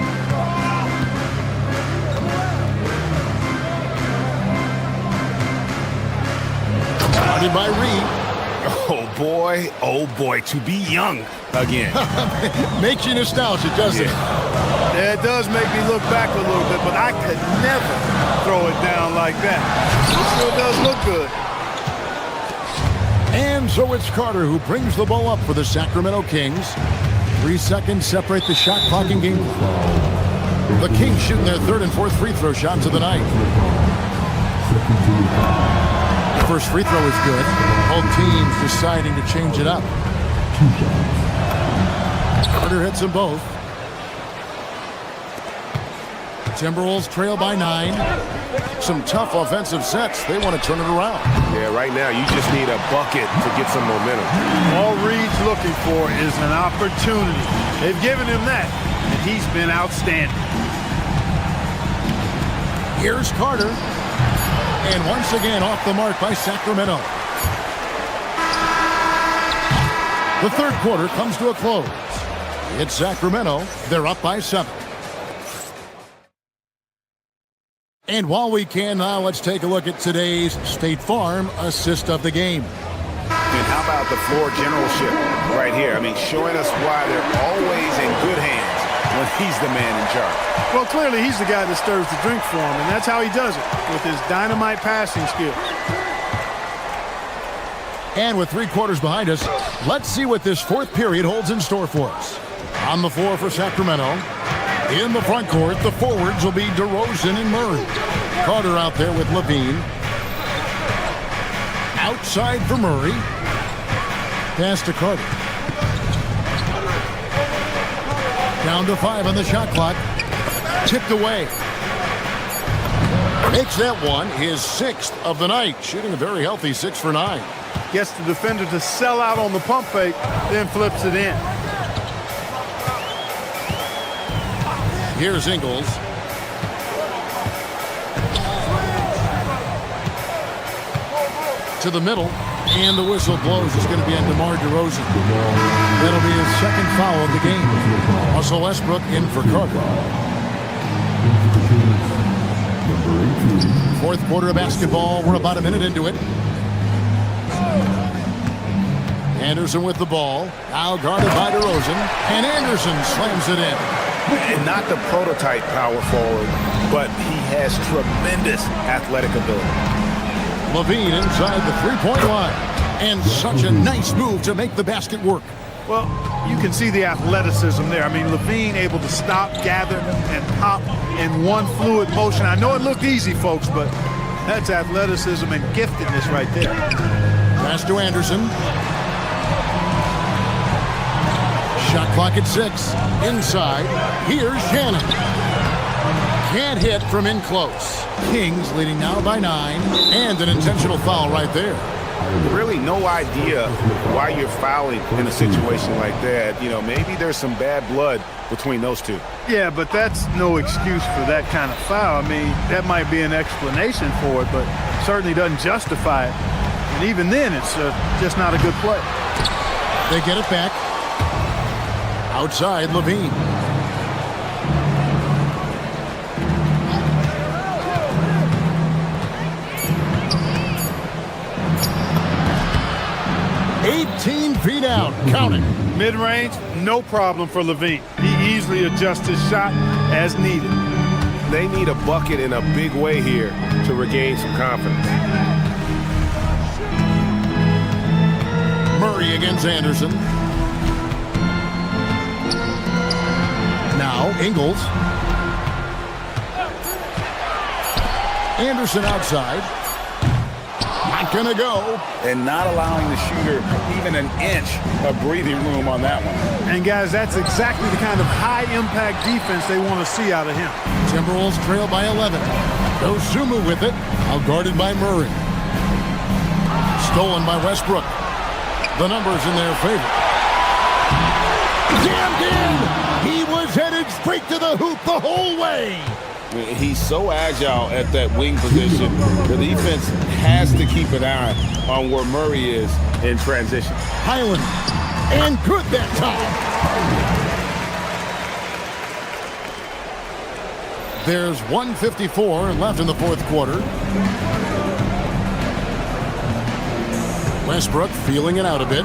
Guarded by Reed. Oh boy, to be young again. Makes you nostalgic, doesn't it? Yeah, it does make me look back a little bit, but I could never throw it down like that. It still does look good. And so it's Carter who brings the ball up for the Sacramento Kings. 3 seconds separate the shot clock and game clock. The Kings shooting their third and fourth free throw shots of the night. The first free throw is good. Both teams deciding to change it up. Carter hits them both. Timberwolves trail by 9. Some tough offensive sets. They want to turn it around. Yeah, right now you just need a bucket to get some momentum. All Reed's looking for is an opportunity. They've given him that, and he's been outstanding. Here's Carter. And once again off the mark by Sacramento. The third quarter comes to a close. It's Sacramento. They're up by 7. And while we can now, let's take a look at today's State Farm assist of the game. And how about the floor generalship right here? I mean, showing us why they're always in good hands when he's the man in charge. Well, clearly he's the guy that stirs the drink for him, and that's how he does it, with his dynamite passing skills. And with 3 quarters behind us, let's see what this fourth period holds in store for us. On the floor for Sacramento. In the front court, the forwards will be DeRozan and Murray. Carter out there with Levine. Outside for Murray. Pass to Carter. Down to 5 on the shot clock. Tipped away. Makes that one his 6th of the night. Shooting a very healthy 6 for 9. Gets the defender to sell out on the pump fake, then flips it in. Here's Ingles. To the middle, and the whistle blows. It's going to be on DeMar DeRozan. That'll be his second foul of the game. Russell Westbrook in for Carter. Fourth quarter of basketball. We're about a minute into it. Anderson with the ball. Now guarded by DeRozan. And Anderson slams it in. And not the prototype power forward, but he has tremendous athletic ability. Levine inside the three-point line. And such a nice move to make the basket work. Well, you can see the athleticism there. I mean, Levine able to stop, gather, and pop in one fluid motion. I know it looked easy, folks, but That's athleticism and giftedness right there. Pass to Anderson. Shot clock at 6. Inside. Here's Shannon. Can't hit from in close. Kings leading now by 9. And an intentional foul right there. Really no idea why you're fouling in a situation like that. You know, maybe there's some bad blood between those two. Yeah, but that's no excuse for that kind of foul. I mean, that might be an explanation for it, but certainly doesn't justify it. And even then, it's just not a good play. They get it back. Outside, Levine. Feet out, counting. Mid-range, no problem for Levine. He easily adjusts his shot as needed. They need a bucket in a big way here to regain some confidence. Murray against Anderson. Now, Ingles. Anderson outside. Not gonna go. And not allowing the shooter even an inch of breathing room on that one. And guys, that's exactly the kind of high-impact defense they want to see out of him. Timberwolves trail by 11. Dosunmu with it, outguarded by Murray. Stolen by Westbrook. The numbers in their favor. Jammed in! He was headed straight to the hoop the whole way. He's so agile at that wing position. The defense has to keep an eye on where Murray is in transition. Highland, and good that time. There's 1:54 left in the fourth quarter. Westbrook feeling it out a bit.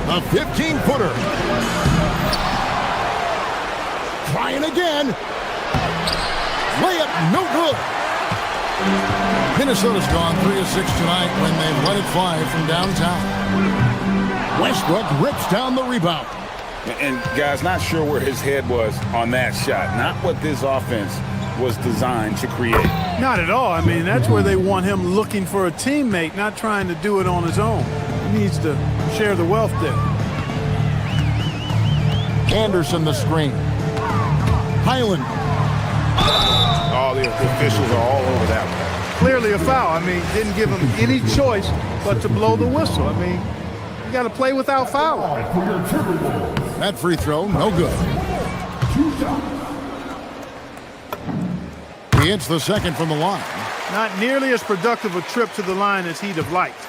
A 15-footer. Trying again. Layup, no good. Minnesota's gone 3 of 6 tonight when they've let it fly from downtown. Westbrook rips down the rebound. And guys, not sure where his head was on that shot. Not what this offense was designed to create. Not at all. I mean, that's where they want him looking for a teammate, not trying to do it on his own. He needs to share the wealth there. Anderson the screen. Highland. All the officials are all over that one. Clearly a foul. I mean, didn't give him any choice but to blow the whistle. I mean, you got to play without fouling. That free throw, no good. He hits the second from the line. Not nearly as productive a trip to the line as he'd have liked.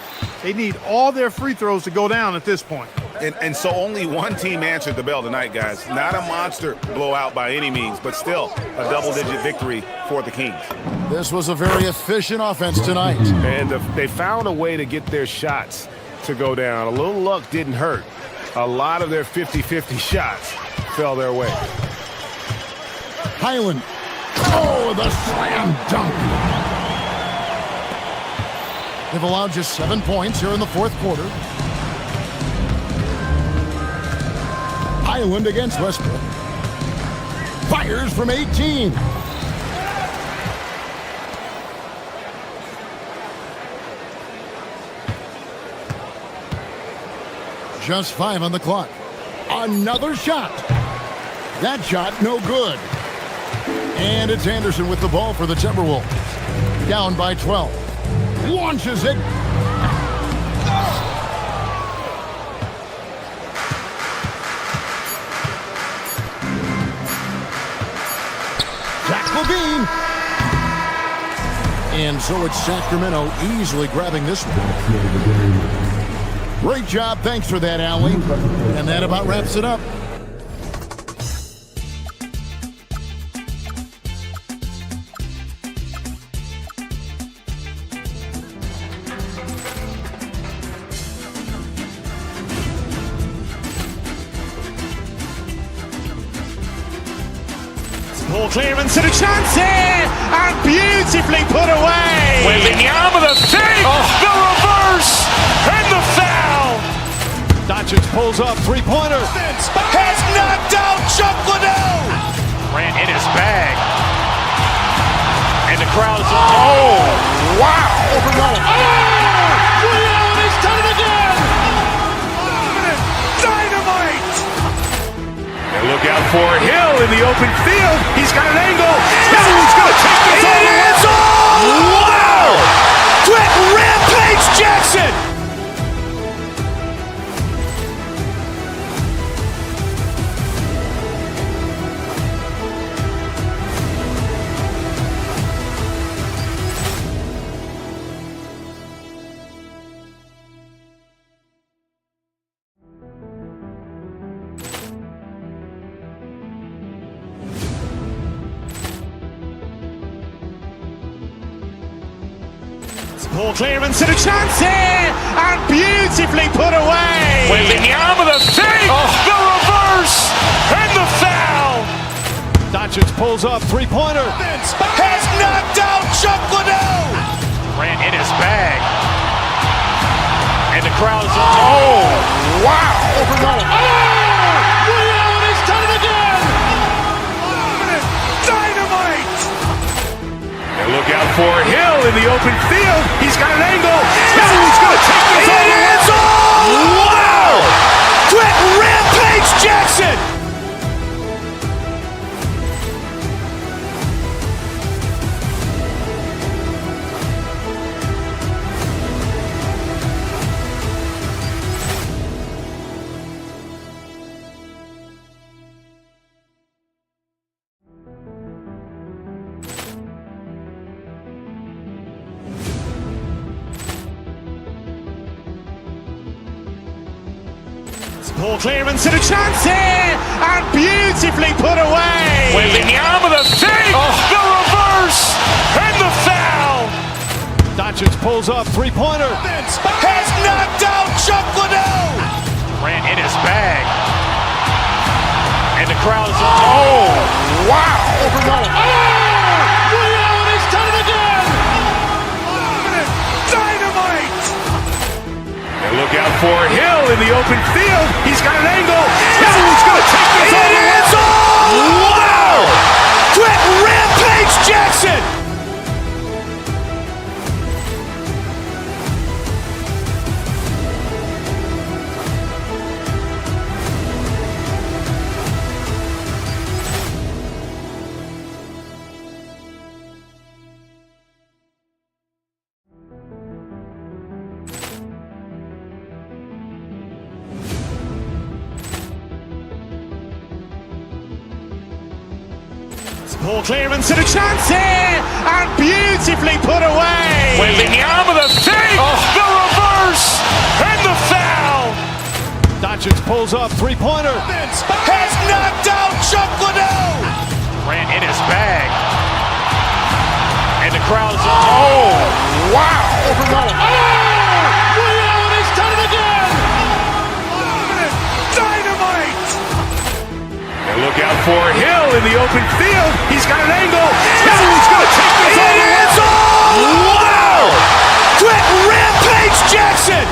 They need all their free throws to go down at this point. And so only one team answered the bell tonight, guys. Not a monster blowout by any means, but still a double-digit victory for the Kings. This was a very efficient offense tonight. And they found a way to get their shots to go down. A little luck didn't hurt. A lot of their 50-50 shots fell their way. Highland. Oh, the slam dunk. They've allowed just 7 points here in the fourth quarter. Highland against Westbrook. Fires from 18. Just 5 on the clock. Another shot. That shot, no good. And it's Anderson with the ball for the Timberwolves. Down by 12. Launches it. Zach LaVine. And so it's Sacramento easily grabbing this one. Great job. Thanks for that, Allie. And that about wraps it up. Ball clearance and a chance here, and beautifully put away. Wembanyama the fake, the reverse, and the foul. Doncic pulls up, three-pointer. Has knocked out Chuck Liddell. open field. He's got an angle. He's going to take this all the way. Wow! Quick rampage Jackson! Ball clearance and a chance here, and beautifully put away. Wembanyama the save, the reverse, and the foul. Doncic pulls up, three-pointer. Has knocked out Chuck Liddell. Ran in his bag. And the crowd is, oh, wow. Liddell has done it again. Dynamite. And look out for Hill in the open field. He's got an angle. He's going to take this all the way. Wow! Quick rampage Jackson. Ball clearance and a chance here, and beautifully put away. Wembanyama the save, the reverse, and the foul. Doncic pulls up, three-pointer. Has knocked out Chuck Liddell. Ran in his bag. And the crowd is, oh, wow. Liddell has done it again. Dynamite. And look out for Hill in the open field. He's got an angle. He's going to take this all the way. Wow! Quick rampage Jackson. Ball clearance and a chance here, and beautifully put away. Wembanyama the save, the reverse, and the foul. Doncic pulls up, three-pointer. Has knocked out Chuck Liddell. Ran in his bag. And the crowd is, oh, wow. Liddell has done it again. Dynamite. And look out for Hill in the open field. He's got an angle. He's going to take this all the way. Wow! Quick rampage Jackson.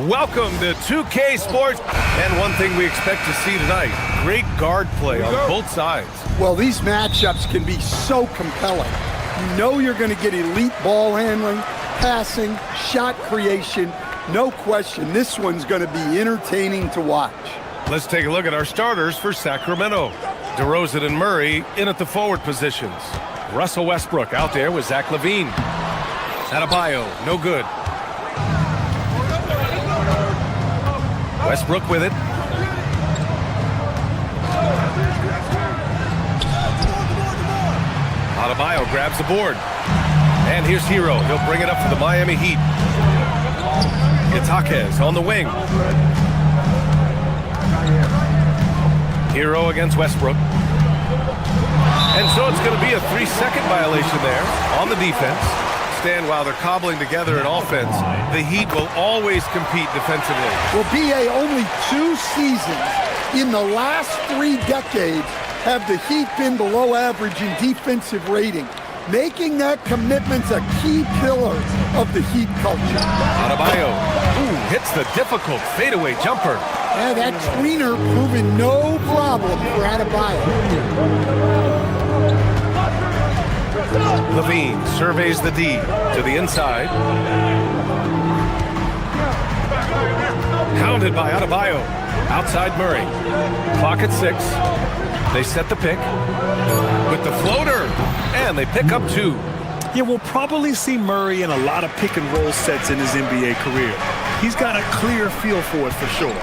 Welcome to 2K Sports. And one thing we expect to see tonight, great guard play on both sides. Well, these matchups can be so compelling. You know you're going to get elite ball handling, passing, shot creation. No question, this one's going to be entertaining to watch. Let's take a look at our starters for Sacramento. DeRozan and Murray in at the forward positions. Russell Westbrook out there with Zach LaVine. Adebayo, no good. Westbrook with it. Adebayo grabs the board. And here's Hero. He'll bring it up for the Miami Heat. Itaquez on the wing. Hero against Westbrook. And so it's going to be a 3-second violation there on the defense. Stan, while they're cobbling together an offense, the Heat will always compete defensively. Well, BA, only 2 seasons in the last 3 decades have the Heat been below average in defensive rating. Making that commitment's a key pillar of the Heat culture. Adebayo, hits the difficult fadeaway jumper. Yeah, that tweener proving no problem for Adebayo. Levine surveys the D to the inside. Hounded by Adebayo. Outside Murray. Clock at 6. They set the pick with the floater, and they pick up 2. Yeah, we'll probably see Murray in a lot of pick and roll sets in his NBA career. He's got a clear feel for it for sure.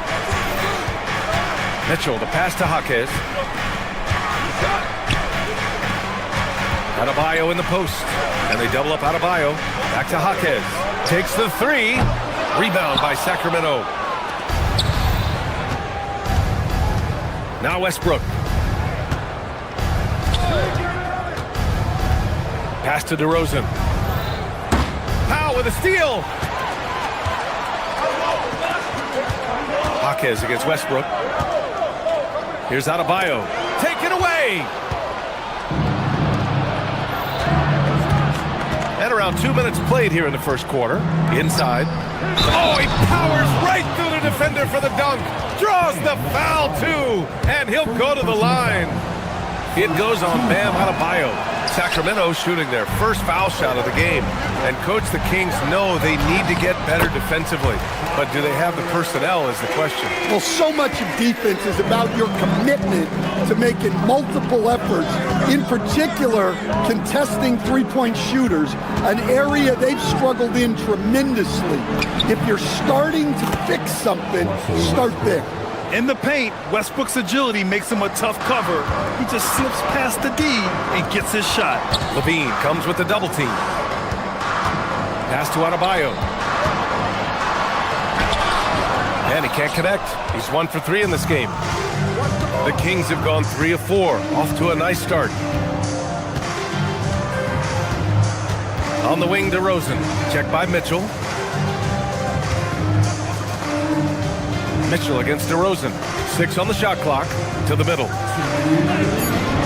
Mitchell, the pass to Jaquez. Adebayo in the post, and they double up Adebayo. Back to Jaquez. Takes the 3. Rebound by Sacramento. Now Westbrook. Pass to DeRozan. Powell with a steal. Jaquez against Westbrook. Here's Adebayo. Take it away. And around 2 minutes played here in the first quarter. Inside. Oh, he powers right through the defender for the dunk. Draws the foul, too. And he'll go to the line. It goes on Bam Adebayo. Sacramento shooting their first foul shot of the game. And, Coach, the Kings know they need to get better defensively. But do they have the personnel is the question. Well, so much of defense is about your commitment to making multiple efforts, in particular contesting three-point shooters, an area they've struggled in tremendously. If you're starting to fix something, start there. In the paint, Westbrook's agility makes him a tough cover. He just slips past the D and gets his shot. Levine comes with the double team. Pass to Adebayo. And he can't connect. He's 1 for 3 in this game. The Kings have gone 3 of 4. Off to a nice start. On the wing, DeRozan. Checked by Mitchell. Mitchell against DeRozan. 6 on the shot clock. To the middle.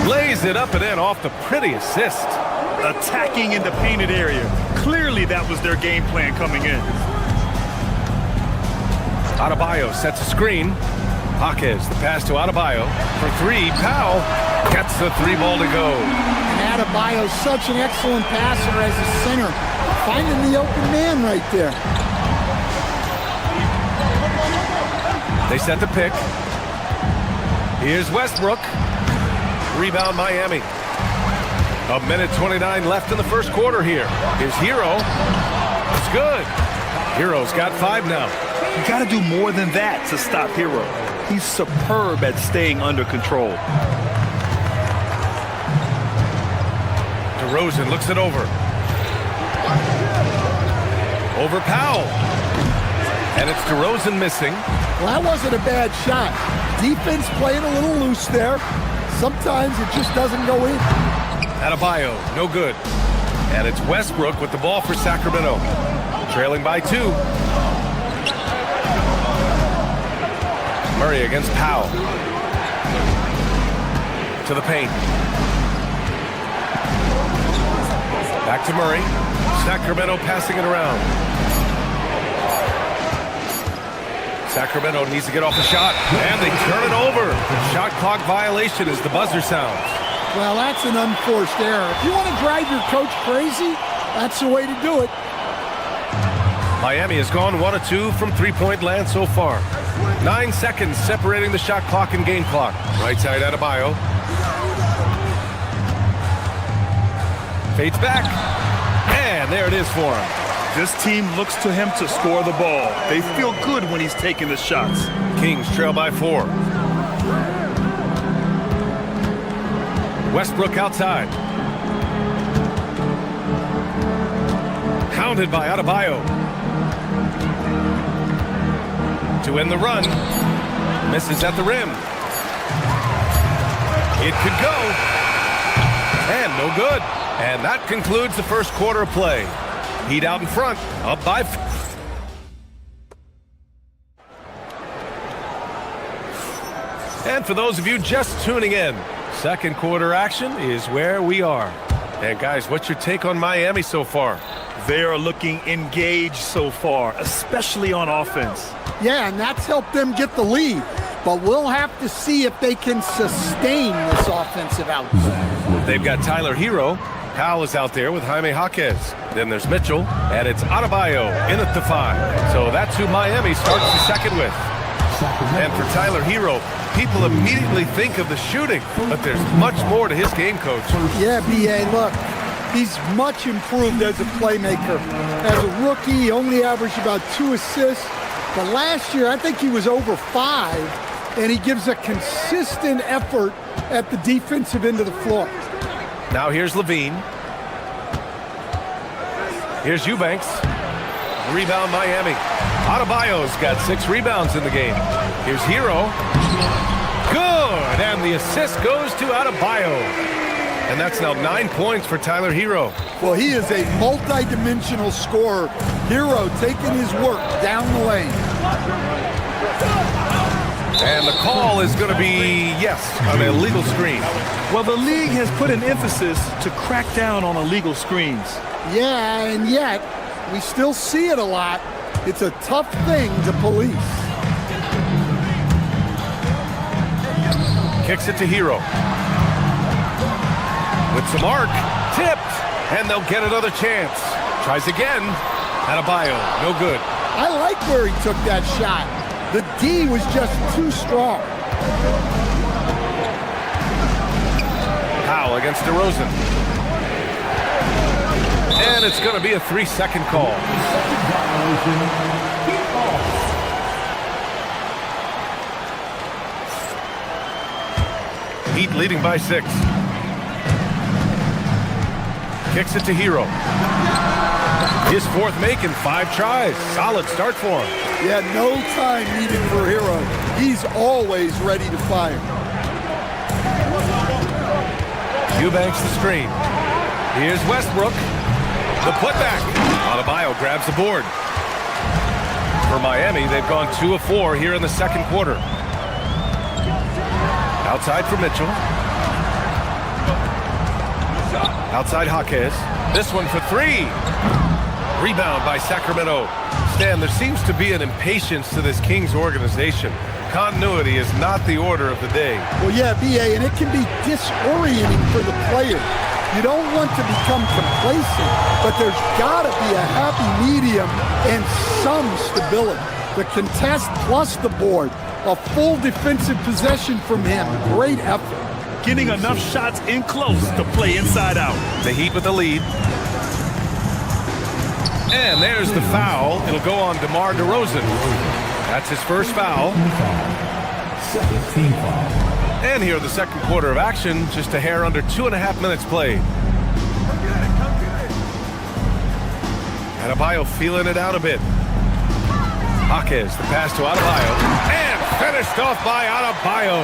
Lays it up and in off the pretty assist. Attacking in the painted area. Clearly that was their game plan coming in. Adebayo sets a screen. Jaquez, the pass to Adebayo. For 3, Powell gets the 3 ball to go. And Adebayo's such an excellent passer as a center. Finding the open man right there. They set the pick. Here's Westbrook. Rebound Miami. 1:29 left in the first quarter here. Here's Hero. It's good. Hero's got 5 now. You got to do more than that to stop Hero. He's superb at staying under control. DeRozan looks it over. Over Powell. And it's DeRozan missing. Well, that wasn't a bad shot. Defense playing a little loose there. Sometimes it just doesn't go in. Adebayo, no good. And it's Westbrook with the ball for Sacramento. Trailing by 2. Murray against Powell. To the paint. Back to Murray. Sacramento passing it around. Sacramento needs to get off the shot, and they turn it over. Shot clock violation as the buzzer sounds. Well, that's an unforced error. If you want to drive your coach crazy, that's the way to do it. Miami has gone 1 of 2 from three-point land so far. 9 seconds separating the shot clock and game clock. Right side Adebayo. Fades back, and there it is for him. This team looks to him to score the ball. They feel good when he's taking the shots. Kings trail by 4. Westbrook outside. Hounded by Adebayo. To end the run. Misses at the rim. It could go. And no good. And that concludes the first quarter of play. Heat out in front, up by... And for those of you just tuning in, second quarter action is where we are. And guys, what's your take on Miami so far? They are looking engaged so far, especially on offense. Yeah, and that's helped them get the lead. But we'll have to see if they can sustain this offensive output. They've got Tyler Hero. Powell is out there with Jaime Jaquez. Then there's Mitchell, and it's Adebayo in at the 5. So that's who Miami starts the second with. And for Tyler Hero, people immediately think of the shooting, but there's much more to his game, Coach. Yeah, B.A., look, he's much improved as a playmaker. As a rookie, he only averaged about 2 assists. But last year, I think he was over 5, and he gives a consistent effort at the defensive end of the floor. Now here's Levine. Here's Eubanks. Rebound Miami. Adebayo's got 6 rebounds in the game. Here's Hero. Good, and the assist goes to Adebayo. And that's now 9 points for Tyler Hero. Well, he is a multi-dimensional scorer. Hero taking his work down the lane. And the call is going to be, yes, an illegal screen. Well, the league has put an emphasis to crack down on illegal screens. Yeah, and yet, we still see it a lot. It's a tough thing to police. Kicks it to Hero. With some arc, tipped, and they'll get another chance. Tries again. Adebayo, no good. I like where he took that shot. The D was just too strong. Powell against DeRozan. And it's going to be a 3-second call. Heat leading by 6. Kicks it to Hero. His 4th make in 5 tries. Solid start for him. Yeah, no time needed for Hero. He's always ready to fire. Eubanks the screen. Here's Westbrook. The putback. Adebayo grabs the board. For Miami, they've gone 2 of 4 here in the second quarter. Outside for Mitchell. Outside Jaquez. This one for 3. Rebound by Sacramento. Stan, there seems to be an impatience to this Kings organization. Continuity is not the order of the day. Well, yeah, B.A., and it can be disorienting for the player. You don't want to become complacent, but there's got to be a happy medium and some stability. The contest plus the board. A full defensive possession from him. Great effort. Getting enough shots in close to play inside out. The Heat with the lead. And there's the foul. It'll go on DeMar DeRozan. That's his first foul. And here the second quarter of action, just a hair under 2.5 minutes played. Adebayo feeling it out a bit. Jaquez, the pass to Adebayo. And finished off by Adebayo.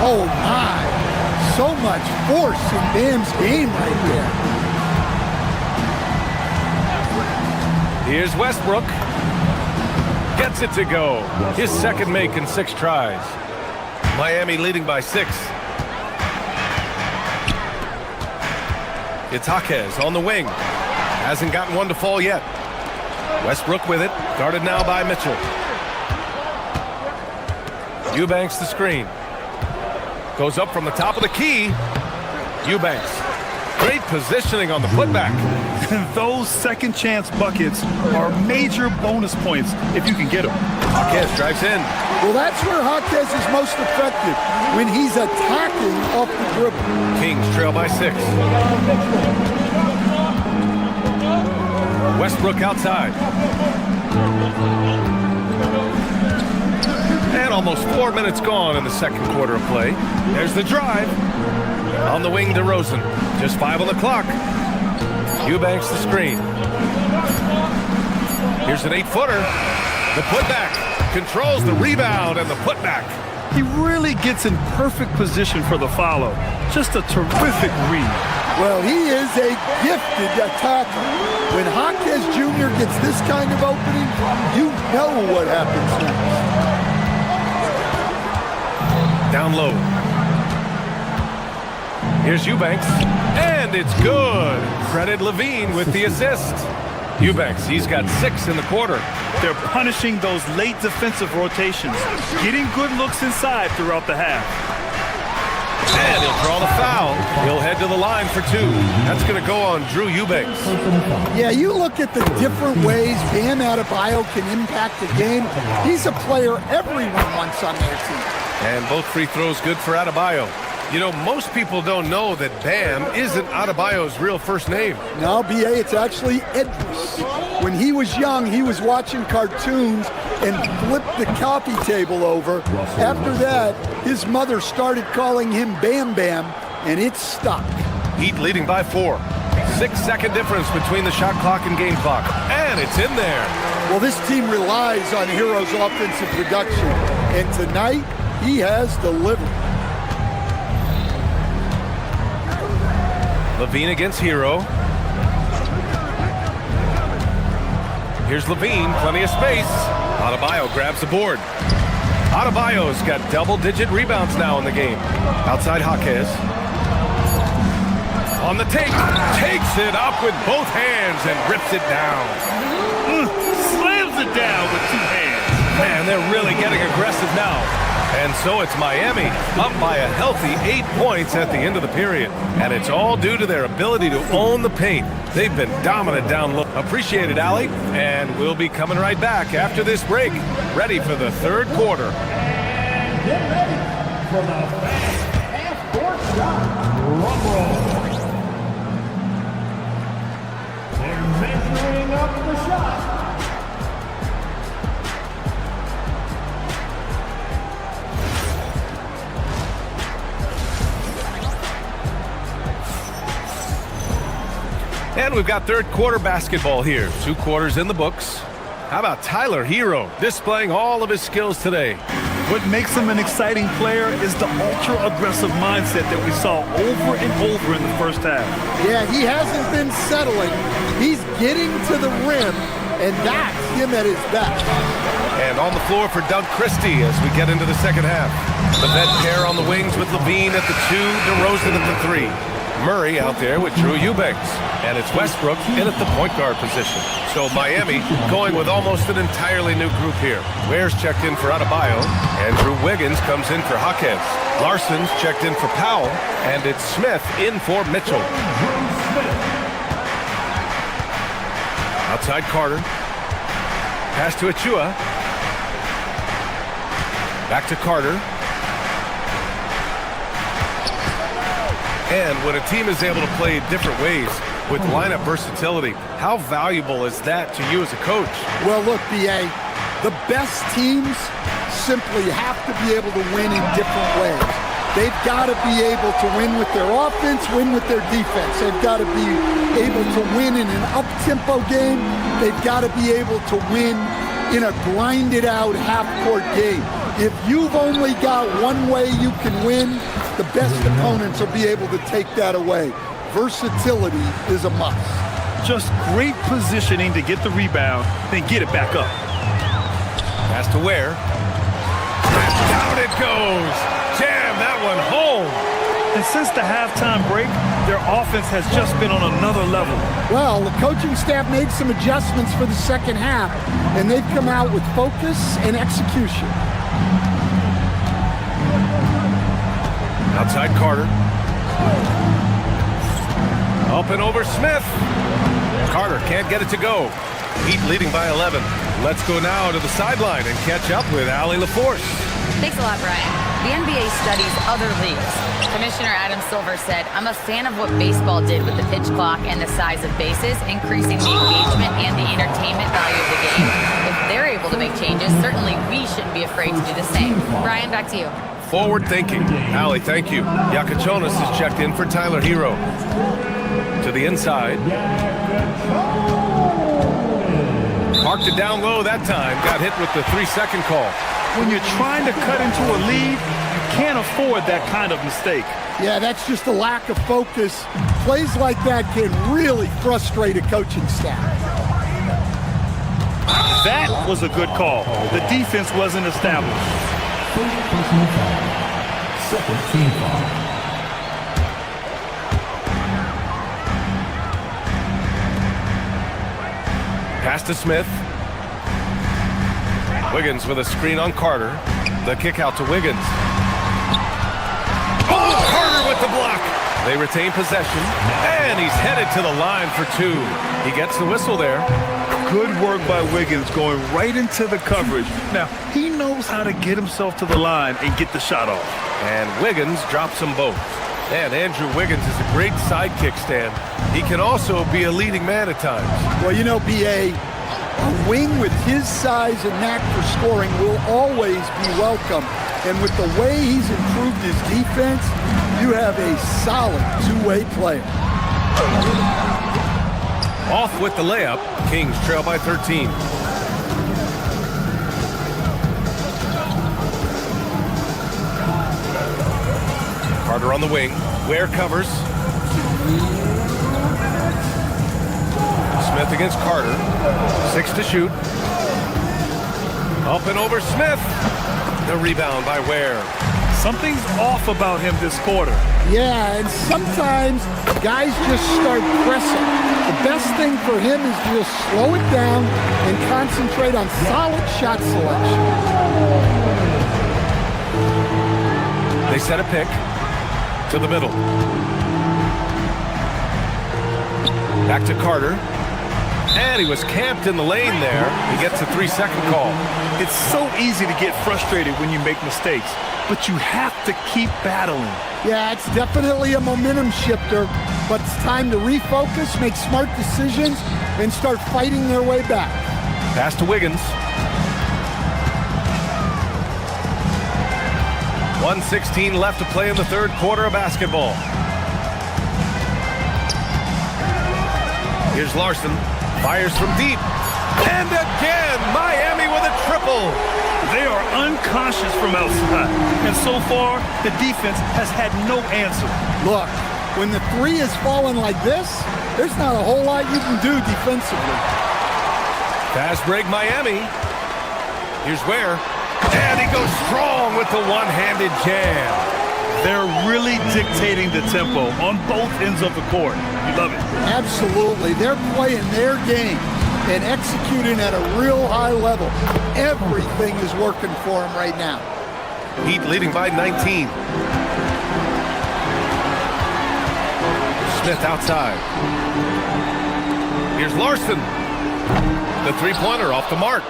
Oh my, so much force in Bam's game right there. Here's Westbrook. Gets it to go. His second make in 6 tries. Miami leading by 6. It's Jaquez on the wing. Hasn't gotten one to fall yet. Westbrook with it. Guarded now by Mitchell. Eubanks the screen. Goes up from the top of the key. Eubanks. Great positioning on the putback. Those second chance buckets are major bonus points if you can get them. Jaquez drives in. Well, that's where Jaquez is most effective, when he's attacking off the dribble. Kings trail by 6. Westbrook outside. And almost 4 minutes gone in the second quarter of play. There's the drive. On the wing, DeRozan. Just 5 on the clock. Eubanks the screen. Here's an 8-footer. The putback. Controls the rebound and the putback. He really gets in perfect position for the follow. Just a terrific read. Well, he is a gifted attacker. When Jaquez Jr. gets this kind of opening, you know what happens next. Down low. Here's Eubanks, and it's good. Credit Levine with the assist. Eubanks, he's got 6 in the quarter. They're punishing those late defensive rotations, getting good looks inside throughout the half. And he'll draw the foul. He'll head to the line for 2. That's going to go on Drew Eubanks. Yeah, you look at the different ways Bam Adebayo can impact the game. He's a player everyone wants on their team. And both free throws good for Adebayo. You know, most people don't know that Bam isn't Adebayo's real first name. No, B.A., it's actually Edris. When he was young, he was watching cartoons and flipped the coffee table over. After that, his mother started calling him Bam Bam, and it stuck. Heat leading by 4. 6-second difference between the shot clock and game clock. And it's in there. Well, this team relies on Hero's offensive production, and tonight he has delivered. Levine against Hero. Here's Levine, plenty of space. Adebayo grabs the board. Adebayo's got double-digit rebounds now in the game. Outside Jaquez. On the take, takes it up with both hands and rips it down. Slams it down with 2 hands. Man, they're really getting aggressive now. And so it's Miami, up by a healthy 8 points at the end of the period. And it's all due to their ability to own the paint. They've been dominant down low. Appreciate it, Allie. And we'll be coming right back after this break, ready for the 3rd quarter. And get ready for the fast half-court shot. Drum roll. They're measuring up the shot. And we've got 3rd quarter basketball here. 2 quarters in the books. How about Tyler Hero displaying all of his skills today? What makes him an exciting player is the ultra-aggressive mindset that we saw over and over in the first half. Yeah, he hasn't been settling. He's getting to the rim, and that's him at his best. And on the floor for Doug Christie as we get into the second half. The vet pair on the wings with Levine at the 2, DeRozan at the 3. Murray out there with Drew Eubanks. And it's Westbrook in at the point guard position. So Miami going with almost an entirely new group here. Ware's checked in for Adebayo. Andrew Wiggins comes in for Jaquez. Larson's checked in for Powell. And it's Smith in for Mitchell. Outside Carter. Pass to Achua. Back to Carter. And when a team is able to play different ways with lineup versatility, how valuable is that to you as a coach? Well, look, B.A., the best teams simply have to be able to win in different ways. They've got to be able to win with their offense, win with their defense. They've got to be able to win in an up-tempo game. They've got to be able to win in a grinded-out half-court game. If you've only got one way you can win, the best opponents will be able to take that away. Versatility is a must. Just great positioning to get the rebound, then get it back up. Pass to Ware. Down it goes. Jam that one home. And since the halftime break, their offense has just been on another level. Well, the coaching staff made some adjustments for the second half, and they've come out with focus and execution. Outside Carter. Up and over Smith. Carter can't get it to go. Heat leading by 11. Let's go now to the sideline and catch up with Allie LaForce. Thanks a lot, Brian. The NBA studies other leagues. Commissioner Adam Silver said, I'm a fan of what baseball did with the pitch clock and the size of bases, increasing the engagement and the entertainment value of the game. If they're able to make changes, certainly we shouldn't be afraid to do the same. Brian, back to you. Forward thinking. Allie, thank you. Yakachonis is checked in for Tyler Hero. To the inside. Parked it down low that time. Got hit with the 3-second call. When you're trying to cut into a lead, you can't afford that kind of mistake. Yeah, that's just a lack of focus. Plays like that can really frustrate a coaching staff. That was a good call. The defense wasn't established. Personal foul. Second team foul. Pass to Smith. Wiggins with a screen on Carter. The kick out to Wiggins. Oh, Carter with the block. They retain possession, and he's headed to the line for two. He gets the whistle there. Good work by Wiggins going right into the coverage. Now, he knows how to get himself to the line and get the shot off. And Wiggins drops them both. And Andrew Wiggins is a great sidekick, Stan. He can also be a leading man at times. Well, you know, B.A., a wing with his size and knack for scoring will always be welcome. And with the way he's improved his defense, you have a solid two-way player. Off with the layup. Kings trail by 13. Carter on the wing. Ware covers. Smith against Carter. 6 to shoot. Up and over Smith. The rebound by Ware. Something's off about him this quarter. Yeah, and sometimes guys just start pressing. The best thing for him is to just slow it down and concentrate on solid shot selection. They set a pick to the middle. Back to Carter. And he was camped in the lane there. He gets a 3-second call. It's so easy to get frustrated when you make mistakes, but you have to keep battling. Yeah, it's definitely a momentum shifter, but it's time to refocus, make smart decisions, and start fighting their way back. Pass to Wiggins. 1:16 left to play in the third quarter of basketball. Here's Larson. Fires from deep. And again, Miami with a triple. They are unconscious from outside. And so far, the defense has had no answer. Look, when the three is falling like this, there's not a whole lot you can do defensively. Fast break Miami. Here's Ware. And he goes strong with the one-handed jam. They're really dictating the tempo on both ends of the court. You love it. Absolutely. They're playing their game and executing at a real high level. Everything is working for them right now. Heat leading by 19. Smith outside. Here's Larson. The three-pointer off the mark.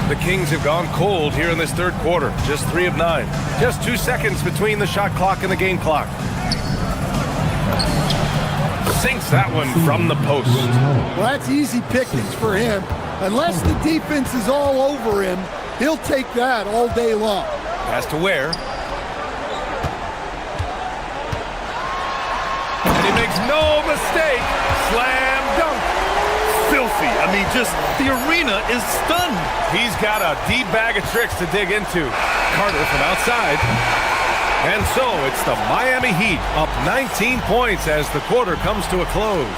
The Kings have gone cold here in this third quarter. Just 3 of 9. Just 2 seconds between the shot clock and the game clock. Sinks that one from the post. Well, that's easy pickings for him. Unless the defense is all over him, he'll take that all day long. Pass to Ware. And he makes no mistake. Slam dunk. Filthy. I mean, just the arena is stunned. He's got a deep bag of tricks to dig into. Carter from outside. And so it's the Miami Heat up 19 points as the quarter comes to a close.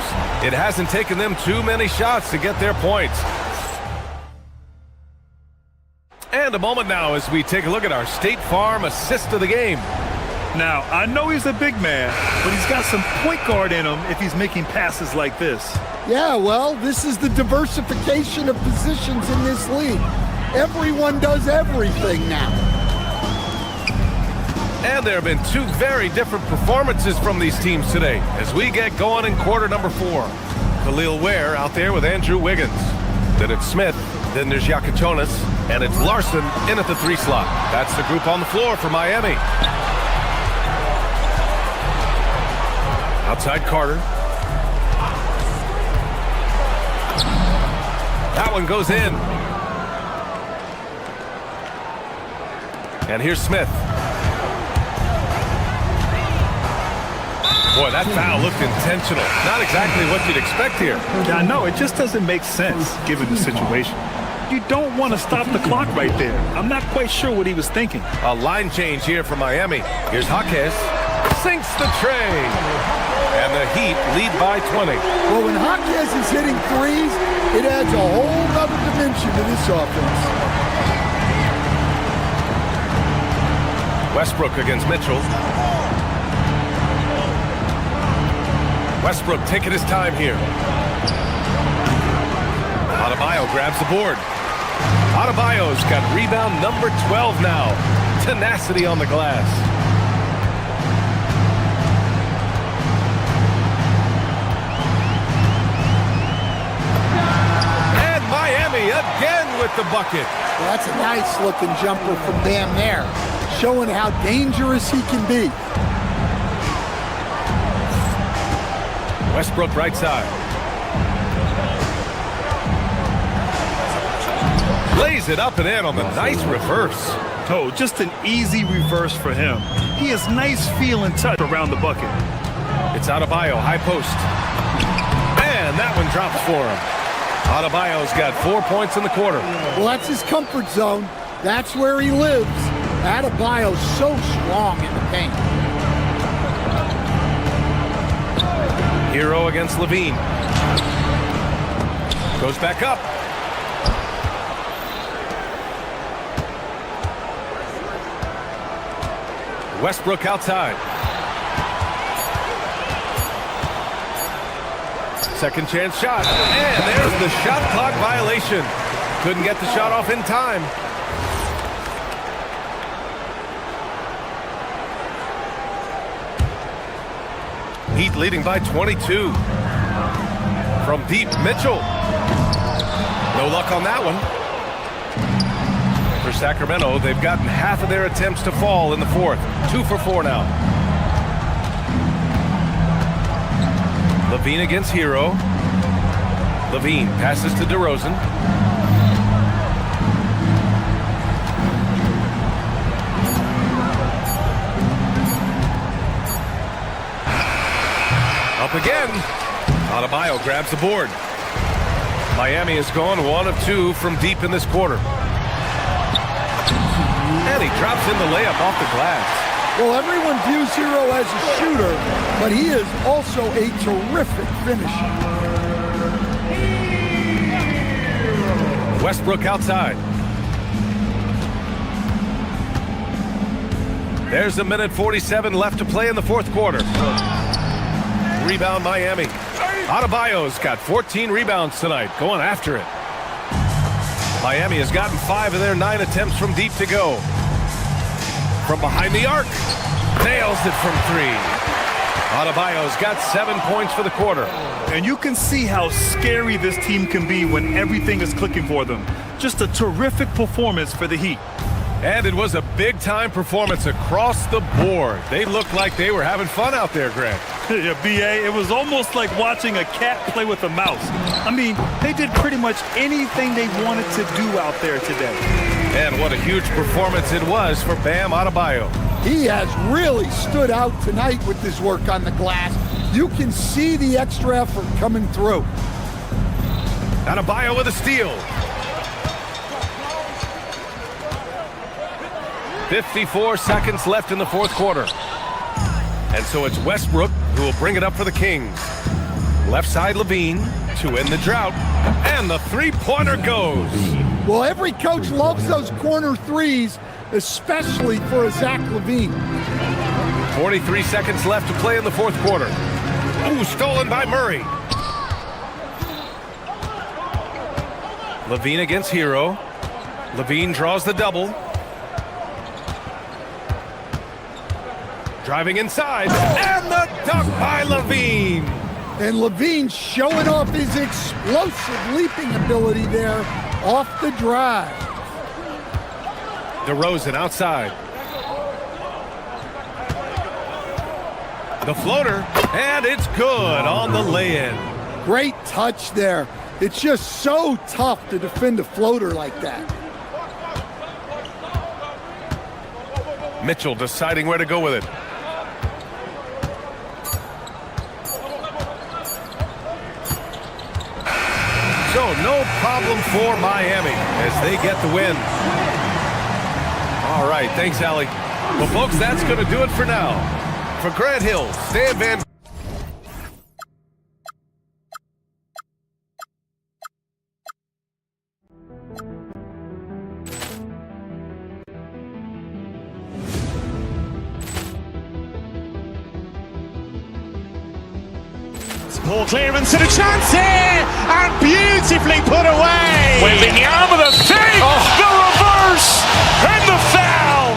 It hasn't taken them too many shots to get their points. And a moment now as we take a look at our State Farm assist of the game. Now, I know he's a big man, but he's got some point guard in him if he's making passes like this. Yeah, well, this is the diversification of positions in this league. Everyone does everything now. And there have been 2 very different performances from these teams today as we get going in quarter number 4. Khalil Ware out there with Andrew Wiggins. Then it's Smith. Then there's Yakuchonis. And it's Larson in at the 3 slot. That's the group on the floor for Miami. Outside Carter. That one goes in. And here's Smith. Boy, that foul looked intentional. Not exactly what you'd expect here. Yeah, I know. It just doesn't make sense given the situation. You don't want to stop the clock right there. I'm not quite sure what he was thinking. A line change here for Miami. Here's Jaquez. Sinks the tray. And the Heat lead by 20. Well, when Jaquez is hitting threes, it adds a whole other dimension to this offense. Westbrook against Mitchell. Westbrook taking his time here. Adebayo grabs the board. Adebayo's got rebound number 12 now. Tenacity on the glass. And Miami again with the bucket. Well, that's a nice-looking jumper from Bam there, showing how dangerous he can be. Westbrook right side. Lays it up and in on the nice reverse. Oh, just an easy reverse for him. He has nice feel and touch around the bucket. It's Adebayo, high post. And that one drops for him. Adebayo's got 4 points in the quarter. Well, that's his comfort zone. That's where he lives. Adebayo's so strong in the paint. Hero against Levine. Goes back up. Westbrook outside. Second chance shot. And there's the shot clock violation. Couldn't get the shot off in time. Heat leading by 22. From deep, Mitchell. No luck on that one. For Sacramento, they've gotten half of their attempts to fall in the fourth. 2 for 4 now. Levine against Hero. Levine passes to DeRozan. Up again. Adebayo grabs the board. Miami has gone 1 of 2 from deep in this quarter. And he drops in the layup off the glass. Well, everyone views Hero as a shooter, but he is also a terrific finisher. Westbrook outside. There's a minute 47 left to play in the fourth quarter. Rebound Miami. Adebayo's got 14 rebounds tonight, going after it. Miami has gotten 5 of their 9 attempts from deep to go. From behind the arc, nails it from 3. Adebayo's got 7 points for the quarter. And you can see how scary this team can be when everything is clicking for them. Just a terrific performance for the Heat. And it was a big-time performance across the board. They looked like they were having fun out there, Grant. Yeah, B.A., it was almost like watching a cat play with a mouse. I mean, they did pretty much anything they wanted to do out there today. And what a huge performance it was for Bam Adebayo. He has really stood out tonight with his work on the glass. You can see the extra effort coming through. Adebayo with a steal. 54 seconds left in the fourth quarter. And so it's Westbrook who will bring it up for the Kings. Left side Levine to end the drought. And the three-pointer goes. Well, every coach loves those corner threes, especially for a Zach Levine. 43 seconds left to play in the fourth quarter. Ooh, stolen by Murray. Levine against Hero. Levine draws the double. Driving inside, and the dunk by Levine. And Levine showing off his explosive leaping ability there off the drive. DeRozan outside. The floater, and it's good on the lay-in. Great touch there. It's just so tough to defend a floater like that. Mitchell deciding where to go with it. So no problem for Miami as they get the win. All right, thanks, Allie. Well, folks, that's going to do it for now. For Grant Hill, Stan Van... Ball clearance and a chance here, and beautifully put away. Wembanyama the fake, the reverse, and the foul.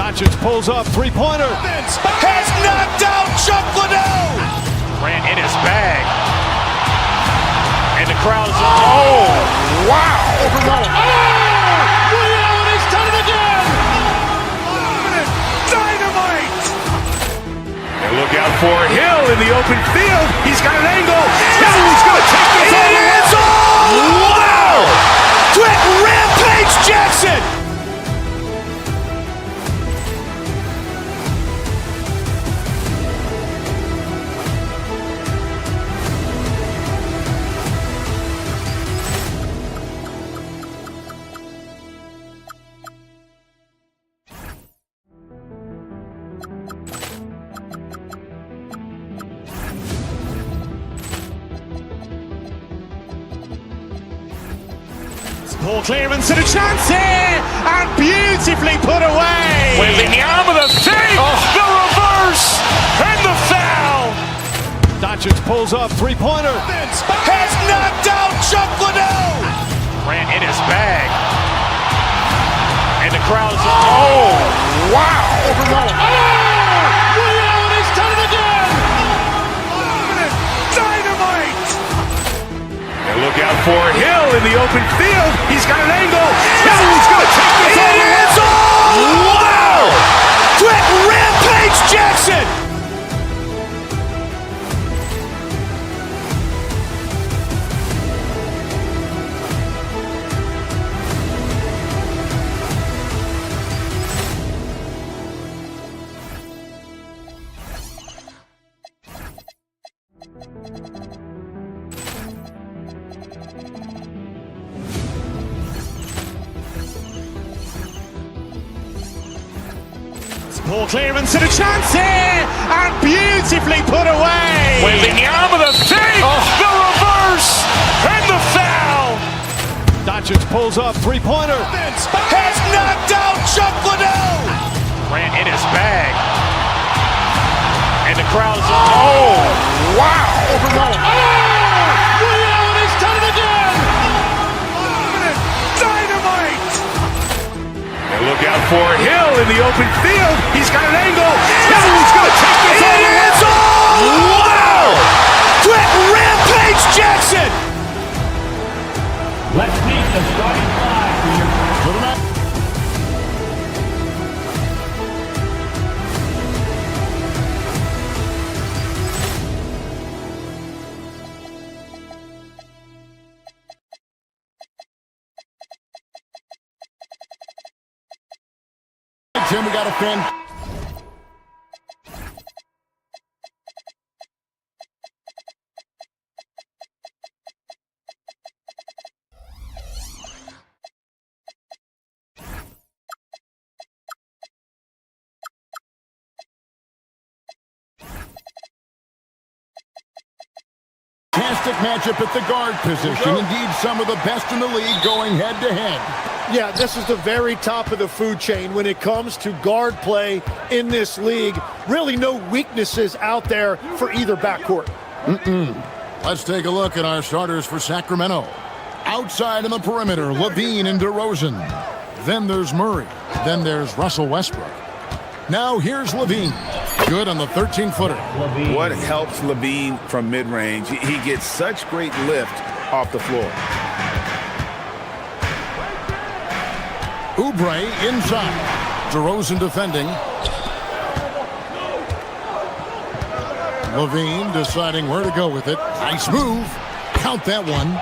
Doncic pulls up, three-pointer. Has knocked out Chuck Liddell. Grant in his bag. And the crowd is... Oh, wow. Allen has done it again. Dynamite. And look out for Hill in the open field. He's got an angle. He's going to take this all the way. Wow. Quick Rampage Jackson. Ball clearance and a chance here, and beautifully put away. Wembanyama the fake, the reverse, and the foul. Doncic pulls up, three-pointer. Has knocked out Chuck Liddell. Grant in his bag. And the crowd is... Oh, wow. Allen has done it again. Dynamite. And look out for Hill in the open field. He's got an angle. He's going to take this all the way. Wow. Quick Rampage Jackson. Ball clearance and a chance here, and beautifully put away. Wembanyama the fake, the reverse, and the foul. Doncic pulls up, three-pointer. Has knocked out Chuck Liddell. Grant in his bag. And the crowd is... Oh, wow. Allen has done it again. Dynamite. And look out for Hill in the open field. He's got an angle. He's going to take this all the way. Wow. Quick Rampage Jackson. Let's meet the starting five for your match. Tim, we got a fan. Fantastic matchup at the guard position. Indeed, some of the best in the league going head-to-head. Yeah, this is the very top of the food chain when it comes to guard play in this league. Really no weaknesses out there for either backcourt. Let's take a look at our starters for Sacramento. Outside on the perimeter, Levine and DeRozan. Then there's Murray. Then there's Russell Westbrook. Now here's Levine. Good on the 13-footer. What helps Levine from mid-range? He gets such great lift off the floor. Oubre inside. DeRozan defending. Levine deciding where to go with it. Nice move. Count that one.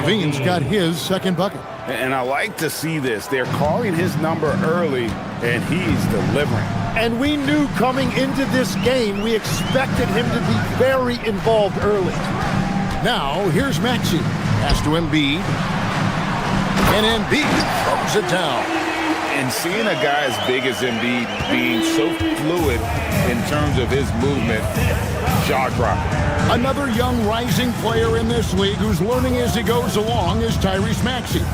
Levine's got his second bucket. And I like to see this. They're calling his number early, and he's delivering. And we knew coming into this game, we expected him to be very involved early. Now, here's Maxey. Pass to Embiid. And Embiid throws it down. And seeing a guy as big as Embiid being so fluid in terms of his movement, jaw-dropping. Another young rising player in this league who's learning as he goes along is Tyrese Maxey.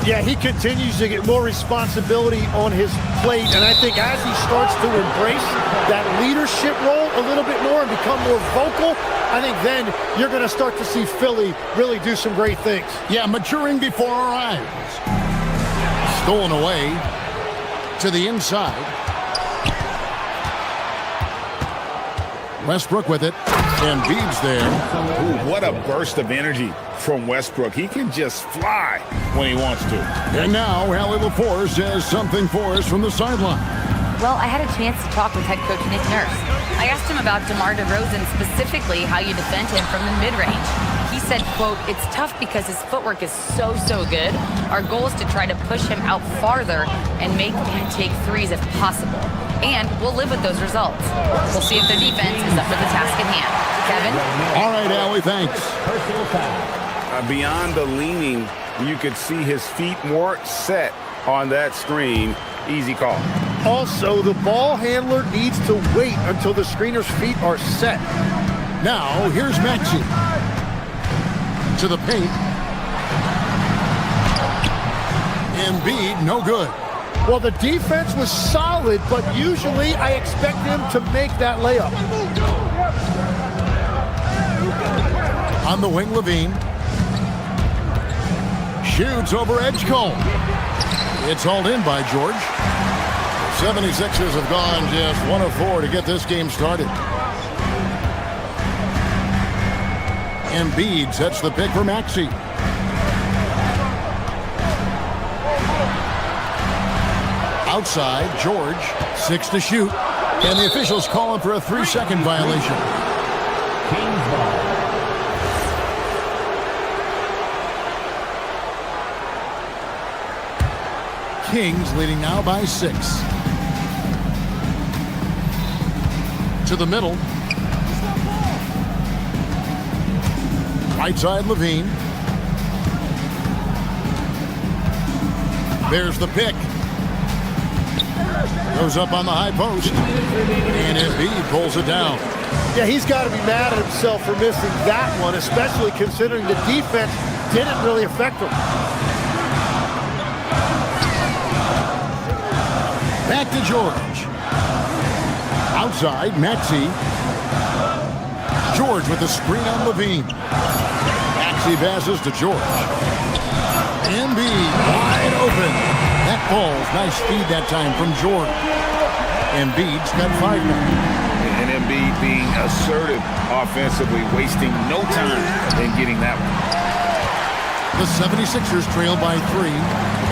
Yeah, he continues to get more responsibility on his plate, and I think as he starts to embrace that leadership role a little bit more and become more vocal, I think then you're going to start to see Philly really do some great things. Yeah, maturing before our eyes. Stolen away to the inside. Westbrook with it. Embiid's there. Ooh, what a burst of energy from Westbrook. He can just fly when he wants to. And now, Allie LaForce has something for us from the sideline. Well, I had a chance to talk with head coach Nick Nurse. I asked him about DeMar DeRozan, specifically how you defend him from the mid-range. He said, quote, "It's tough because his footwork is so good. Our goal is to try to push him out farther and make him take threes if possible. And we'll live with those results. We'll see if their defense is up for the task at hand." Kevin? All right, Allie, thanks. Beyond the leaning, you could see his feet more set on that screen. Easy call. Also, the ball handler needs to wait until the screener's feet are set. Now, here's Maxey. To the paint. Embiid, no good. Well, the defense was solid, but usually I expect him to make that layup. On the wing, Levine. Shoots over Edgecombe. It's hauled in by George. The 76ers have gone just 1 of 4 to get this game started. Embiid sets the pick for Maxey. Outside, George, 6 to shoot. And the officials call him for a 3-second violation. Kings leading now by 6. To the middle. Right side, Levine. There's the pick. Goes up on the high post. And Embiid pulls it down. Yeah, he's got to be mad at himself for missing that one, especially considering the defense didn't really affect him. Back to George. Outside, Maxey. George with the screen on Levine. Maxey passes to George. Embiid wide open. That falls. Nice feed that time from George. Embiid's got 5 now. And Embiid being assertive offensively, wasting no time in getting that one. The 76ers trail by 3.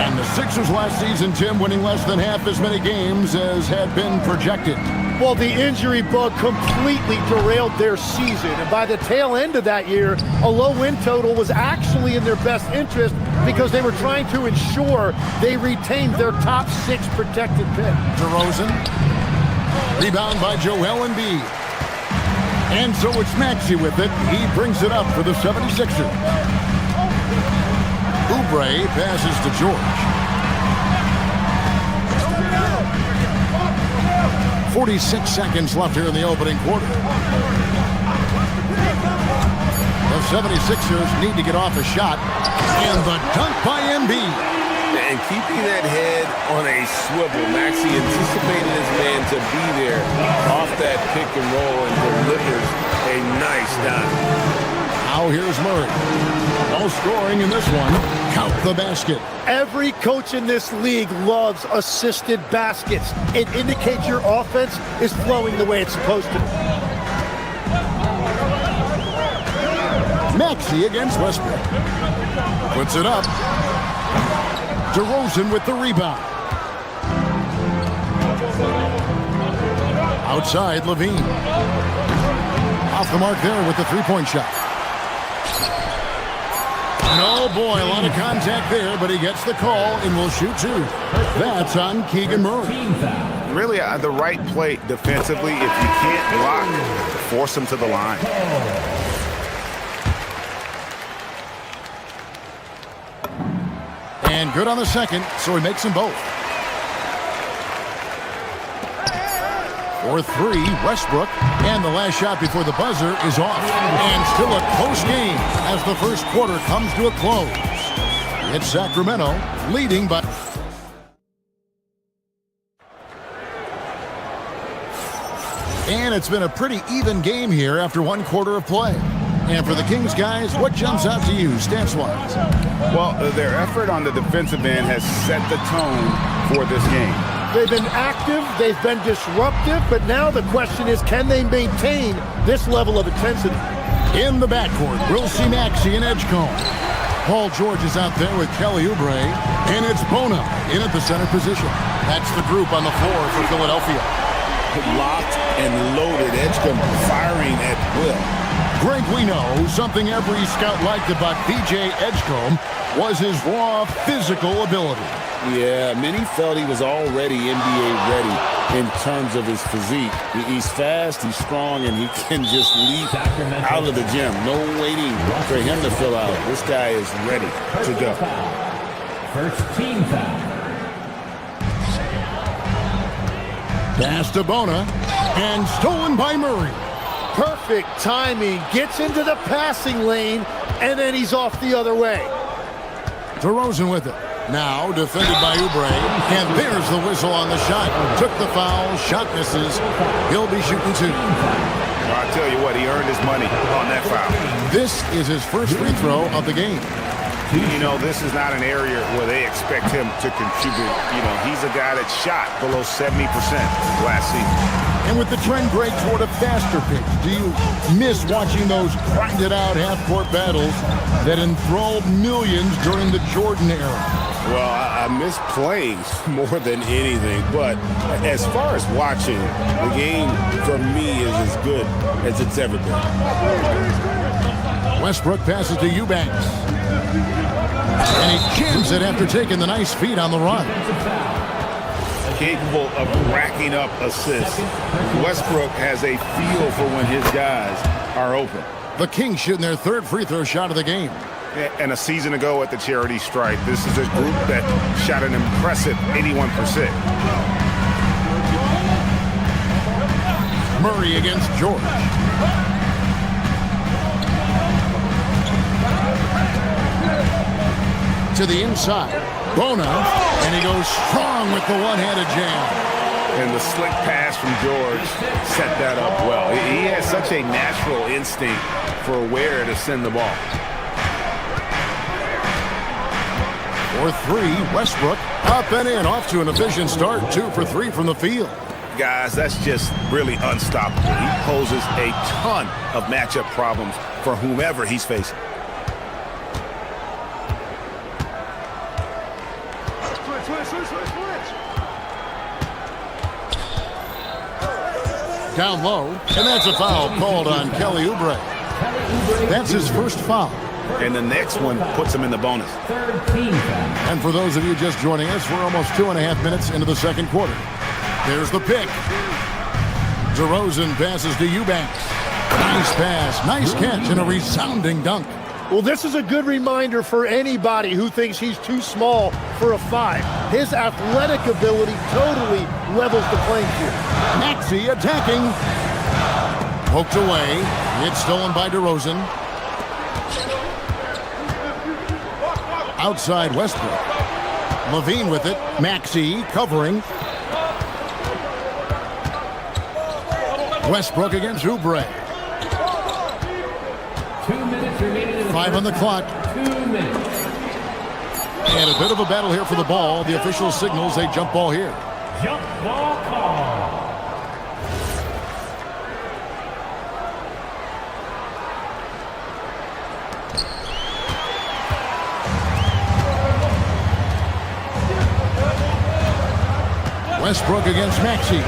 And the Sixers last season, Tim, winning less than half as many games as had been projected. Well, the injury bug completely derailed their season. And by the tail end of that year, a low win total was actually in their best interest because they were trying to ensure they retained their top 6 protected pick. DeRozan. Rebound by Joel Embiid. And so it's Maxey with it. He brings it up for the 76ers. Oubre passes to George. 46 seconds left here in the opening quarter. The 76ers need to get off a shot. And the dunk by Embiid. And keeping that head on a swivel, Maxey anticipated his man to be there off that pick and roll and delivers a nice dunk. Now here's Murray. No scoring in this one. Count the basket. Every coach in this league loves assisted baskets. It indicates your offense is flowing the way it's supposed to. Maxey against Westbrook. Puts it up. DeRozan with the rebound. Outside, Levine. Off the mark there with the three-point shot. And oh boy, a lot of contact there, but he gets the call and will shoot 2. That's on Keegan Murray. Really the right play defensively. If you can't block, force him to the line. And good on the second, so he makes them both. For three, Westbrook. And the last shot before the buzzer is off. And still a close game as the first quarter comes to a close. It's Sacramento leading by... And it's been a pretty even game here after one quarter of play. And for the Kings guys, what jumps out to you stats-wise? Well, their effort on the defensive end has set the tone for this game. They've been active, they've been disruptive, but now the question is, can they maintain this level of intensity? In the backcourt, we'll see Maxey and Edgecombe. Paul George is out there with Kelly Oubre, and it's Bona in at the center position. That's the group on the floor for Philadelphia. Locked and loaded, Edgecombe firing at will. Greg, we know something every scout liked about PJ Edgecombe was his raw physical ability. Yeah, many felt he was already NBA ready in terms of his physique. He's fast, he's strong, and he can just leap out of the gym. No waiting for him to fill out. This guy is ready to go. First team foul. Pass to Bona, and stolen by Murray. Perfect timing, gets into the passing lane, and then he's off the other way. DeRozan with it. Now defended by Oubre, and there's the whistle on the shot. Took the foul, shot misses. He'll be shooting two. Well, I tell you what, he earned his money on that foul. This is his first free throw of the game. You know, this is not an area where they expect him to contribute. You know, he's a guy that shot below 70% last season. And with the trend break toward a faster pitch, do you miss watching those grinded-out half-court battles that enthralled millions during the Jordan era? Well, I miss playing more than anything, but as far as watching, the game for me is as good as it's ever been. Westbrook passes to Eubanks. And he jams it after taking the nice feed on the run. Capable of racking up assists. Westbrook has a feel for when his guys are open. The Kings shooting their third free throw shot of the game. And a season ago at the charity stripe, this is a group that shot an impressive 81%. Murray against George. To the inside. Bona, and he goes strong with the one-handed jam. And the slick pass from George set that up well. He has such a natural instinct for where to send the ball. For three, Westbrook up and in, off to an efficient start. 2 for 3 from the field. Guys, that's just really unstoppable. He poses a ton of matchup problems for whomever he's facing. Down low, and that's a foul called on Kelly Oubre. That's his first foul. And the next one puts him in the bonus. And for those of you just joining us, we're almost 2.5 minutes into the second quarter. There's the pick. DeRozan passes to Eubanks. Nice pass, nice catch, and a resounding dunk. Well, this is a good reminder for anybody who thinks he's too small for a 5. His athletic ability totally levels the playing field. Maxey attacking. Poked away. It's stolen by DeRozan. Outside Westbrook. Levine with it. Maxey covering. Westbrook against Oubre. 2 minutes remaining. 5 on the clock. 2 minutes. And a bit of a battle here for the ball. The official signals a jump ball here. Jump ball call. Westbrook against Maxey.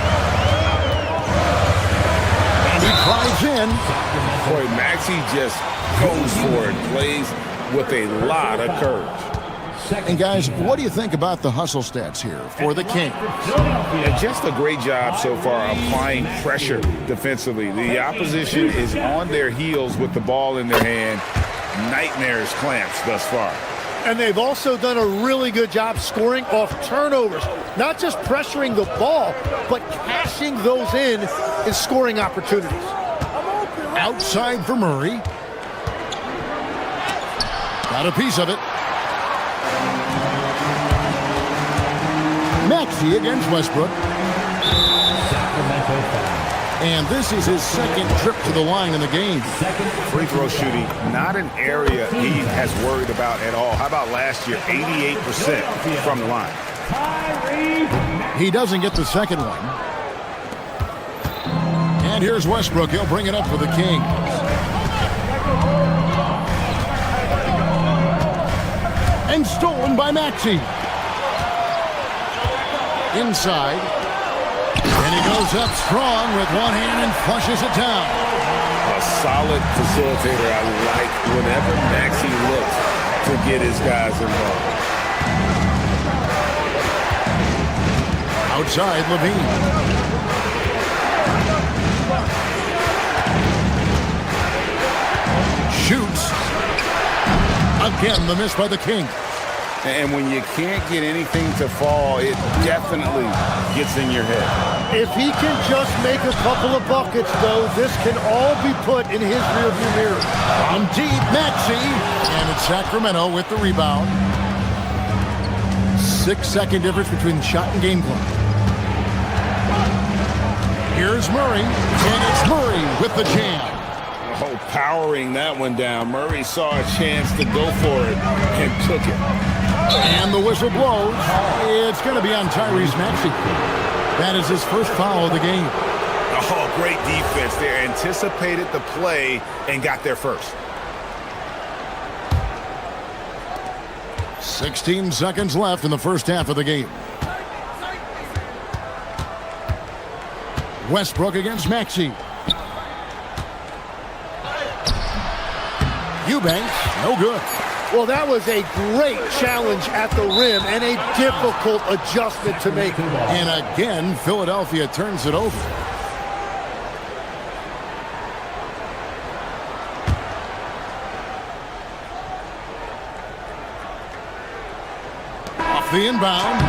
And he drives in. Boy, Maxey just goes for it, plays with a lot of courage. And guys, what do you think about the hustle stats here for the Kings? Yeah, just a great job so far applying pressure defensively. The opposition is on their heels with the ball in their hand. Nightmares clamps thus far. And they've also done a really good job scoring off turnovers. Not just pressuring the ball, but cashing those in scoring opportunities. Outside for Murray. Got a piece of it. Maxey against Westbrook. And this is his second trip to the line in the game. Free throw shooting, not an area he has worried about at all. How about last year, 88% from the line? He doesn't get the second one. And here's Westbrook. He'll bring it up for the Kings. And stolen by Maxey. Inside. And he goes up strong with one hand and flushes it down. A solid facilitator. I like whenever Maxey looks to get his guys involved. Outside, Levine. Shoots. Again, the miss by the King. And when you can't get anything to fall, it definitely gets in your head. If he can just make a couple of buckets, though, this can all be put in his rearview mirror. From deep, Maxey. And it's Sacramento with the rebound. 6-second difference between shot and game clock. Here's Murray. And it's Murray with the jam. Oh, powering that one down. Murray saw a chance to go for it and took it. And the whistle blows. It's going to be on Tyrese Maxey. That is his first foul of the game. Oh, great defense there. Anticipated the play and got there first. 16 seconds left in the first half of the game. Westbrook against Maxey. Eubanks, no good. Well, that was a great challenge at the rim and a difficult adjustment to make. And again, Philadelphia turns it over. Off the inbound.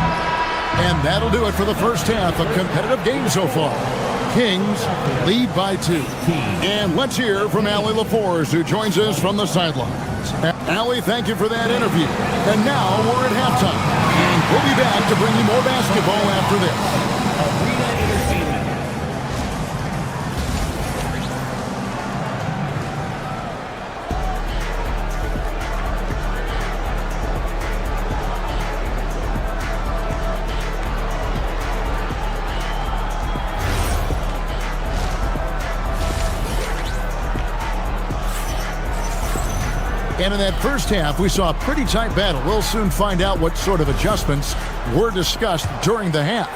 And that'll do it for the first half. A competitive game so far. Kings lead by 2. And let's hear from Allie LaForce, who joins us from the sidelines. Allie, thank you for that interview. And now we're at halftime. And we'll be back to bring you more basketball after this. And in that first half, we saw a pretty tight battle. We'll soon find out what sort of adjustments were discussed during the half.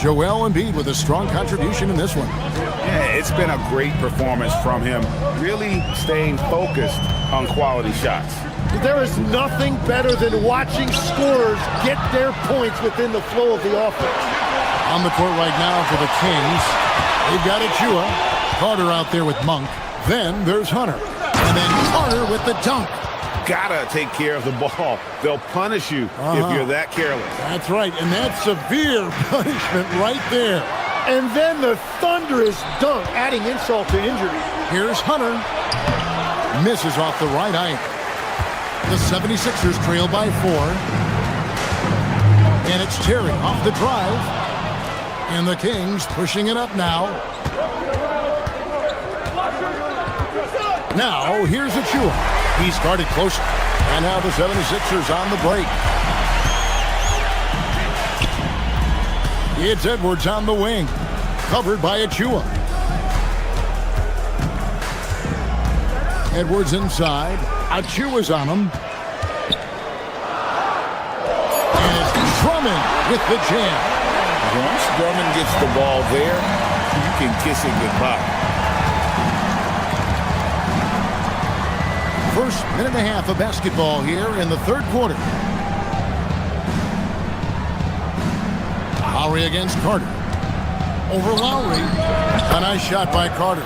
Joel Embiid with a strong contribution in this one. Yeah, it's been a great performance from him, really staying focused on quality shots. There is nothing better than watching scorers get their points within the flow of the offense. On the court right now for the Kings, they've got Achua, Carter out there with Monk. Then there's Hunter. And then Carter with the dunk. Gotta take care of the ball. They'll punish you if you're that careless. That's right, and that's severe punishment right there. And then the thunderous dunk, adding insult to injury. Here's Hunter. Misses off the right eye. The 76ers trail by 4. And it's Terry off the drive. And the Kings pushing it up now. Now, here's Achua. He started closer. And now the 76ers on the break. It's Edwards on the wing. Covered by Achua. Edwards inside. Achua's on him. And it's Drummond with the jam. Once Drummond gets the ball there, you can kiss it goodbye. First minute and a half of basketball here in the third quarter. Lowry against Carter. Over Lowry. A nice shot by Carter.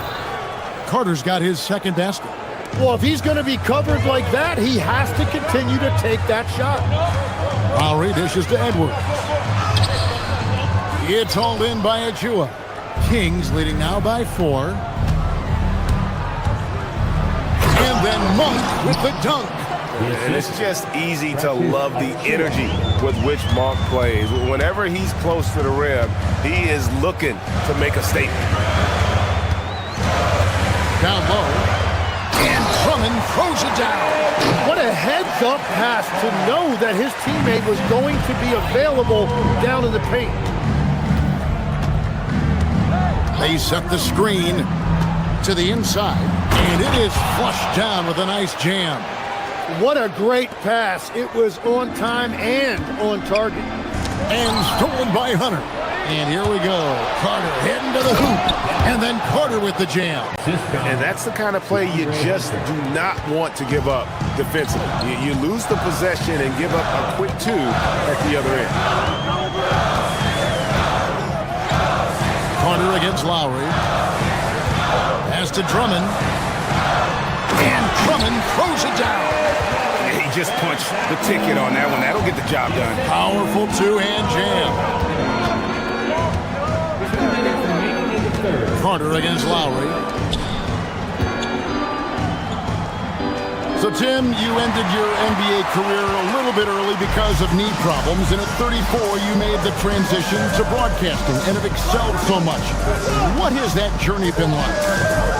Carter's got his second basket. Well, if he's going to be covered like that, he has to continue to take that shot. Lowry dishes to Edwards. It's hauled in by Achua. Kings leading now by 4. And then Monk with the dunk. And it's just easy to love the energy with which Monk plays. Whenever he's close to the rim, he is looking to make a statement. Down low. And Drummond throws it down. What a heads-up pass to know that his teammate was going to be available down in the paint. They set the screen to the inside, and it is flushed down with a nice jam. What a great pass. It was on time and on target. And stolen by Hunter. And here we go. Carter heading to the hoop. And then Carter with the jam. And that's the kind of play you just do not want to give up defensively. You lose the possession and give up a quick 2 at the other end. Carter against Lowry. Pass to Drummond. And Drummond throws it down. He just punched the ticket on that one. That'll get the job done. Powerful 2-hand jam. Carter against Lowry. So, Tim, you ended your NBA career a little bit early because of knee problems, and at 34, you made the transition to broadcasting and have excelled so much. What has that journey been like?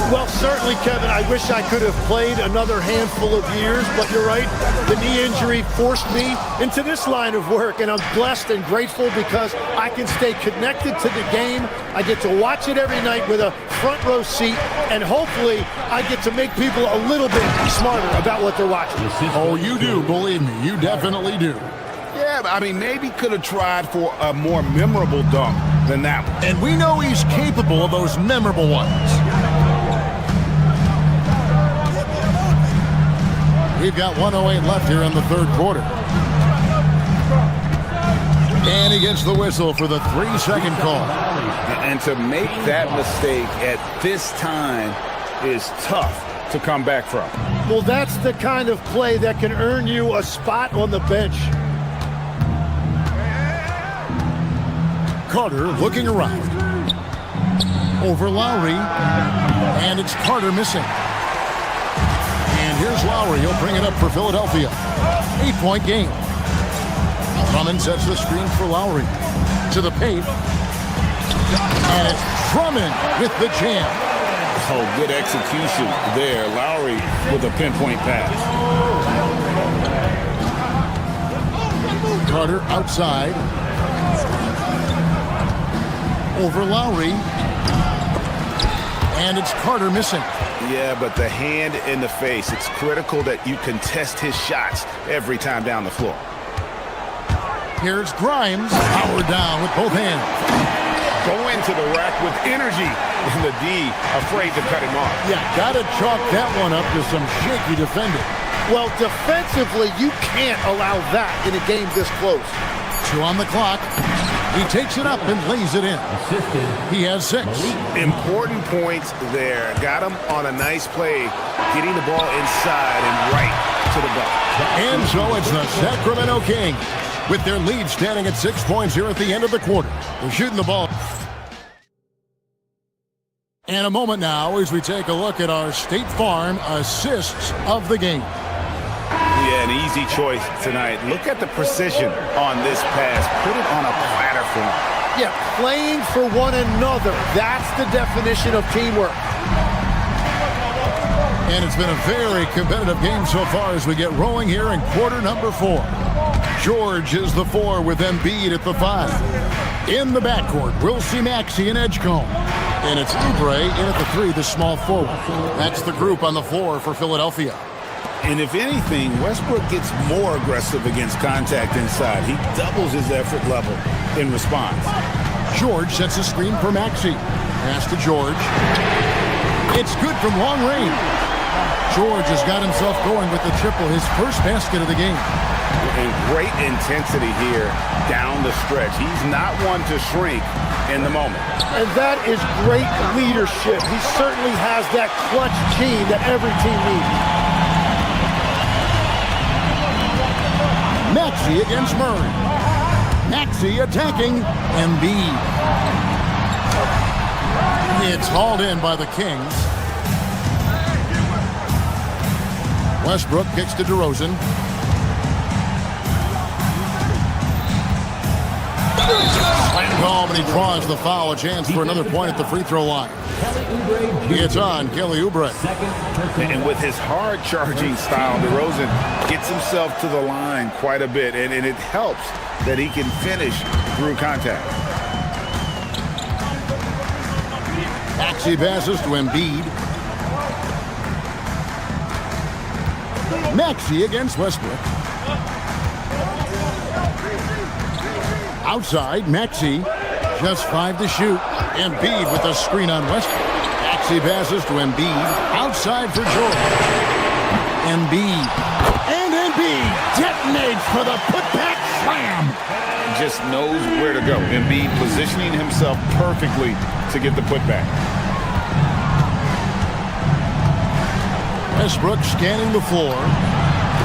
Well, certainly, Kevin, I wish I could have played another handful of years, but you're right. The knee injury forced me into this line of work, and I'm blessed and grateful because I can stay connected to the game. I get to watch it every night with a front row seat, and hopefully I get to make people a little bit smarter about what they're watching. Oh, you do, believe me, you definitely do. Yeah, I mean, maybe could have tried for a more memorable dunk than that one. And we know he's capable of those memorable ones. We've got 1:08 left here in the third quarter. And he gets the whistle for the 3-second call. And to make that mistake at this time is tough to come back from. Well, that's the kind of play that can earn you a spot on the bench. Carter looking around. Over Lowry. And it's Carter missing. And here's Lowry. He'll bring it up for Philadelphia. 8-point game. Drummond sets the screen for Lowry. To the paint. And it's Drummond with the jam. Oh, good execution there. Lowry with a pinpoint pass. Carter outside. Over Lowry. And it's Carter missing. Yeah, but the hand in the face, it's critical that you contest his shots every time down the floor. Here's Grimes. Power down with both hands. Go into the rack with energy. And the D afraid to cut him off. Yeah, gotta chalk that one up to some shaky defending. Well, defensively, you can't allow that in a game this close. 2 on the clock. He takes it up and lays it in. He has 6. Important points there. Got him on a nice play, getting the ball inside and right to the bucket. And so it's the Sacramento Kings with their lead standing at 6 points here at the end of the quarter. They're shooting the ball. And a moment now as we take a look at our State Farm assists of the game. Yeah, an easy choice tonight. Look at the precision on this pass. Put it on a platter for him. Yeah, playing for one another. That's the definition of teamwork. And it's been a very competitive game so far as we get rolling here in quarter number 4. George is the 4 with Embiid at the 5. In the backcourt, we'll see Maxey and Edgecombe. And it's Oubre in at the 3, the small forward. That's the group on the floor for Philadelphia. And if anything, Westbrook gets more aggressive against contact inside. He doubles his effort level in response. George sets a screen for Maxey. Pass to George. It's good from long range. George has got himself going with the triple, his first basket of the game. and great intensity here down the stretch. He's not one to shrink in the moment. And that is great leadership. He certainly has that clutch gene that every team needs. Maxey against Murray. Maxey attacking Embiid. It's hauled in by the Kings. Westbrook kicks to DeRozan. Slam call, but he draws the foul. A chance for another point at the free throw line. It's on Kelly Oubre. And with his hard-charging style, DeRozan gets himself to the line quite a bit, and it helps that he can finish through contact. Maxey passes to Embiid. Maxey against Westbrook. Outside, Maxey, just 5 to shoot. Embiid with a screen on Westbrook. Maxey passes to Embiid. Outside for George. Embiid. And Embiid detonates for the putback slam. Just knows where to go. Embiid positioning himself perfectly to get the putback. Westbrook scanning the floor.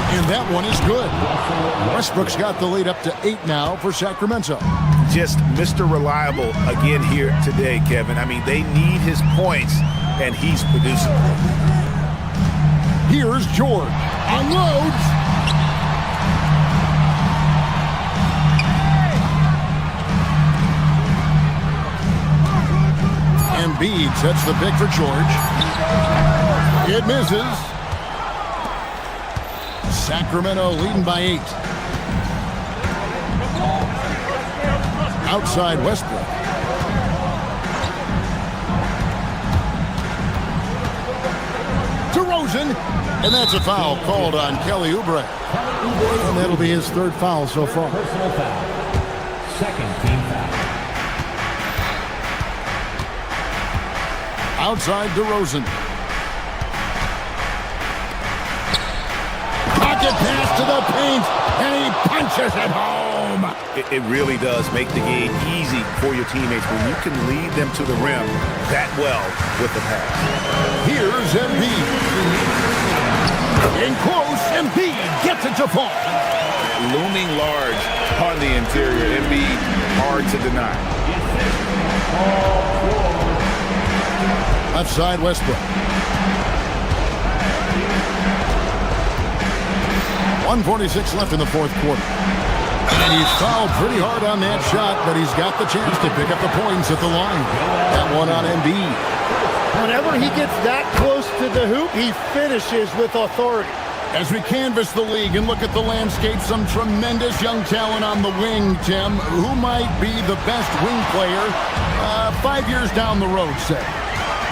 And that one is good. Westbrook's got the lead up to 8 now for Sacramento. Just Mr. Reliable again here today, Kevin. I mean, they need his points, and he's producing. Here's George. Unloads. Embiid sets the pick for George. It misses. Sacramento leading by 8. Outside Westbrook. DeRozan. And that's a foul called on Kelly Oubre. And that'll be his 3rd foul so far. Personal foul. Second team foul. Outside DeRozan. Pocket pass to the paint, and he punches it home. It really does make the game easy for your teammates when you can lead them to the rim that well with the pass. Here's Embiid. In close, Embiid gets it to fall. Looming large on the interior. Embiid, hard to deny. Left side, Westbrook. 1:46 left in the 4th quarter. And he's fouled pretty hard on that shot, but he's got the chance to pick up the points at the line. That one on Embiid. Whenever he gets that close to the hoop, he finishes with authority. As we canvass the league and look at the landscape, some tremendous young talent on the wing, Tim. Who might be the best wing player 5 years down the road, say?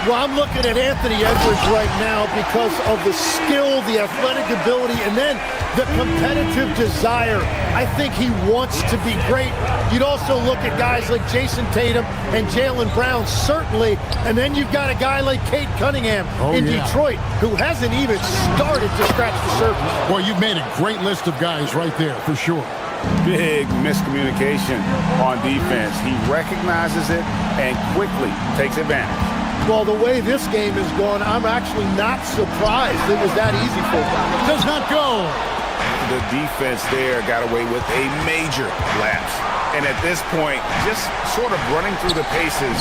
Well, I'm looking at Anthony Edwards right now because of the skill, the athletic ability, and then the competitive desire. I think he wants to be great. You'd also look at guys like Jason Tatum and Jaylen Brown, certainly. And then you've got a guy like Cade Cunningham in Detroit, who hasn't even started to scratch the surface. Well, you've made a great list of guys right there, for sure. Big miscommunication on defense. He recognizes it and quickly takes advantage. Well, the way this game is going, I'm actually not surprised it was that easy for him. Does not go. The defense there got away with a major lapse. And at this point, just sort of running through the paces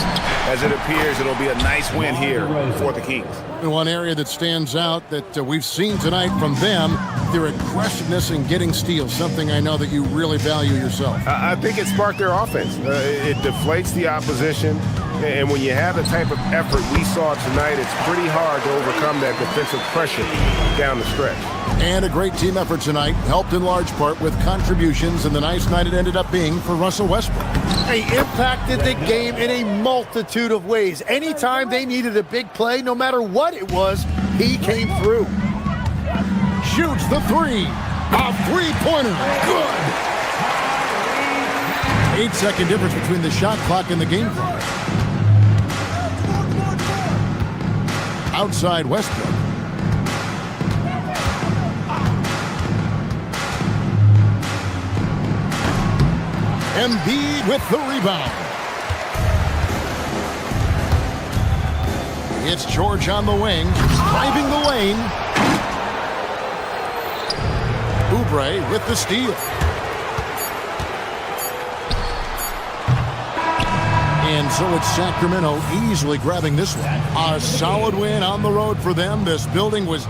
as it appears it'll be a nice win here for the Kings. One area that stands out that we've seen tonight from them, their aggressiveness in getting steals, something I know that you really value yourself. I think it sparked their offense. It deflates the opposition. And when you have the type of effort we saw tonight, it's pretty hard to overcome that defensive pressure down the stretch. And a great team effort tonight, helped in large part with contributions, and the nice night it ended up being for Russell Westbrook. He impacted the game in a multitude of ways. Anytime they needed a big play, no matter what it was, he came through. Shoots the 3. A 3-pointer. Good. 8-second difference between the shot clock and the game clock. Outside Westbrook. Embiid with the rebound. It's George on the wing, driving the lane. Oubre with the steal. And so it's Sacramento easily grabbing this one. A solid win on the road for them. This building was...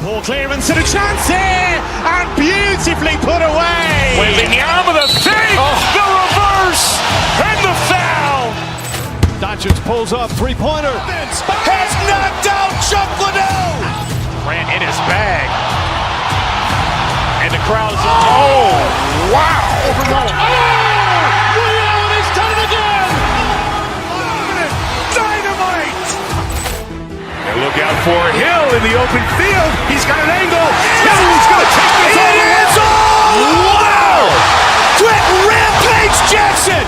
Ball clearance and a chance here, and beautifully put away. Wembanyama the save, the reverse, and the foul. Doncic pulls up, three-pointer. Has knocked out Chuck Liddell. Ran in his bag. And the crowd is... Oh, wow. Liddell, and he's done it again. Dynamite. And look out for Hill in the open field. He's got an angle. He's going to take this all the way. Wow! Quick rampage Jackson.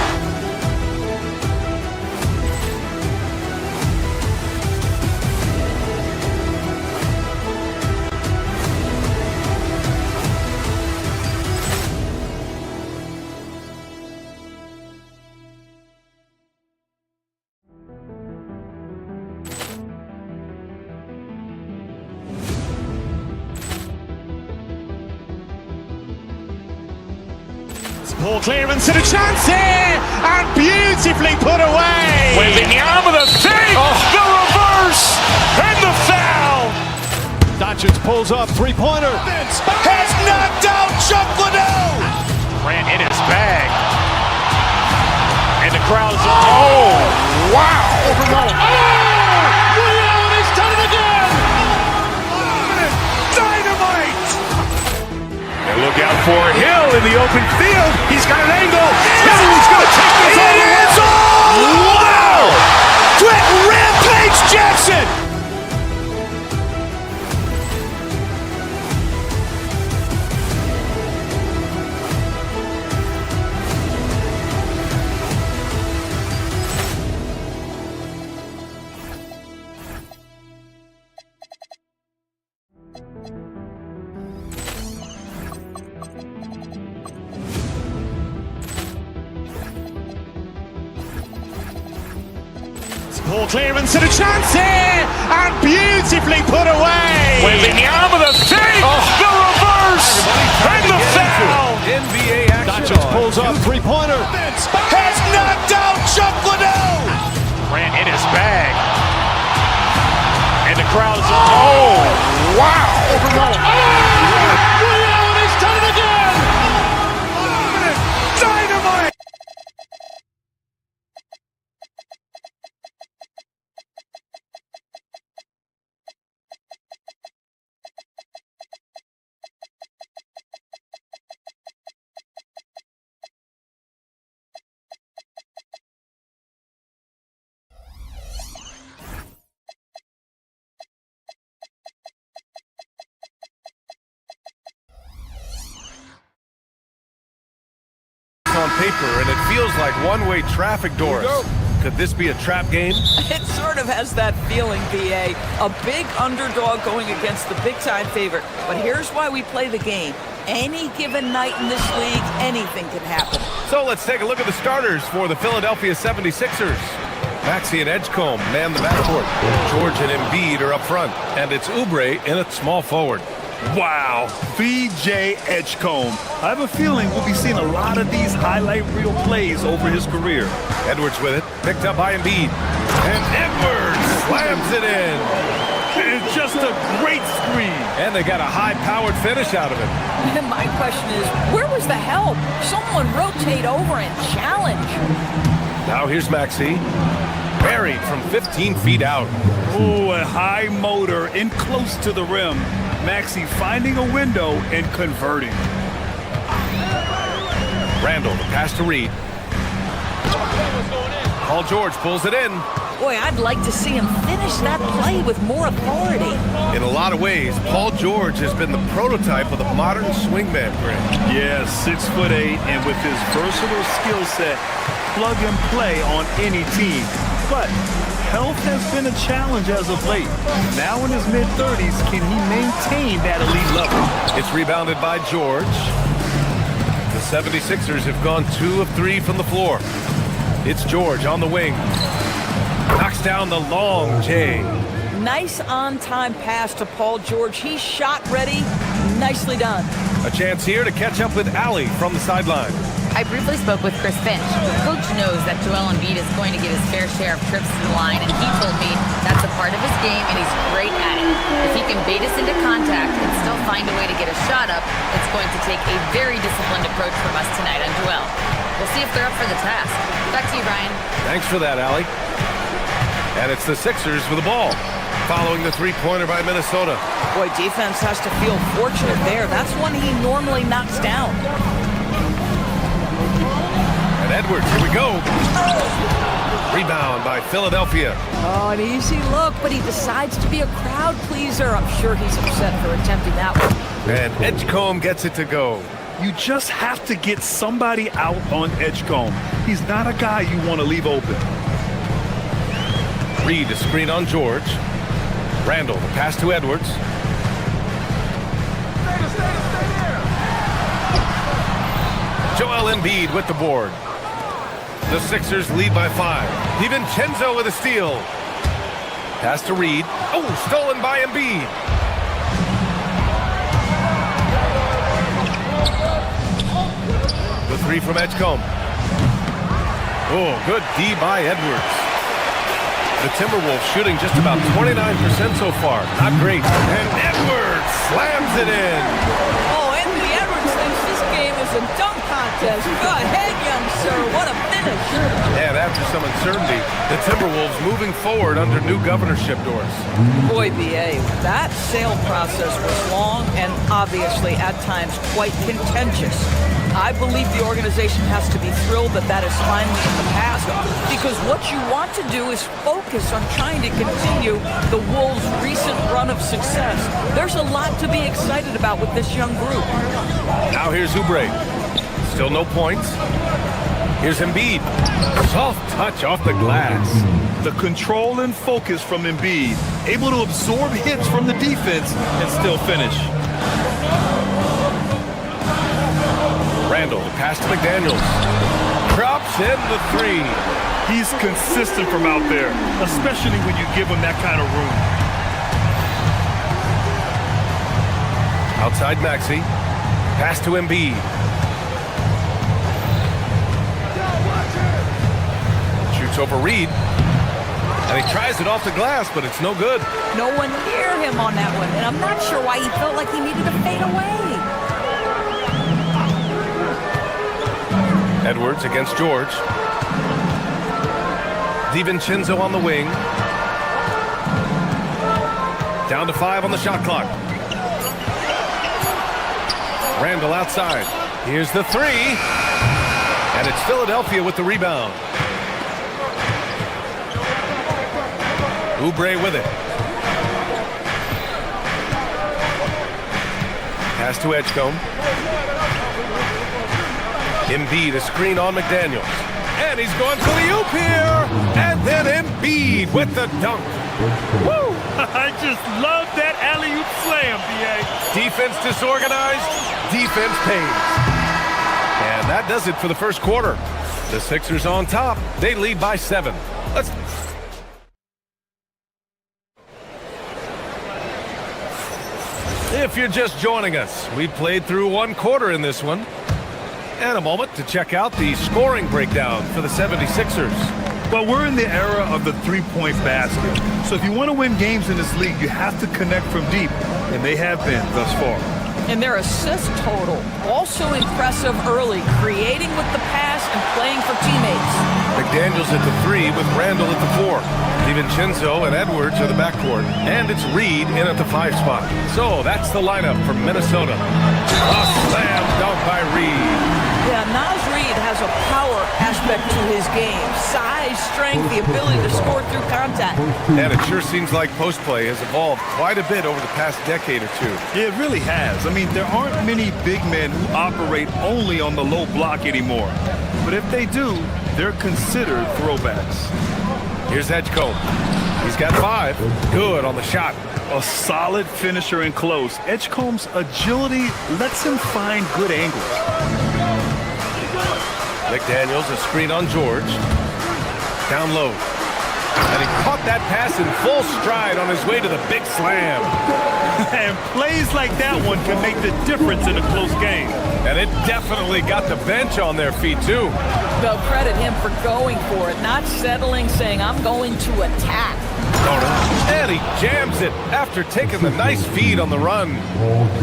Ball clearance and a chance here, and beautifully put away. Wembanyama the save, the reverse, and the foul. Doncic pulls up, three-pointer. Has knocked out Chuck Liddell. Ran in his bag. And the crowd is... Oh, wow. Liddell, and he's done it again. Dynamite. And look out for Hill in the open field. He's got an angle. He's going to take this all the way. Wow! Quick rampage Jackson. Ball clearance and a chance here, and beautifully put away. Wembanyama the save, the reverse, and the foul. NBA action. Doncic pulls up, three-pointer. Has knocked out Chuck Liddell. Ran in his bag. And the crowd is... Oh, wow. Liddell, and he's done it again. Dynamite. On paper, and it feels like one-way traffic, Doris. Could this be a trap game? It sort of has that feeling, BA. A big underdog going against the big-time favorite. But here's why we play the game. Any given night in this league, anything can happen. So let's take a look at the starters for the Philadelphia 76ers. Maxey and Edgecombe man the backcourt. George and Embiid are up front, and it's Oubre in at small forward. Wow, B.J. Edgecombe. I have a feeling we'll be seeing a lot of these highlight reel plays over his career. Edwards with it, picked up by Embiid. And Edwards slams it in. It's just a great screen. And they got a high-powered finish out of it. And my question is, where was the help? Someone rotate over and challenge. Now here's Maxey. Buried from 15 feet out. Ooh, a high motor in close to the rim. Maxey finding a window and converting. Randall, the pass to Reed. Paul George pulls it in. Boy, I'd like to see him finish finish that play with more authority. In a lot of ways, Paul George has been the prototype of the modern swingman, Greg. Yeah, 6'8", and with his versatile skill set, plug and play on any team. But health has been a challenge as of late. Now in his mid-30s, can he maintain that elite level? It's rebounded by George. The 76ers have gone 2 of 3 from the floor. It's George on the wing. Knocks down the long J. Nice on-time pass to Paul George. He's shot ready. Nicely done. A chance here to catch up with Allie from the sideline. I briefly spoke with Chris Finch. Coach knows that Joel Embiid is going to get his fair share of trips to the line, and he told me that's a part of his game, and he's great at it. If he can bait us into contact and still find a way to get a shot up, it's going to take a very disciplined approach from us tonight on Joel. We'll see if they're up for the task. Back to you, Ryan. Thanks for that, Allie. And it's the Sixers with the ball, following the three-pointer by Minnesota. Boy, defense has to feel fortunate there. That's one he normally knocks down. And Edwards, here we go. Rebound by Philadelphia. Oh, an easy look, but he decides to be a crowd pleaser. I'm sure he's upset for attempting that one. And Edgecombe gets it to go. You just have to get somebody out on Edgecombe. He's not a guy you want to leave open. Reed, a screen on George. Randall, the pass to Edwards. Joel Embiid with the board. The Sixers lead by 5. DiVincenzo with a steal. Pass to Reed. Oh, stolen by Embiid. The three from Edgecombe. Oh, good D by Edwards. The Timberwolves shooting just about 29% so far. Not great. And Edwards slams it in. Oh, Anthony Edwards thinks this game is a dunk contest. Go ahead, young sir. What a finish. And after some uncertainty, the Timberwolves moving forward under new governorship doors. Boy, B.A., that sale process was long and obviously at times quite contentious. I believe the organization has to be thrilled that that is finally in the past, because what you want to do is focus on trying to continue the Wolves' recent run of success. There's a lot to be excited about with this young group. Now here's Oubre. Still no points. Here's Embiid. Soft touch off the glass. The control and focus from Embiid, able to absorb hits from the defense and still finish. Randall, pass to McDaniels. Drops in the three. He's consistent from out there, especially when you give him that kind of room. Outside Maxey. Pass to Embiid. Shoots over Reed. And he tries it off the glass, but it's no good. No one near him on that one, and I'm not sure why he felt like he needed to fade away. Edwards against George. DiVincenzo on the wing. Down to 5 on the shot clock. Randall outside. Here's the three. And it's Philadelphia with the rebound. Oubre with it. Pass to Edgecombe. Embiid, a screen on McDaniels. And he's going for the oop here. And then Embiid with the dunk. Woo! I just love that alley-oop slam, B.A. Defense disorganized, defense pays. And that does it for the first quarter. The Sixers on top. They lead by 7. If you're just joining us, we played through 1 quarter in this one. And a moment to check out the scoring breakdown for the 76ers. Well, we're in the era of the three-point basket. So if you want to win games in this league, you have to connect from deep. And they have been thus far. And their assist total, also impressive early, creating with the pass and playing for teammates. McDaniels at the 3 with Randall at the 4. DiVincenzo and Edwards are the backcourt. And it's Reed in at the 5 spot. So that's the lineup for Minnesota. A slam dunk by Reed. Yeah, Nas Reed has a power aspect to his game. Size, strength, the ability to score through contact. And it sure seems like post play has evolved quite a bit over the past decade or two. Yeah, it really has. I mean, there aren't many big men who operate only on the low block anymore. But if they do, they're considered throwbacks. Here's Edgecombe. He's got 5. Good on the shot. A solid finisher in close. Edgecombe's agility lets him find good angles. McDaniels, a screen on George. Down low. And he caught that pass in full stride on his way to the big slam. And plays like that one can make the difference in a close game. And it definitely got the bench on their feet, too. They'll credit him for going for it, not settling, saying, I'm going to attack. And he jams it after taking the nice feed on the run.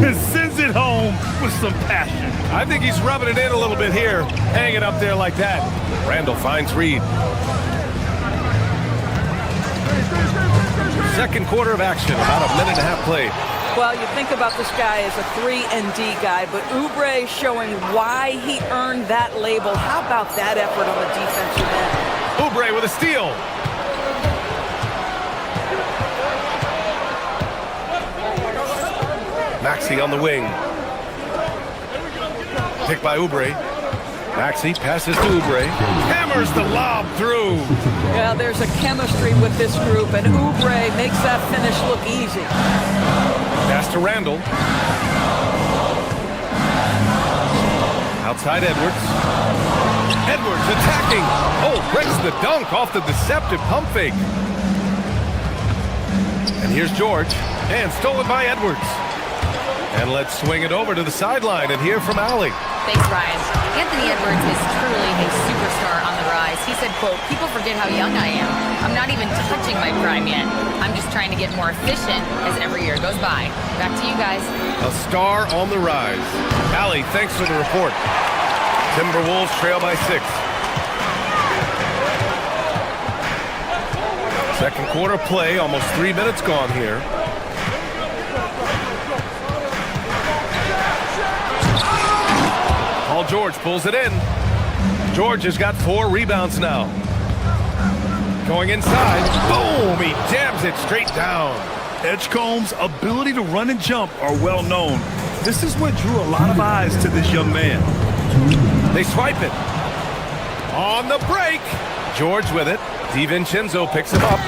And sends it home with some passion. I think he's rubbing it in a little bit here, hanging up there like that. Randall finds Reed. Second quarter of action, about a minute and a half played. Well, you think about this guy as a 3-and-D guy, but Oubre showing why he earned that label. How about that effort on the defensive end? Oubre with a steal. Maxey on the wing. Picked by Oubre. Maxey passes to Oubre. Hammers the lob through. Yeah, there's a chemistry with this group, and Oubre makes that finish look easy. Pass to Randall. Outside Edwards. Edwards attacking. Oh, breaks the dunk off the deceptive pump fake. And here's George. And stolen by Edwards. And let's swing it over to the sideline and hear from Allie. Thanks, Ryan. Anthony Edwards is truly a superstar on the rise. He said, quote, people forget how young I am. I'm not even touching my prime yet. I'm just trying to get more efficient as every year goes by. Back to you guys. A star on the rise. Allie, thanks for the report. Timberwolves trail by 6. Second quarter play, almost 3 minutes gone here. Paul George pulls it in. George has got 4 rebounds now. Going inside. Boom! He jams it straight down. Edgecombe's ability to run and jump are well known. This is what drew a lot of eyes to this young man. They swipe it. On the break. George with it. DiVincenzo picks him up.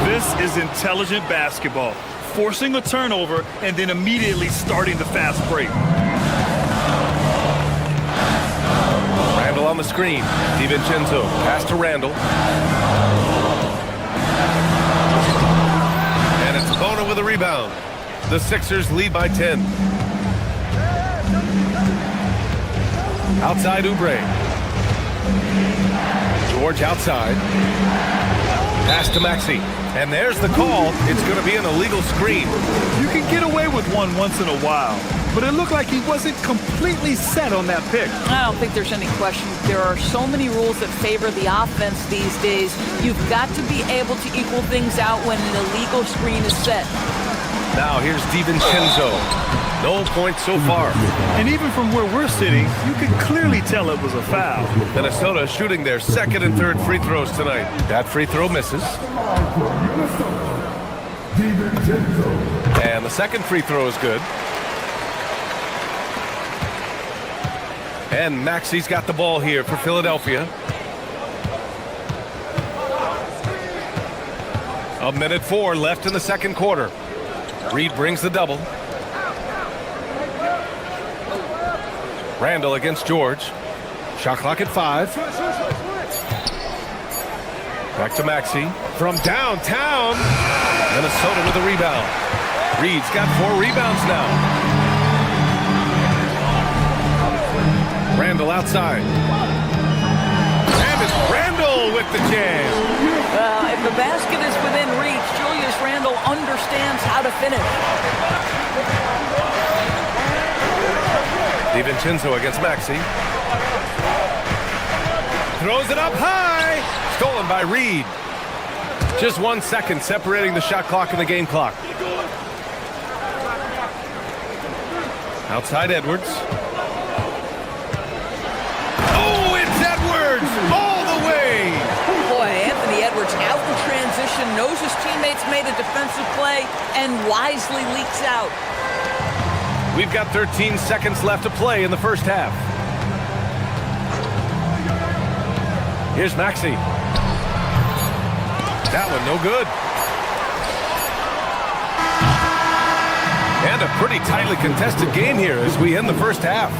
This is intelligent basketball. Forcing a turnover and then immediately starting the fast break. Randall on the screen. DiVincenzo pass to Randall. And it's Bona with a rebound. The Sixers lead by 10. Outside Oubre. George outside. Pass to Maxey. And there's the call. It's going to be an illegal screen. You can get away with one once in a while, but it looked like he wasn't completely set on that pick. I don't think there's any question. There are so many rules that favor the offense these days. You've got to be able to equal things out when an illegal screen is set. Now here's DiVincenzo. No points so far. And even from where we're sitting, you can clearly tell it was a foul. Minnesota shooting their second and third free throws tonight. That free throw misses. And the second free throw is good. And Maxey's got the ball here for Philadelphia. A minute 4 left in the second quarter. Reed brings the double. Randall against George. Shot clock at 5. Back to Maxey. From downtown. Minnesota with a rebound. Reed's got 4 rebounds now. Randall outside. And it's Randall with the jam. If the basket is within reach, Julius Randle understands how to finish. DiVincenzo against Maxey. Throws it up high. Stolen by Reed. Just 1 second separating the shot clock and the game clock. Outside Edwards. Oh, position, knows his teammates made a defensive play, and wisely leaks out. We've got 13 seconds left to play in the first half. Here's Maxey. That one no good. And a pretty tightly contested game here as we end the first half.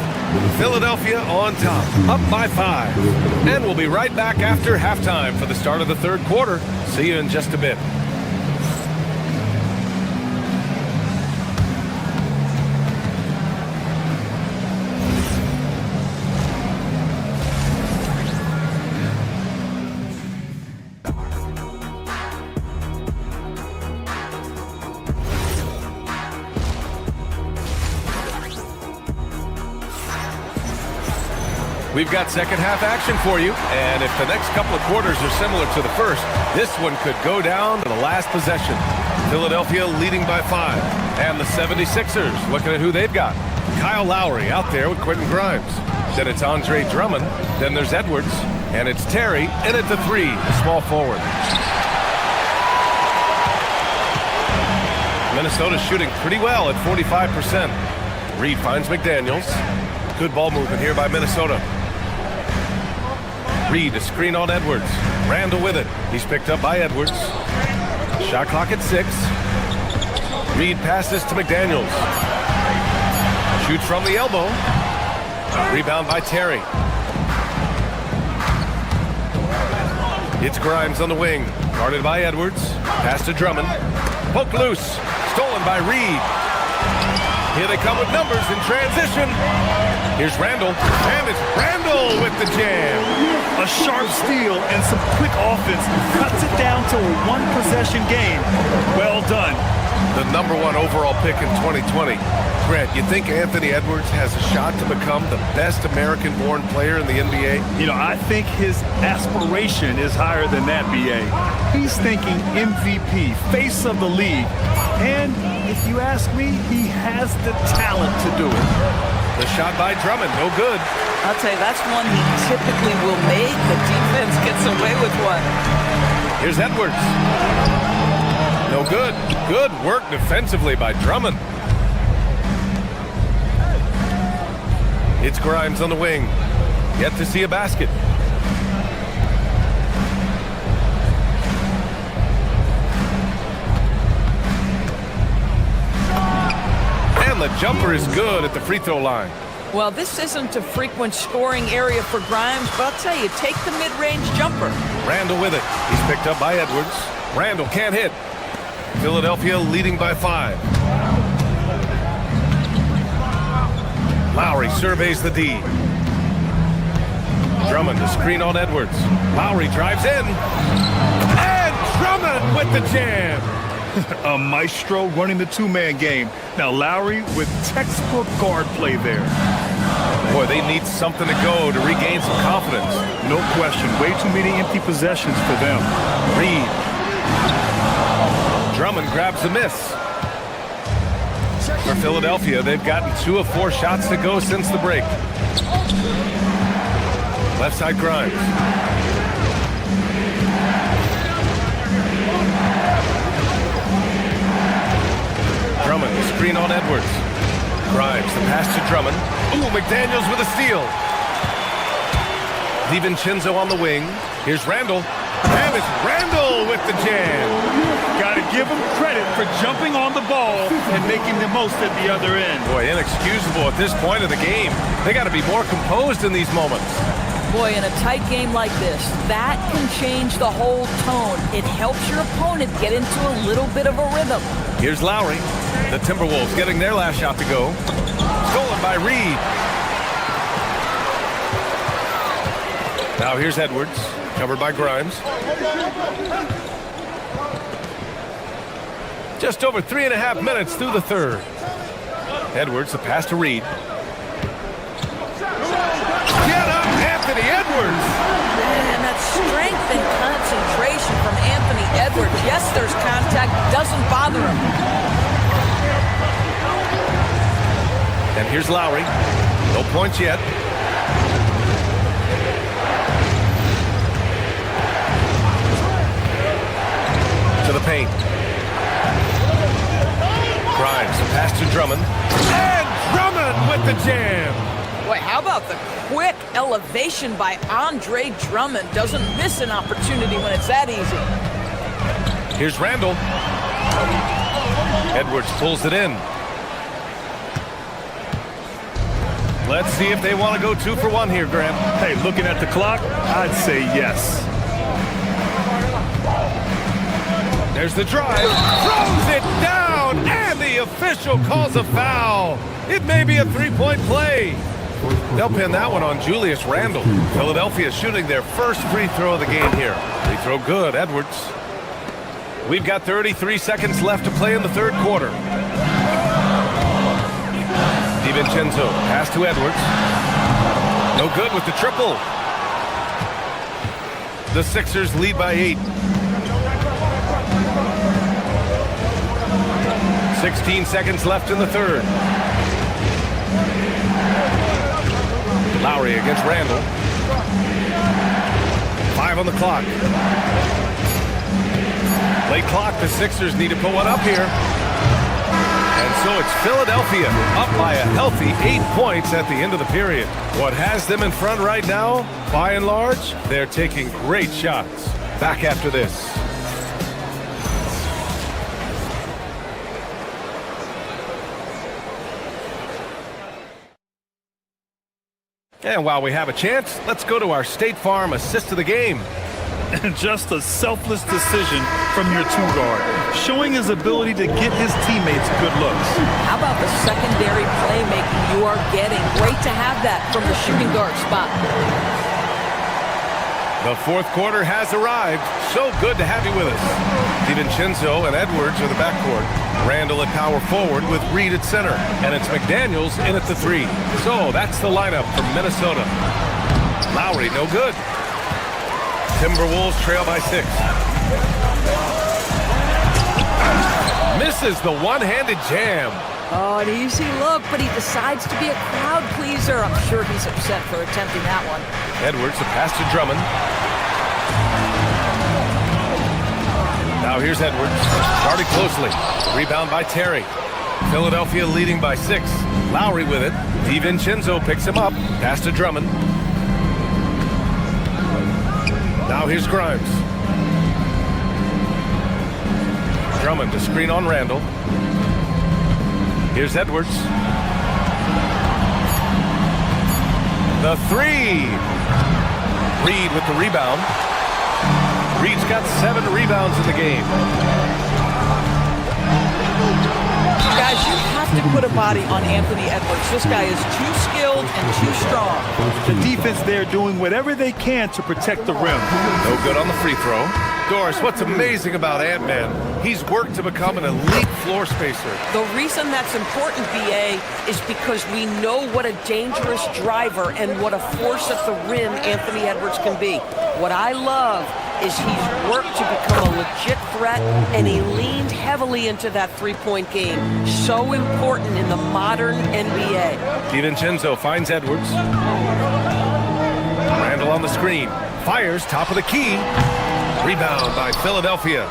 Philadelphia on top, up by 5. And we'll be right back after halftime for the start of the third quarter. See you in just a bit. We've got second half action for you, and if the next couple of quarters are similar to the first, this one could go down to the last possession. Philadelphia leading by 5, and the 76ers looking at who they've got. Kyle Lowry out there with Quentin Grimes. Then it's Andre Drummond, then there's Edwards, and it's Terry in at the 3, the small forward. Minnesota's shooting pretty well at 45%. Reed finds McDaniels. Good ball movement here by Minnesota. Reed, a screen on Edwards. Randall with it. He's picked up by Edwards. Shot clock at 6. Reed passes to McDaniels. Shoots from the elbow. Rebound by Terry. It's Grimes on the wing. Guarded by Edwards. Pass to Drummond. Poke loose. Stolen by Reed. Here they come with numbers in transition. Here's Randall, and it's Randall with the jam. A sharp steal and some quick offense cuts it down to a one-possession game. Well done. The #1 overall pick in 2020. Grant, you think Anthony Edwards has a shot to become the best American-born player in the NBA? You know, I think his aspiration is higher than that, B.A. He's thinking MVP, face of the league. And if you ask me, he has the talent to do it. The shot by Drummond, no good. I'll tell you, that's one he typically will make. The defense gets away with one. Here's Edwards. No good. Good work defensively by Drummond. It's Grimes on the wing. Yet to see a basket. And the jumper is good at the free throw line. Well, this isn't a frequent scoring area for Grimes, but I'll tell you, take the mid-range jumper. Randall with it. He's picked up by Edwards. Randall can't hit. Philadelphia leading by 5. Lowry surveys the D. Drummond, the screen on Edwards. Lowry drives in. And Drummond with the jam. A maestro running the two-man game. Now Lowry with textbook guard play there. Boy, they need something to go to regain some confidence. No question. Way too many empty possessions for them. Reed. Drummond grabs the miss. For Philadelphia, they've gotten 2 of 4 shots to go since the break. Left side Grimes. Drummond, screen on Edwards. Grimes, the pass to Drummond. Ooh, McDaniels with a steal. DiVincenzo on the wing. Here's Randall. And it's Randall with the jam. Got to give him credit for jumping on the ball and making the most at the other end. Boy, inexcusable at this point of the game. They got to be more composed in these moments. Boy, in a tight game like this, that can change the whole tone. It helps your opponent get into a little bit of a rhythm. Here's Lowry. The Timberwolves getting their last shot to go. Stolen by Reed. Now here's Edwards, covered by Grimes. Just over 3.5 minutes through the third. Edwards, the pass to Reed. Get up, Anthony Edwards! And that strength and concentration from Anthony Edwards. Yes, there's contact, doesn't bother him. And here's Lowry. No points yet. the paint. Grimes, pass to Drummond. And Drummond with the jam. Boy, how about the quick elevation by Andre Drummond? Doesn't miss an opportunity when it's that easy. Here's Randall. Edwards pulls it in. Let's see if they want to go 2 for 1 here, Graham. Hey, looking at the clock, I'd say yes. There's the drive. Throws it down, and the official calls a foul. It may be a 3-point play. They'll pin that one on Julius Randle. Philadelphia shooting their first free throw of the game here. Free throw good, Edwards. We've got 33 seconds left to play in the third quarter. DiVincenzo, pass to Edwards. No good with the triple. The Sixers lead by 8. 16 seconds left in the third. Lowry against Randall. 5 on the clock. Late clock, the Sixers need to put one up here. And so it's Philadelphia up by a healthy 8 points at the end of the period. What has them in front right now, by and large, they're taking great shots. Back after this. And while we have a chance, let's go to our State Farm assist of the game. And just a selfless decision from your 2-guard, showing his ability to get his teammates good looks. How about the secondary playmaking you are getting? Great to have that from the shooting guard spot. The fourth quarter has arrived. So good to have you with us. DiVincenzo and Edwards are the backcourt. Randall at power forward with Reed at center. And it's McDaniels in at the 3. So that's the lineup from Minnesota. Lowry, no good. Timberwolves trail by 6. Misses the one-handed jam. Oh, an easy look, but he decides to be a crowd pleaser. I'm sure he's upset for attempting that one. Edwards, a pass to Drummond. Now here's Edwards. Guarded closely. Rebound by Terry. Philadelphia leading by 6. Lowry with it. DiVincenzo picks him up. Pass to Drummond. Now here's Grimes. Drummond to screen on Randall. Here's Edwards. The 3. Reed with the rebound. Reed's got 7 rebounds in the game. Guys, you have to put a body on Anthony Edwards. This guy is too skilled and too strong. The defense there doing whatever they can to protect the rim. No good on the free throw. Doris, what's amazing about Ant-Man, he's worked to become an elite floor spacer. The reason that's important, BA, is because we know what a dangerous driver and what a force at the rim Anthony Edwards can be. What I love is he's worked to become a legit threat, and he leaned heavily into that three-point game. So important in the modern NBA. DiVincenzo finds Edwards. Randall on the screen. Fires, top of the key. Rebound by Philadelphia.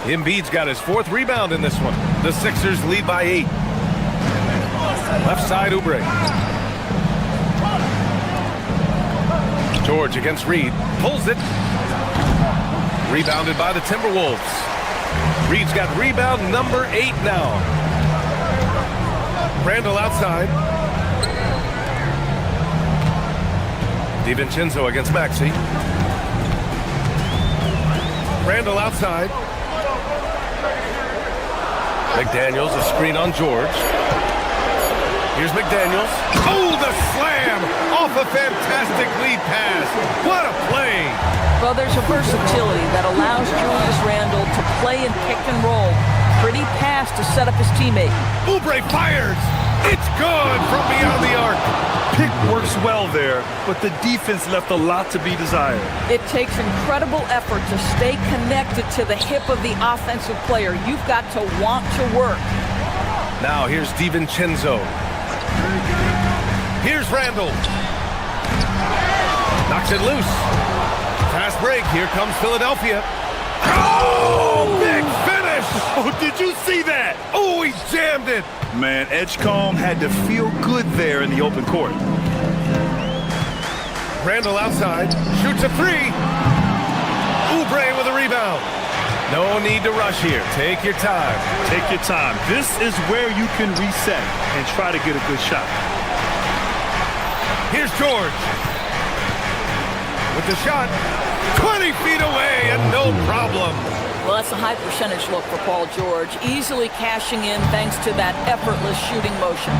Embiid's got his 4th rebound in this one. The Sixers lead by 8. Left side, Oubre. George against Reed. Pulls it. Rebounded by the Timberwolves. Reed's got rebound number 8 now. Randall outside. DiVincenzo against Maxey. Randall outside. McDaniels, a screen on George. Here's McDaniels. Oh, the slam! Off a fantastic lead pass. What a play! Well, there's a versatility that allows Julius Randle to play in pick and roll. Pretty pass to set up his teammate. Oubre fires! It's good from beyond the arc. Pick works well there, but the defense left a lot to be desired. It takes incredible effort to stay connected to the hip of the offensive player. You've got to want to work. Now here's DiVincenzo. Here's Randall. Knocks it loose. Fast break. Here comes Philadelphia. Oh, big push. Oh, did you see that? Oh, he jammed it. Man, Edgecombe had to feel good there in the open court. Randall outside, shoots a three. Oubre with a rebound. No need to rush here. Take your time. Take your time. This is where you can reset and try to get a good shot. Here's George. With the shot, 20 feet away and no problem. Well, that's a high percentage look for Paul George, easily cashing in thanks to that effortless shooting motion.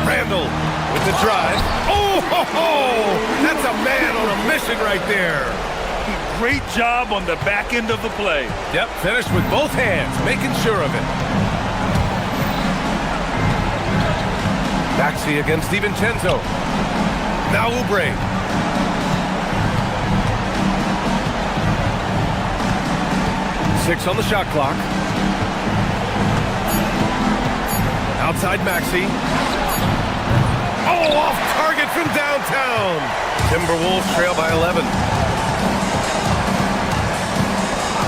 Randall with the drive. Oh, ho, ho! That's a man on a mission right there. Great job on the back end of the play. Yep, finished with both hands, making sure of it. Maxey against DiVincenzo. Now Oubre. Six on the shot clock. Outside Maxey. Oh, off target from downtown. Timberwolves trail by 11.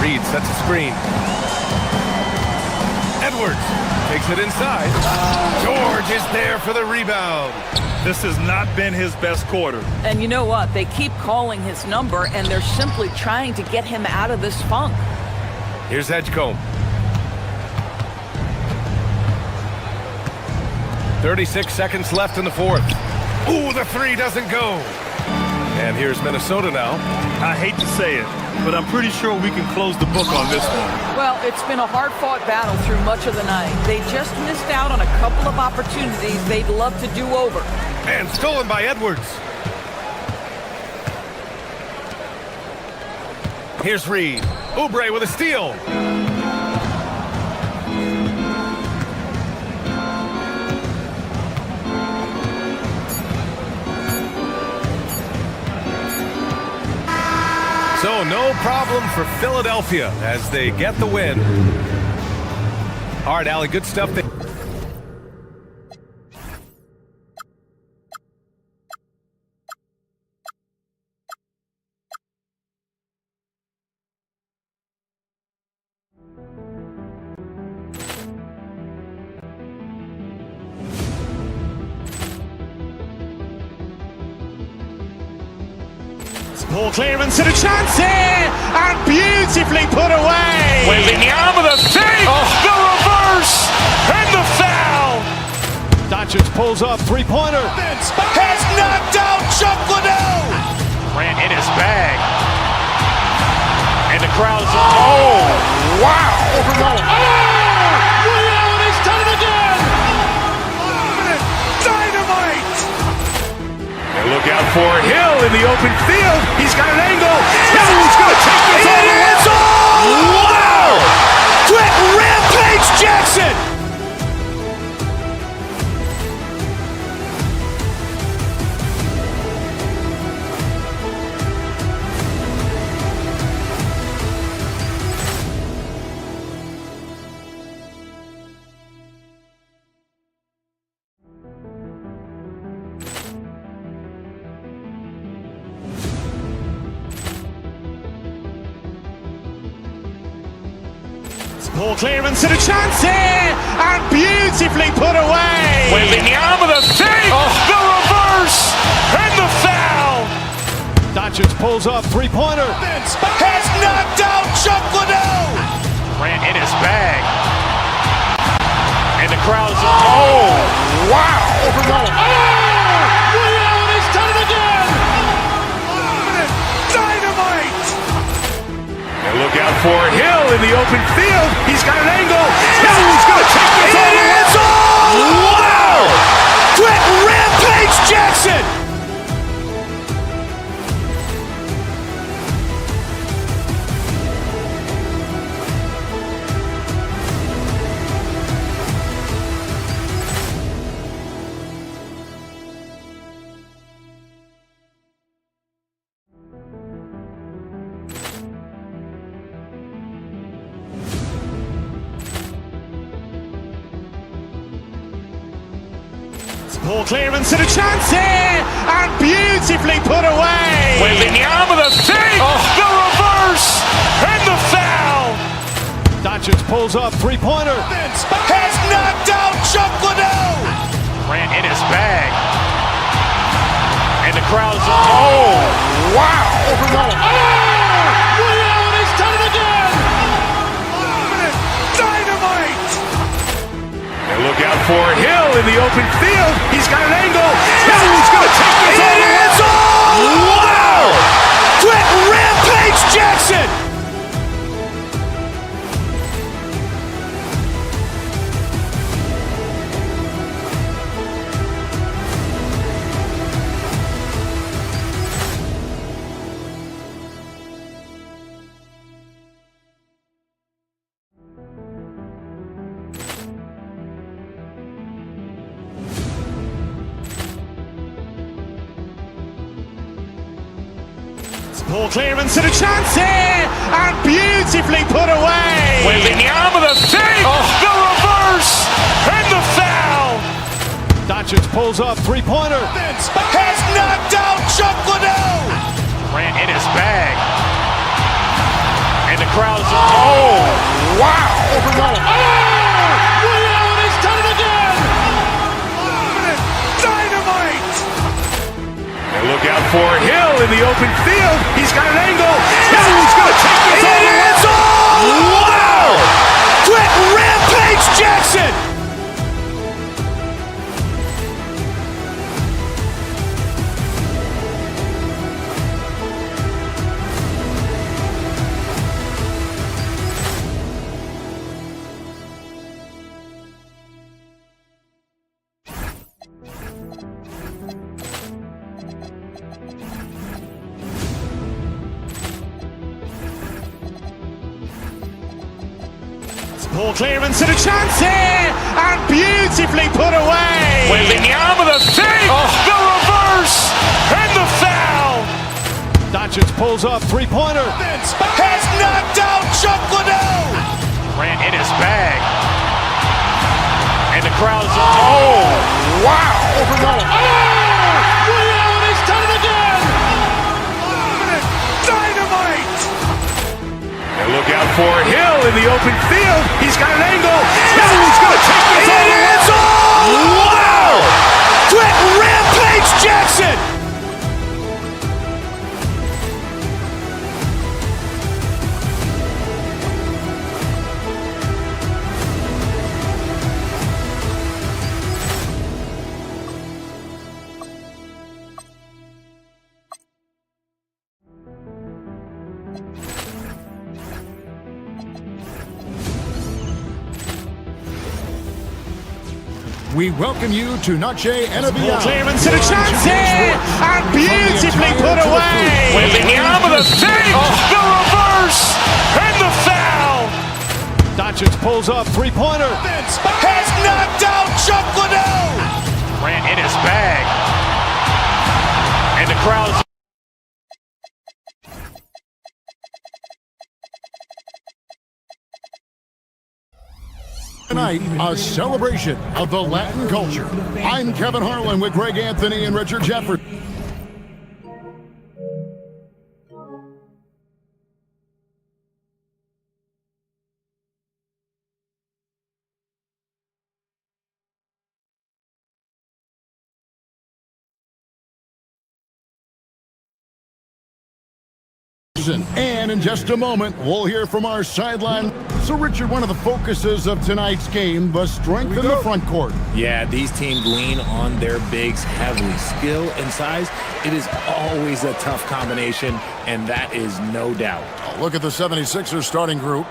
Reed sets a screen. Edwards takes it inside. George is there for the rebound. This has not been his best quarter. And you know what? They keep calling his number, and they're simply trying to get him out of this funk. Here's Edgecombe. 36 seconds left in the fourth. Ooh, the three doesn't go. And here's Minnesota now. I hate to say it, but I'm pretty sure we can close the book on this one. Well, it's been a hard-fought battle through much of the night. They just missed out on a couple of opportunities they'd love to do over. And stolen by Edwards. Here's Reed. Oubre with a steal. So no problem for Philadelphia as they get the win. All right, Allie, good stuff there. Ball clearance and a chance here, and beautifully put away. Wembanyama with a save, the reverse, and the foul. Doncic pulls up, three-pointer. Has knocked out Chuck Liddell. Ran in his bag. And the crowd is, oh, wow. Leon has done it again. Dynamite. And look out for Hill in the open field. He's got an angle. Hill's going to take this all the way. It's all! Wow! Quick rampage Jackson. Ball clearance and a chance here, and beautifully put away. Wembanyama with a save, the reverse, and the foul. Doncic pulls up, three-pointer. Has knocked out Chuck Liddell. Ran in his bag. And the crowd is, oh, wow. Leon has done it again. Dynamite. And look out for Hill in the open field. He's got an angle. Hill's going to take this all the way. It's all! Wow! Quick rampage Jackson. Ball clearance and a chance here, and beautifully put away. Wembanyama with a save, the reverse, and the foul. Doncic pulls up, three-pointer. Vince has knocked out Chuck Liddell. Grant in his bag. And the crowd's, oh, wow. Liddell has done it again. Dynamite. And look out for Hill in the open field. He's got an angle. Hill's going to take this all the way. Wow! Quick rampage Jackson. Ball clearance and a chance here, and beautifully put away. Waving the arm of the fake, the reverse, and the foul. Doncic pulls up, three-pointer. Vince has knocked out Chuck Liddell. Grant in his bag. And the crowd's, oh, wow. Liddell has done it again. Dynamite. And look out for Hill in the open field. He's got an angle. Hill's going to take this all the way. Wow! Quick rampage Jackson. Ball clearance and a chance here, and beautifully put away. Waving the arm of the fake, the reverse, and the foul. Doncic pulls up, three-pointer. Vince has knocked out Chuck Liddell. Grant in his bag. And the crowd's, oh, wow. Liddell has done it again. Dynamite. And look out for Hill in the open field. He's got an angle. Hill's going to take this all the way. Wow! Quick rampage Jackson. We welcome you to Noche and a Ball clearance and a chance here, and beautifully put away. Waving the arm of the fake, the reverse, and the foul. Doncic pulls up, three-pointer. Vince has knocked out Chuck Liddell. Grant in his bag. And the crowd's, Tonight, a celebration of the Latin culture. I'm Kevin Harlan with Greg Anthony and Richard Jefferson. And in just a moment, we'll hear from our sideline. So, Richard, one of the focuses of tonight's game, the strength in the front court. Yeah, these teams lean on their bigs heavily. Skill and size, it is always a tough combination, and that is no doubt. Look at the 76ers starting group.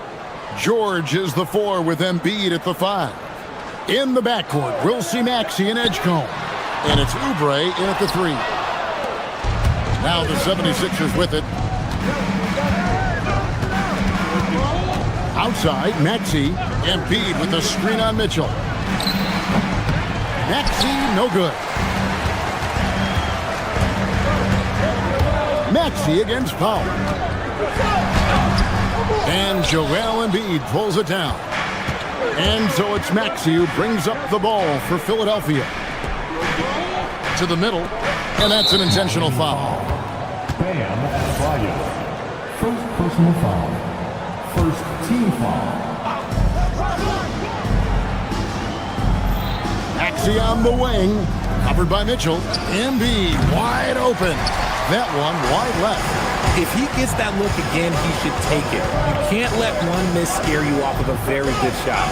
George is the 4 with Embiid at the 5. In the backcourt, we'll see Maxey and Edgecombe. And it's Oubre in at the 3. Now the 76ers with it. Outside, Maxey, Embiid with the screen on Mitchell. Maxey, no good. Maxey against Powell. And Joel Embiid pulls it down. And so it's Maxey who brings up the ball for Philadelphia. To the middle, and that's an intentional foul. Bam, First personal foul. First team foul. Maxey on the wing. Covered by Mitchell. Embiid wide open. That one wide left. If he gets that look again, he should take it. You can't let one miss scare you off of a very good shot.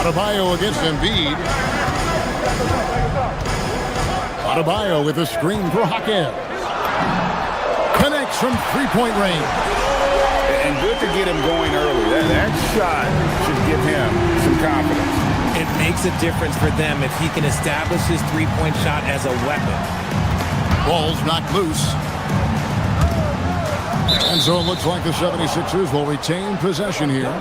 Adebayo against Embiid. Adebayo with a screen for Hakeem. Connects from three-point range. And good to get him going early. That shot should give him some confidence. It makes a difference for them if he can establish his three-point shot as a weapon. Ball's knocked loose. And so it looks like the 76ers will retain possession here.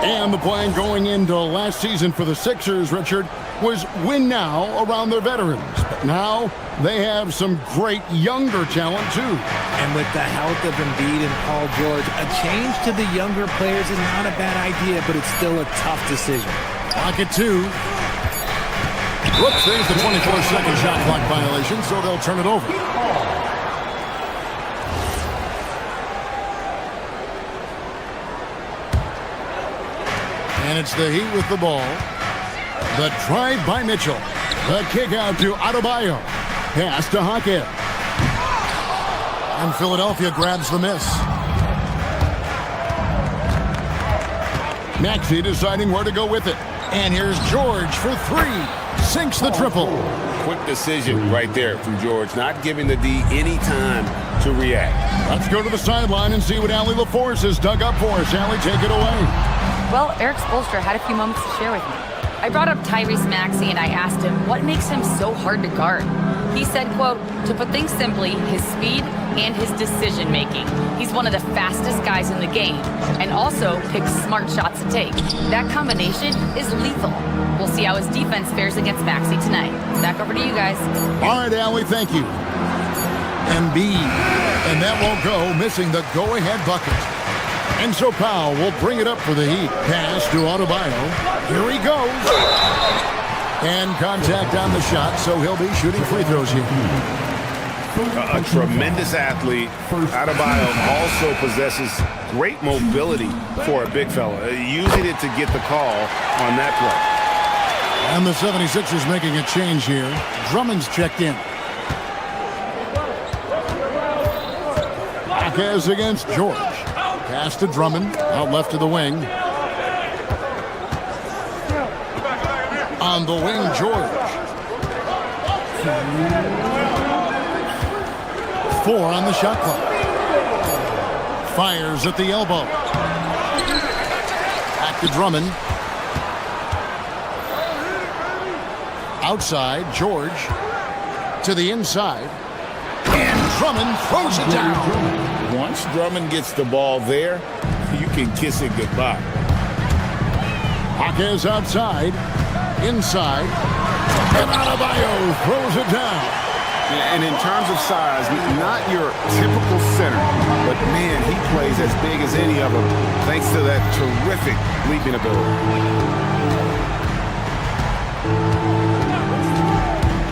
And the plan going into last season for the Sixers, Richard, was win now around their veterans. But now they have some great younger talent, too. And with the health of Embiid and Paul George, a change to the younger players is not a bad idea, but it's still a tough decision. Clock at 2. Whoops, there's the 24-second shot clock violation, so they'll turn it over. And it's the Heat with the ball. The drive by Mitchell. The kick out to Adebayo. Pass to Hakeem. And Philadelphia grabs the miss. Maxey deciding where to go with it. And here's George for 3. Sinks the triple. Quick decision right there from George, not giving the D any time to react. Let's go to the sideline and see what Allie LaForce has dug up for us. Allie, take it away. Well, Eric Spoelstra had a few moments to share with me. I brought up Tyrese Maxey and I asked him what makes him so hard to guard. He said, quote, to put things simply, his speed and his decision making. He's one of the fastest guys in the game and also picks smart shots to take. That combination is lethal. We'll see how his defense fares against Maxey tonight. Back over to you guys. All right, Allie, thank you. Embiid, and that won't go, missing the go-ahead bucket. And so Powell will bring it up for the Heat. Pass to Adebayo. Here he goes. And contact on the shot, so he'll be shooting free throws here. A tremendous athlete. Adebayo also possesses great mobility for a big fella, using it to get the call on that play. And the 76ers making a change here. Drummond's checked in. Marquez against George. Pass to Drummond, out left to the wing. On the wing, George. 4 on the shot clock. Fires at the elbow. Back to Drummond. Outside, George. To the inside. And Drummond throws it down. Once Drummond gets the ball there, you can kiss it goodbye. Marquez outside. Inside. And Adebayo throws it down. And in terms of size, not your typical center, but man, he plays as big as any of them thanks to that terrific leaping ability.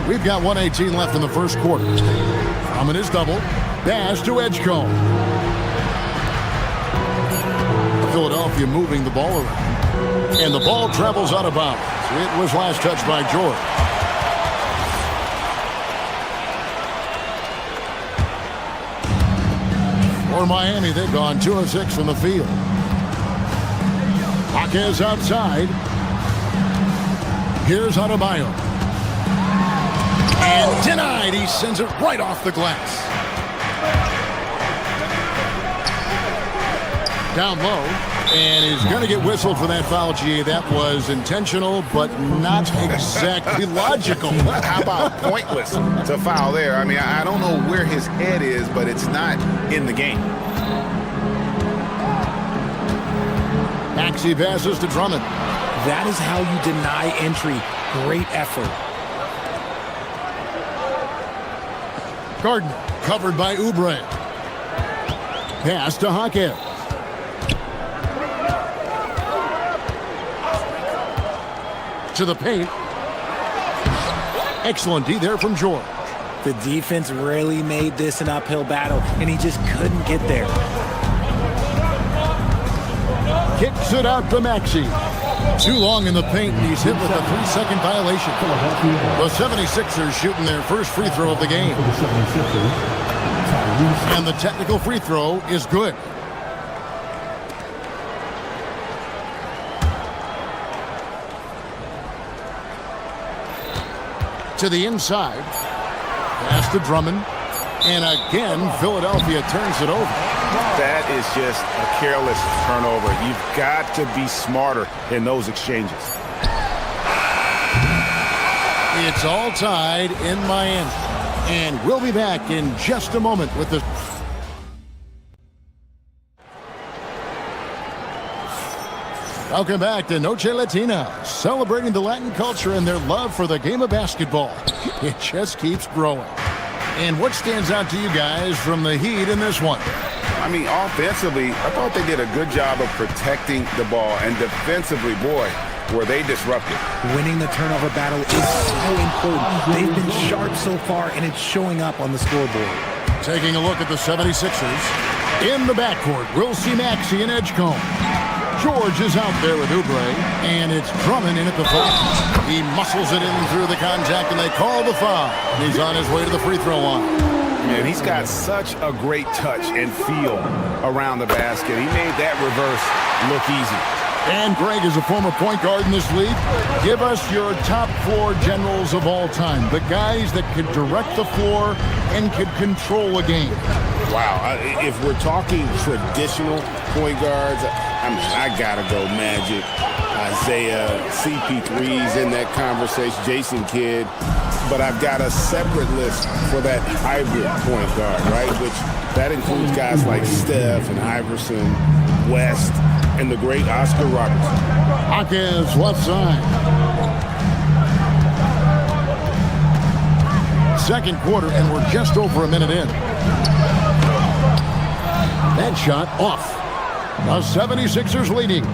We've got 1:18 left in the first quarter. Drummond is double. Pass to Edgecombe. Philadelphia moving the ball around. And the ball travels out of bounds. It was last touched by George. For Miami, they've gone 2 of 6 from the field. Marquez outside. Here's Adebayo. And denied. He sends it right off the glass. Down low. And he's going to get whistled for that foul, G. That was intentional, but not exactly logical. How about pointless to foul there? I mean, I don't know where his head is, but it's not in the game. Maxey passes to Drummond. That is how you deny entry. Great effort. Gardner covered by Oubre. Pass to Hakeem. To the paint. Excellent D there from George. The defense really made this an uphill battle, and he just couldn't get there. Kicks it out to Maxey. Too long in the paint, and he's hit with a 3-second violation. The 76ers shooting their first free throw of the game. And the technical free throw is good. To the inside. Pass to Drummond. And again, Philadelphia turns it over. That is just a careless turnover. You've got to be smarter in those exchanges. It's all tied in Miami. And we'll be back in just a moment with the... Welcome back to Noche Latina, celebrating the Latin culture and their love for the game of basketball. It just keeps growing. And what stands out to you guys from the Heat in this one? I mean, offensively, I thought they did a good job of protecting the ball. And defensively, boy, were they disruptive. Winning the turnover battle is so important. They've been sharp so far, and it's showing up on the scoreboard. Taking a look at the 76ers. In the backcourt, we'll see Maxey and Edgecombe. George is out there with Oubre, and it's Drummond in at the foul. He muscles it in through the contact, and they call the foul. He's on his way to the free throw line. Man, he's got such a great touch and feel around the basket. He made that reverse look easy. And Greg is a former point guard in this league. Give us your top 4 generals of all time, the guys that could direct the floor and could control a game. Wow, if we're talking traditional point guards, I mean, I gotta go Magic, Isaiah, CP3's in that conversation, Jason Kidd. But I've got a separate list for that hybrid point guard, right? Which that includes guys like Steph and Iverson, West, and the great Oscar Robertson. Hawkins left side. Second quarter, and we're just over a minute in. That shot off. The 76ers leading.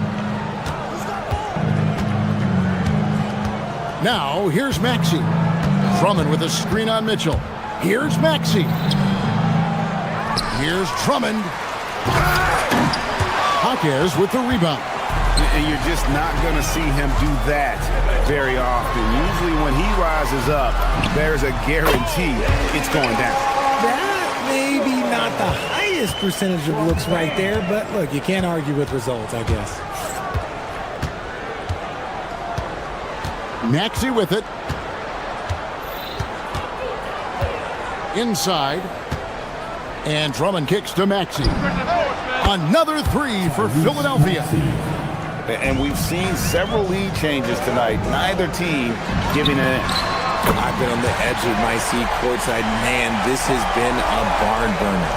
Now, here's Maxey. Drummond with a screen on Mitchell. Here's Maxey. Here's Drummond. Hawkins with the rebound. And you're just not going to see him do that very often. Usually when he rises up, there's a guarantee it's going down. That maybe not the highest percentage of looks right there, but look, you can't argue with results, I guess. Maxey with it. Inside. And Drummond kicks to Maxey. Another 3 for Philadelphia. And we've seen several lead changes tonight. Neither team giving an inch. I've been on the edge of my seat courtside. Man, this has been a barn burner.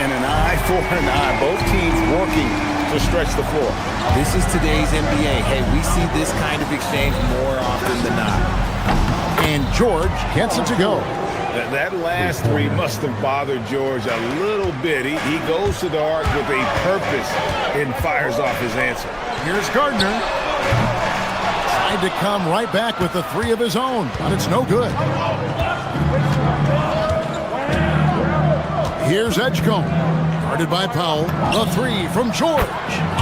And an eye for an eye. Both teams working to stretch the floor. This is today's NBA. Hey, we see this kind of exchange more often than not. And George gets it to go. That last 3 must have bothered George a little bit. He goes to the arc with a purpose and fires off his answer. Here's Gardner. Tried to come right back with the 3 of his own, but it's no good. Here's Edgecombe. Guarded by Powell. The 3 from George.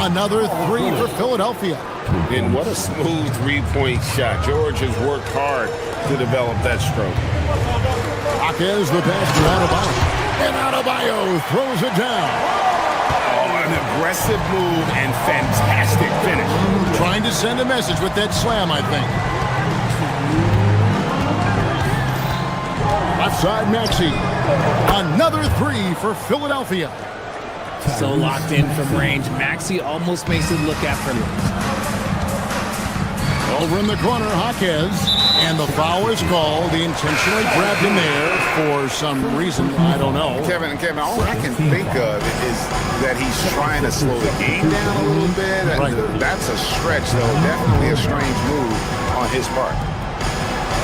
Another 3 for Philadelphia. And what a smooth three-point shot. George has worked hard to develop that stroke. Hawkins the pass to Adebayo. And Adebayo throws it down. Oh, an aggressive move and fantastic finish. Trying to send a message with that slam, I think. Left side, Maxey. Another 3 for Philadelphia. So locked in from range. Maxey almost makes it look effortless. Over in the corner, Hawkins. And the foul is called. He intentionally grabbed him there for some reason. I don't know. Kevin, all I can think of is that he's trying to slow the game down a little bit. Right. That's a stretch, though. Definitely a strange move on his part.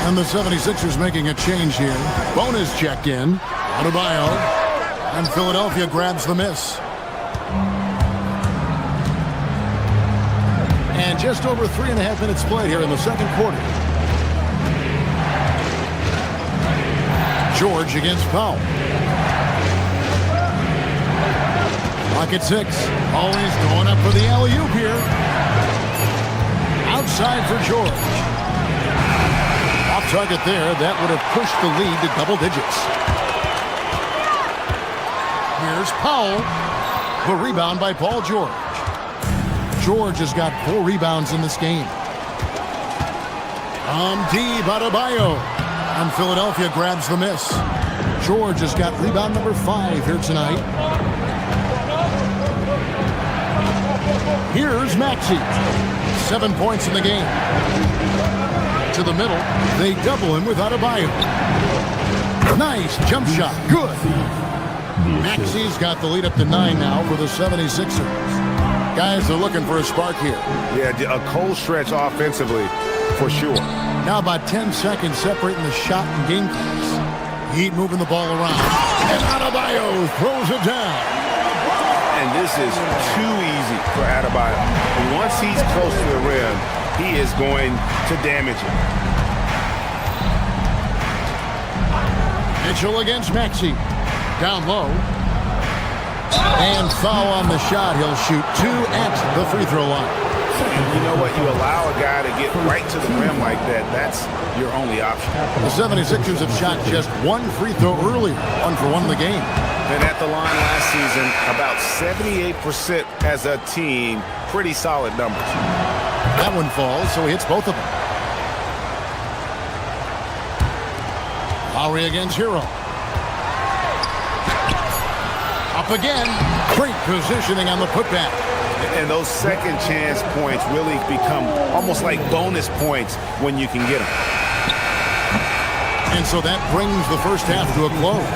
And the 76ers making a change here. Bonus checked in. Adebayo. And Philadelphia grabs the miss. And just over 3.5 minutes played here in the second quarter. George against Powell. Clock at 6. Always going up for the alley-oop here. Outside for George. Off target there. That would have pushed the lead to double digits. Here's Powell. The rebound by Paul George. George has got 4 rebounds in this game. Deep Adebayo. And Philadelphia grabs the miss. George has got rebound number 5 here tonight. Here's Maxey. 7 points in the game. To the middle. They double him with Adebayo. Nice jump shot. Good. Maxey's got the lead up to 9 now for the 76ers. Guys are looking for a spark here. Yeah, a cold stretch offensively for sure. Now about 10 seconds separating the shot and game clocks. Heat moving the ball around. And Adebayo throws it down. And this is too easy for Adebayo. Once he's close to the rim, he is going to damage it. Mitchell against Maxey. Down low. And foul on the shot. He'll shoot 2 at the free throw line. You know what? You allow a guy to get right to the rim like that, that's your only option. The 76ers have shot just 1 free throw earlier. 1 for 1 in the game. And at the line last season, about 78% as a team. Pretty solid numbers. That one falls, so he hits both of them. Lowry against Hero. Up again. Great positioning on the putback. And those second chance points really become almost like bonus points when you can get them. And so that brings the first half to a close.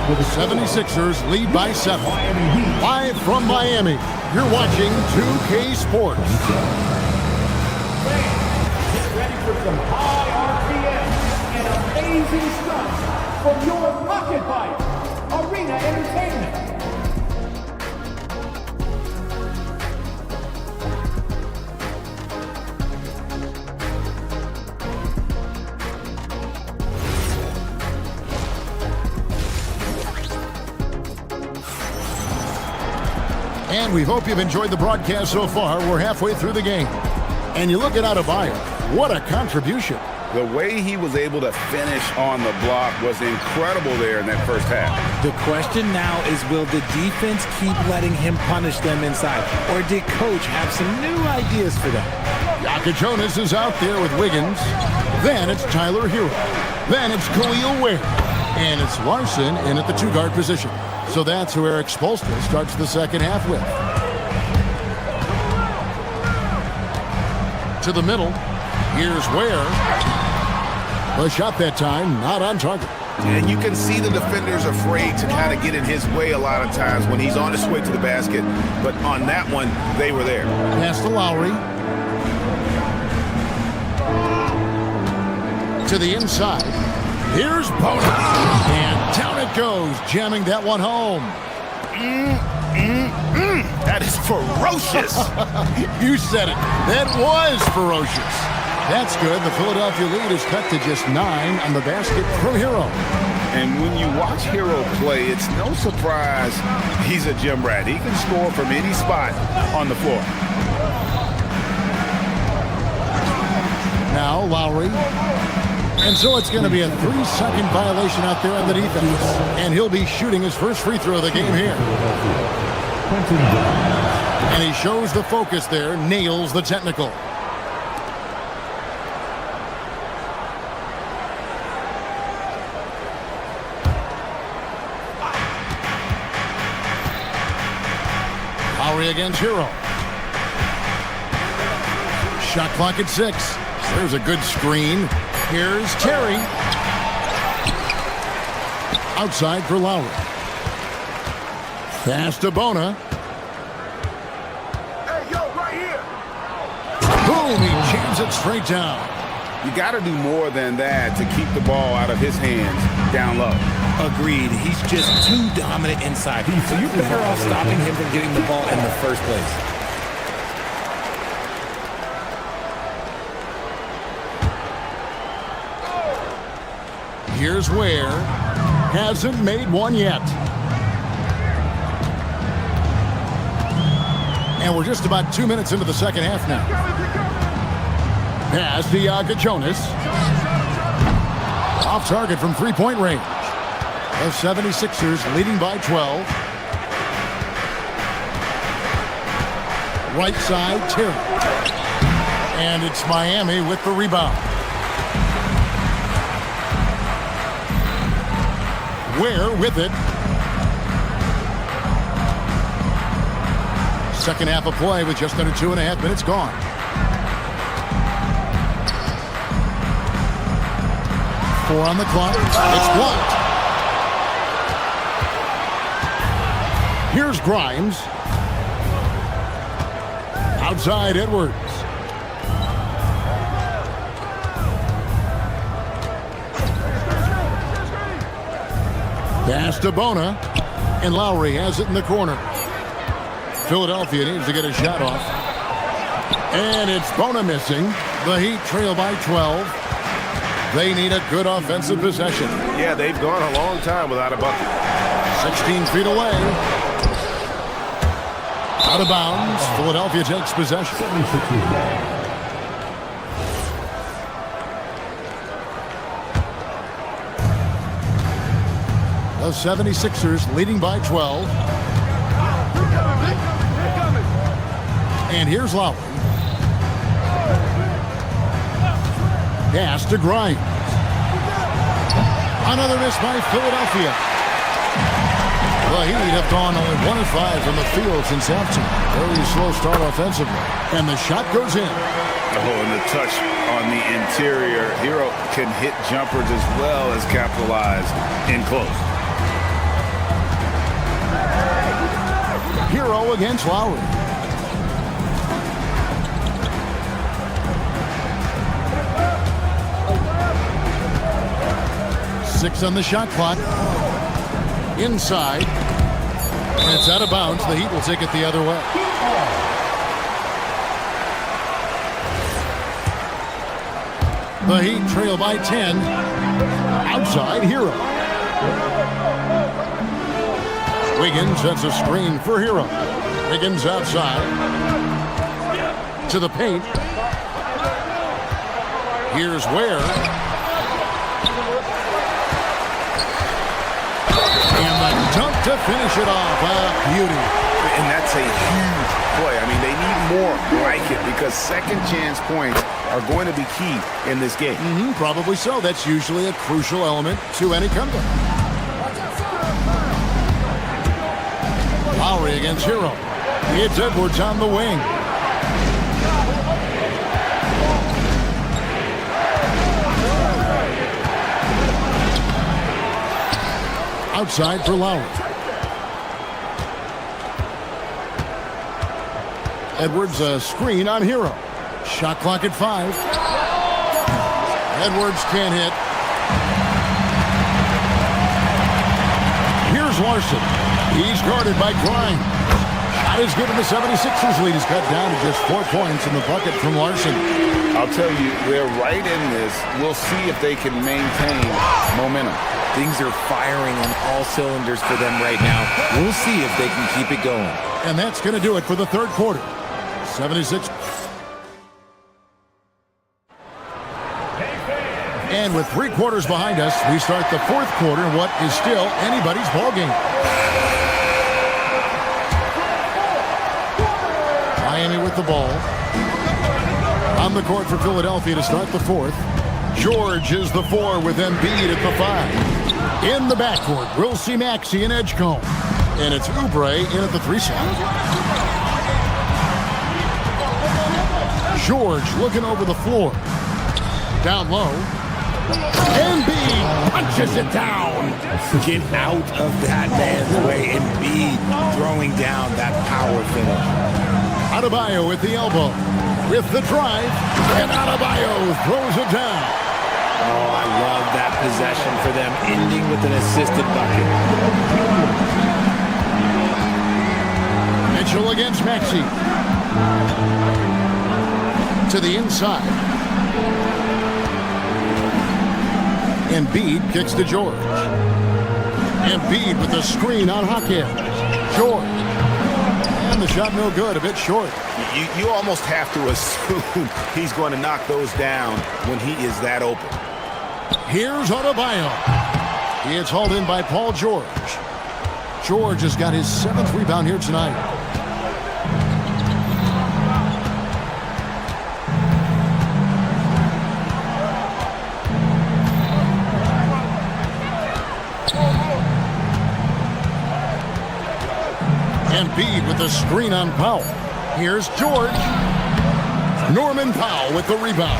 The 76ers lead by 7. Live from Miami, you're watching 2K Sports. Get ready for some high RPM and amazing stunts from your Rocket Bike Arena Entertainment. And we hope you've enjoyed the broadcast so far. We're halfway through the game. And you look at Adebayo. What a contribution. The way he was able to finish on the block was incredible there in that first half. The question now is, will the defense keep letting him punish them inside? Or did Coach have some new ideas for them? Yaka Jonas is out there with Wiggins. Then it's Tyler Hero. Then it's Khalil Ware. And it's Larson in at the 2-guard position. So that's who Eric Spoelstra starts the second half with. To the middle. Here's Ware. The shot that time, not on target. And you can see the defenders afraid to kind of get in his way a lot of times when he's on his way to the basket. But on that one, they were there. Pass to Lowry. To the inside. Here's Bona. And down it goes, jamming that one home. That is ferocious. You said it. That was ferocious. That's good. The Philadelphia lead is cut to just 9 on the basket from Hero. And when you watch Hero play, it's no surprise he's a gym rat. He can score from any spot on the floor. Now Lowry. And so it's going to be a 3-second violation out there on the defense. And he'll be shooting his first free throw of the game here. And he shows the focus there, nails the technical. Lowry against Hero. Shot clock at 6. There's a good screen. Here's Terry. Outside for Lowry. Pass to Bona. Hey, yo, right here. Boom, he jams it straight down. You got to do more than that to keep the ball out of his hands down low. Agreed. He's just too dominant inside. So you're better off stopping him from getting the ball in the first place. Here's Ware. Hasn't made one yet. And we're just about 2 minutes into the second half now. Pass to Jonas. Off target from three-point range. The 76ers leading by 12. Right side, Terry. And it's Miami with the rebound. Ware with it. Second half of play with just under 2.5 minutes gone. Four on the clock. It's blocked. Here's Grimes. Outside Edwards. Pass to Bona. And Lowry has it in the corner. Philadelphia needs to get a shot off. And it's Bona missing. The Heat trail by 12. They need a good offensive possession. Yeah, they've gone a long time without a bucket. 16 feet away. Out of bounds. Philadelphia takes possession. The 76ers leading by 12. And here's Lowry. Pass to Grimes. Another miss by Philadelphia. The Heat have gone only 1 of 5 from the field since halftime. Very slow start offensively. And the shot goes in. Oh, and the touch on the interior. Hero can hit jumpers as well as capitalize in close. Hero against Lowry. Six on the shot clock. Inside. And it's out of bounds. The Heat will take it the other way. The Heat trail by 10. Outside, Hero. Wiggins sets a screen for Hero. Wiggins outside. To the paint. Here's Ware. And the dunk to finish it off. Beauty. And that's a huge play. I mean, they need more like it because second chance points are going to be key in this game. Probably so. That's usually a crucial element to any comeback. Lowry against Hero. It's Edwards on the wing. Outside for Lowry. Edwards a screen on Hero. Shot clock at 5. Edwards can't hit. Here's Larson. He's guarded by Grimes. Shot is good in the 76ers lead. He's cut down to just 4 points in the bucket from Larson. I'll tell you, they're right in this. We'll see if they can maintain momentum. Things are firing on all cylinders for them right now. We'll see if they can keep it going. And that's going to do it for the third quarter. 76. And with 3 quarters behind us, we start the fourth quarter in what is still anybody's ballgame. Miami with the ball. On the court for Philadelphia to start the fourth. George is the 4 with Embiid at the 5. In the backcourt, we'll see Maxey and Edgecombe. And it's Oubre in at the 3 slot. George looking over the floor. Down low. Embiid punches it down. Get out of that man's way. Embiid throwing down that power finish. Adebayo at the elbow. With the drive. And Adebayo throws it down. Oh, I love that possession for them, ending with an assisted bucket. Mitchell against Maxey. To the inside. Embiid kicks to George. Embiid with the screen on Hackett. George. And the shot no good, a bit short. You almost have to assume he's going to knock those down when he is that open. Here's Adebayo. He is hauled in by Paul George. George has got his 7th rebound here tonight. Embiid with the screen on Powell. Here's George. Norman Powell with the rebound.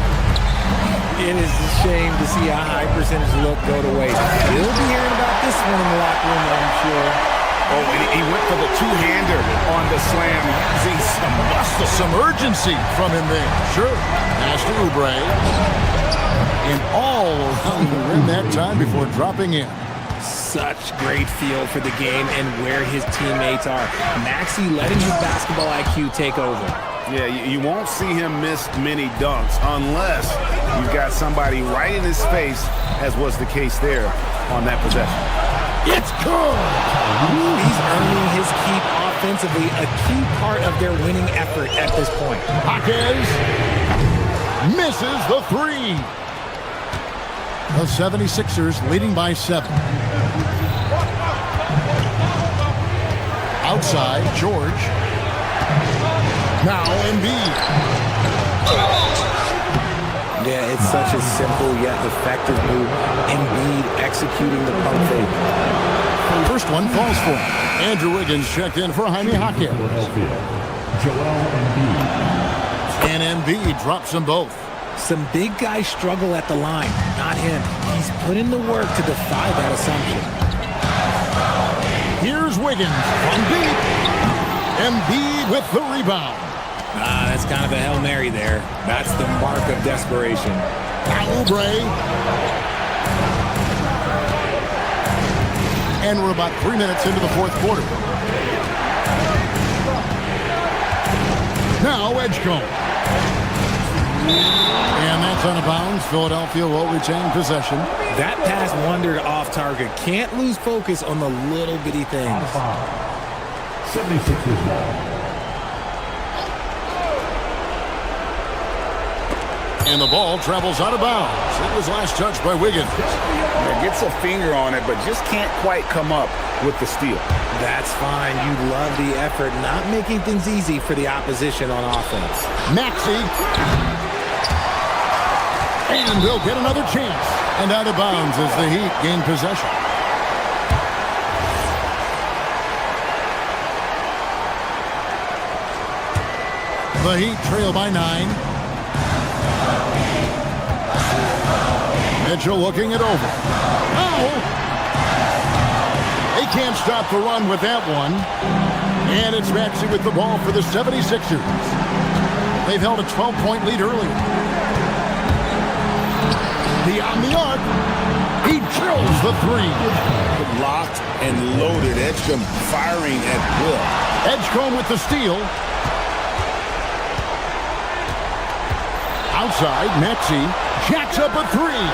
It is a shame to see a high percentage look go to waste. We'll be hearing about this one in the locker room, I'm sure. Oh, and he went for the two-hander on the slam, using some muscle. Some urgency from him there. Sure. Pass to Oubre. And all around the rim that time before dropping in. Such great feel for the game and where his teammates are. Maxey letting his basketball IQ take over. Yeah, you won't see him miss many dunks unless you've got somebody right in his face, as was the case there on that possession. It's good! He's earning his keep offensively, a key part of their winning effort at this point. Jaquez misses the three. The 76ers leading by 7. Outside, George. Now Embiid. Yeah, it's such a simple yet effective move. Embiid executing the pump fake. First one falls for him. Andrew Wiggins checked in for Jaime Jaquez. And Embiid drops them both. Some big guys struggle at the line, not him. He's put in the work to defy that assumption. Here's Wiggins from deep. Embiid with the rebound. That's kind of a Hail Mary there. That's the mark of desperation. Oubre. And we're about 3 minutes into the fourth quarter. Now Edgecombe. And that's out of bounds. Philadelphia will retain possession. That pass wandered off target. Can't lose focus on the little bitty things. 76ers ball. And the ball travels out of bounds. It was last touched by Wiggins. Gets a finger on it, but just can't quite come up with the steal. That's fine. You love the effort, not making things easy for the opposition on offense. Maxey. And they'll get another chance. And out of bounds as the Heat gain possession. The Heat trail by 9. Mitchell looking it over. Oh! They can't stop the run with that one. And it's Maxey with the ball for the 76ers. They've held a 12-point lead earlier. On the arc. He drills the three. Locked and loaded. Edgecombe firing at will. Edgecombe with the steal. Outside, Maxey jacks up a three.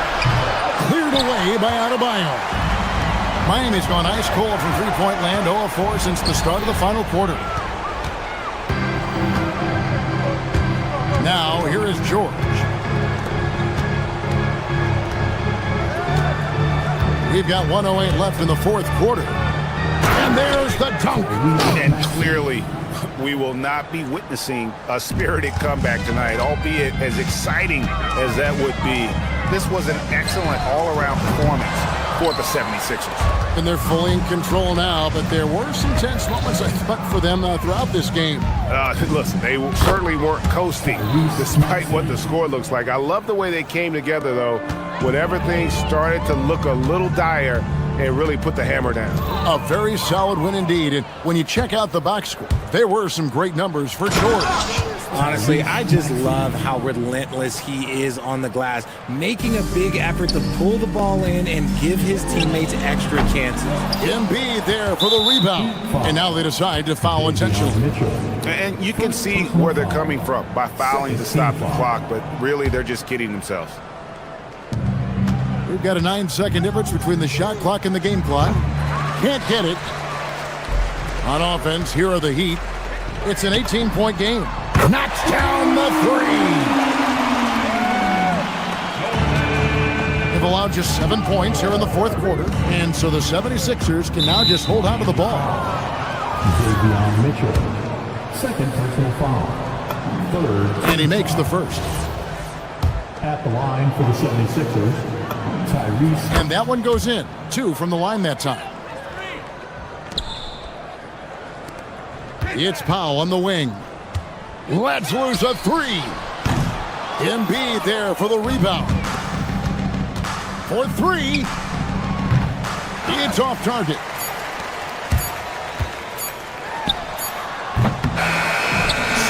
Cleared away by Adebayo. Miami's gone ice cold from three-point land, 0 of 4 since the start of the final quarter. Now, here is George. We've got 1:08 left in the fourth quarter. And there's the dunk. And clearly, we will not be witnessing a spirited comeback tonight, albeit as exciting as that would be. This was an excellent all-around performance for the 76ers. And they're fully in control now, but there were some tense moments, I thought, for them throughout this game. Listen, they certainly weren't coasting, despite what the score looks like. I love the way they came together, though, when everything started to look a little dire and really put the hammer down. A very solid win indeed. And when you check out the box score, there were some great numbers for George. Honestly, I just love how relentless he is on the glass, making a big effort to pull the ball in and give his teammates extra chances. Embiid there for the rebound. And now they decide to foul intentionally. And you can see where they're coming from by fouling to stop the clock, but really they're just kidding themselves. We've got a 9-second difference between the shot clock and the game clock. Can't get it. On offense, here are the Heat. It's an 18-point game. Knocks down the three. They've allowed just 7 points here in the fourth quarter, and so the 76ers can now just hold on to the ball. Davion Mitchell, second personal foul. Third. And he makes the first. At the line for the 76ers, Tyrese. And that one goes in. 2 from the line that time. It's Powell on the wing. Let's lose a 3. Embiid there for the rebound. For 3. It's off target.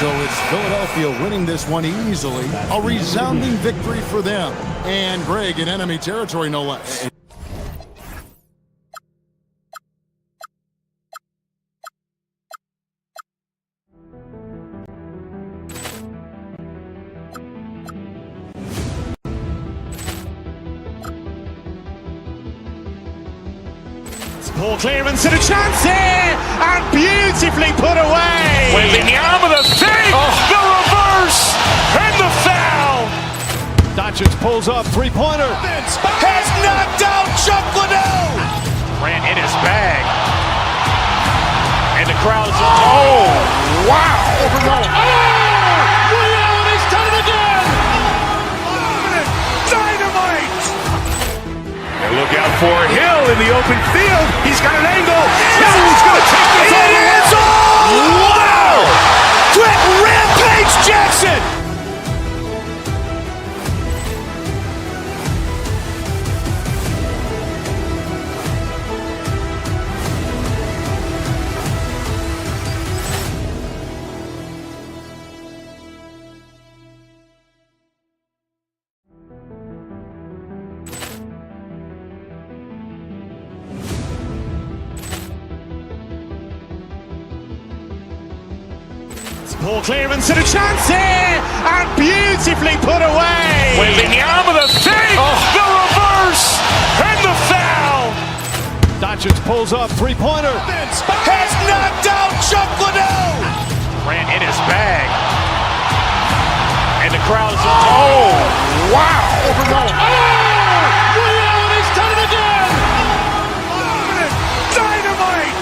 So it's Philadelphia winning this one easily. A resounding victory for them. And Greg in enemy territory, no less. Ball clearance and a chance here, and beautifully put away. Wembanyama the fake, the reverse, and the foul. Doncic pulls up, three-pointer. Has knocked out Chuck Liddell. Ran in his bag, and the crowd is wow! Reality's done it again. Dynamite. And look out for Hill in the open field. He's got an angle. He's going to take this all the way. Wow! Quick rampage Jackson. Ball clearance and a chance here, and beautifully put away. Wembanyama the fake, the reverse, and the foul. Doncic pulls up, three-pointer. Has knocked out Chuck Liddell. Ran in his bag, and the crowd is wow! Reality's done it again. Dynamite.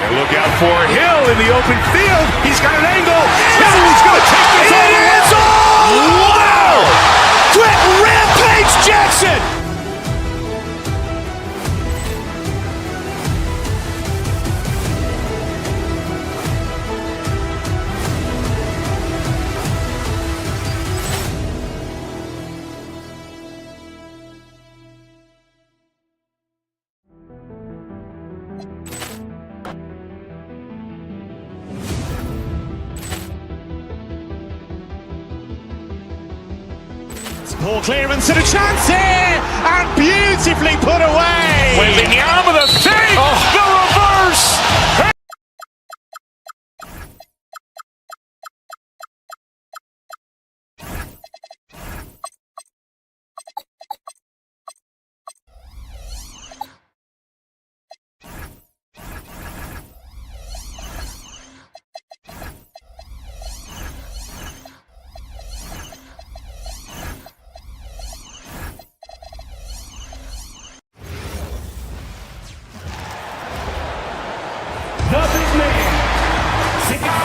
And look out for Hill in the open field. He's got an angle. He's going to take this all the way. Wow! Quick rampage Jackson. Ball clearance and a chance here, and beautifully put away. Wembanyama the fake, the reverse.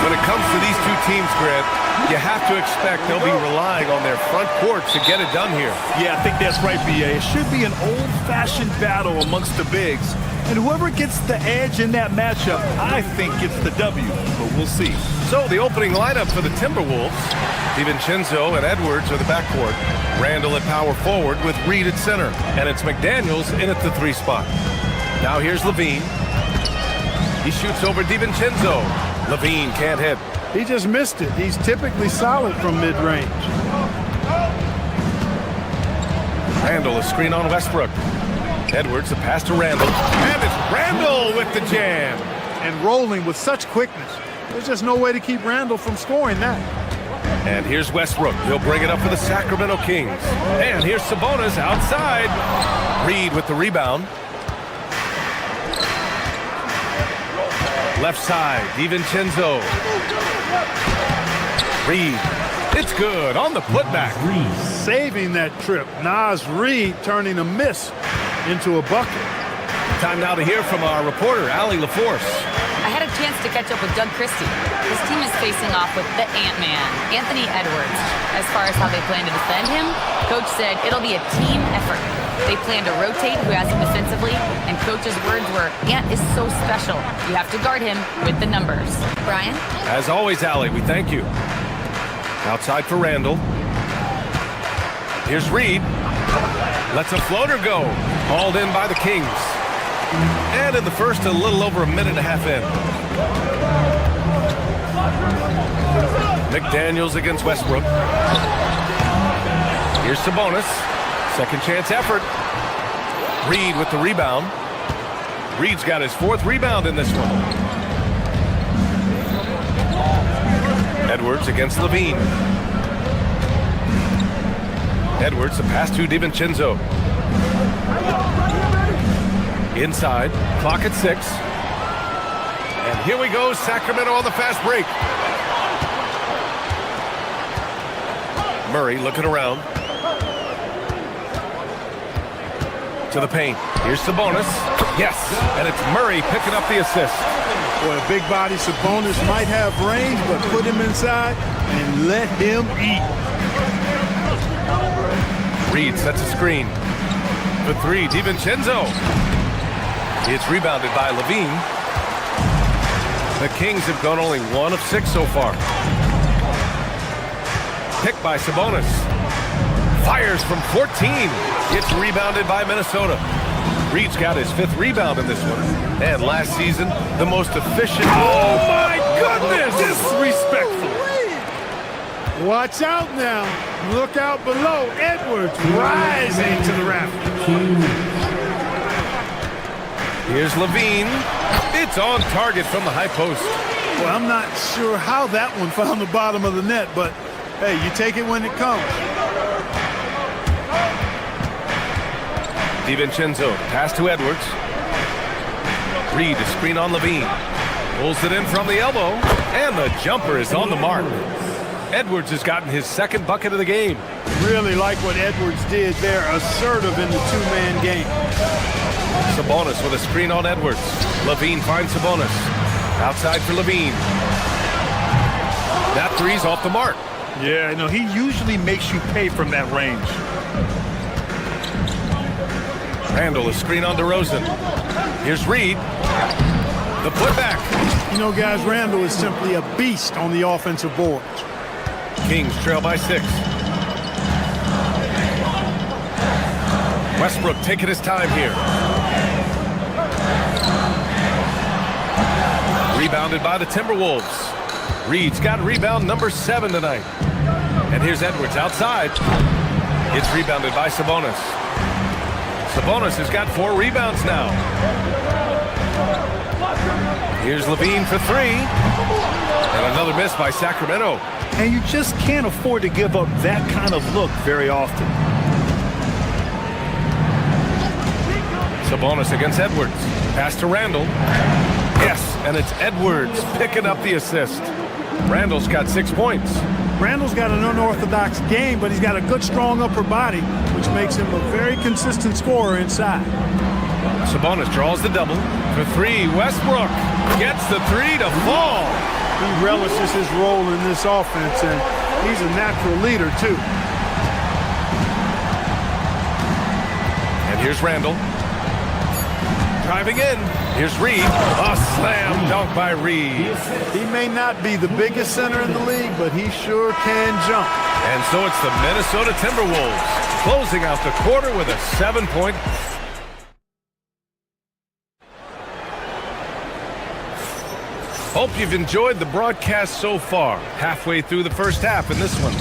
When it comes to these two teams, Grant, you have to expect they'll be relying on their front court to get it done here. Yeah, I think that's right, B.A. It should be an old-fashioned battle amongst the bigs. And whoever gets the edge in that matchup, I think gets the W. But we'll see. So the opening lineup for the Timberwolves, DiVincenzo and Edwards are the backcourt. Randall at power forward with Reed at center. And it's McDaniels in at the 3 spot. Now here's Levine. He shoots over DiVincenzo. Levine can't hit. He just missed it. He's typically solid from mid-range. Randall, a screen on Westbrook. Edwards, a pass to Randall. And it's Randall with the jam. And rolling with such quickness. There's just no way to keep Randall from scoring that. And here's Westbrook. He'll bring it up for the Sacramento Kings. And here's Sabonis outside. Reed with the rebound. Left side, DiVincenzo. Reed. It's good on the putback. Saving that trip. Nas Reed turning a miss into a bucket. Time now to hear from our reporter, Allie LaForce. I had a chance to catch up with Doug Christie. His team is facing off with the Ant-Man, Anthony Edwards. As far as how they plan to defend him, Coach said it'll be a team effort. They plan to rotate who has him defensively, and Coach's words were, Ant is so special. You have to guard him with the numbers. Brian? As always, Allie, we thank you. Outside for Randall. Here's Reed. Lets a floater go. Hauled in by the Kings. And in the first, a little over a minute and a half in. McDaniels against Westbrook. Here's Sabonis. Second chance effort. Reed with the rebound. Reed's got his 4th rebound in this one. Edwards against Levine. Edwards, the pass to DiVincenzo. Inside, clock at 6. And here we go, Sacramento on the fast break. Murray looking around. To the paint. Here's Sabonis. Yes, and it's Murray picking up the assist. Boy, a big body Sabonis might have range, but put him inside and let him eat. Reed sets a screen. For 3, DiVincenzo. It's rebounded by Levine. The Kings have gone only 1 of 6 so far. Picked by Sabonis. Fires from 14. Gets rebounded by Minnesota. Reed's got his 5th rebound in this one. And last season, the most efficient. Oh my goodness! Disrespectful. Watch out now. Look out below. Edwards rising to the rafters. Here's Levine. It's on target from the high post. Well, I'm not sure how that one found the bottom of the net, but hey, you take it when it comes. DiVincenzo, pass to Edwards. Reed, a screen on Levine. Pulls it in from the elbow, and the jumper is on the mark. Edwards has gotten his 2nd bucket of the game. Really like what Edwards did there, assertive in the 2-man game. Sabonis with a screen on Edwards. Levine finds Sabonis. Outside for Levine. That 3's off the mark. Yeah, no, he usually makes you pay from that range. Randall, a screen on DeRozan. Here's Reed. The putback. You know, guys, Randall is simply a beast on the offensive boards. Kings trail by 6. Westbrook taking his time here. Rebounded by the Timberwolves. Reed's got rebound number 7 tonight. And here's Edwards outside. It's rebounded by Sabonis. Sabonis has got 4 rebounds now. Here's Levine for 3. And another miss by Sacramento. And you just can't afford to give up that kind of look very often. Sabonis against Edwards. Pass to Randall. Yes, and it's Edwards picking up the assist. Randall's got 6 points. Randall's got an unorthodox game, but he's got a good, strong upper body, which makes him a very consistent scorer inside. Sabonis draws the double. For 3, Westbrook gets the 3 to fall. He relishes his role in this offense, and he's a natural leader, too. And here's Randall. Driving in. Here's Reed. A slam dunk by Reed. He may not be the biggest center in the league, but he sure can jump. And so it's the Minnesota Timberwolves closing out the quarter with a 7-point. Hope you've enjoyed the broadcast so far. Halfway through the first half in this one.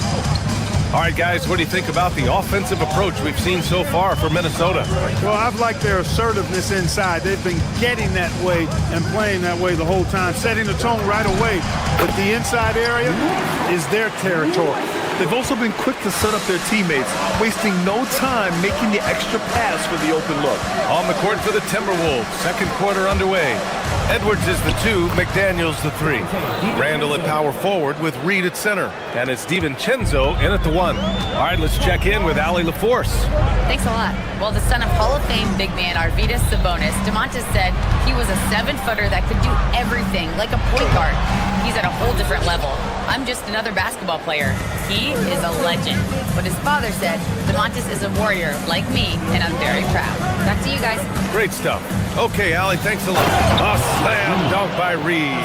All right, guys, what do you think about the offensive approach we've seen so far for Minnesota? Well, I've liked their assertiveness inside. They've been getting that way and playing that way the whole time, setting the tone right away. But the inside area is their territory. They've also been quick to set up their teammates, wasting no time making the extra pass for the open look. On the court for the Timberwolves, second quarter underway. Edwards is the 2, McDaniels the 3. Randall at power forward with Reed at center. And it's DiVincenzo in at the 1. All right, let's check in with Allie LaForce. Thanks a lot. Well, the son of Hall of Fame big man Arvydas Sabonis, DeMontis said he was a 7-footer that could do everything, like a point guard. He's at a whole different level. I'm just another basketball player. He is a legend. But his father said DeMontis is a warrior like me, and I'm very proud. Back to you guys. Great stuff. Okay, Allie, thanks a lot. A slam dunk by Reed.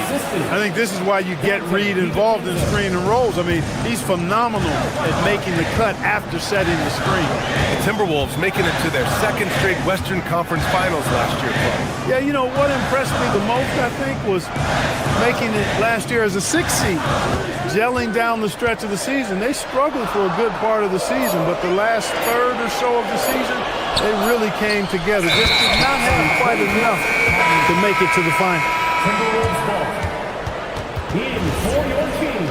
I think this is why you get Reed involved in screen and rolls. I mean, he's phenomenal at making the cut after setting the screen. The Timberwolves making it to their 2nd straight Western Conference Finals last year. Yeah, you know, what impressed me the most, I think, was making it last year as a 6th seed. Gelling down the stretch of the season. They struggled for a good part of the season, but the last third or so of the season, they really came together. Just did not have quite enough to make it to the final. Timberwolves ball. In for your team,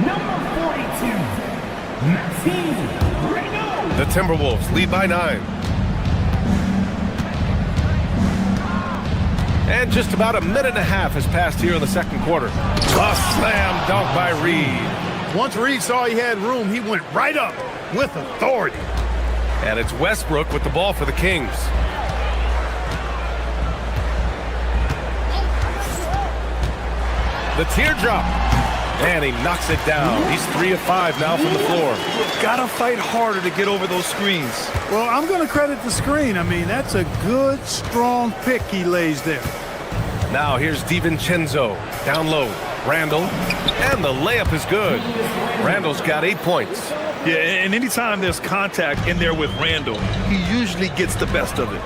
number 42, Maxime Renaud. The Timberwolves lead by 9. And just about a minute and a half has passed here in the 2nd quarter. A slam dunk by Reed. Once Reed saw he had room, he went right up with authority. And it's Westbrook with the ball for the Kings. The teardrop. And he knocks it down. He's 3 of 5 now from the floor. Gotta fight harder to get over those screens. Well, I'm going to credit the screen. I mean, that's a good, strong pick he lays there. Now here's DiVincenzo. Down low. Randall. And the layup is good. Randall's got 8 points. Yeah, and anytime there's contact in there with Randall, he usually gets the best of it.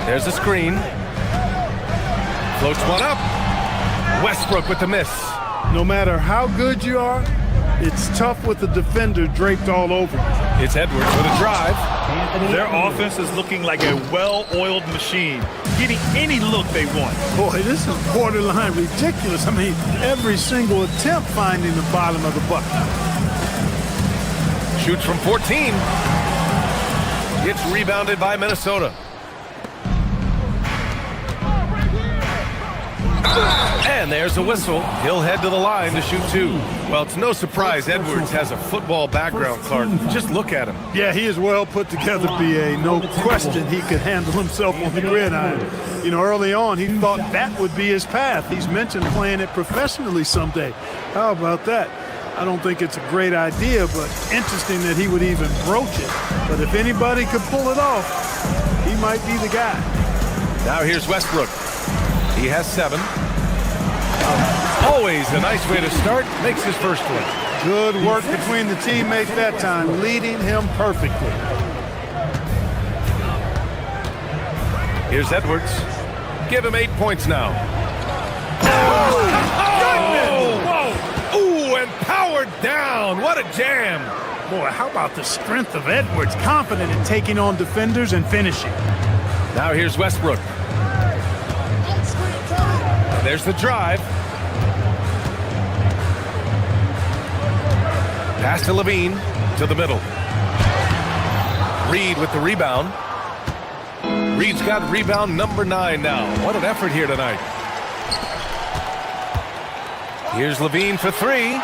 There's the screen. Floats one up. Westbrook with the miss. No matter how good you are, it's tough with the defender draped all over you. It's Edwards with a drive. Their offense is looking like a well-oiled machine, getting any look they want. Boy, this is borderline ridiculous. I mean, every single attempt finding the bottom of the bucket. Shoots from 14. It's rebounded by Minnesota. And there's a whistle. He'll head to the line to shoot 2. Well, it's no surprise Edwards has a football background, Clark. Just look at him. Yeah, he is well put together, B.A. No question he could handle himself on the gridiron. You know, early on, he thought that would be his path. He's mentioned playing it professionally someday. How about that? I don't think it's a great idea, but interesting that he would even broach it. But if anybody could pull it off, he might be the guy. Now here's Westbrook. He has 7. Always a nice way to start. Makes his first one. Good work between the teammates that time, leading him perfectly. Here's Edwards. Give him 8 points now. Oh! Ooh, and powered down. What a jam. Boy, how about the strength of Edwards? Confident in taking on defenders and finishing. Now here's Westbrook. There's the drive. Pass to Levine, to the middle. Reed with the rebound. Reed's got rebound number 9 now. What an effort here tonight. Here's Levine for 3.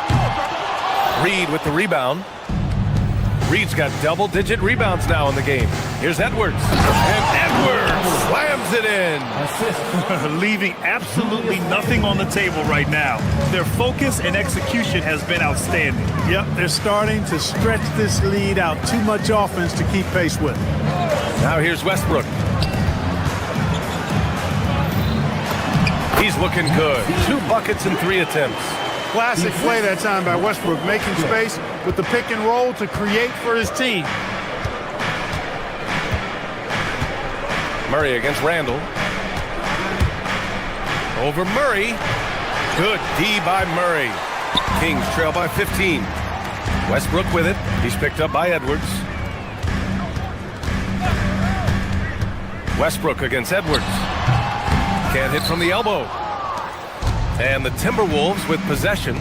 Reed with the rebound. Reed's got double-digit rebounds now in the game. Here's Edwards. And Edwards slams it in. Leaving absolutely nothing on the table right now. Their focus and execution has been outstanding. Yep, they're starting to stretch this lead out. Too much offense to keep pace with. Now here's Westbrook. He's looking good. 2 buckets in 3 attempts. Classic play that time by Westbrook, making space with the pick and roll to create for his team. Murray against Randall. Over Murray. Good D by Murray. Kings trail by 15. Westbrook with it. He's picked up by Edwards. Westbrook against Edwards. Can't hit from the elbow. And the Timberwolves with possession.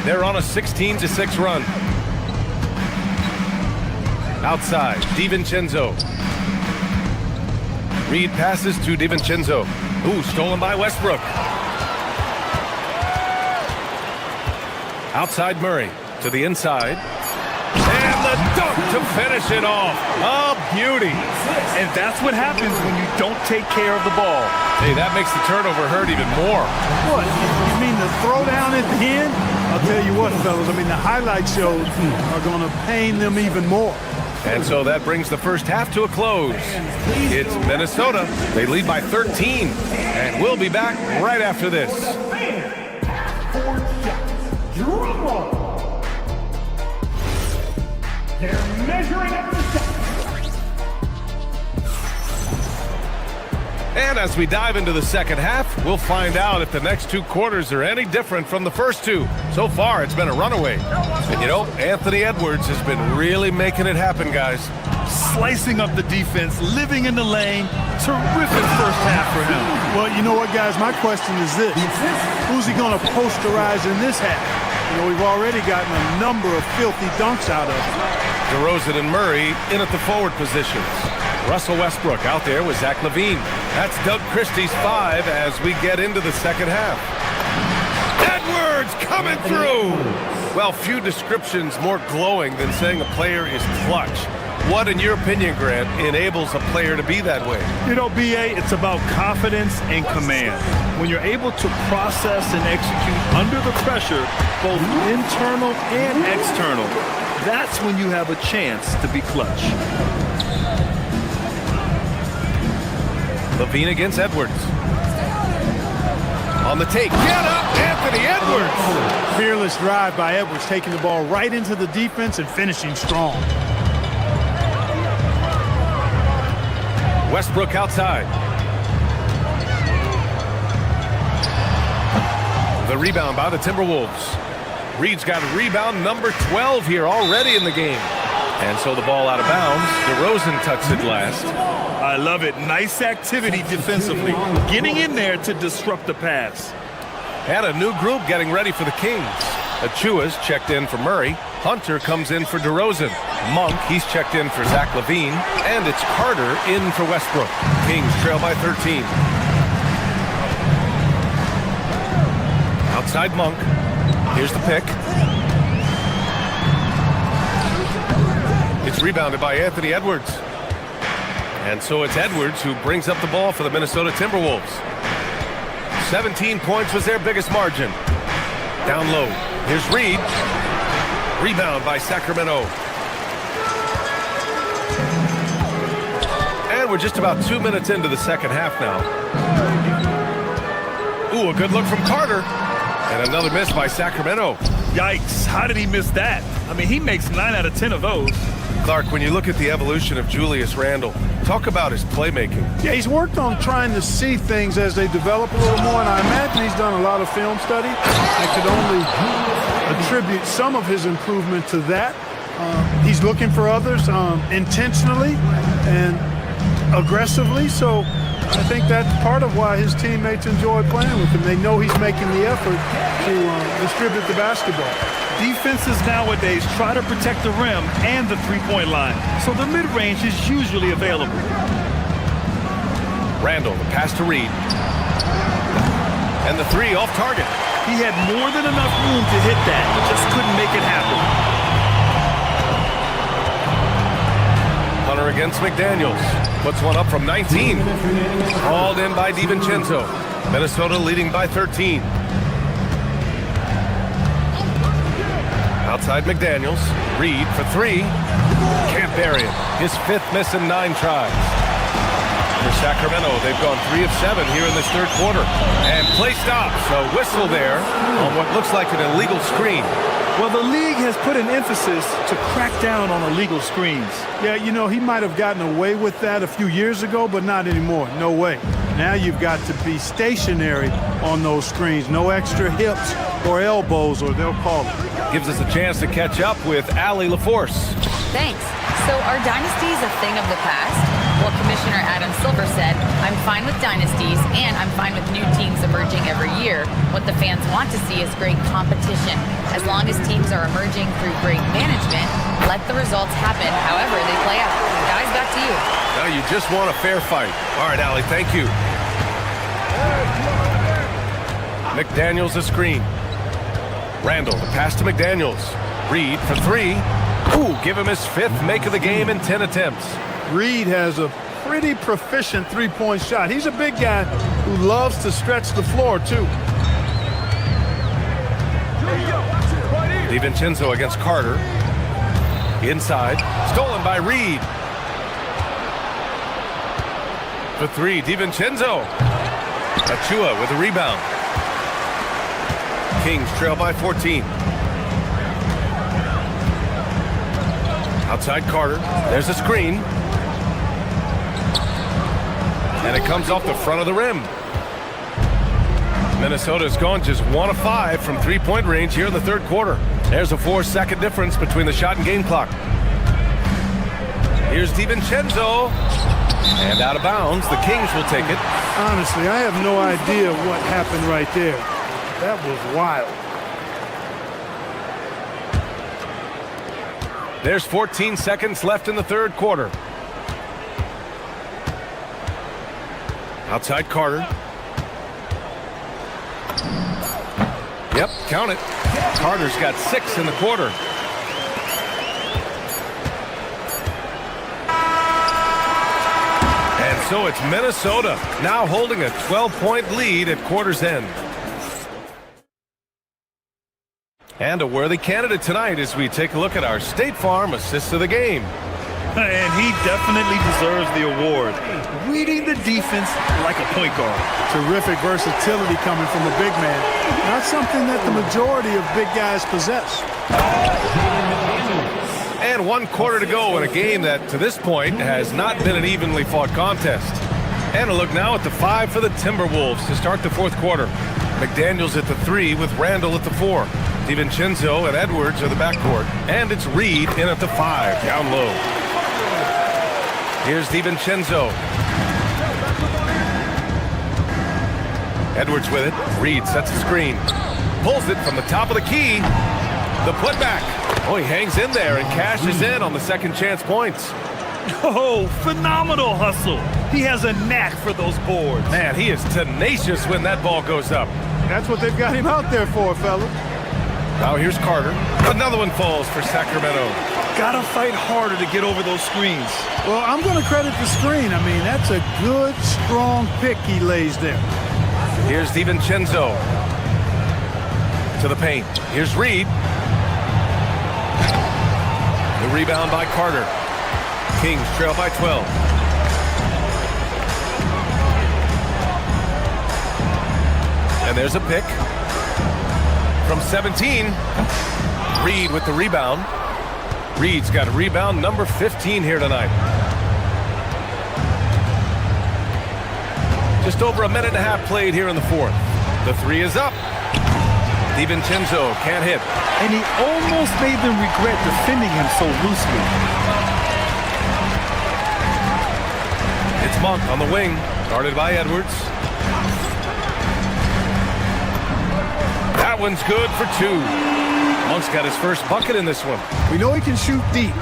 They're on a 16-6 run. Outside, DiVincenzo. Reed passes to DiVincenzo. Ooh, stolen by Westbrook. Outside Murray to the inside. And the dunk to finish it off. A beauty. And that's what happens when you don't take care of the ball. Hey, that makes the turnover hurt even more. What? You mean the throwdown at the end? I'll tell you what, fellas. I mean, the highlight shows are going to pain them even more. And so that brings the first half to a close. It's Minnesota. They lead by 13. And we'll be back right after this. They're measuring up the shot. And as we dive into the second half, we'll find out if the next two quarters are any different from the first two. So far, it's been a runaway. And you know, Anthony Edwards has been really making it happen, guys. Slicing up the defense, living in the lane. Terrific first half for him. Well, you know what, guys? My question is this. Who's he going to posterize in this half? You know, we've already gotten a number of filthy dunks out of him. DeRozan and Murray in at the forward positions. Russell Westbrook out there with Zach LaVine. That's Doug Christie's 5 as we get into the second half. Edwards coming through! Well, few descriptions more glowing than saying a player is clutch. What, in your opinion, Grant, enables a player to be that way? You know, BA, it's about confidence and command. When you're able to process and execute under the pressure, both internal and external, that's when you have a chance to be clutch. LaVine against Edwards. On the take. Get up, Anthony Edwards! Fearless drive by Edwards, taking the ball right into the defense and finishing strong. Westbrook outside. The rebound by the Timberwolves. Reed's got rebound number 12 here already in the game. And so the ball out of bounds. DeRozan tucks it last. I love it. Nice activity defensively. Getting in there to disrupt the pass. And a new group getting ready for the Kings. Achua's checked in for Murray. Hunter comes in for DeRozan. Monk, he's checked in for Zach LaVine. And it's Carter in for Westbrook. Kings trail by 13. Outside Monk. Here's the pick. It's rebounded by Anthony Edwards. And so it's Edwards who brings up the ball for the Minnesota Timberwolves. 17 points was their biggest margin. Down low. Here's Reed. Rebound by Sacramento. And we're just about 2 minutes into the second half now. Ooh, a good look from Carter. And another miss by Sacramento. Yikes, how did he miss that? I mean, he makes 9 out of 10 of those. Clark, when you look at the evolution of Julius Randle, talk about his playmaking. Yeah, he's worked on trying to see things as they develop a little more, and I imagine he's done a lot of film study. I could only attribute some of his improvement to that. He's looking for others intentionally and aggressively, so I think that's part of why his teammates enjoy playing with him. They know he's making the effort to distribute the basketball. Defenses nowadays try to protect the rim and the three-point line, so the mid-range is usually available. Randle, the pass to Reed. And the three off target. He had more than enough room to hit that, but just couldn't make it happen. Hunter against McDaniels. Puts one up from 19. Hauled in by DiVincenzo. Minnesota leading by 13. Outside McDaniels. Reed for 3. Can't bury it. His 5th miss in 9 tries. For Sacramento, they've gone 3 of 7 here in this third quarter. And play stops. A whistle there on what looks like an illegal screen. Well, the league has put an emphasis to crack down on illegal screens. Yeah, you know, he might have gotten away with that a few years ago, but not anymore. No way. Now you've got to be stationary on those screens. No extra hips or elbows, or they'll call it. Gives us a chance to catch up with Allie LaForce. Thanks. So are dynasties a thing of the past? Well, Commissioner Adam Silver said, I'm fine with dynasties and I'm fine with new teams emerging every year. What the fans want to see is great competition. As long as teams are emerging through great management, let the results happen however they play out. Guys, back to you. Now you just want a fair fight. All right, Allie, thank you. McDaniels a screen. Randall, the pass to McDaniels. Reed for three. Ooh, give him his 5th make of the game in 10 attempts. Reed has a pretty proficient three-point shot. He's a big guy who loves to stretch the floor, too. DiVincenzo against Carter. Inside. Stolen by Reed. For three, DiVincenzo. Achua with a rebound. Kings trail by 14. Outside Carter. There's a screen. And it comes off the front of the rim. Minnesota's gone just 1 of 5 from three-point range here in the third quarter. There's a 4-second difference between the shot and game clock. Here's DiVincenzo. And out of bounds. The Kings will take it. Honestly, I have no idea what happened right there. That was wild. There's 14 seconds left in the third quarter. Outside Carter. Yep, count it. Carter's got 6 in the quarter. And so it's Minnesota now holding a 12-point lead at quarter's end. And a worthy candidate tonight as we take a look at our State Farm assist of the game. And he definitely deserves the award. Reading the defense like a point guard. Terrific versatility coming from a big man. Not something that the majority of big guys possess. And 1 quarter to go in a game that, to this point, has not been an evenly fought contest. And a look now at the 5 for the Timberwolves to start the fourth quarter. McDaniels at the 3 with Randall at the 4. DiVincenzo and Edwards are the backcourt. And it's Reed in at the 5, down low. Here's DiVincenzo. Edwards with it. Reed sets a screen. Pulls it from the top of the key. The putback. Oh, he hangs in there and cashes in on the second chance points. Oh, phenomenal hustle. He has a knack for those boards. Man, he is tenacious when that ball goes up. That's what they've got him out there for, fella. Now here's Carter. Another one falls for Sacramento. Gotta fight harder to get over those screens. Well, I'm going to credit the screen. I mean, that's a good, strong pick he lays there. Here's DiVincenzo. To the paint. Here's Reed. The rebound by Carter. Kings trail by 12. And there's a pick. From 17. Reed with the rebound. Reed's got a rebound number 15 here tonight. Just over a minute and a half played here in the fourth. The 3 is up. DiVincenzo can't hit. And he almost made them regret defending him so loosely. It's Monk on the wing, guarded by Edwards. That one's good for 2. Monk's got his first bucket in this one. We know he can shoot deep.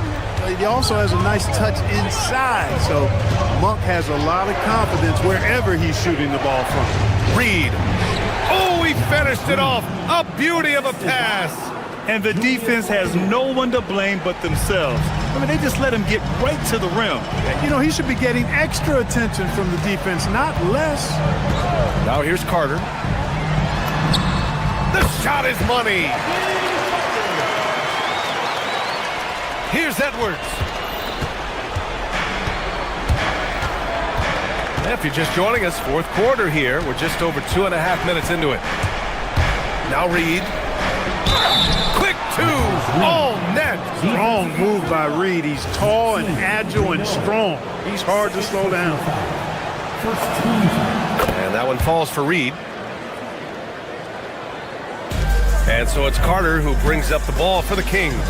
He also has a nice touch inside, so Monk has a lot of confidence wherever he's shooting the ball from. Reed. Oh, he finished it off. A beauty of a pass. And the defense has no one to blame but themselves. I mean, they just let him get right to the rim. You know, he should be getting extra attention from the defense, not less. Now here's Carter. The shot is money. Here's Edwards. If you're just joining us, fourth quarter here. We're just over 2.5 minutes into it. Now Reed. Quick 2. Oh, net. Strong move by Reed. He's tall and agile and strong. He's hard to slow down. And that one falls for Reed. And so it's Carter who brings up the ball for the Kings.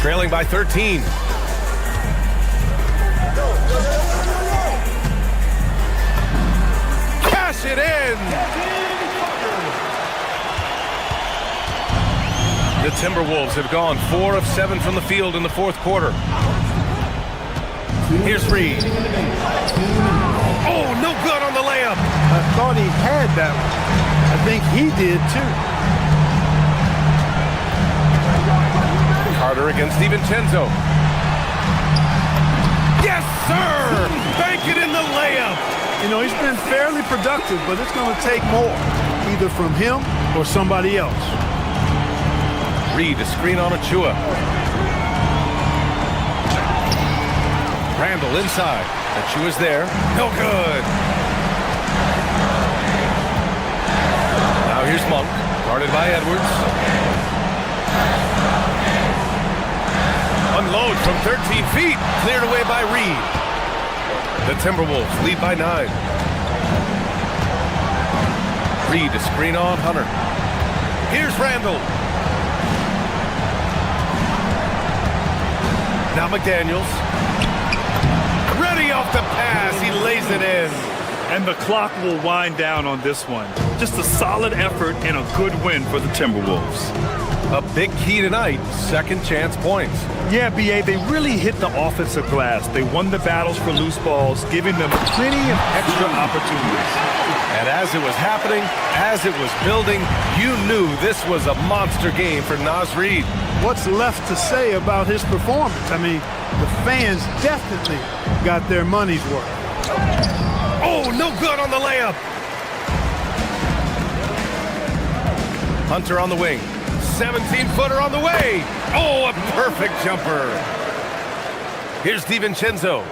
Trailing by 13. Cash it in! The Timberwolves have gone 4 of 7 from the field in the fourth quarter. Here's Reed. Oh, no good on the layup. I thought he had that one. I think he did too. Carter against DiVincenzo. Yes, sir! Bank it in the layup. You know, he's been fairly productive, but it's going to take more, either from him or somebody else. Reed, a screen on Achua. Randall inside. Achua's there. No good. Now here's Monk, guarded by Edwards. Unload from 13 feet, cleared away by Reed. The Timberwolves lead by 9. Reed, a screen on Hunter. Here's Randall. Now McDaniels. Ready off the pass, he lays it in. And the clock will wind down on this one. Just a solid effort and a good win for the Timberwolves. A big key tonight, second chance points. Yeah, B.A., they really hit the offensive glass. They won the battles for loose balls, giving them plenty of extra opportunities. And as it was happening, as it was building, you knew this was a monster game for Naz Reid. What's left to say about his performance? I mean, the fans definitely got their money's worth. Oh, no good on the layup. Hunter on the wing. 17-footer on the way. Oh, a perfect jumper. Here's DiVincenzo.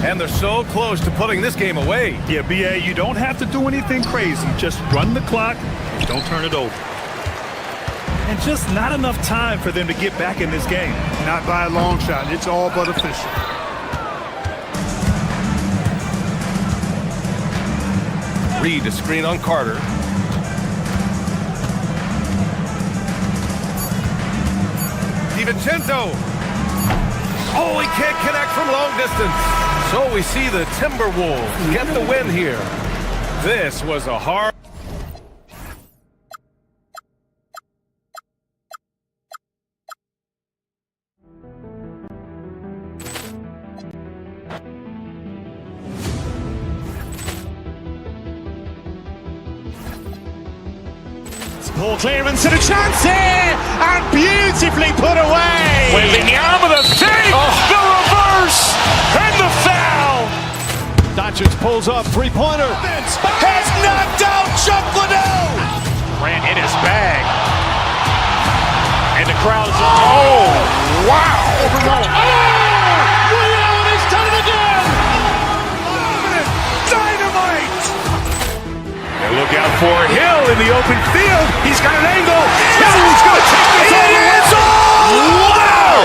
And they're so close to putting this game away. Yeah, B.A., you don't have to do anything crazy. Just run the clock and don't turn it over. And just not enough time for them to get back in this game. Not by a long shot. It's all but official. Reed, a screen on Carter. DiVincenzo. Oh, he can't connect from long distance. So we see the Timberwolves get the win here. This was a hard... Ball clearance and a chance here, and beautifully put away. Wembanyama the save, the reverse, and the foul. Doncic pulls up, three-pointer. Has knocked out Chuck Liddell. Grant in his bag, and the crowd is oh wow. Allen has done it again. Dynamite. And look out for Hill in the open field. He's got an angle. He's going to take this all the way. Wow!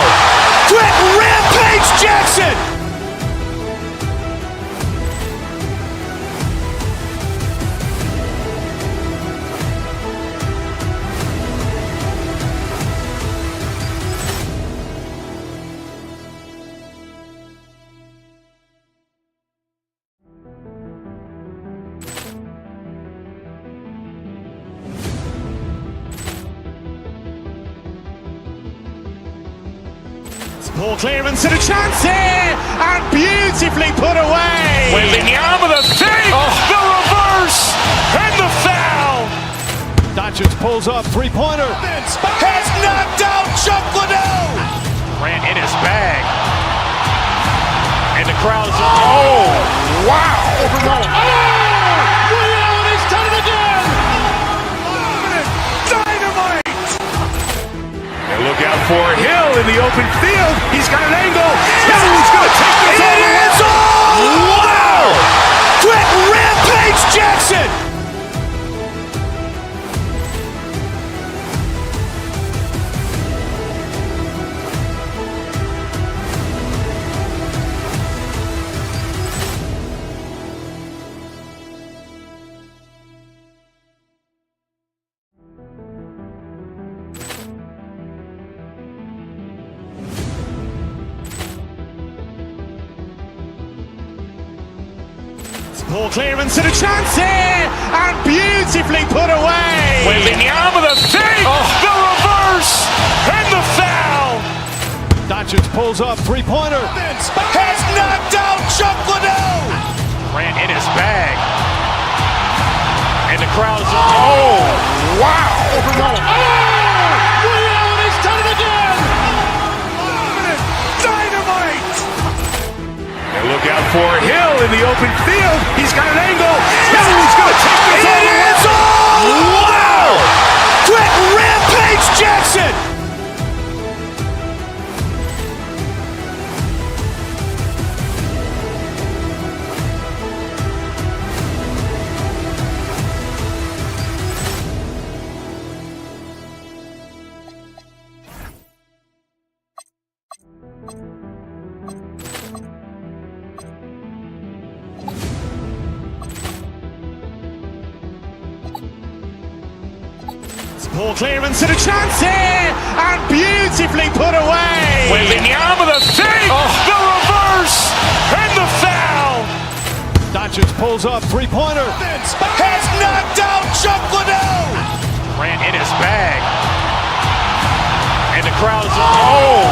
Quick rampage Jackson. Ball clearance and a chance here, and beautifully put away. Wembanyama the save, the reverse, and the foul. Doncic pulls up, three-pointer. Has knocked out Chuck Liddell. Grant in his bag, and the crowd is oh wow. Allen has done it again. Dynamite. And look out for Hill in the open field. He's got an angle. He's going to take this all the way. Wow! Quick rampage Jackson. Ball clearance and a chance here, and beautifully put away. Wembanyama the save, the reverse, and the foul. Doncic Doncic pulls up, three-pointer. Vince has knocked out Chuck Liddell. Grant in his bag. And the crowd is... Oh, wow. Ray Allen has done it again. Dynamite. And look out for Hill in the open field. He's got an angle. He's going to take this all the way. Wow. Quick Rampage Jackson. Ball clearance and a chance here, and beautifully put away. Wembanyama the fake, the reverse, and the foul. Doncic pulls up, three-pointer. Vince has knocked out Chuck Liddell. Grant in his bag. And the crowd is... Oh,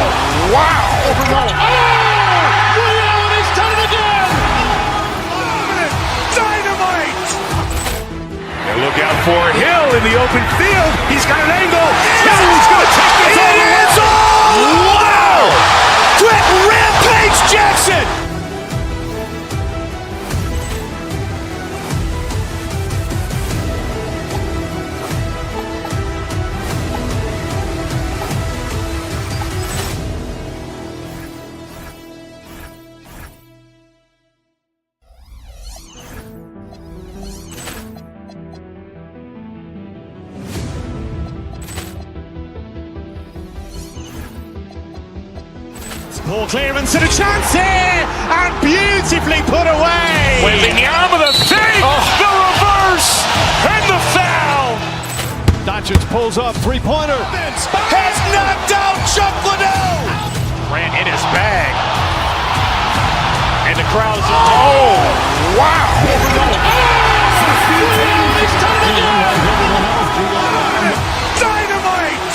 wow. Ray Allen has done it again. Dynamite. And look out for Hill in the open field. He's got an angle. He's going to take this all the way. Wow! Quick Rampage Jackson. Ball clearance and a chance here, and beautifully put away. Wembanyama the fake, the reverse, and the foul. Doncic pulls up, three-pointer. Vince has knocked out Chuck Liddell. Grant in his bag. And the crowd is... Oh, wow. Dynamite.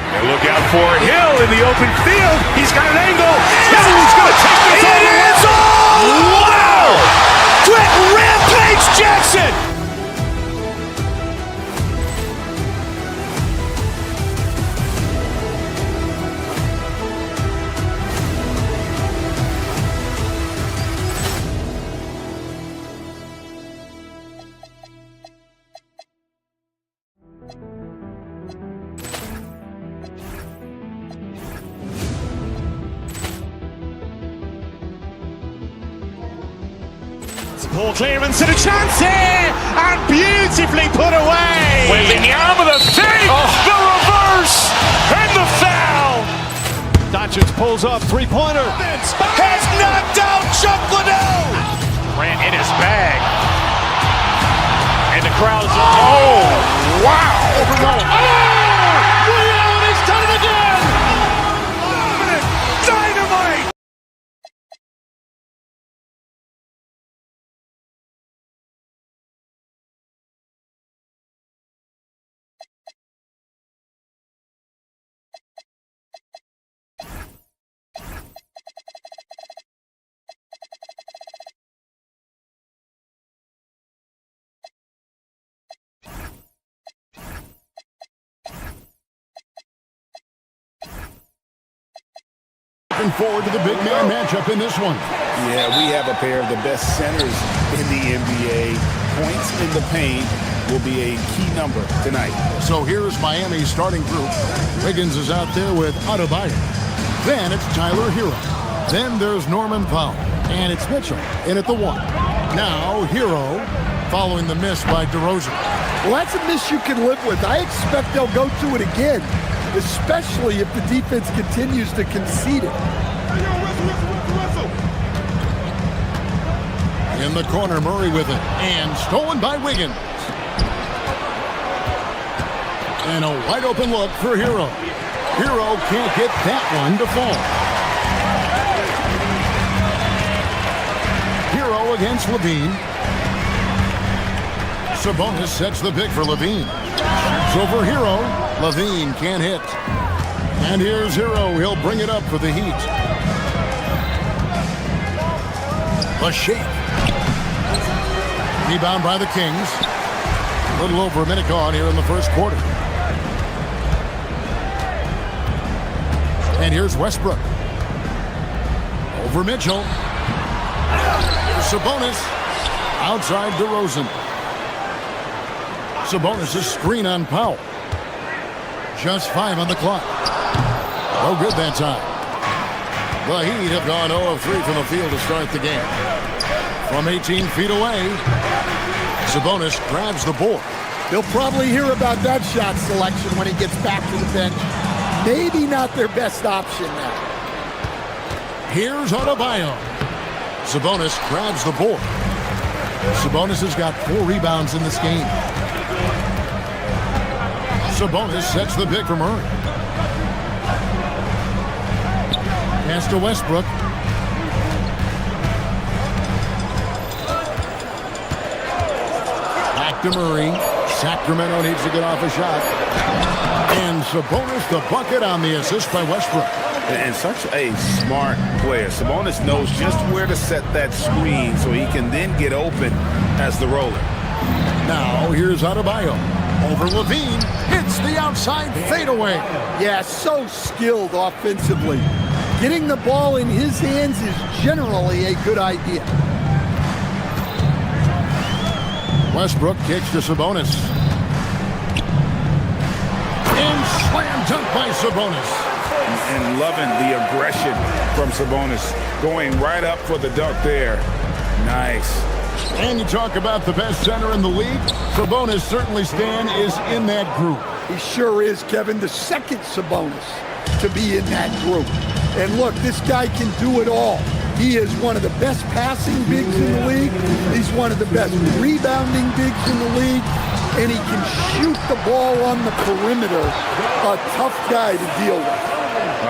And look out for Hill in the open field. He's got an angle. He's going to take this all the way. Wow! Quick Rampage Jackson. Ball clearance and a chance here, and beautifully put away. Wembanyama the fake, the reverse, and the foul. Doncic pulls up, three-pointer. Vince has knocked out Chuck Liddell. Grant in his bag. And the crowd is... Oh, wow. Ray Allen has done it again. Dynamite. Looking forward to the big man matchup in this one. Yeah, we have a pair of the best centers in the NBA. Points in the paint will be a key number tonight. So here's Miami's starting group. Wiggins is out there with Adebayo. Then it's Tyler Hero. Then there's Norman Powell. And it's Mitchell in at the one. Now Hero following the miss by DeRozan. Well, that's a miss you can live with. I expect they'll go to it again, especially if the defense continues to concede it. In the corner, Murray with it. And stolen by Wiggins. And a wide open look for Hero. Hero can't get that one to fall. Hero against Levine. Sabonis sets the pick for Levine. Shoots over Hero. Levine can't hit. And here's Hero. He'll bring it up for the Heat. A shake. Rebound by the Kings. A little over a minute gone here in the first quarter. And here's Westbrook. Over Mitchell. Here's Sabonis. Outside DeRozan. Sabonis' screen on Powell. Just 5 on the clock. No good that time. The Heat have gone 0 of 3 from the field to start the game. From 18 feet away, Sabonis grabs the board. He'll probably hear about that shot selection when he gets back to the bench. Maybe not their best option now. Here's Adebayo. Sabonis grabs the board. Sabonis has got 4 rebounds in this game. Sabonis sets the pick for Murray. Pass to Westbrook. Back to Murray. Sacramento needs to get off a shot. And Sabonis the bucket on the assist by Westbrook. And such a smart player. Sabonis knows just where to set that screen so he can then get open as the roller. Now here's Adebayo. Over Levine. Hits the outside fadeaway. Yeah, so skilled offensively. Getting the ball in his hands is generally a good idea. Westbrook kicks to Sabonis. And slam dunk by Sabonis. And loving the aggression from Sabonis. Going right up for the dunk there. Nice. And you talk about the best center in the league. Sabonis certainly, Stan, is in that group. He sure is, Kevin. The second Sabonis to be in that group. And look, this guy can do it all. He is one of the best passing bigs in the league. He's one of the best rebounding bigs in the league. And he can shoot the ball on the perimeter. A tough guy to deal with.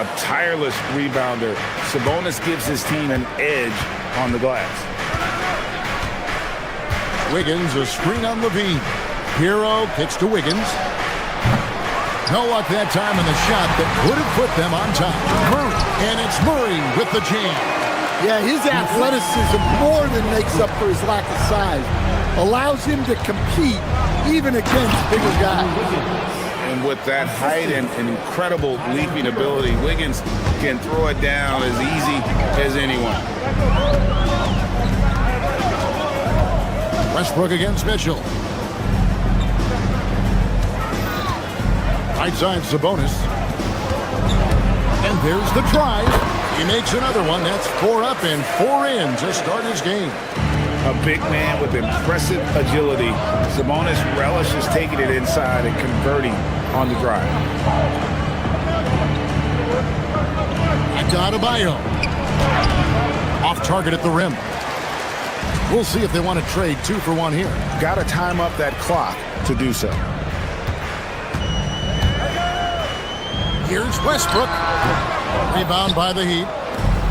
A tireless rebounder. Sabonis gives his team an edge on the glass. Wiggins, a screen on Levine. Hero kicks to Wiggins. No luck that time in the shot that would have put them on top. Murray, and it's Murray with the jam. Yeah, his athleticism more than makes up for his lack of size. Allows him to compete even against bigger guys. And with that height and incredible leaping ability, Wiggins can throw it down as easy as anyone. Westbrook against Mitchell. Right side Sabonis. And there's the drive. He makes another one. That's 4 up and 4 in to start his game. A big man with impressive agility. Sabonis relishes taking it inside and converting on the drive. And Adebayo. Off target at the rim. We'll see if they want to trade 2 for 1 here. Got to time up that clock to do so. Here's Westbrook. Rebound by the Heat.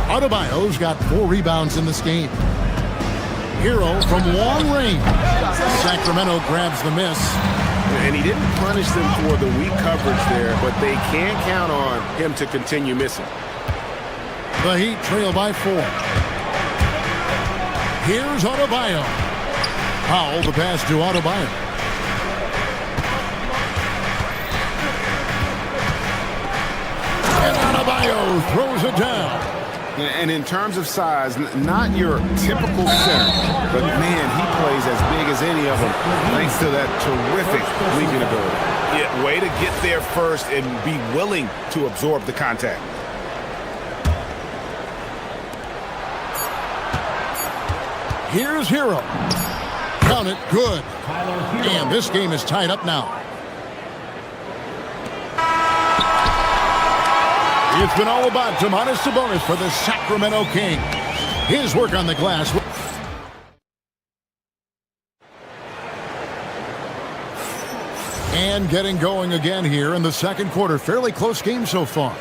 Adebayo's got 4 rebounds in this game. Hero from long range. Sacramento grabs the miss. And he didn't punish them for the weak coverage there, but they can't count on him to continue missing. The Heat trail by 4. Here's Adebayo. Powell, the pass to Adebayo. And Adebayo throws it down. And in terms of size, not your typical center, but man, he plays as big as any of them thanks to that terrific leaping ability. Yeah, way to get there first and be willing to absorb the contact. Here's Hero. Count it, good. And this game is tied up now. It's been all about Domantas Sabonis for the Sacramento Kings. His work on the glass. And getting going again here in the second quarter. Fairly close game so far.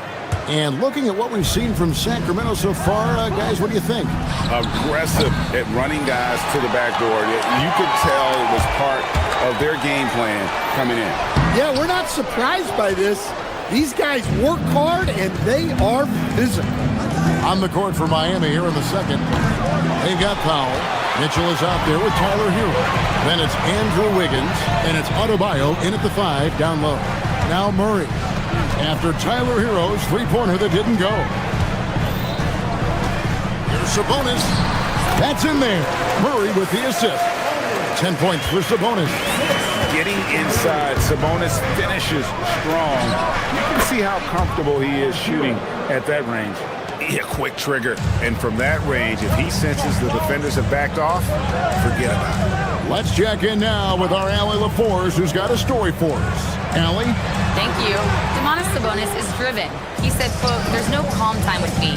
And looking at what we've seen from Sacramento so far, guys, what do you think? Aggressive at running guys to the backboard. You could tell it was part of their game plan coming in. Yeah, we're not surprised by this. These guys work hard, and they are physical. On the court for Miami here in the second. They've got Powell. Mitchell is out there with Tyler Hero. Then it's Andrew Wiggins, and it's Adebayo in at the 5 down low. Now Murray. After Tyler Hero's three-pointer that didn't go. Here's Sabonis. That's in there. Murray with the assist. 10 points for Sabonis. Getting inside, Sabonis finishes strong. You can see how comfortable he is shooting at that range. Yeah, quick trigger. And from that range, if he senses the defenders have backed off, forget about it. Let's check in now with our Allie LaForce, who's got a story for us. Allie? Thank you. Domantas Sabonis is driven. He said, quote, "There's no calm time with me.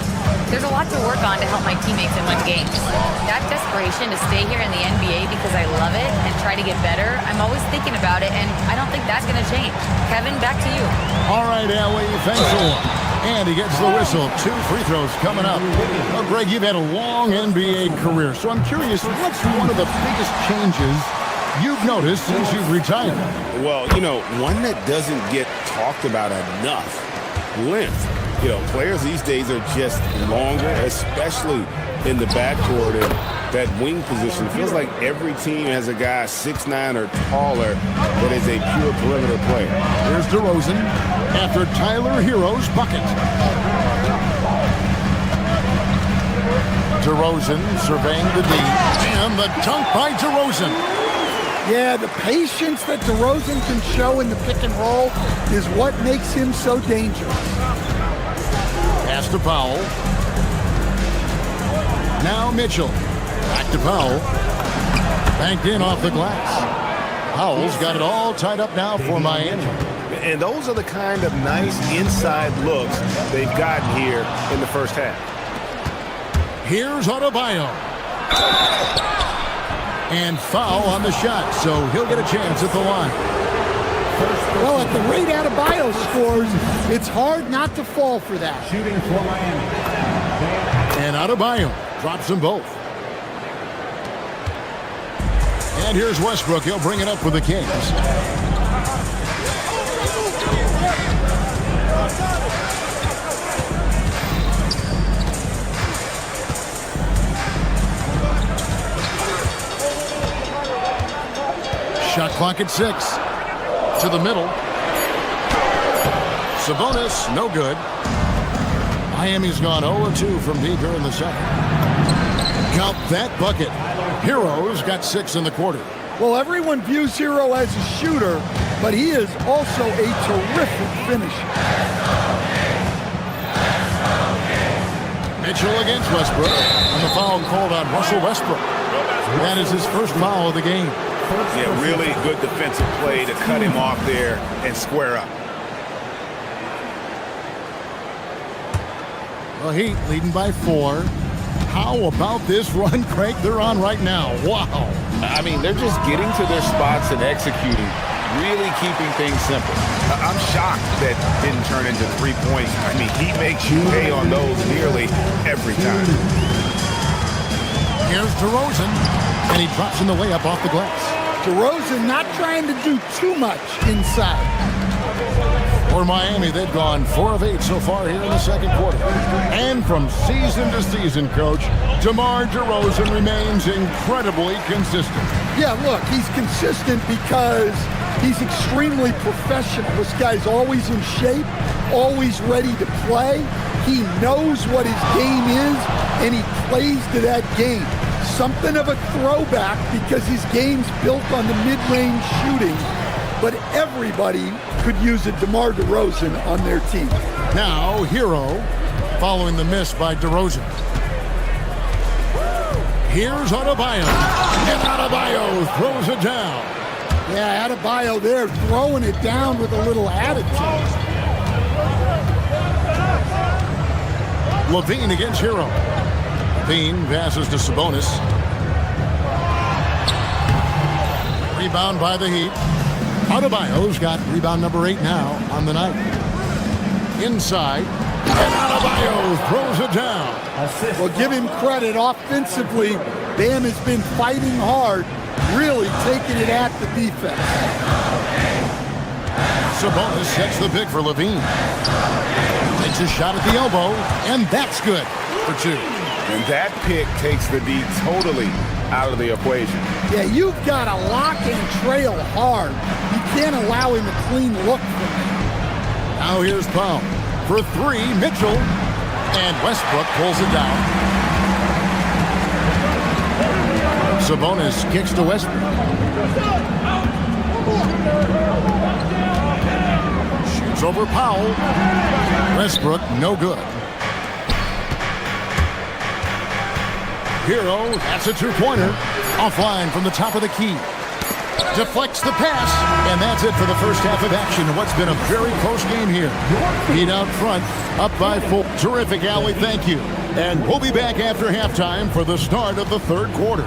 There's a lot to work on to help my teammates and win games. That desperation to stay here in the NBA because I love it and try to get better, I'm always thinking about it, and I don't think that's going to change." Kevin, back to you. All right, Allie, thanks a lot. And he gets the whistle. 2 free throws coming up. Well, Greg, you've had a long NBA career, so I'm curious, what's one of the biggest changes you've noticed since you've retired? Well, one that doesn't get talked about enough, length. Players these days are just longer, especially in the backcourt and that wing position. It feels like every team has a guy 6'9" or taller that is a pure perimeter player. Here's DeRozan after Tyler Hero's bucket. DeRozan surveying the D, and the dunk by DeRozan. Yeah, the patience that DeRozan can show in the pick and roll is what makes him so dangerous. Pass to Powell. Now Mitchell. Back to Powell. Banked in off the glass. Powell's got it all tied up now for Miami. And those are the kind of nice inside looks they've gotten here in the first half. Here's Adebayo. And foul on the shot, so he'll get a chance at the line. Well, at the rate Adebayo scores, it's hard not to fall for that. Shooting for Miami. And Adebayo drops them both. And here's Westbrook. He'll bring it up for the Kings. Shot clock at 6. To the middle. Sabonis, no good. Miami's gone 0-2 from deep here in the second. Count that bucket. Hero's got 6 in the quarter. Well, everyone views Hero as a shooter, but he is also a terrific finisher. Mitchell against Westbrook. And the foul called on Russell Westbrook. That is his first foul of the game. Yeah, really good defensive play to cut him off there and square up. Well, Heat leading by 4. How about this run, Craig, they're on right now? Wow. I mean, they're just getting to their spots and executing, really keeping things simple. I'm shocked that didn't turn into 3 points. I mean, he makes you pay on those nearly every time. Here's DeRozan, and he drops in the way up off the glass. DeRozan not trying to do too much inside. For Miami, they've gone 4 of 8 so far here in the second quarter. And from season to season, Coach, DeMar DeRozan remains incredibly consistent. Yeah, look, he's consistent because he's extremely professional. This guy's always in shape, always ready to play. He knows what his game is, and he plays to that game. Something of a throwback because his game's built on the mid-range shooting, but everybody could use a DeMar DeRozan on their team. Now, Hero, following the miss by DeRozan. Here's Adebayo, and Adebayo throws it down. Yeah, Adebayo there throwing it down with a little attitude. Levine against Hero. Levine passes to Sabonis. Rebound by the Heat. Adebayo's got rebound number 8 now on the night. Inside, and Adebayo throws it down. Well, give him credit. Offensively, Bam has been fighting hard, really taking it at the defense. Sabonis sets the pick for Levine. Takes a shot at the elbow, and that's good for 2. And that pick takes the D totally out of the equation. Yeah, you've got to lock and trail hard. You can't allow him a clean look from him. Now here's Powell. For 3, Mitchell. And Westbrook pulls it down. Sabonis kicks to Westbrook. Shoots over Powell. Westbrook, no good. Hero, that's a 2-pointer. Offline from the top of the key. Deflects the pass, and that's it for the first half of action in what's been a very close game here. Heat out front, up by 4. Terrific, Allie, thank you. And we'll be back after halftime for the start of the third quarter.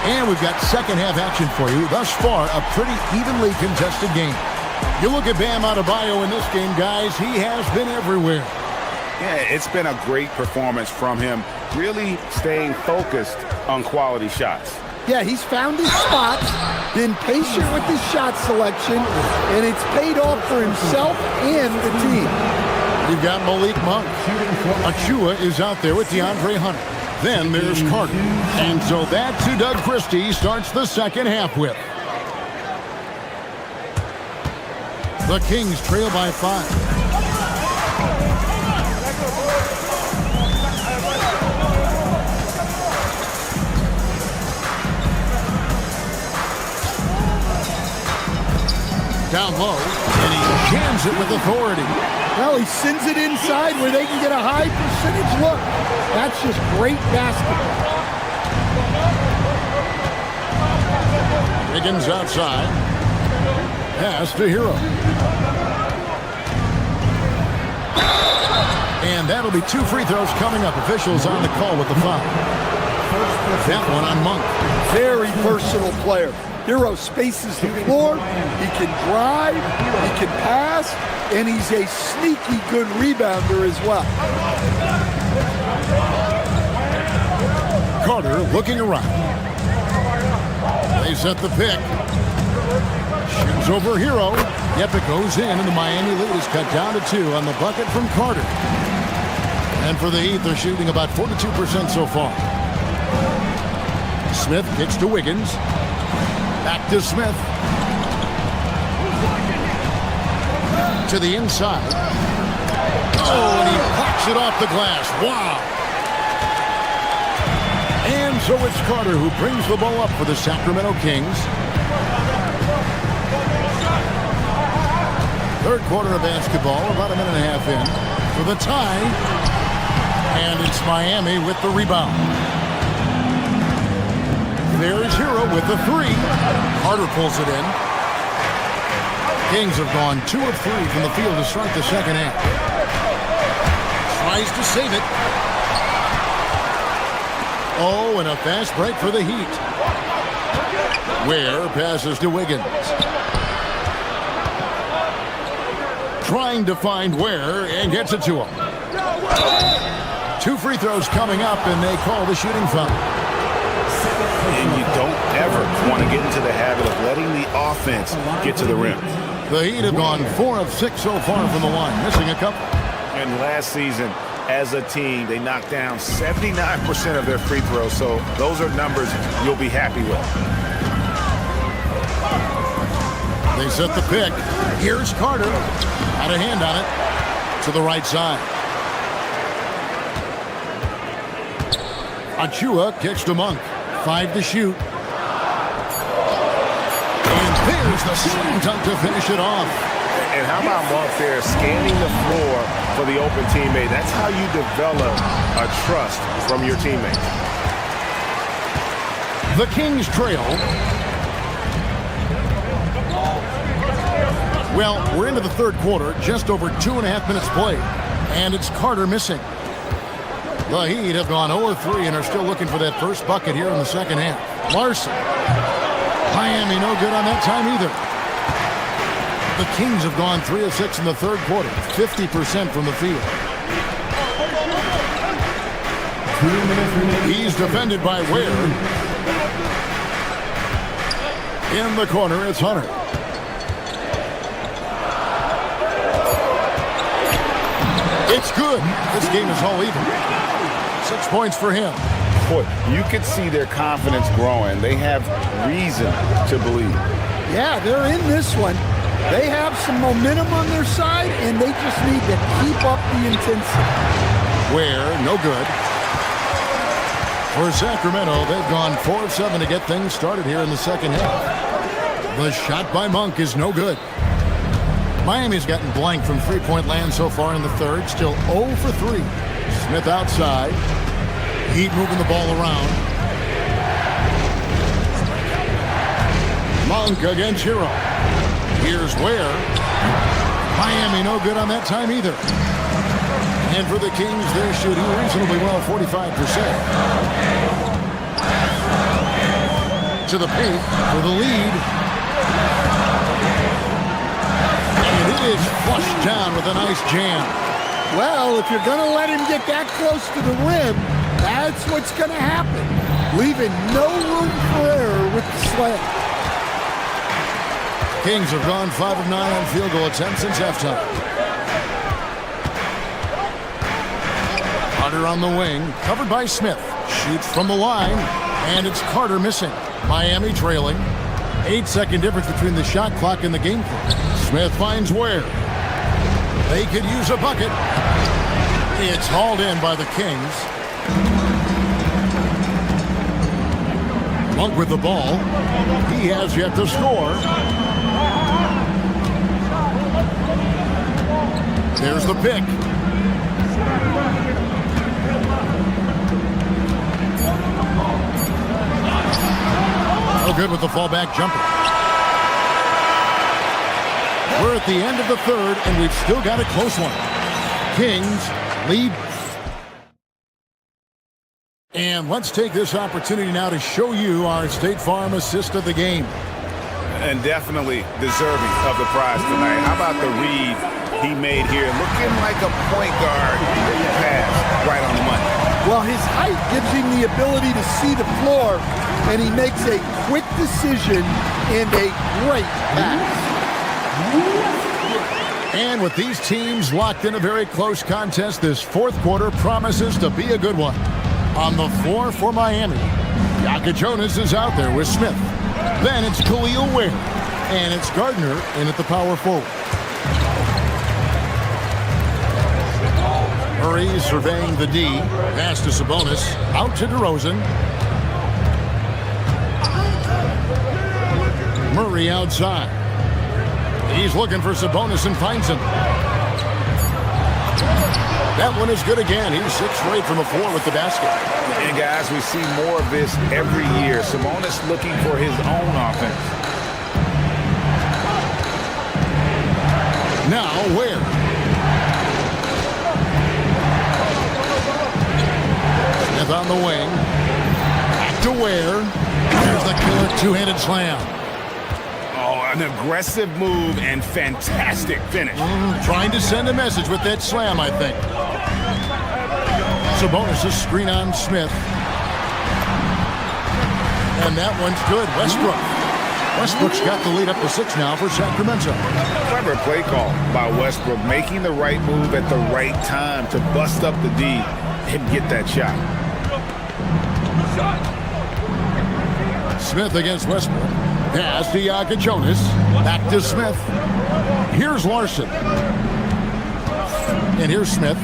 And we've got second half action for you. Thus far, a pretty evenly contested game. You look at Bam Adebayo in this game, guys, he has been everywhere. Yeah, it's been a great performance from him, really staying focused on quality shots. Yeah, he's found his spots, been patient with his shot selection, and it's paid off for himself and the team. You've got Malik Monk. Achua is out there with DeAndre Hunter. Then there's Carter. And so that's who Doug Christie starts the second half with. The Kings trail by 5. Down low, and he jams it with authority. Well, he sends it inside where they can get a high percentage look. That's just great basketball. Higgins outside. Pass to Hero. And that'll be 2 free throws coming up. Officials on the call with the foul. That one on Monk. Very versatile player. Hero spaces the floor. He can drive. He can pass. And he's a sneaky good rebounder as well. Carter looking around. They set the pick. Shoots over Hero. Yep, it goes in, and the Miami lead is cut down to 2 on the bucket from Carter. And for the Heat, they're shooting about 42% so far. Smith kicks to Wiggins. Back to Smith. To the inside. Oh, and he pops it off the glass. Wow. And so it's Carter who brings the ball up for the Sacramento Kings. Third quarter of basketball, about a minute and a half in. For the tie. And it's Miami with the rebound. There's Hero with the 3. Carter pulls it in. Kings have gone 2 of 3 from the field to start the second half. Tries to save it. Oh, and a fast break for the Heat. Ware passes to Wiggins. Trying to find Ware and gets it to him. 2 free throws coming up, and they call the shooting foul. And you don't ever want to get into the habit of letting the offense get to the rim. The Heat have gone 4 of 6 so far from the line, missing a couple. And last season, as a team, they knocked down 79% of their free throws, so those are numbers you'll be happy with. They set the pick. Here's Carter. Had a hand on it. To the right side. Achua kicks to Monk. 5 to shoot. And there's the slam dunk to finish it off. And how about Monk there scanning the floor for the open teammate? That's how you develop a trust from your teammates. The Kings trail. Well, we're into the third quarter, just over 2.5 minutes played, and it's Carter missing. The Heat have gone 0-3 and are still looking for that first bucket here in the second half. Larson Miami no good on that time either. The Kings have gone 3 of 6 in the third quarter, 50% from the field. He's defended by Ware. In the corner, it's Hunter. It's good. This game is all even. 6 points for him. Boy, you could see their confidence growing. They have reason to believe. Yeah, they're in this one. They have some momentum on their side, and they just need to keep up the intensity. Ware, no good. For Sacramento, they've gone 4 of 7 to get things started here in the second half. The shot by Monk is no good. Miami's gotten blank from three-point land so far in the third. Still 0 for 3. Smith outside. Heat moving the ball around. Monk against Hero. Here's Ware. Miami no good on that time either. And for the Kings, they're shooting reasonably well, 45%. To the paint for the lead. And it is flushed down with a nice jam. Well, if you're going to let him get that close to the rim, that's what's going to happen. Leaving no room for error with the slam. Kings have gone 5 of 9 on field goal attempts since halftime. Carter on the wing, covered by Smith. Shoots from the line, and it's Carter missing. Miami trailing. 8-second difference between the shot clock and the game clock. Smith finds Ware. They could use a bucket. It's hauled in by the Kings. Monk with the ball. He has yet to score. There's the pick. No good with the fallback jumper. We're at the end of the third, and we've still got a close one. Kings lead. And let's take this opportunity now to show you our State Farm assist of the game. And definitely deserving of the prize tonight. How about the read he made here? Looking like a point guard pass right on the money. Well, his height gives him the ability to see the floor, and he makes a quick decision and a great pass. And with these teams locked in a very close contest, this fourth quarter promises to be a good one. On the floor for Miami, Yaka Jonas is out there with Smith. Then it's Khalil Ware, and it's Gardner in at the power forward. Murray surveying the D. Pass to Sabonis. Out to DeRozan. Murray outside. He's looking for Sabonis and finds him. That one is good again. He's 6 straight from the floor with the basket. And guys, we see more of this every year. Sabonis looking for his own offense. Now Ware. Smith on the wing. Back to Ware. There's the killer two-handed slam. An aggressive move and fantastic finish. Trying to send a message with that slam, I think. Sabonis' screen on Smith. And that one's good. Westbrook. Westbrook's got the lead up to 6 now for Sacramento. Clever play call by Westbrook, making the right move at the right time to bust up the D and get that shot. Smith against Westbrook. Pass to Yaka Jonas. Back to Smith. Here's Larson. And here's Smith.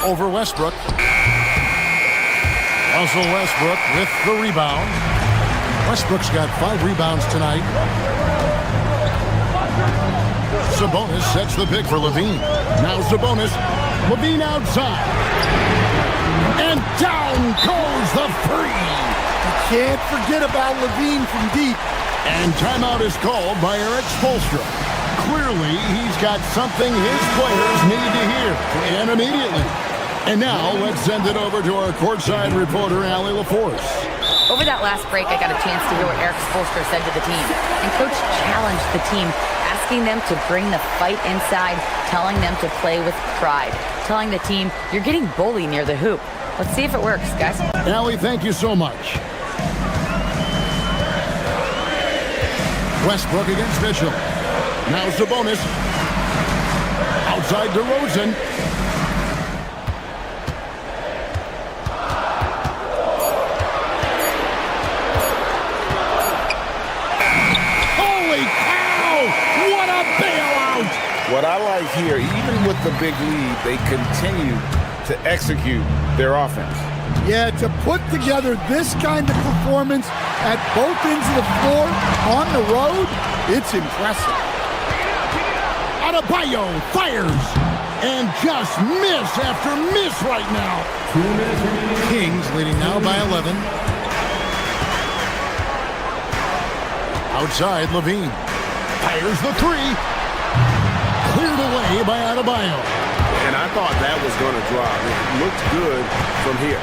Over Westbrook. Russell Westbrook with the rebound. Westbrook's got 5 rebounds tonight. Sabonis sets the pick for Levine. Now Sabonis. Levine outside. And down goes the three. Can't forget about Levine from deep. And timeout is called by Eric Spoelstra. Clearly, he's got something his players need to hear, and immediately. And now, let's send it over to our courtside reporter, Allie LaForce. Over that last break, I got a chance to hear what Eric Spoelstra said to the team. And Coach challenged the team, asking them to bring the fight inside, telling them to play with pride, telling the team, you're getting bullied near the hoop. Let's see if it works, guys. Allie, thank you so much. Westbrook against Mitchell. Now Sabonis. Outside DeRozan. Holy cow! What a bailout! What I like here, even with the big lead, they continue to execute their offense. Yeah, to put together this kind of performance at both ends of the floor on the road, it's impressive. Adebayo fires and just miss after miss right now. 2 minutes remaining. Kings leading now by 11. Outside, Levine fires the three. Cleared away by Adebayo. And I thought that was going to drop. It looked good from here.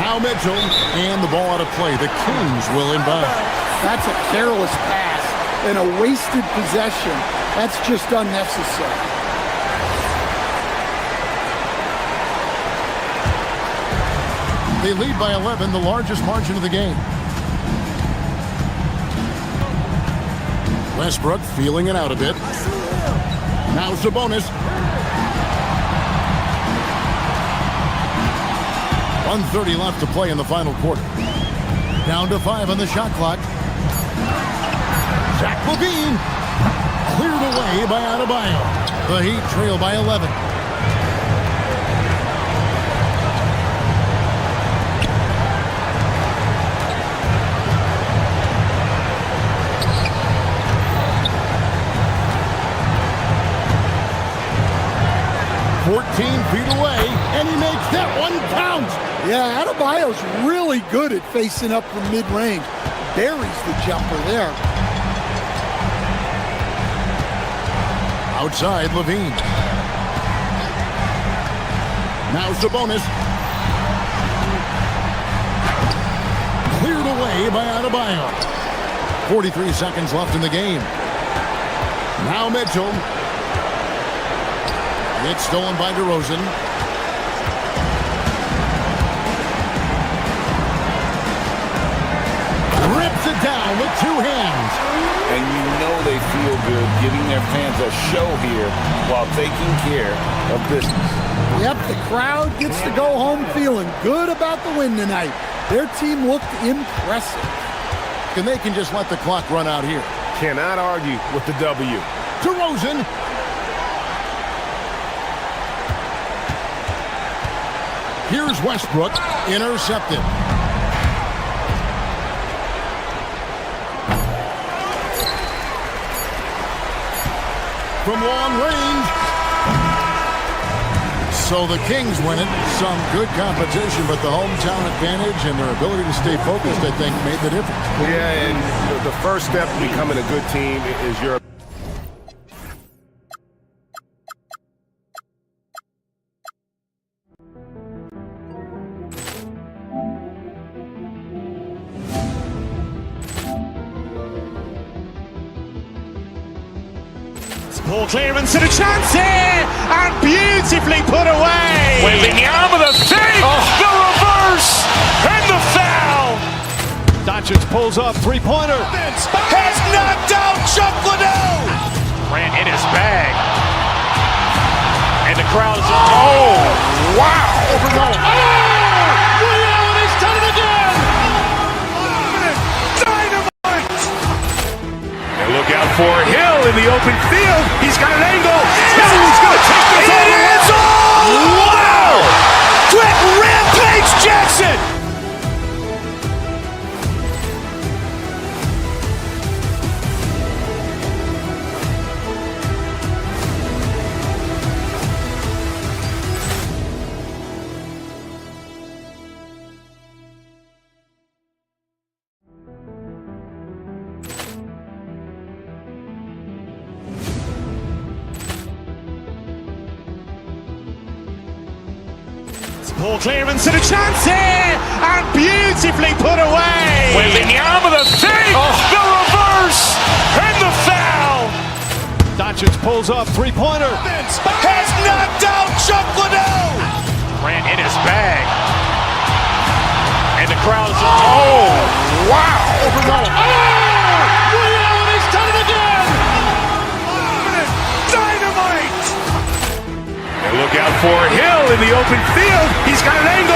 Now Mitchell, and the ball out of play. The Kings will inbound. That's a careless pass and a wasted possession. That's just unnecessary. They lead by 11, the largest margin of the game. Westbrook feeling it out a bit. Now Sabonis. 1:30 left to play in the final quarter. Down to 5 on the shot clock. Zach LaVine. Cleared away by Adebayo. The Heat trail by 11. Feet away, and he makes that one count. Yeah, Adebayo's really good at facing up from mid-range. Buries the jumper there. Outside, Levine. Now Sabonis. Cleared away by Adebayo. 43 seconds left in the game. Now Mitchell. It's stolen by DeRozan. Rips it down with 2 hands. And you know they feel good giving their fans a show here while taking care of business. Yep, the crowd gets to go home feeling good about the win tonight. Their team looked impressive. And they can just let the clock run out here. Cannot argue with the W. DeRozan. Here's Westbrook, intercepted. From long range. So the Kings win it. Some good competition, but the hometown advantage and their ability to stay focused, I think, made the difference. Yeah, and the first step to becoming a good team is your Ball clearance and a chance here, and beautifully put away. Wembanyama the save, the reverse, and the foul. Doncic pulls up, three-pointer. Has knocked out Chuck Liddell. Grant in his bag, and the crowd is oh wow. Liddell has done it again. Dynamite. And look out for Hill in the open field. He's got an angle. Hill's going to take this all the way. Wow! Quick rampage Jackson. Poor clearance and a chance here, and beautifully put away. Wembanyama the save, the reverse, and the foul. Doncic pulls up, three-pointer. Has knocked out Chuck Liddell. Grant in his bag. And the crowd is, oh, wow. He's done it again. Dynamite. And look out for Hill in the open field. He's got an angle.